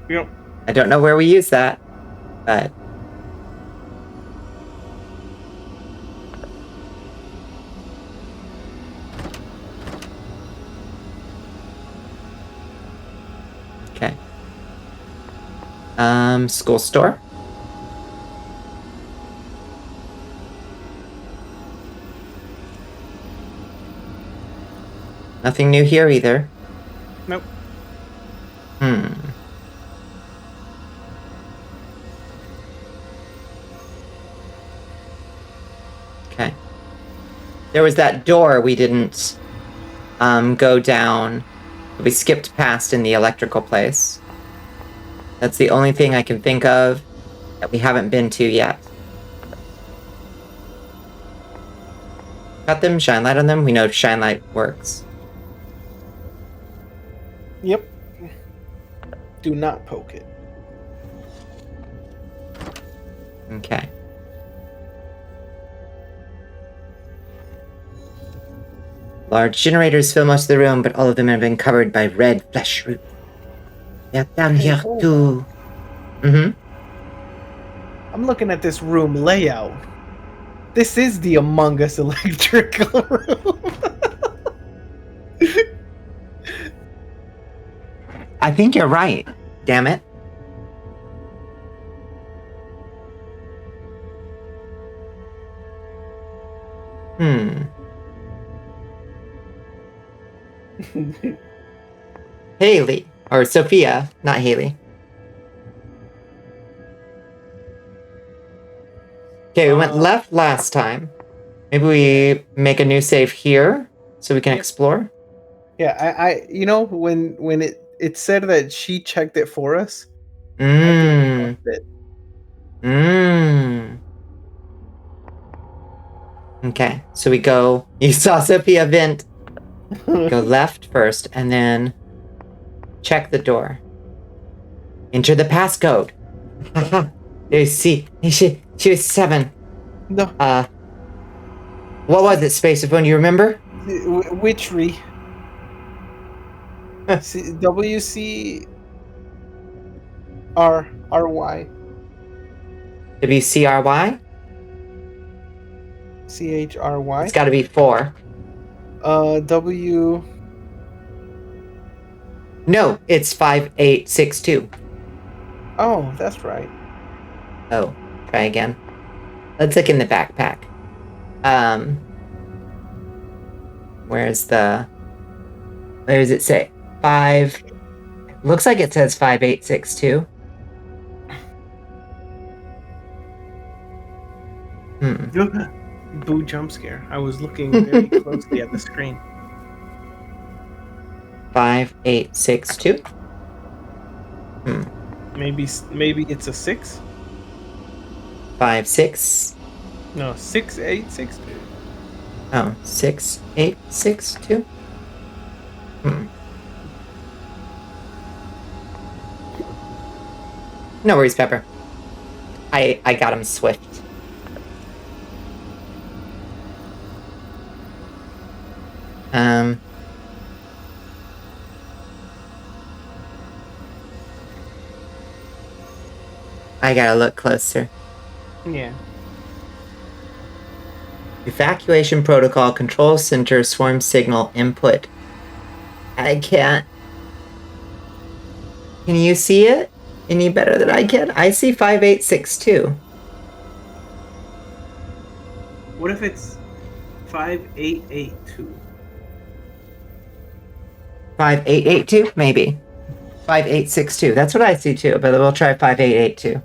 Yep. I don't know where we use that, but... Okay. School store. Nothing new here either. Nope. Okay. There was that door we didn't go down. We skipped past in the electrical place. That's the only thing I can think of that we haven't been to yet. Cut them, shine light on them. We know shine light works. Yep. Do not poke it. Okay. Large generators fill most of the room, but all of them have been covered by red flesh root. They're down here too. I'm looking at this room layout. This is the Among Us electrical room. I think you're right. Damn it. Haley. Or Sophia, not Haley. Okay, we went left last time. Maybe we make a new save here so we can explore. Yeah, I you know, when it said that she checked it for us. Okay, so we go. You saw Sophia vent. Go left first, and then check the door. Enter the passcode. She was 7. No. What was it, Spacephone? You remember? Witchery. WCRRY. WCRY? CHRY. It's got to be 4. W. No, it's 5862. Oh, that's right. Oh, try again. Let's look in the backpack. Where does it say? 5. Looks like it says 5862. Boo jump scare. I was looking very closely at the screen. 5862. Maybe it's a 6. 56. No, 6862. Oh, 6862. No worries, Pepper. I got him swift. I gotta look closer. Yeah. Evacuation protocol, control center, swarm signal, input. I can't. Can you see it any better than I can? I see 5862. What if it's 5882? 5882? Maybe. 5862. That's what I see too, but we'll try 5882.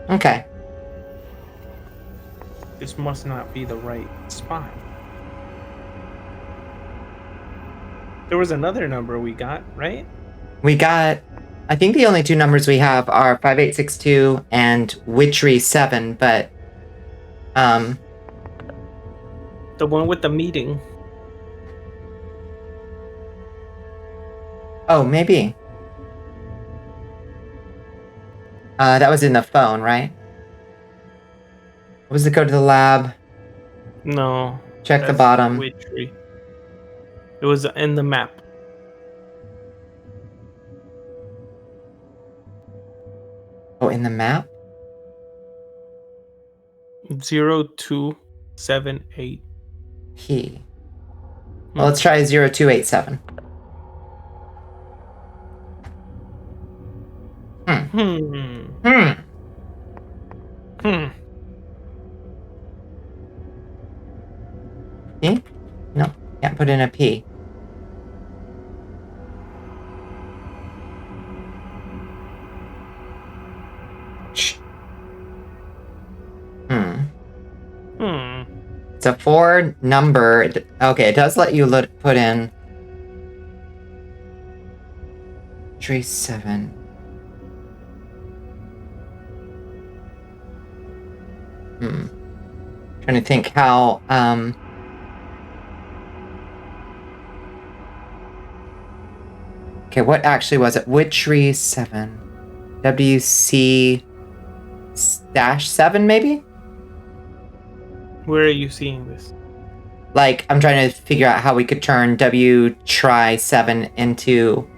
Okay. This must not be the right spot. There was another number we got, right? We got, I think the only 2 numbers we have are 5862 and Witchery 7, but The one with the meeting. oh, maybe. That was in the phone, right? What was the code to the lab? No. Check the that's bottom. Witchery. It was in the map. Oh, in the map? 0278. P. Well, let's try 0287. P? No, can't put in a P. It's a 4 number. Okay, it does let you put in 37. Trying to think how okay, what actually was it? Witchery 7. WC dash 7 maybe? Where are you seeing this? Like, I'm trying to figure out how we could turn W try 7 into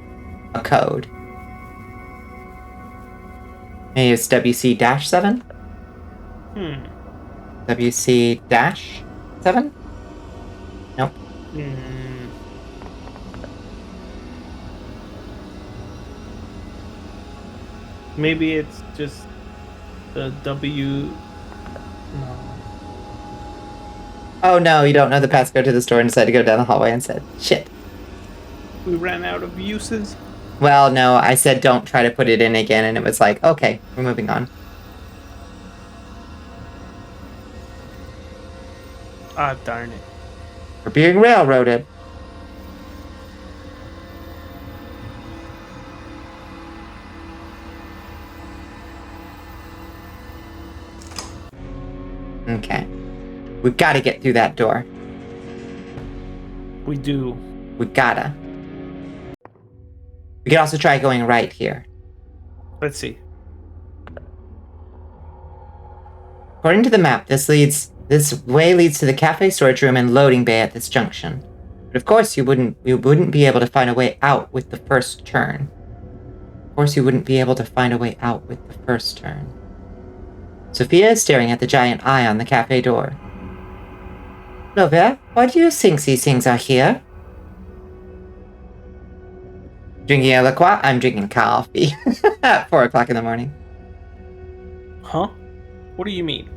a code. Maybe it's WC dash 7? WC dash 7? Nope. Maybe it's just the W. No. Oh no, you don't know the passcode to the store and decided to go down the hallway instead. Shit. We ran out of uses. Well, no, I said don't try to put it in again, and it was like, okay, we're moving on. Ah, darn it. We're being railroaded. Okay. We've got to get through that door. We do. We gotta. We could also try going right here. Let's see. According to the map, this way leads to the cafe, storage room, and loading bay at this junction. But of course, you wouldn't be able to find a way out with the first turn. Of course, you wouldn't be able to find a way out with the first turn. Sophia is staring at the giant eye on the cafe door. Lovia, why do you think these things are here? Drinking a liqueur? I'm drinking coffee at 4 o'clock in the morning. Huh? What do you mean?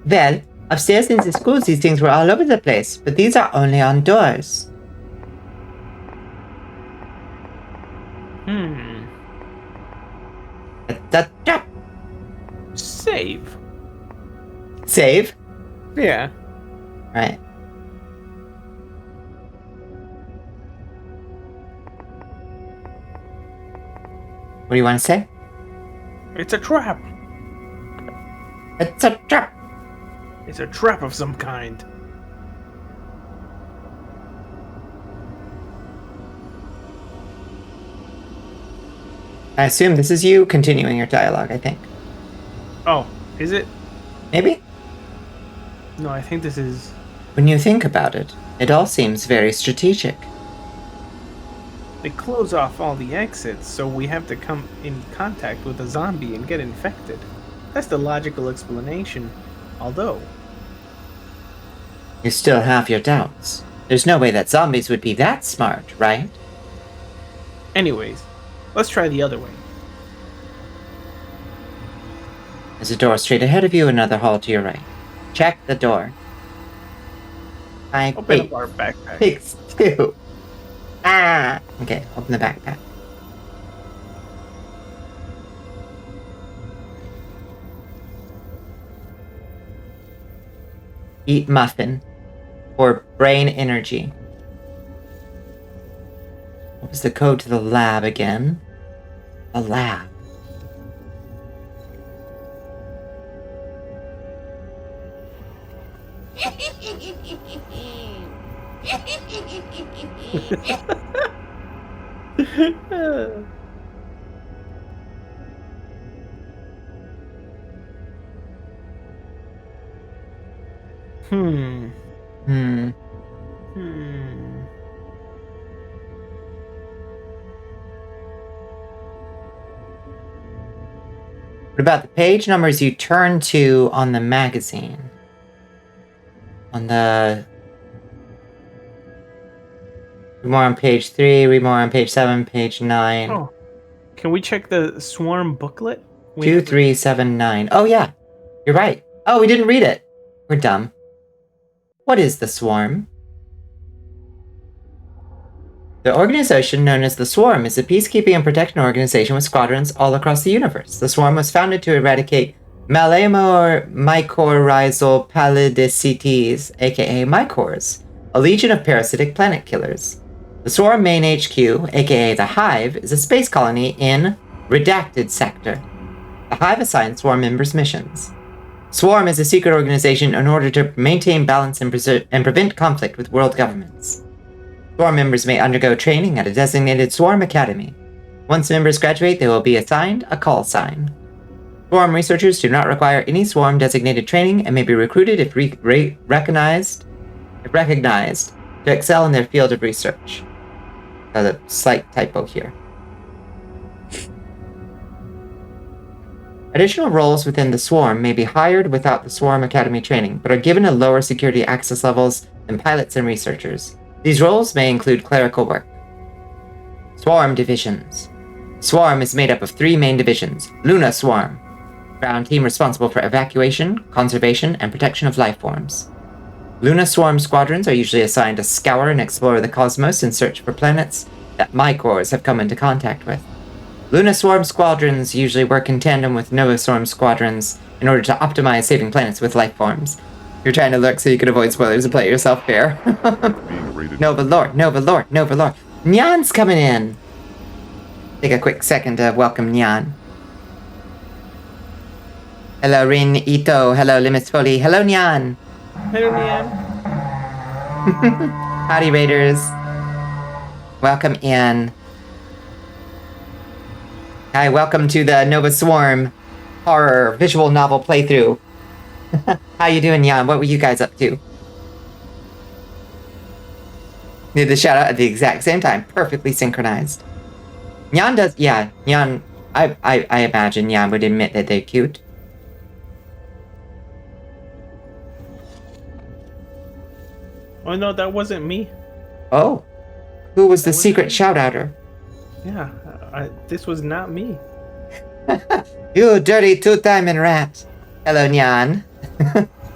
Well, upstairs in the schools, these things were all over the place, but these are only on doors. Save. Save? Yeah. Right. What do you want to say? It's a trap. It's a trap. It's a trap of some kind. I assume this is you continuing your dialogue, I think. Oh, is it? Maybe? No, I think this is... When you think about it, it all seems very strategic. They close off all the exits, so we have to come in contact with a zombie and get infected. That's the logical explanation. Although... You still have your doubts. There's no way that zombies would be that smart, right? Anyways, let's try the other way. There's a door straight ahead of you, another hall to your right. Check the door. Open up our backpack. Pigs too. Ah! Okay, open the backpack. Eat muffin. For brain energy. What was the code to the lab again? A lab. What about the page numbers you turn to on the magazine? On the... Read more on page 3, read more on page 7, page 9. Oh. Can we check the swarm booklet? 2, 3, 7, 9. Oh, yeah. You're right. Oh, we didn't read it. We're dumb. What is the Swarm? The organization known as the Swarm is a peacekeeping and protection organization with squadrons all across the universe. The Swarm was founded to eradicate Malamor mycorrhizal pallidicites, aka mycors, a legion of parasitic planet killers. The Swarm main HQ, aka the Hive, is a space colony in Redacted Sector. The Hive assigns Swarm members missions. Swarm is a secret organization in order to maintain balance and prevent conflict with world governments. Swarm members may undergo training at a designated Swarm Academy. Once members graduate, they will be assigned a call sign. Swarm researchers do not require any Swarm-designated training and may be recruited if recognized to excel in their field of research. There's a slight typo here. Additional roles within the Swarm may be hired without the Swarm Academy training, but are given a lower security access levels than pilots and researchers. These roles may include clerical work. Swarm divisions. Swarm is made up of 3 main divisions. Luna Swarm, ground team responsible for evacuation, conservation, and protection of life forms. Luna Swarm squadrons are usually assigned to scour and explore the cosmos in search for planets that mycors have come into contact with. Luna Swarm squadrons usually work in tandem with Nova Swarm squadrons in order to optimize saving planets with life forms. You're trying to lurk so you can avoid spoilers and play it yourself, fair. Nova Lord. Nyan's coming in. Take a quick second to welcome Nyan. Hello, Rin Ito. Hello, Limis Foley. Hello, Nyan. Hello, Nian. Howdy, Raiders. Welcome in. Hi, welcome to the Nova Swarm horror visual novel playthrough. How you doing, Nyan? What were you guys up to? Did the shout out at the exact same time. Perfectly synchronized. Nyan does, yeah, Nyan, I imagine Nyan would admit that they're cute. Oh no, that wasn't me. Oh, who was the That wasn't secret me. shout-outer? Yeah, this was not me. You dirty two-timing rat. Hello, Nyan.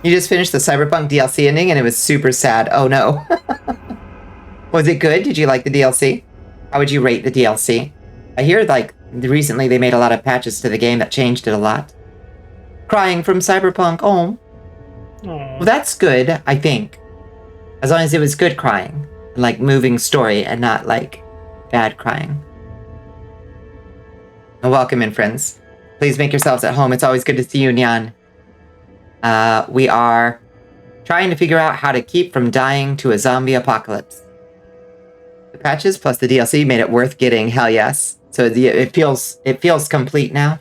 You just finished the Cyberpunk DLC ending and it was super sad. Oh no. Was it good? Did you like the DLC? How would you rate the DLC? I hear, like, recently they made a lot of patches to the game that changed it a lot. Crying from Cyberpunk. Oh. Aw. Well, that's good, I think. As long as it was good crying. Like, moving story and not, like, bad crying. And welcome in, friends. Please make yourselves at home. It's always good to see you, Nyan. We are trying to figure out how to keep from dying to a zombie apocalypse. The patches plus the DLC made it worth getting. Hell yes. So it feels complete now.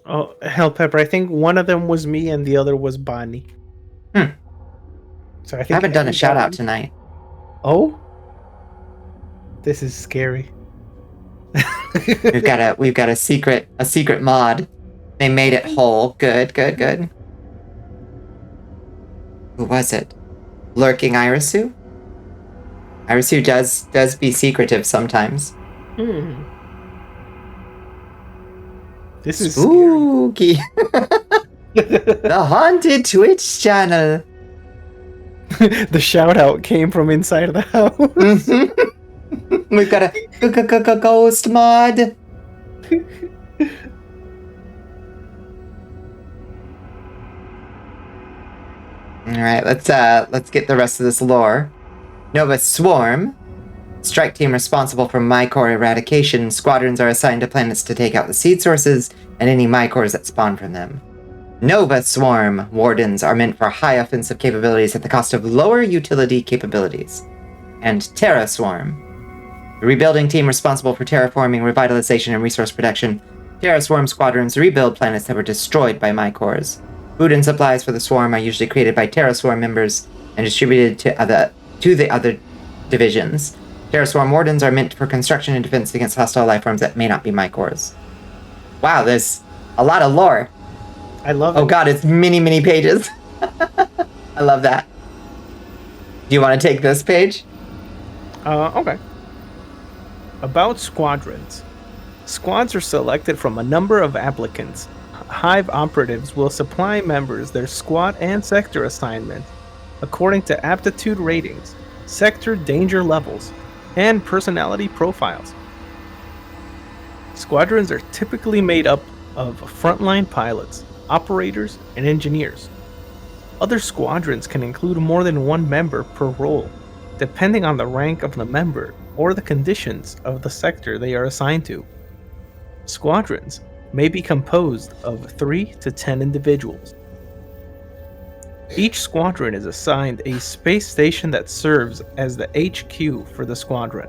Oh, hell, Pepper. I think one of them was me and the other was Bonnie. So I think I haven't done a shout out everybody- tonight. Oh, this is scary. We've got a secret mod. They made it whole. Good. Who was it? Lurking Irisu? Irisu does be secretive sometimes. This is Spooky. The haunted Twitch channel. scary. The shout out came from inside of the house. We've got a ghost mod. All right, let's get the rest of this lore. Nova Swarm, strike team responsible for Mycore eradication. Squadrons are assigned to planets to take out the seed sources and any Mycores that spawn from them. Nova Swarm wardens are meant for high offensive capabilities at the cost of lower utility capabilities. And Terra Swarm, the rebuilding team responsible for terraforming, revitalization, and resource protection. Terra Swarm squadrons rebuild planets that were destroyed by Mycores. Food and supplies for the swarm are usually created by Terra Swarm members and distributed to the other divisions. Terra Swarm wardens are meant for construction and defense against hostile life forms that may not be Mycores. Wow, there's a lot of lore. I love it. Oh god, it's many pages. I love that. Do you want to take this page? Okay. About squadrons. Squads are selected from a number of applicants. Hive operatives will supply members their squad and sector assignment according to aptitude ratings, sector danger levels, and personality profiles. Squadrons are typically made up of frontline pilots, operators, and engineers. Other squadrons can include more than one member per role, depending on the rank of the member or the conditions of the sector they are assigned to. Squadrons may be composed of 3 to 10 individuals. Each squadron is assigned a space station that serves as the HQ for the squadron,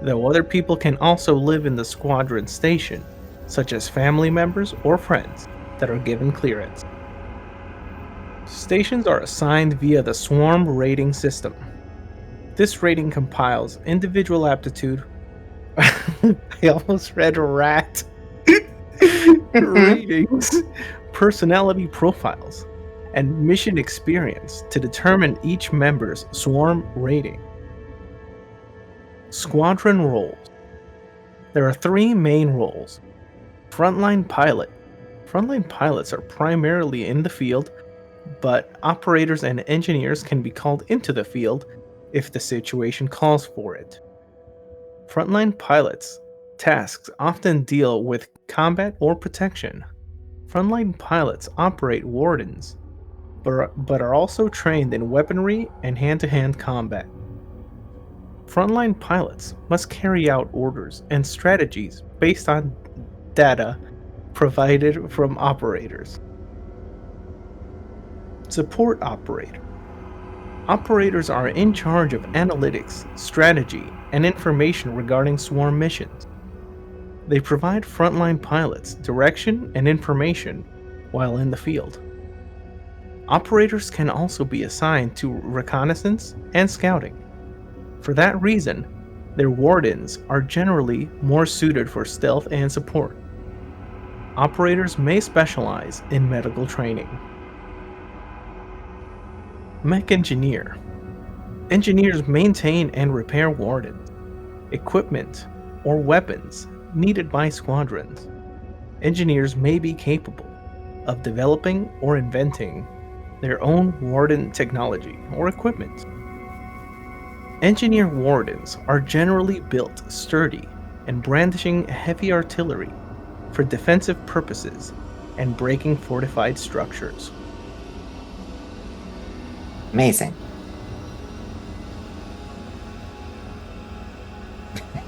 though other people can also live in the squadron station, such as family members or friends that are given clearance. Stations are assigned via the Swarm rating system. This rating compiles individual aptitude. I almost read rat. Ratings, personality profiles, and mission experience to determine each member's swarm rating. Squadron roles. There are 3 main roles. Frontline pilot. Frontline pilots are primarily in the field, but operators and engineers can be called into the field if the situation calls for it. Frontline pilots' tasks often deal with combat or protection. Frontline pilots operate wardens, but are also trained in weaponry and hand-to-hand combat. Frontline pilots must carry out orders and strategies based on data provided from operators. Support operator. Operators are in charge of analytics, strategy, and information regarding swarm missions. They provide frontline pilots direction and information while in the field. Operators can also be assigned to reconnaissance and scouting. For that reason, their wardens are generally more suited for stealth and support. Operators may specialize in medical training. Mech engineer. Engineers maintain and repair wardens, equipment, or weapons needed by squadrons. Engineers may be capable of developing or inventing their own warden technology or equipment. Engineer wardens are generally built sturdy and brandishing heavy artillery for defensive purposes and breaking fortified structures. Amazing.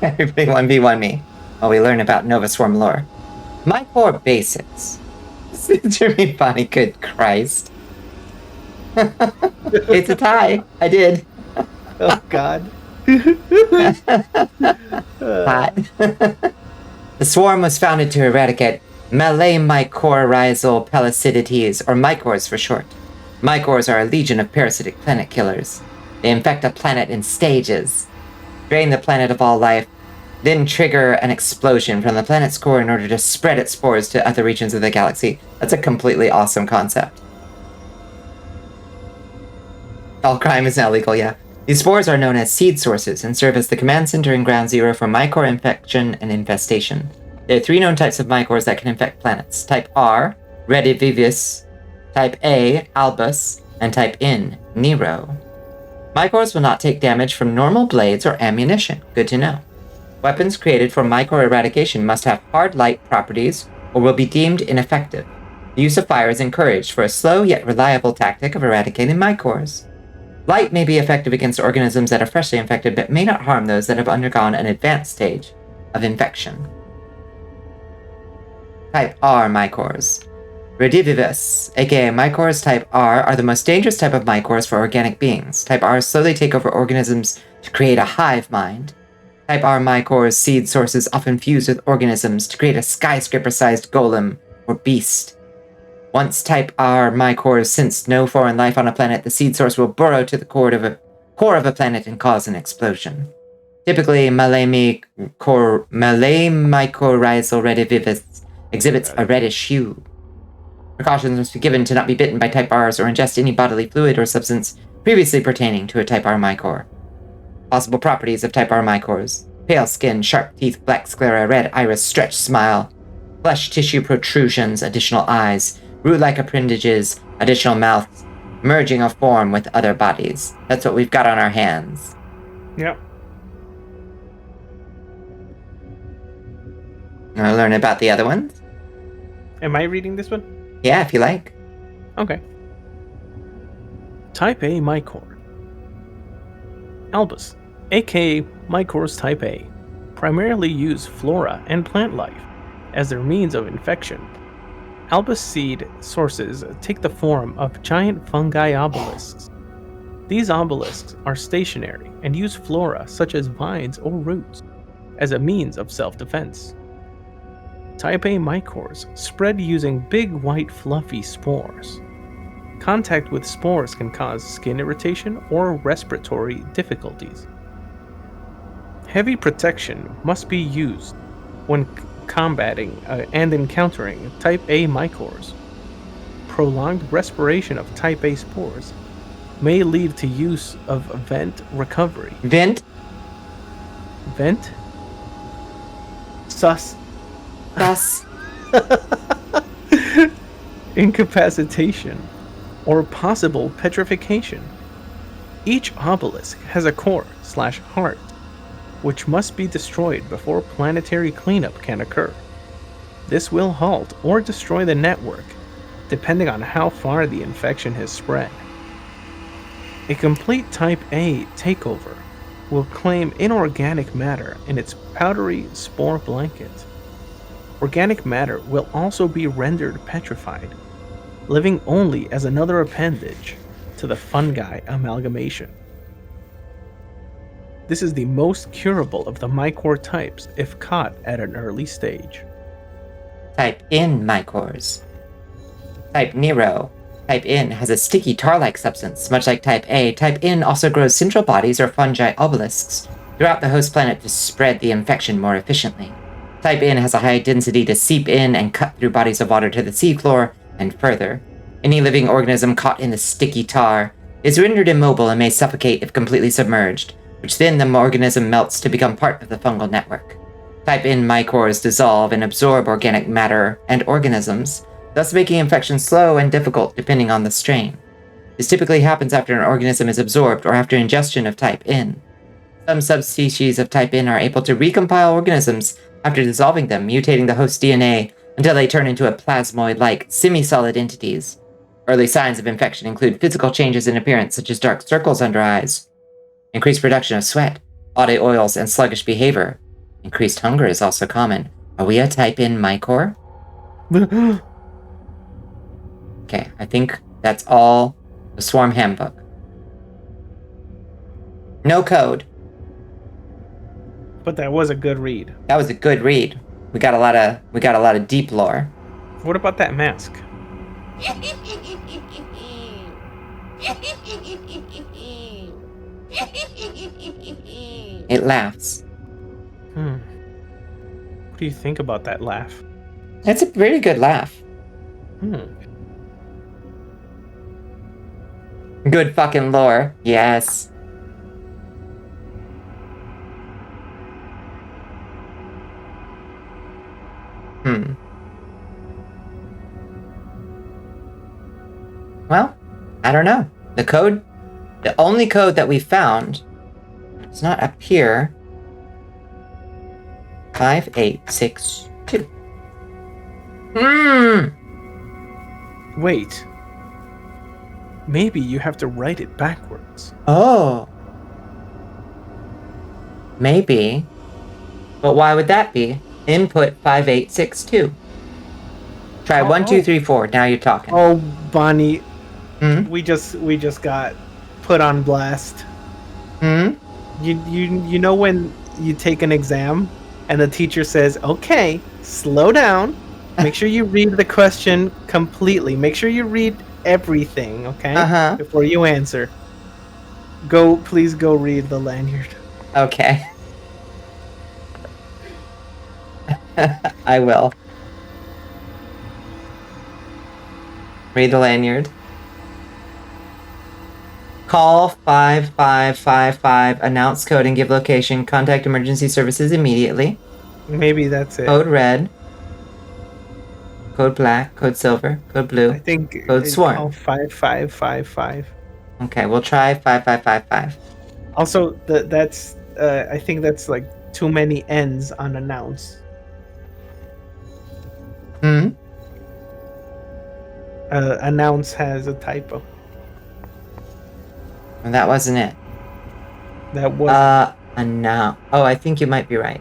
Everybody 1v1 me while we learn about Nova Swarm lore. My core basics. Jimmy Bonnie, good Christ. It's a tie. I did. Oh God. Hot. The swarm was founded to eradicate mycorrhizal parasitides, or mycores for short. Mycores are a legion of parasitic planet killers. They infect a planet in stages, drain the planet of all life, then trigger an explosion from the planet's core in order to spread its spores to other regions of the galaxy. That's a completely awesome concept. All crime is now legal, yeah. These spores are known as seed sources and serve as the command center and ground zero for mycore infection and infestation. There are 3 known types of mycores that can infect planets. Type R, Redivivus, Type A, Albus, and Type N, Nero. Mycores will not take damage from normal blades or ammunition. Good to know. Weapons created for mycore eradication must have hard light properties or will be deemed ineffective. The use of fire is encouraged for a slow yet reliable tactic of eradicating mycores. Light may be effective against organisms that are freshly infected, but may not harm those that have undergone an advanced stage of infection. Type R mycores. Redivivus, aka mycores type R, are the most dangerous type of mycores for organic beings. Type R slowly take over organisms to create a hive mind. Type R mycores seed sources often fuse with organisms to create a skyscraper-sized golem or beast. Once Type R mycores sense no foreign life on a planet, the seed source will burrow to the core of a planet and cause an explosion. Typically, mycorrhizal redivivus exhibits a reddish hue. Precautions must be given to not be bitten by Type Rs or ingest any bodily fluid or substance previously pertaining to a Type R mycore. Possible properties of Type R mycores: pale skin, sharp teeth, black sclera, red iris, stretched smile, flesh tissue protrusions, additional eyes, root-like appendages, additional mouths, merging of form with other bodies. That's what we've got on our hands. Yep. Want to learn about the other ones? Am I reading this one? Yeah, if you like. Okay. Type A mycore. Albus, aka mycores type A, primarily use flora and plant life as their means of infection. Albus seed sources take the form of giant fungi obelisks. These obelisks are stationary and use flora such as vines or roots as a means of self-defense. Type A mycores spread using big white fluffy spores. Contact with spores can cause skin irritation or respiratory difficulties. Heavy protection must be used when combating and encountering Type A mycores. Prolonged respiration of Type A spores may lead to use of vent recovery. Vent? Vent? Sus. Thus. Incapacitation or possible petrification. Each obelisk has a core/heart, which must be destroyed before planetary cleanup can occur. This will halt or destroy the network, depending on how far the infection has spread. A complete Type A takeover will claim inorganic matter in its powdery spore blanket. organic matter will also be rendered petrified, living only as another appendage to the fungi amalgamation. This is the most curable of the mycore types if caught at an early stage. Type in mycores. Type Nero. Type in has a sticky tar-like substance, much like type A. Type in also grows central bodies or fungi obelisks throughout the host planet to spread the infection more efficiently. Type in has a high density to seep in and cut through bodies of water to the seafloor and further. Any living organism caught in the sticky tar is rendered immobile and may suffocate if completely submerged, which then the organism melts to become part of the fungal network. Type in mycores dissolve and absorb organic matter and organisms, thus making infection slow and difficult depending on the strain. This typically happens after an organism is absorbed or after ingestion of type N. Some subspecies of type N are able to recompile organisms after dissolving them, mutating the host DNA until they turn into a plasmoid-like, semi-solid entities. Early signs of infection include physical changes in appearance such as dark circles under eyes, increased production of sweat, body oils, and sluggish behavior. Increased hunger is also common. Are we a type N mycore? Okay, I think that's all the Swarm Handbook. No code. But that was a good read. That was a good read. We got a lot of deep lore. What about that mask? It laughs. What do you think about that laugh? It's a pretty good laugh. Good fucking lore. Yes. Well, I don't know. The only code that we found, it's not up here. 5862. Wait. Maybe you have to write it backwards. Oh. Maybe. But why would that be? Input 5862. Try 1, 2, 3, 4. Now you're talking. Oh, Bonnie. Hmm? We just got put on blast. You know when you take an exam and the teacher says, "Okay, slow down. Make sure you read the question completely. Make sure you read everything, okay? Before you answer. Please go read the lanyard." Okay. I will. Read the lanyard. Call 5555, announce code and give location. Contact emergency services immediately. Maybe that's it. Code red. Code black. Code silver. Code blue. I think code swarm. Call 5555. Okay, we'll try 5555. Also, that's I think that's like too many N's on announce. Announce has a typo. Well, that wasn't it. That was announce. Oh, I think you might be right.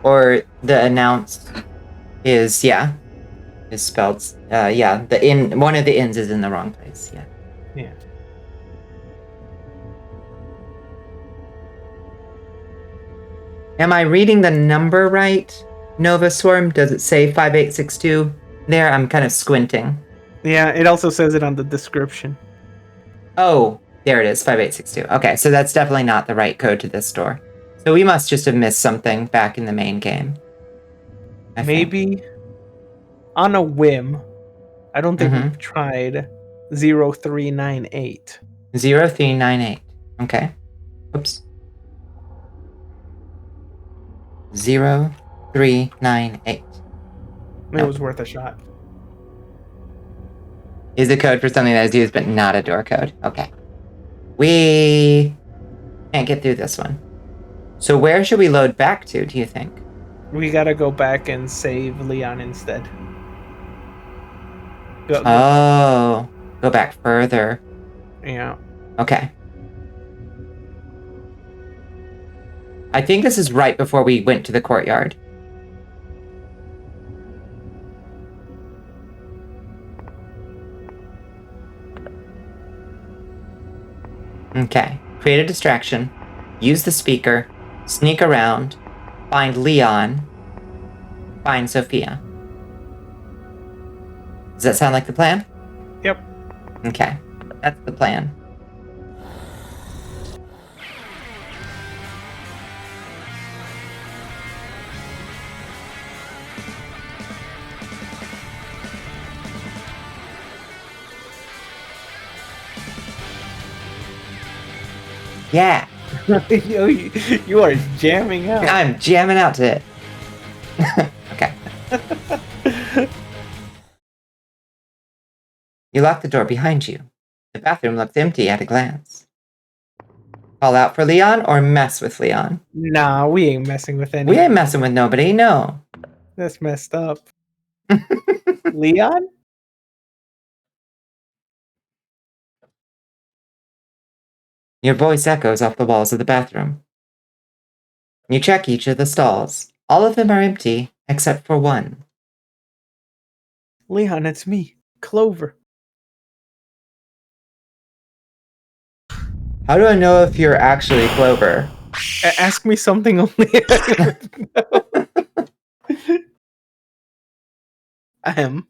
Or the announce is spelled one of the N's is in the wrong place. Yeah. Yeah. Am I reading the number right? Nova Swarm, does it say 5862 there? I'm kind of squinting. Yeah, it also says it on the description. Oh, there it is, 5862. Okay, so that's definitely not the right code to this store. So we must just have missed something back in the main game. Maybe on a whim. I don't think we've tried 0398. 0398. Okay. Oops. 0398. It was worth a shot. Is a code for something that is used but not a door code. Okay. We can't get through this one. So where should we load back to, do you think? We gotta go back and save Leon instead. Go back further. Yeah. Okay. I think this is right before we went to the courtyard. Okay. Create a distraction. Use the speaker. Sneak around. Find Leon. Find Sophia. Does that sound like the plan? Yep. Okay. That's the plan. Yeah. You are jamming out. I'm jamming out to it. Okay. You lock the door behind you. The bathroom looks empty at a glance. Call out for Leon or mess with Leon? Nah, we ain't messing with any. We ain't messing with nobody, no. That's messed up. Leon? Your voice echoes off the walls of the bathroom. You check each of the stalls. All of them are empty, except for one. Leon, it's me, Clover. How do I know if you're actually Clover? Ask me something only I would know. I am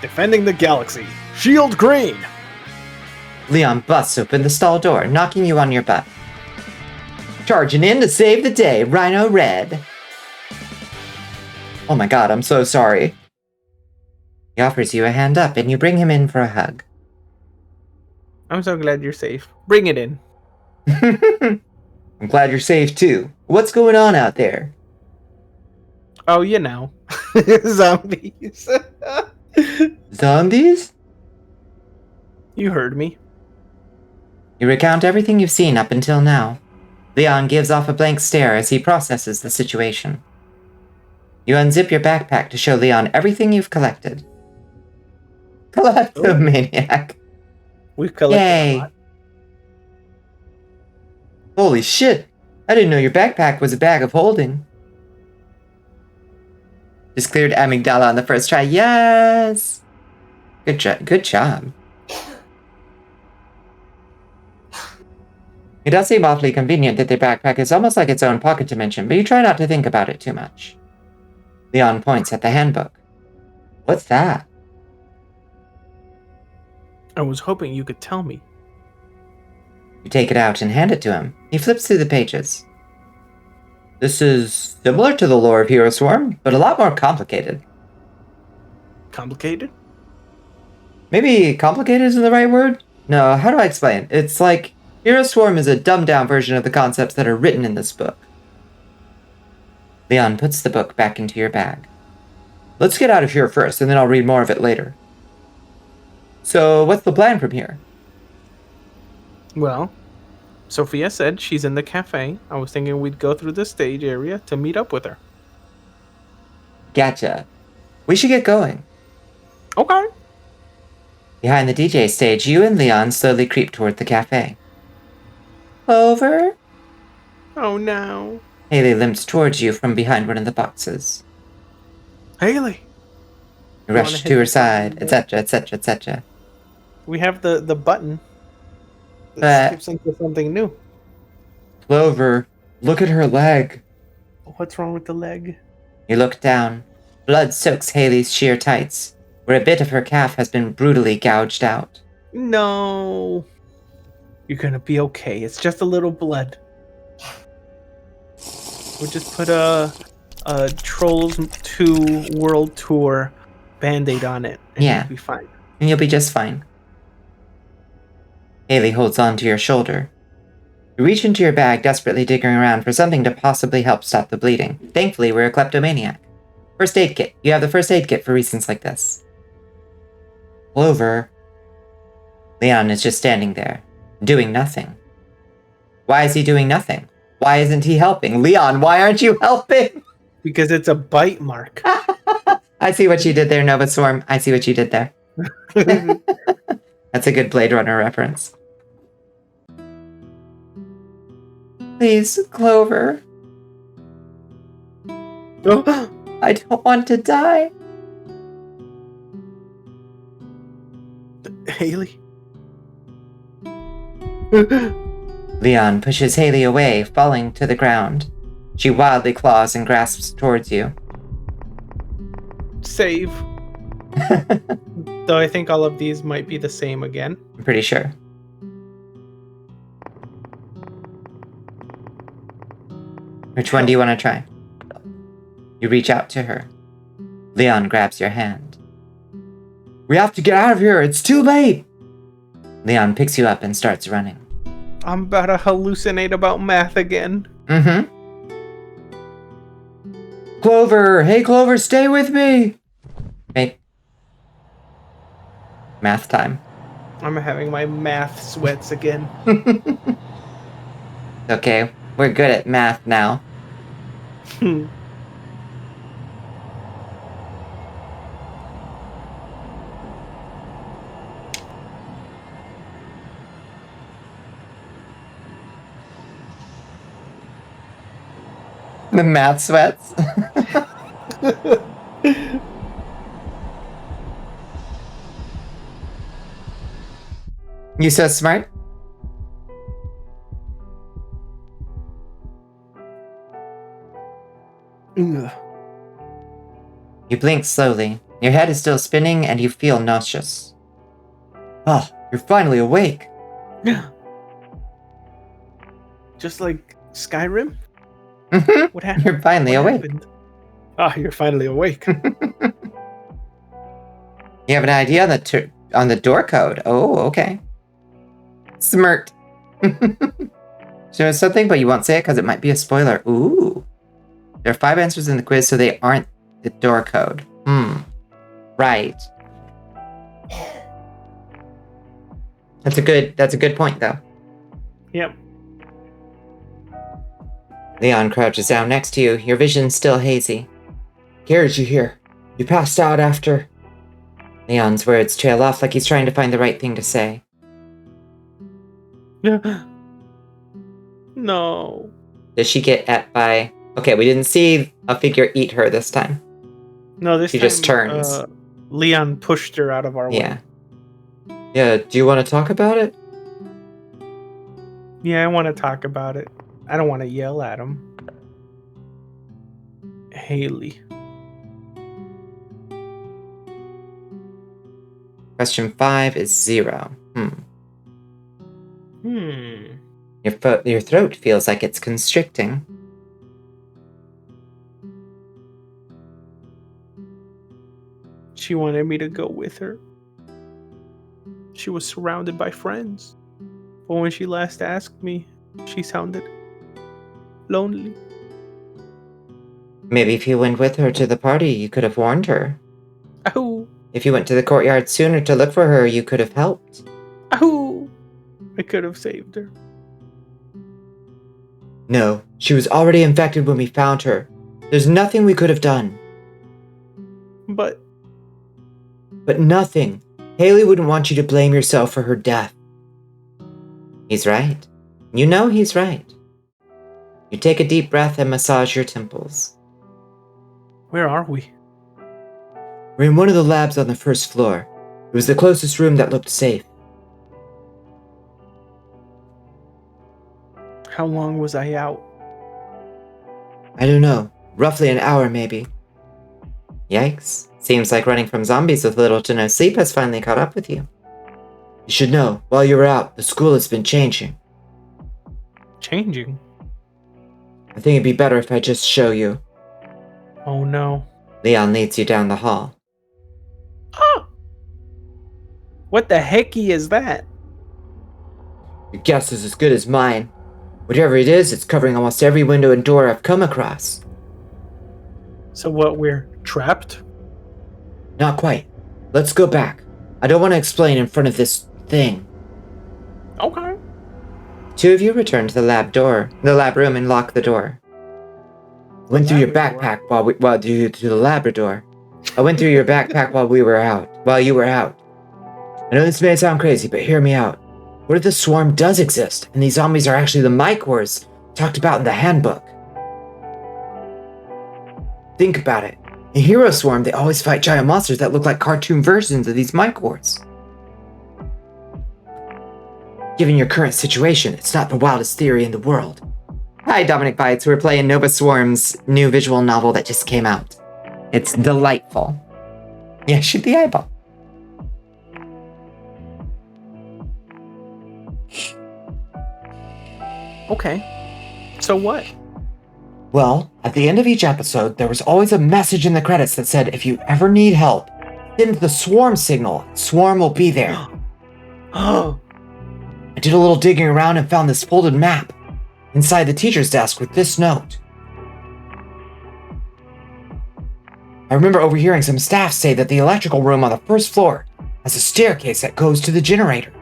defending the galaxy. Shield green. Leon busts open the stall door, knocking you on your butt. Charging in to save the day, Rhino Red. Oh my god, I'm so sorry. He offers you a hand up and you bring him in for a hug. I'm so glad you're safe. Bring it in. I'm glad you're safe too. What's going on out there? Oh, you know. Zombies. Zombies? You heard me. You recount everything you've seen up until now. Leon gives off a blank stare as he processes the situation. You unzip your backpack to show Leon everything you've collected. Kleptomaniac. We've collected Yay. a lot. Holy shit! I didn't know your backpack was a bag of holding. Just cleared amygdala on the first try. Yes! Good job. Good job. It does seem awfully convenient that their backpack is almost like its own pocket dimension, but you try not to think about it too much. Leon points at the handbook. What's that? I was hoping you could tell me. You take it out and hand it to him. He flips through the pages. This is similar to the lore of Hero Swarm, but a lot more complicated. Complicated? Maybe complicated isn't the right word? No, how do I explain? It's like Hero Swarm is a dumbed-down version of the concepts that are written in this book. Leon puts the book back into your bag. Let's get out of here first, and then I'll read more of it later. So, what's the plan from here? Well, Sophia said she's in the cafe. I was thinking we'd go through the stage area to meet up with her. Gotcha. We should get going. Okay. Behind the DJ stage, you and Leon slowly creep toward the cafe. Over? Oh no. Haley limps towards you from behind one of the boxes. Haley. You wanna rush hit to her the side, button? etc., etc., etc. We have the button. But- That skips into something new. Clover, look at her leg. What's wrong with the leg? You look down. Blood soaks Haley's sheer tights, where a bit of her calf has been brutally gouged out. No. You're gonna be okay. It's just a little blood. We'll just put a Trolls 2 World Tour Band-Aid on it. And Yeah. you'll be fine. And you'll be just fine. Haley holds on to your shoulder. You reach into your bag, desperately digging around for something to possibly help stop the bleeding. Thankfully, we're a kleptomaniac. First aid kit. You have the first aid kit for reasons like this. Clover. Leon is just standing there, doing nothing. Why is he doing nothing? Why isn't he helping? Leon, why aren't you helping? Because it's a bite mark. I see what you did there, Nova Swarm. I see what you did there. That's a good Blade Runner reference. Please, Clover. I don't want to die. Haley? Leon pushes Haley away, falling to the ground. She wildly claws and grasps towards you. Save. Though I think all of these might be the same again. I'm pretty sure. Which one do you want to try? You reach out to her. Leon grabs your hand. We have to get out of here. It's too late. Leon picks you up and starts running. I'm about to hallucinate about math again. Mm-hmm. Clover! Hey, Clover, stay with me! Hey. Math time. I'm having my math sweats again. Okay, we're good at math now. The math sweats. You so smart? Ugh. You blink slowly. Your head is still spinning and you feel nauseous. Oh, you're finally awake. Just like Skyrim? Mhm. What happened? You're finally What awake. happened? Ah, you're finally awake. You have an idea on the door code. Oh, okay. Smirked. So it's something, but you won't say it because it might be a spoiler. Ooh. There are 5 answers in the quiz, so they aren't the door code. Right. That's a good point, though. Yep. Leon crouches down next to you, your vision still hazy. Garrett, you here? You passed out after... Leon's words trail off like he's trying to find the right thing to say. No. Does she get at by... Okay, we didn't see a figure eat her this time. No, this She time, just turns. Leon pushed her out of our Yeah. way. Yeah, do you want to talk about it? Yeah, I want to talk about it. I don't want to yell at him. Haley. Question 5 is 0. Your throat feels like it's constricting. She wanted me to go with her. She was surrounded by friends. But when she last asked me, she sounded lonely. Maybe if you went with her to the party, you could have warned her. Ow! If you went to the courtyard sooner to look for her, you could have helped. Ow! I could have saved her. No, she was already infected when we found her. There's nothing we could have done. But nothing. Haley wouldn't want you to blame yourself for her death. He's right. You know he's right. You take a deep breath and massage your temples. where are we? We're in one of the labs on the first floor. It was the closest room that looked safe. How long was I out? I don't know. Roughly an hour, maybe. Yikes. Seems like running from zombies with little to no sleep has finally caught up with you. You should know, while you were out, the school has been changing. Changing? I think it'd be better if I just show you. Oh no. Leon leads you down the hall. Ah! What the hecky is that? Your guess is as good as mine. Whatever it is, it's covering almost every window and door I've come across. So what, we're trapped? Not quite. Let's go back. I don't want to explain in front of this thing. Okay. 2 of you return to the lab room and lock the door. I went through your backpack to the Labrador. I went through your backpack while you were out. I know this may sound crazy, but hear me out. What if the swarm does exist, and these zombies are actually the Mycors talked about in the handbook? Think about it. In Hero Swarm, they always fight giant monsters that look like cartoon versions of these Mycors. Given your current situation, it's not the wildest theory in the world. Hi, Dominic Bites. We're playing Nova Swarm's new visual novel that just came out. It's delightful. Yeah, shoot the eyeball. Okay. So what? Well, at the end of each episode, there was always a message in the credits that said, if you ever need help, send the Swarm signal. Swarm will be there. Oh. I did a little digging around and found this folded map inside the teacher's desk with this note. I remember overhearing some staff say that the electrical room on the first floor has a staircase that goes to the generator.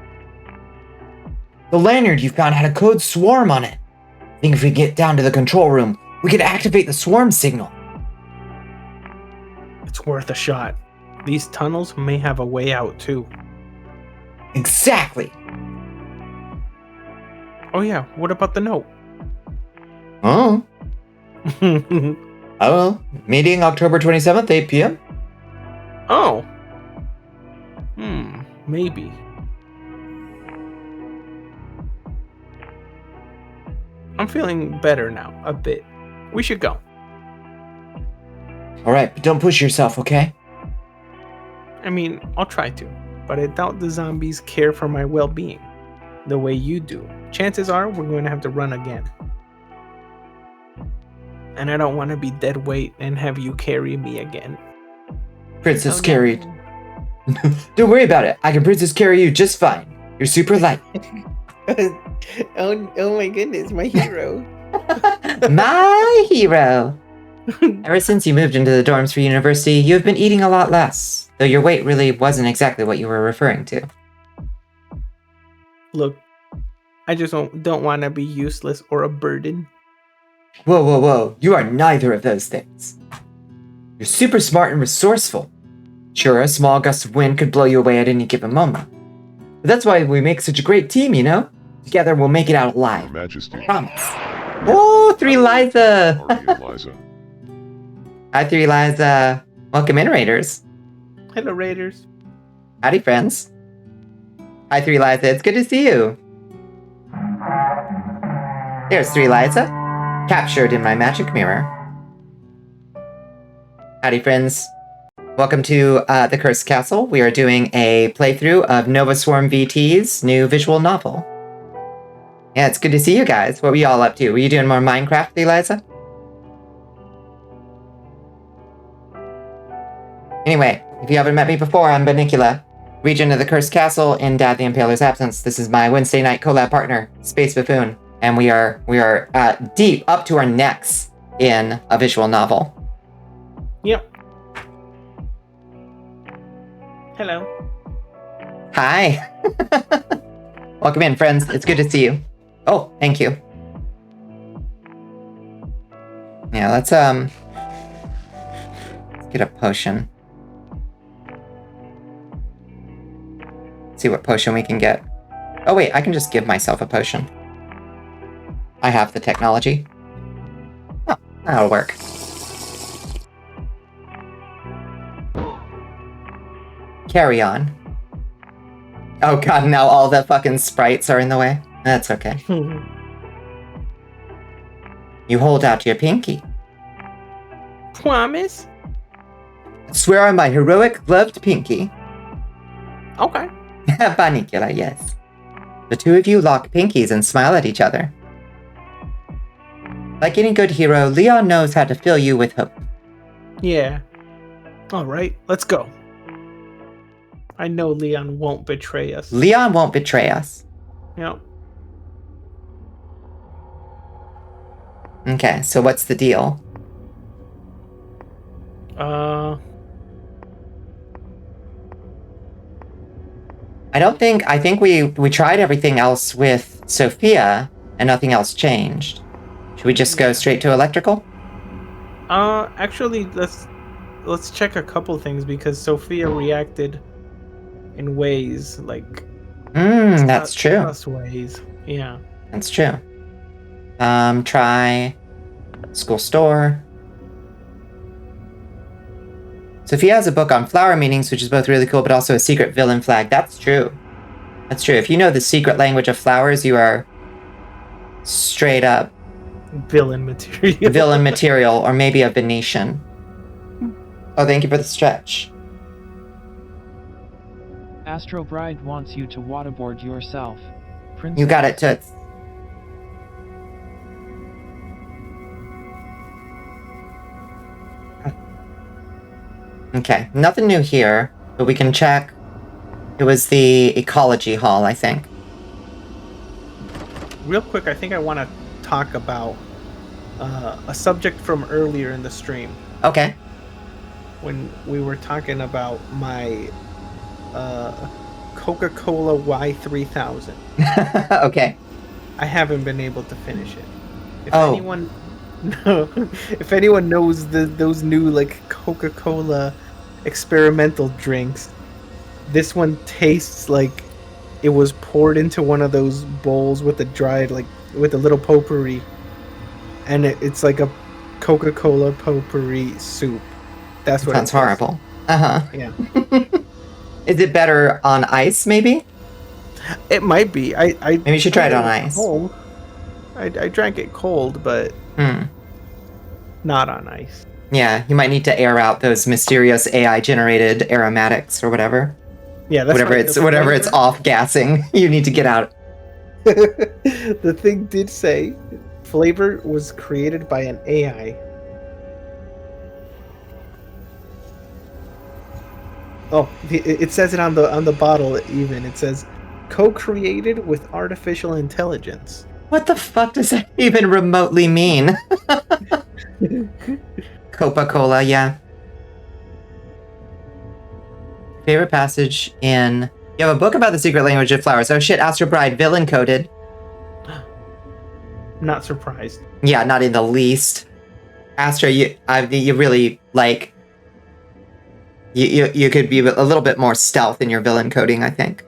The lanyard you found had a code Swarm on it. I think if we get down to the control room, we could activate the Swarm signal. It's worth a shot. These tunnels may have a way out, too. Exactly. Oh yeah, what about the note? Oh. Oh, meeting October 27th, 8 p.m. Oh. Maybe. I'm feeling better now, a bit. We should go. Alright, but don't push yourself, okay? I mean, I'll try to, but I doubt the zombies care for my well-being the way you do. Chances are we're going to have to run again. And I don't want to be dead weight and have you carry me again. Princess Oh, carried. no. Don't worry about it. I can princess carry you just fine. You're super light. Oh my goodness, my hero. My hero. Ever since you moved into the dorms for university, you've been eating a lot less. Though your weight really wasn't exactly what you were referring to. Look, I just don't want to be useless or a burden. Whoa, whoa, whoa. You are neither of those things. You're super smart and resourceful. Sure, a small gust of wind could blow you away at any given moment. But that's why we make such a great team, you know? Together we'll make it out Your alive. Majesty. Promise. Oh, 3 Liza! Aria Liza. Hi, 3 Liza. Welcome in, Raiders. Hello, Raiders. Howdy, friends. Hi, 3 Liza. It's good to see you. There's 3 Liza. Captured in my magic mirror. Howdy, friends. Welcome to the Cursed Castle. We are doing a playthrough of Nova Swarm VT's new visual novel. Yeah, it's good to see you guys. What were you all up to? Were you doing more Minecraft, Eliza? Anyway, if you haven't met me before, I'm Bonnicula, Regent of the Cursed Castle in Dad the Impaler's absence. This is my Wednesday night collab partner, Space Buffoon, and we are deep up to our necks in a visual novel. Yep. Hello. Hi. Welcome in, friends. It's good to see you. Oh, thank you. Yeah, let's get a potion. See what potion we can get. Oh wait, I can just give myself a potion. I have the technology. Oh, that'll work. Carry on. Oh god, now all the fucking sprites are in the way. That's okay. You hold out your pinky. Promise? Swear on my heroic gloved pinky. Okay. Bonnicula, yes. The two of you lock pinkies and smile at each other. Like any good hero, Leon knows how to fill you with hope. Yeah. Alright, let's go. I know Leon won't betray us. Leon won't betray us. Yep. Okay, so what's the deal? I think we tried everything else with Sophia and nothing else changed. Should we just go straight to electrical? Actually, let's check a couple things because Sophia reacted in ways like that's true. us ways. Yeah. That's true. Try school store. Sophia has a book on flower meanings, which is both really cool, but also a secret villain flag. That's true. That's true. If you know the secret language of flowers, you are straight up Villain material. villain material, or maybe a Venetian. Oh, thank you for the stretch. Astro Bride wants you to waterboard yourself. Princess. You got it, Toots. Okay, nothing new here, but we can check. It was the ecology hall, I think. Real quick, I think I want to talk about a subject from earlier in the stream Okay. when we were talking about my Coca-Cola Y3000. Okay. I haven't been able to finish it. If Oh. anyone, no, if anyone knows those new like Coca-Cola experimental drinks, this one tastes like it was poured into one of those bowls with a dried, like with a little potpourri, and it's like a Coca-Cola potpourri soup. That's what. Sounds it tastes horrible. Uh-huh. like. Yeah, Is it better on ice, maybe? it might be. I Maybe you should try it on drank ice. Cold. I drank it cold, but not on ice. Yeah, you might need to air out those mysterious AI-generated aromatics or whatever. Yeah, that's Whatever right. it's whatever it's off-gassing. You need to get out. The thing did say flavor was created by an AI. Oh, it says it on the bottle even. It says co-created with artificial intelligence. What the fuck does that even remotely mean? Coca-Cola, yeah. Favorite passage in... You have a book about the secret language of flowers. Oh shit, Astro Bride, villain coded. Not surprised. Yeah, not in the least. Astro, you really, like... You could be a little bit more stealth in your villain coding, I think.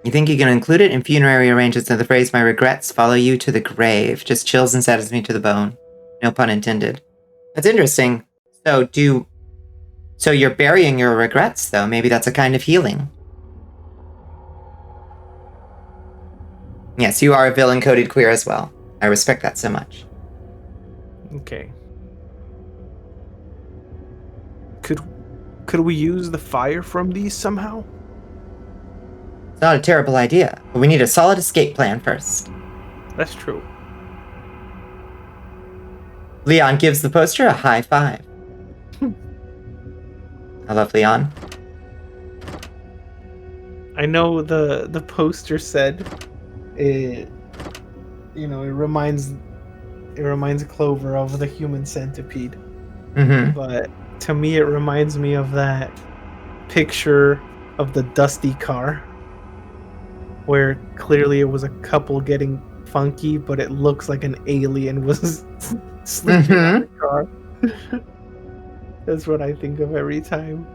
You think you can include it in funerary arrangements of the phrase, my regrets follow you to the grave. Just chills and saddens me to the bone. No pun intended. That's interesting. So you're burying your regrets, though. Maybe that's a kind of healing. Yes, you are a villain-coded queer as well. I respect that so much. Okay. Could we use the fire from these somehow? It's not a terrible idea, but we need a solid escape plan first. That's true. Leon gives the poster a high five. I love Leon. I know the poster said it reminds Clover of the human centipede. Mm-hmm. But to me it reminds me of that picture of the dusty car where clearly it was a couple getting funky, but it looks like an alien was sleeping on the car. That's what I think of every time.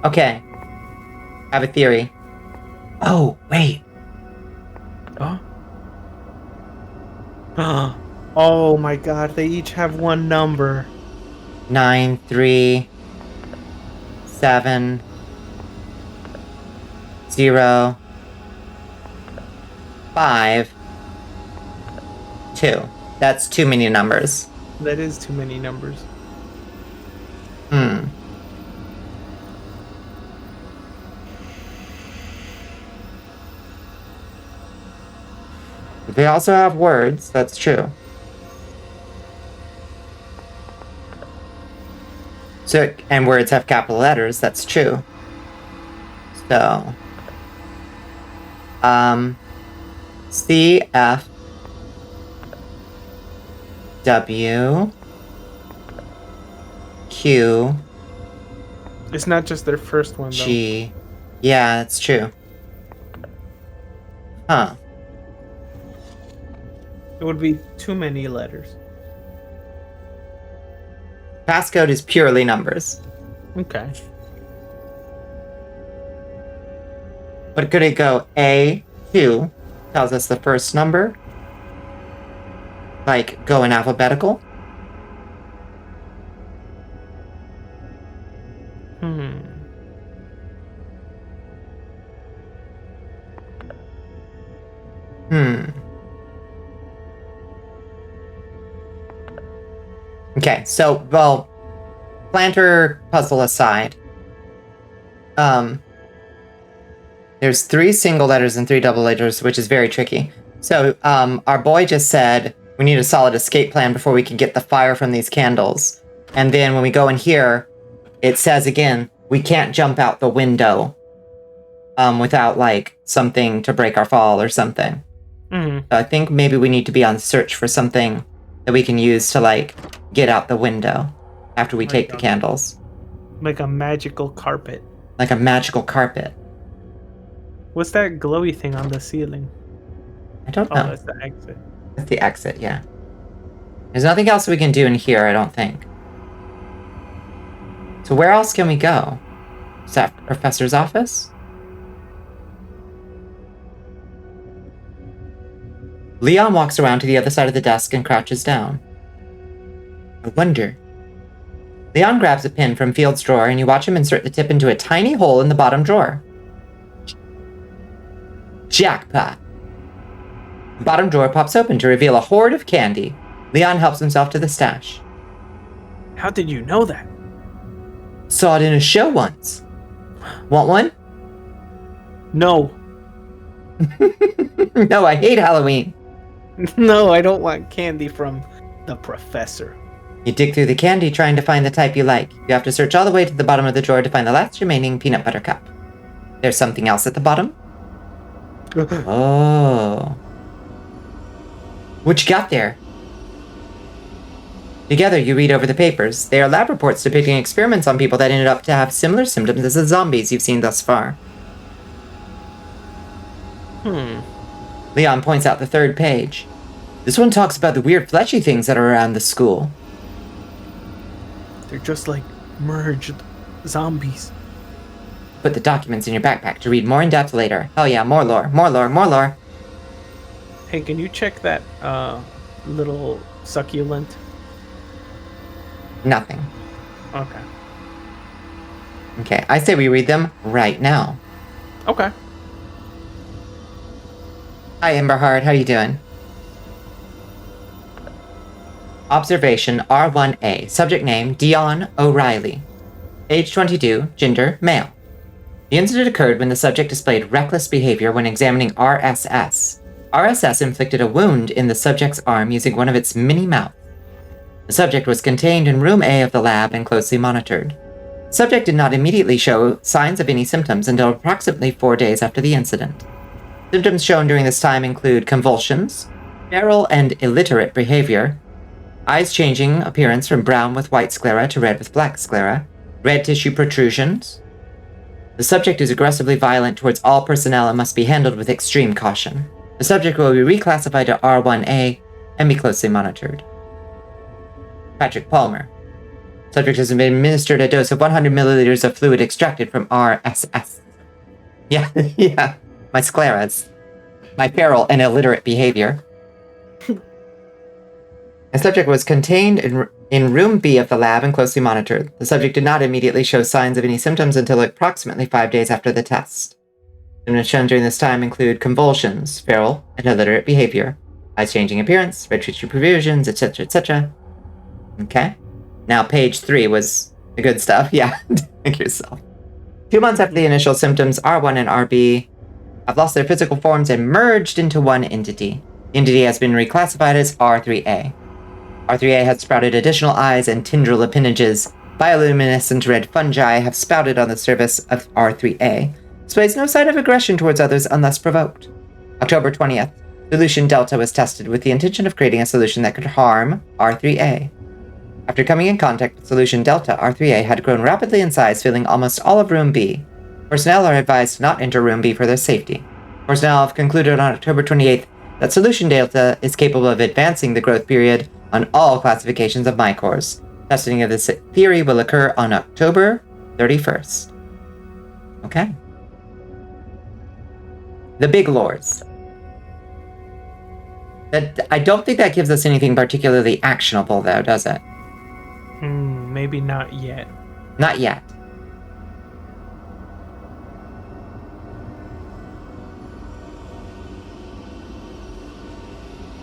Okay. I have a theory. Oh, wait. Oh my god, they each have one number. 9, 3, 7, 0, 5, 2. That's too many numbers. That is too many numbers. They also have words, that's true. So, and words have capital letters, that's true. So, C, F, W, Q, It's not just their first one, though. G. Yeah, that's true. Huh. It would be too many letters. Passcode is purely numbers. Okay. But could it go A2, tells us the first number? Like, go in alphabetical? Okay, so, well, planter puzzle aside, there's 3 single letters and 3 double letters, which is very tricky. So, our boy just said we need a solid escape plan before we can get the fire from these candles. And then when we go in here, it says again, we can't jump out the window without, like, something to break our fall or something. Mm-hmm. So I think maybe we need to be on search for something that we can use to, like, get out the window after we take the candles. Like a magical carpet. Like a magical carpet. What's that glowy thing on the ceiling? I don't Oh, know. that's the exit. That's the exit, yeah. There's nothing else we can do in here, I don't think. So where else can we go? Is that professor's office? Leon walks around to the other side of the desk and crouches down. I wonder. Leon grabs a pin from Field's drawer and you watch him insert the tip into a tiny hole in the bottom drawer. Jackpot! The bottom drawer pops open to reveal a hoard of candy. Leon helps himself to the stash. How did you know that? Saw it in a show once. Want one? No. No, I hate Halloween. No, I don't want candy from the professor. You dig through the candy trying to find the type you like. You have to search all the way to the bottom of the drawer to find the last remaining peanut butter cup. There's something else at the bottom? Oh. What you got there? Together, you read over the papers. They are lab reports depicting experiments on people that ended up to have similar symptoms as the zombies you've seen thus far. Leon points out the 3rd page. This one talks about the weird fleshy things that are around the school. They're just like merged zombies. Put the documents in your backpack to read more in depth later. Hell yeah, more lore, more lore, more lore. Hey, can you check that little succulent? Nothing. Okay. Okay, I say we read them right now. Okay. Hi, Emberhard, how you doing? Observation R1A. Subject name, Dion O'Reilly. Age 22, gender, male. The incident occurred when the subject displayed reckless behavior when examining RSS. RSS inflicted a wound in the subject's arm using one of its mini mouths. The subject was contained in room A of the lab and closely monitored. The subject did not immediately show signs of any symptoms until approximately 4 days after the incident. Symptoms shown during this time include convulsions, feral and illiterate behavior, eyes changing appearance from brown with white sclera to red with black sclera, red tissue protrusions. The subject is aggressively violent towards all personnel and must be handled with extreme caution. The subject will be reclassified to R1A and be closely monitored. Patrick Palmer. Subject has been administered a dose of 100 milliliters of fluid extracted from RSS. Yeah, yeah. My scleras. My feral and illiterate behavior. The subject was contained in room B of the lab and closely monitored. The subject did not immediately show signs of any symptoms until approximately 5 days after the test. Symptoms shown during this time include convulsions, feral and illiterate behavior, eyes changing appearance, red tissue protrusions, etc., etc. Okay. Now, page 3 was the good stuff. Yeah, think yourself. 2 months after the initial symptoms, R1 and RB have lost their physical forms and merged into one entity. The entity has been reclassified as R3A. R3A has sprouted additional eyes and tendril appendages. Bioluminescent red fungi have sprouted on the surface of R3A. Displays no sign of aggression towards others unless provoked. October 20th, Solution Delta was tested with the intention of creating a solution that could harm R3A. After coming in contact with Solution Delta, R3A had grown rapidly in size, filling almost all of Room B. Personnel are advised to not enter Room B for their safety. Personnel have concluded on October 28th that Solution Delta is capable of advancing the growth period on all classifications of Mycores. Testing of this theory will occur on October 31st. Okay. The big lores. I don't think that gives us anything particularly actionable, though, does it? Maybe not yet. Not yet.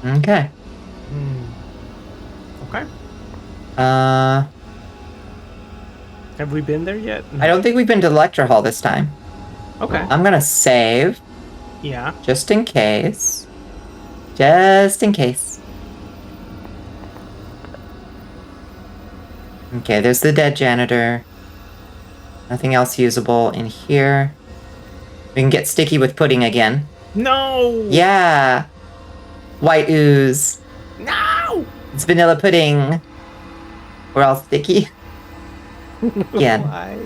Okay. Okay. Uh, Have we been there yet? I don't think we've been to the lecture hall this time. Okay. I'm gonna save, Yeah. just in case. Just in case. Okay, there's the dead janitor. Nothing else usable in here. We can get sticky with pudding again. No! Yeah! White ooze. No! It's vanilla pudding. We're all sticky. Again. Why?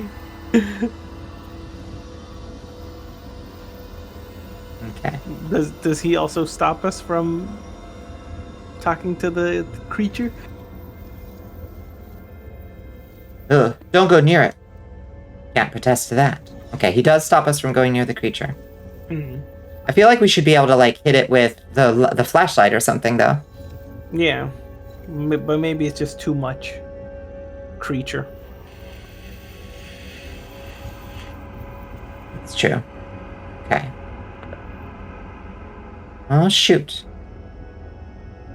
Okay. Does he also stop us from talking to the creature? Ugh, don't go near it. Can't protest to that. Okay, he does stop us from going near the creature. Mm. I feel like we should be able to, like, hit it with the flashlight or something, though. Yeah. But maybe it's just too much creature. It's true. Okay. Oh, shoot.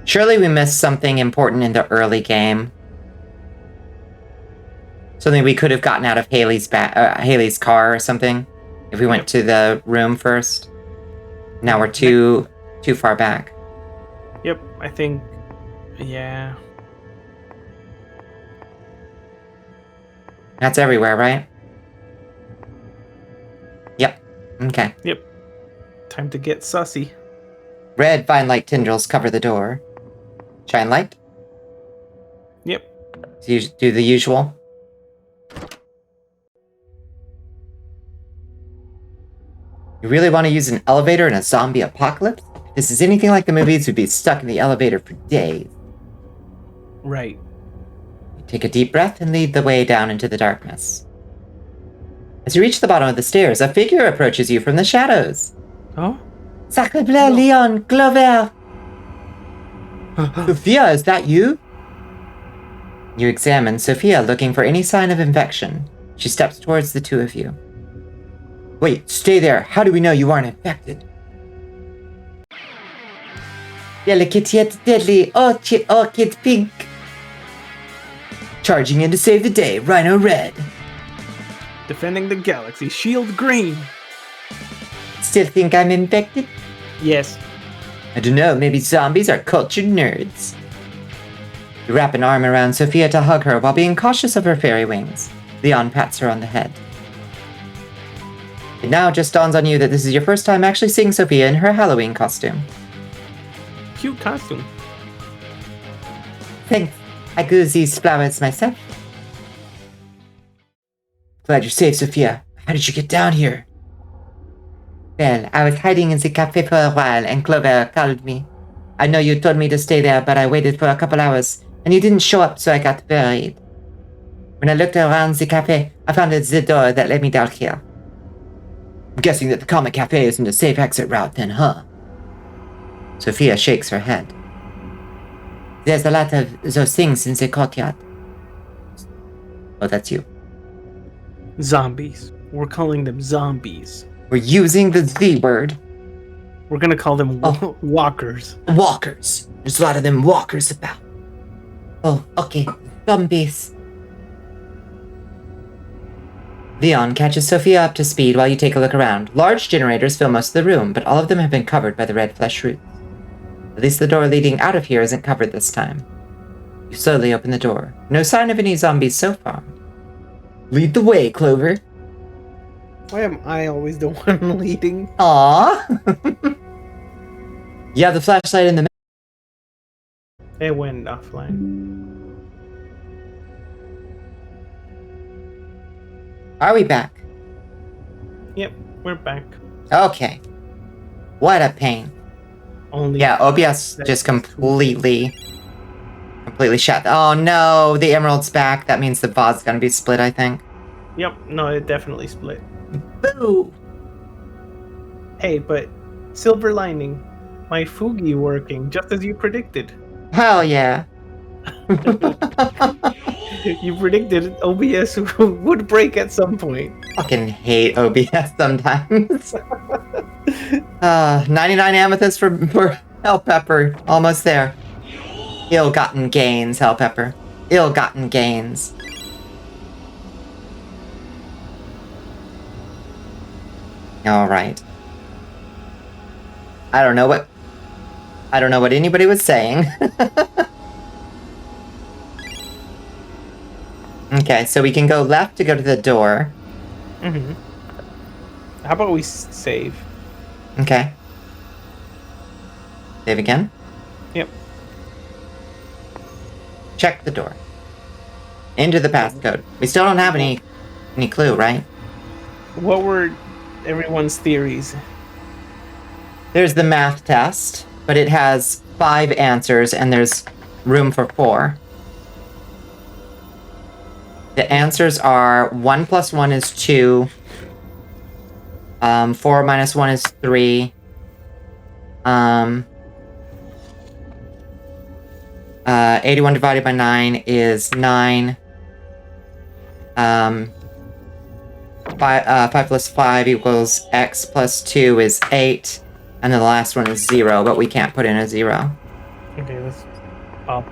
Surely we missed something important in the early game. Something we could have gotten out of Haley's car or something. If we went to the room first. Now we're too far back. Yep, I think... Yeah. That's everywhere, right? Yep. Okay. Yep. Time to get sussy. Red vine light tendrils cover the door. Shine light. Yep. Do the usual. You really want to use an elevator in a zombie apocalypse? If this is anything like the movies, we'd be stuck in the elevator for days. Right. You take a deep breath and lead the way down into the darkness. As you reach the bottom of the stairs, a figure approaches you from the shadows. Oh? Sacre bleu, Leon, Clover! Sophia, is that you? You examine Sophia, looking for any sign of infection. She steps towards the two of you. Wait, stay there. How do we know you aren't infected? Delicate yet deadly, orchid pink. Charging in to save the day, Rhino Red. Defending the galaxy, shield green. Still think I'm infected? Yes. I don't know, maybe zombies are cultured nerds. You wrap an arm around Sophia to hug her while being cautious of her fairy wings. Leon pats her on the head. It now just dawns on you that this is your first time actually seeing Sophia in her Halloween costume. Cute costume. Thanks. I grew these flowers myself. Glad you're safe, Sophia. How did you get down here? Well, I was hiding in the cafe for a while and Clover called me. I know you told me to stay there, but I waited for a couple hours and you didn't show up, so I got buried. When I looked around the cafe, I found the door that led me down here. I'm guessing that the Comic Cafe isn't a safe exit route then, huh? Sophia shakes her head. There's a lot of those things in the courtyard. Oh, that's you. Zombies. We're calling them zombies. We're using the Z word. We're gonna call them walkers. Walkers. There's a lot of them walkers about. Oh, okay. Zombies. Leon catches Sophia up to speed while you take a look around. Large generators fill most of the room, but all of them have been covered by the red flesh roots. At least the door leading out of here isn't covered this time. You slowly open the door. No sign of any zombies so far. Lead the way, Clover. Why am I always the one leading? Aww. You have the flashlight in the middle. It went offline. Are we back? Yep, we're back. Okay. What a pain. Only Yeah, OBS just completely shut. Oh no, the emerald's back. That means the VOD's gonna be split, I think. Yep, no, it definitely split. Boo! Hey, but silver lining. My Fugi working, just as you predicted. Hell yeah. You predicted OBS would break at some point. Fucking hate OBS sometimes. 99 amethysts for Pepper. Almost there. Ill-gotten gains, Hell Pepper. Ill-gotten gains. Alright. I don't know what anybody was saying. Okay, so we can go left to go to the door. Mm-hmm. How about we save? Okay. Save again? Yep. Check the door. Enter the passcode. We still don't have any clue, right? What were everyone's theories? There's the math test, but it has 5 answers and there's room for 4. The answers are 1 plus 1 is 2. 4 minus 1 is 3. 81 divided by 9 is 9. 5 plus 5 equals x plus 2 is 8. And then the last one is 0, but we can't put in a 0. Okay, let's up.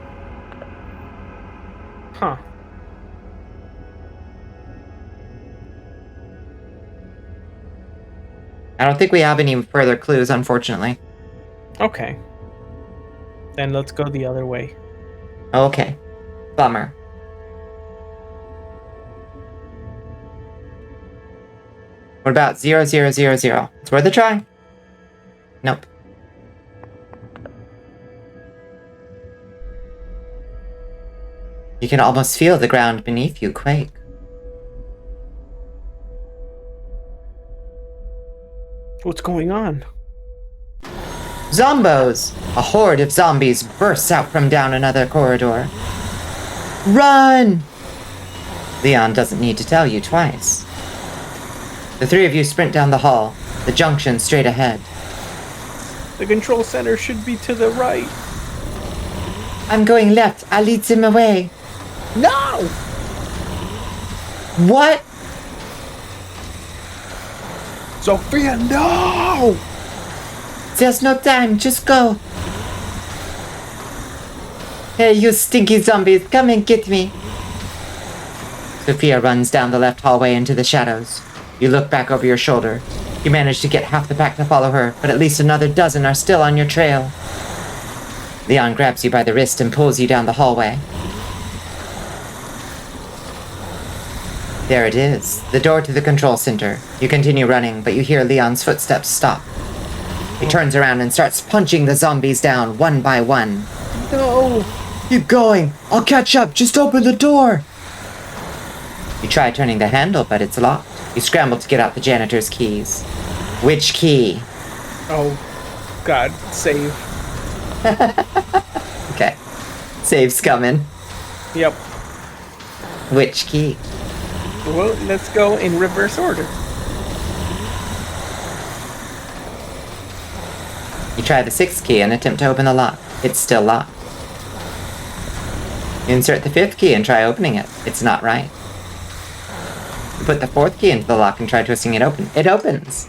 Huh. I don't think we have any further clues, unfortunately. Okay. Then let's go the other way. Okay. Bummer. What about 0, 0, 0, 0? It's worth a try. Nope. You can almost feel the ground beneath you quake. What's going on? Zombos! A horde of zombies bursts out from down another corridor. Run! Leon doesn't need to tell you twice. The 3 of you sprint down the hall, the junction straight ahead. The control center should be to the right. I'm going left. I'll lead them away. No! What? Sophia, no! There's no time. Just go. Hey, you stinky zombies. Come and get me. Sophia runs down the left hallway into the shadows. You look back over your shoulder. You manage to get half the pack to follow her, but at least another dozen are still on your trail. Leon grabs you by the wrist and pulls you down the hallway. There it is, the door to the control center. You continue running, but you hear Leon's footsteps stop. He turns around and starts punching the zombies down one by one. No! Keep going! I'll catch up! Just open the door! You try turning the handle, but it's locked. You scramble to get out the janitor's keys. Which key? Oh, God, save. Okay. Save's coming. Yep. Which key? Well, let's go in reverse order. You try the 6th key and attempt to open the lock. It's still locked. You insert the 5th key and try opening it. It's not right. You put the 4th key into the lock and try twisting it open. It opens.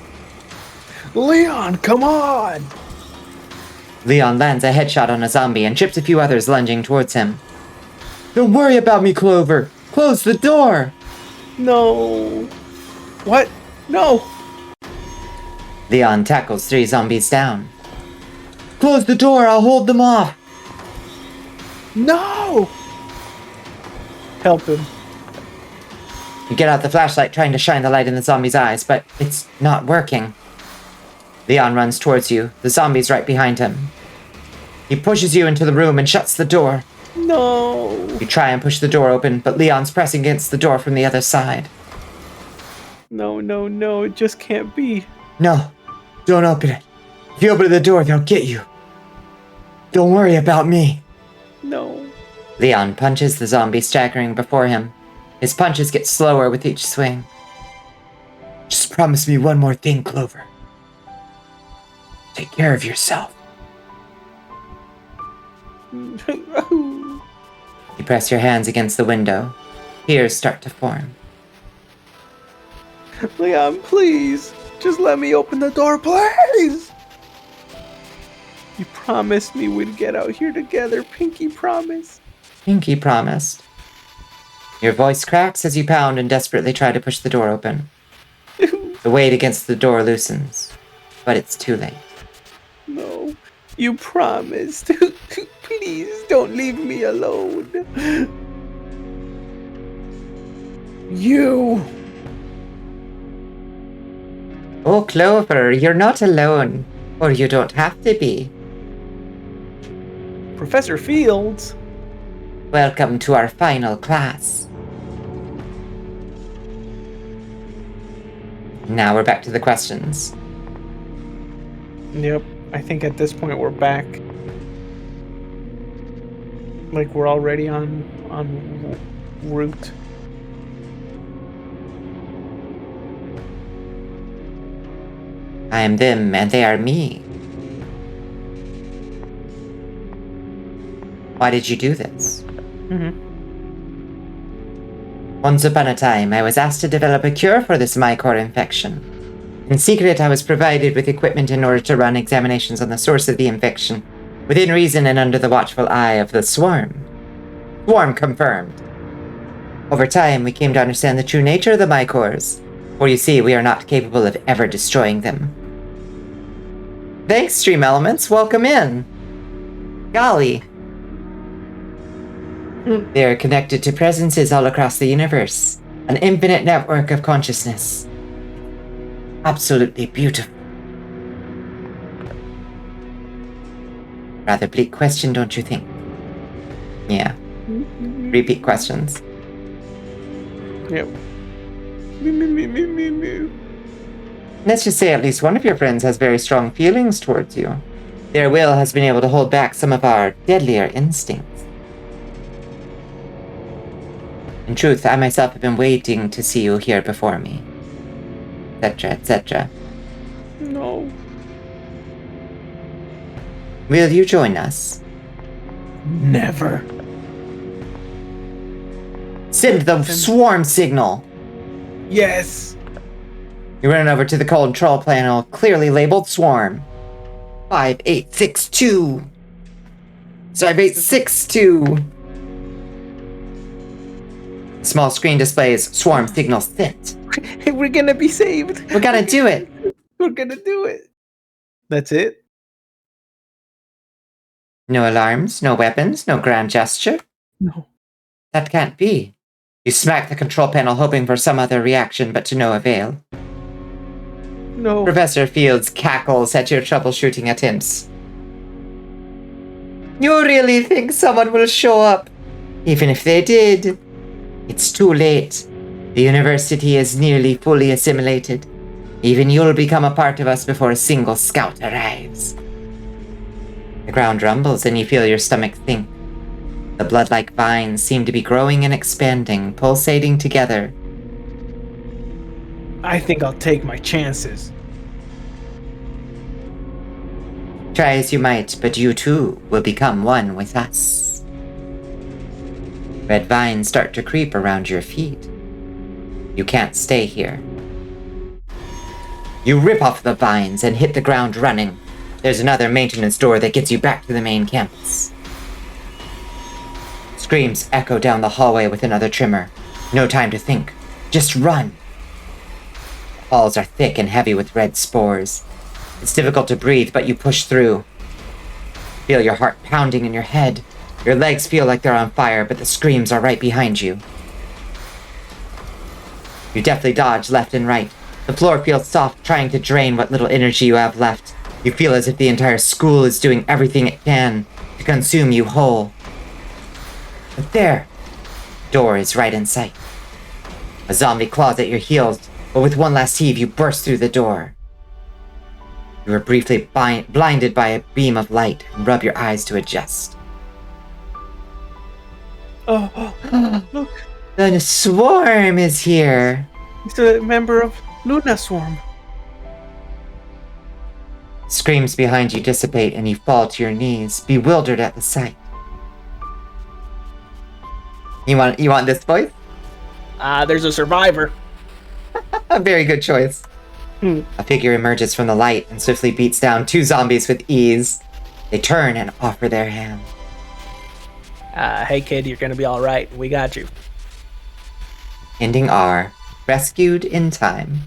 Leon, come on! Leon lands a headshot on a zombie and chips a few others lunging towards him. Don't worry about me, Clover! Close the door! No. What? No! Leon tackles 3 zombies down. Close the door, I'll hold them off! No! Help him. You get out the flashlight trying to shine the light in the zombie's eyes, but it's not working. Leon runs towards you, the zombie's right behind him. He pushes you into the room and shuts the door. No! You try and push the door open, but Leon's pressing against the door from the other side. No, no, no, it just can't be. No, don't open it. If you open the door, they'll get you. Don't worry about me. No. Leon punches the zombie staggering before him. His punches get slower with each swing. Just promise me one more thing, Clover. Take care of yourself. You press your hands against the window. Tears start to form. Leon, please. Just let me open the door, please. You promised me we'd get out here together. Pinky promise. Pinky promised. Your voice cracks as you pound and desperately try to push the door open. The weight against the door loosens, but it's too late. No, you promised. Please don't leave me alone. You. Oh, Clover, you're not alone. Or you don't have to be. Professor Fields. Welcome to our final class. Now we're back to the questions. Yep, I think at this point we're back. Like we're already on route. I am them and they are me. Why did you do this? Once upon a time, I was asked to develop a cure for this mycore infection. In secret, I was provided with equipment in order to run examinations on the source of the infection, within reason and under the watchful eye of the Swarm. Swarm confirmed. Over time, we came to understand the true nature of the mycores, for you see, we are not capable of ever destroying them. Thanks, Stream Elements. Welcome in. Golly. They are connected to presences all across the universe. An infinite network of consciousness. Absolutely beautiful. Rather bleak question, don't you think? Yeah. Repeat questions. Yep. Let's just say at least one of your friends has very strong feelings towards you. Their will has been able to hold back some of our deadlier instincts. In truth, I myself have been waiting to see you here before me. Etc., etc. No. Will you join us? Never. Send the swarm signal! Yes. You run over to the control panel, clearly labeled Swarm. 5862. 5862. Small screen displays Swarm signal sent. We're gonna be saved. We're gonna do it. We're gonna do it. That's it? No alarms, no weapons, no grand gesture. No. That can't be. You smack the control panel hoping for some other reaction, but to no avail. No. Professor Fields cackles at your troubleshooting attempts. You really think someone will show up? Even if they did, it's too late. The university is nearly fully assimilated. Even you'll become a part of us before a single scout arrives. The ground rumbles and you feel your stomach sink. The blood-like vines seem to be growing and expanding, pulsating together. I think I'll take my chances. Try as you might, but you too will become one with us. Red vines start to creep around your feet. You can't stay here. You rip off the vines and hit the ground running. There's another maintenance door that gets you back to the main campus. Screams echo down the hallway with another trimmer. No time to think. Just run. The halls are thick and heavy with red spores. It's difficult to breathe, but you push through. Feel your heart pounding in your head. Your legs feel like they're on fire, but the screams are right behind you. You deftly dodge left and right. The floor feels soft, trying to drain what little energy you have left. You feel as if the entire school is doing everything it can to consume you whole. But there, the door is right in sight. A zombie claws at your heels, but with one last heave, you burst through the door. You are briefly blinded by a beam of light and rub your eyes to adjust. Oh, look. The swarm is here. He's a member of Luna Swarm. Screams behind you dissipate and you fall to your knees, bewildered at the sight. You want this voice? There's a survivor. A very good choice. A figure emerges from the light and swiftly beats down two zombies with ease. They turn and offer their hand. Hey kid, you're gonna be all right. We got you. Ending R. Rescued in time.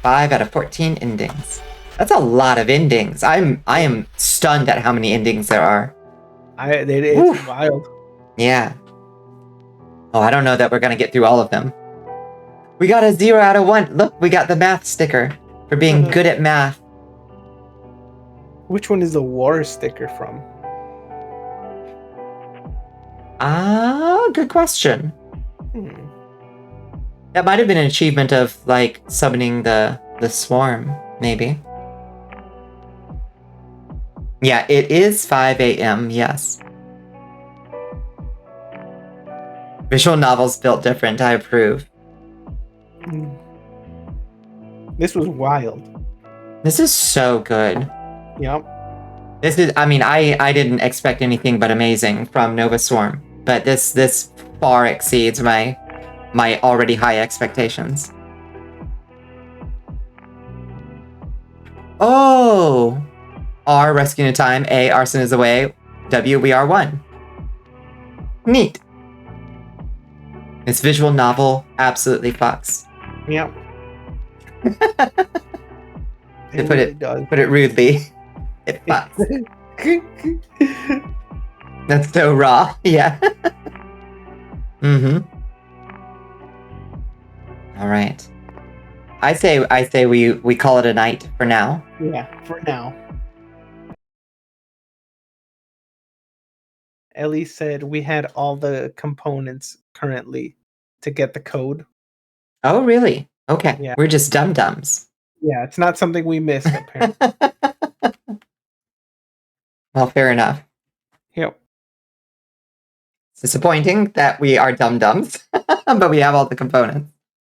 5 out of 14 endings. That's a lot of endings. I am stunned at how many endings there are. It's Oof. wild. Yeah. Oh, I don't know that we're gonna get through all of them. We got a 0 out of 1. Look, we got the math sticker for being good at math. Which one is the war sticker from? Good question. Hmm. That might have been an achievement of, like, summoning the swarm, maybe. Yeah, it is 5 a.m., yes. Visual novels built different, I approve. This was wild. This is so good. Yep. This is, I mean, I didn't expect anything but amazing from Nova Swarm, but this far exceeds my already high expectations. Oh! R, rescue in time. A, arson is away. W, we are one. Neat. This visual novel absolutely fucks. Yep. To put it rudely, it fucks. That's so raw. Yeah. Mm-hmm. All right. I say we call it a night for now. Yeah, for now. Ellie said we had all the components currently to get the code. Oh, really? Okay. Yeah. We're just dum-dums. Yeah, it's not something we missed, apparently. Well, fair enough. Yep. It's disappointing that we are dum-dums, but we have all the components.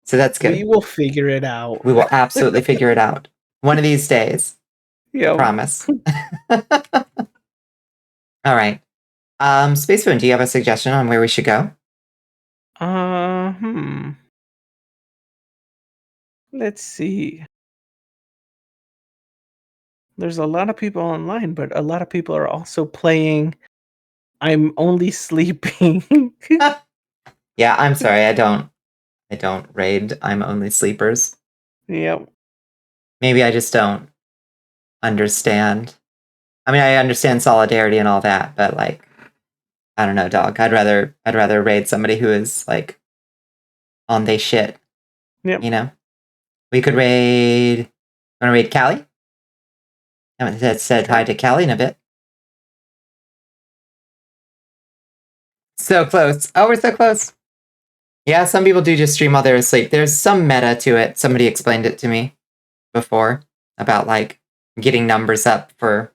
So that's good. We will figure it out. We will absolutely figure it out. One of these days. Yep. Promise. All right. Space Spoon, do you have a suggestion on where we should go? Let's see. There's a lot of people online, but a lot of people are also playing I'm Only Sleeping. Yeah, I'm sorry. I don't raid I'm Only Sleepers. Yep. Maybe I just don't understand. I mean, I understand solidarity and all that, but like, I don't know, dog. I'd rather raid somebody who is like on they shit. Yep. You know? We could raid. Wanna raid Callie? I haven't said hi to Callie in a bit. So close. Oh, we're so close. Yeah, some people do just stream while they're asleep. There's some meta to it. Somebody explained it to me before about like getting numbers up for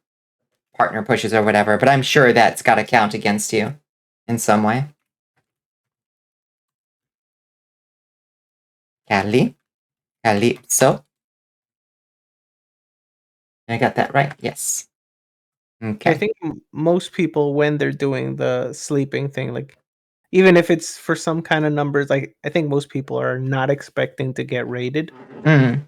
partner pushes or whatever, but I'm sure that's got to count against you in some way. Callie. Calypso. I got that right? Yes. Okay. I think most people, when they're doing the sleeping thing, like even if it's for some kind of numbers, like I think most people are not expecting to get rated. Mm.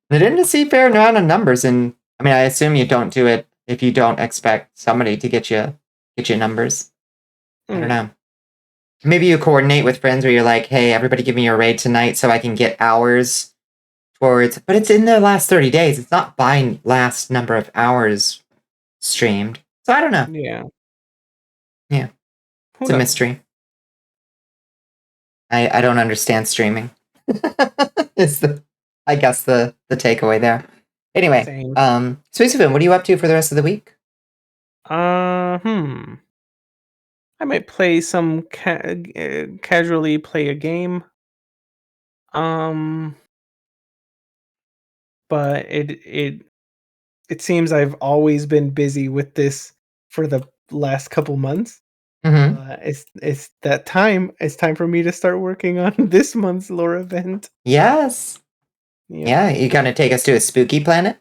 They didn't see fair amount of numbers, and I mean, I assume you don't do it if you don't expect somebody to get you numbers. I don't know. Maybe you coordinate with friends where you're like, hey, everybody give me your raid tonight so I can get hours towards, but it's in the last 30 days. It's not by last number of hours streamed. So I don't know. Yeah. Yeah. It's a mystery. I don't understand streaming. Is I guess the takeaway there. Anyway, Space Spoon, what are you up to for the rest of the week? I might play some casually play a game. But it seems I've always been busy with this for the last couple months. It's that time. It's time for me to start working on this month's lore event. Yes. Yep. Yeah, you gonna take us to a spooky planet?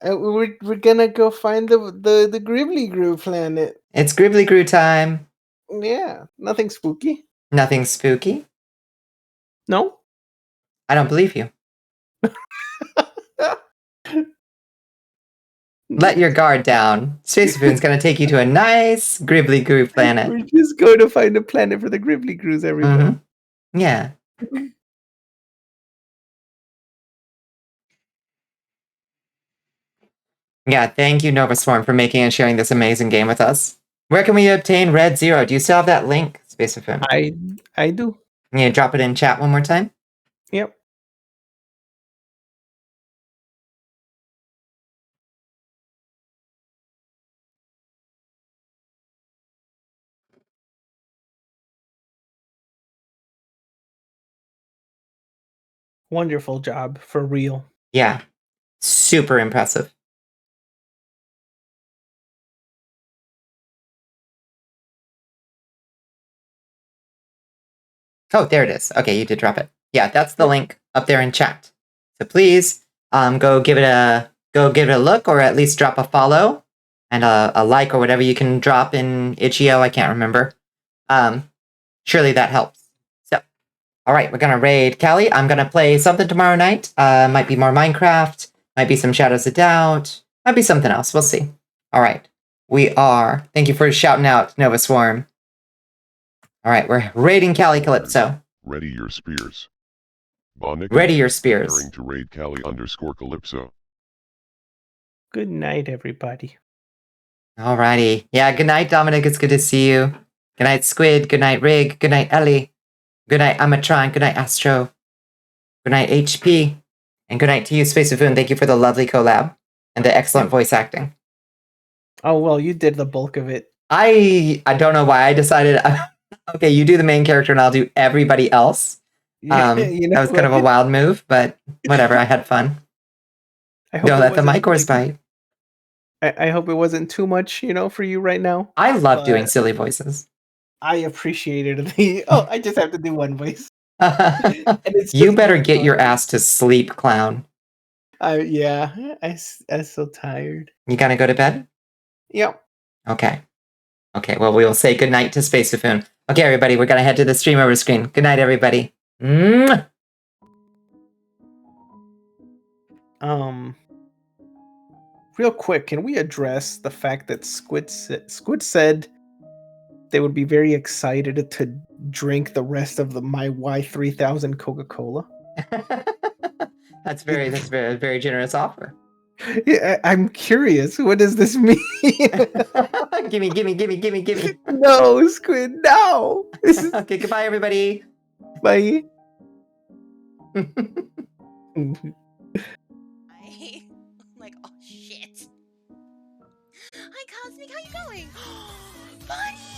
We're gonna go find the Gribbly Groo planet. It's Gribbly Groo time. Yeah, nothing spooky. Nothing spooky. No? I don't believe you. Let your guard down. Space Spoon's gonna take you to a nice Gribbly Goo planet. We're just going to find a planet for the Gribbly Groos, everybody. Yeah. Yeah, thank you, Nova Swarm, for making and sharing this amazing game with us. Where can we obtain Red Zero? Do you still have that link, Space Spoon? I do. Can you drop it in chat one more time? Yep. Wonderful job, for real. Yeah. Super impressive. Oh, there it is. Okay, you did drop it. Yeah, that's the link up there in chat. So please go give it a look, or at least drop a follow and a like or whatever you can drop in itch.io. I can't remember. Surely that helps. So, all right, we're gonna raid Callie. I'm gonna play something tomorrow night. Might be more Minecraft. Might be some Shadows of Doubt. Might be something else. We'll see. All right, we are. Thank you for shouting out, Nova Swarm. All right, we're raiding Callie Calypso. Ready your spears. Bonnicula Ready your spears. preparing to raid Callie_Calypso. Good night, everybody. Alrighty. Yeah, good night, Dominic. It's good to see you. Good night, Squid. Good night, Rig. Good night, Ellie. Good night, Amatron. Good night, Astro. Good night, HP. And good night to you, Space Foon. Thank you for the lovely collab and the excellent voice acting. Oh, well, you did the bulk of it. I don't know why I decided, okay, you do the main character and I'll do everybody else. Yeah, That was kind of a wild move, but whatever. I had fun. Don't let the mic horse bite. I hope it wasn't too much, for you right now. I love doing silly voices. I appreciated I just have to do one voice. You better get your ass to sleep, clown. Yeah, I'm so tired. You gotta go to bed? Yep. Okay. Okay, well, we will say goodnight to Space Spoon. Okay, everybody, we're gonna head to the stream over screen. Good night, everybody. Mwah! Real quick, can we address the fact that Squid said they would be very excited to drink the rest of my Y3000 Coca-Cola? That's very very generous offer. Yeah, I'm curious. What does this mean? Gimme. No, Squid, no. Okay, goodbye, everybody. Bye. Like, oh shit. Hi, Cosmic, how you going? Buddy!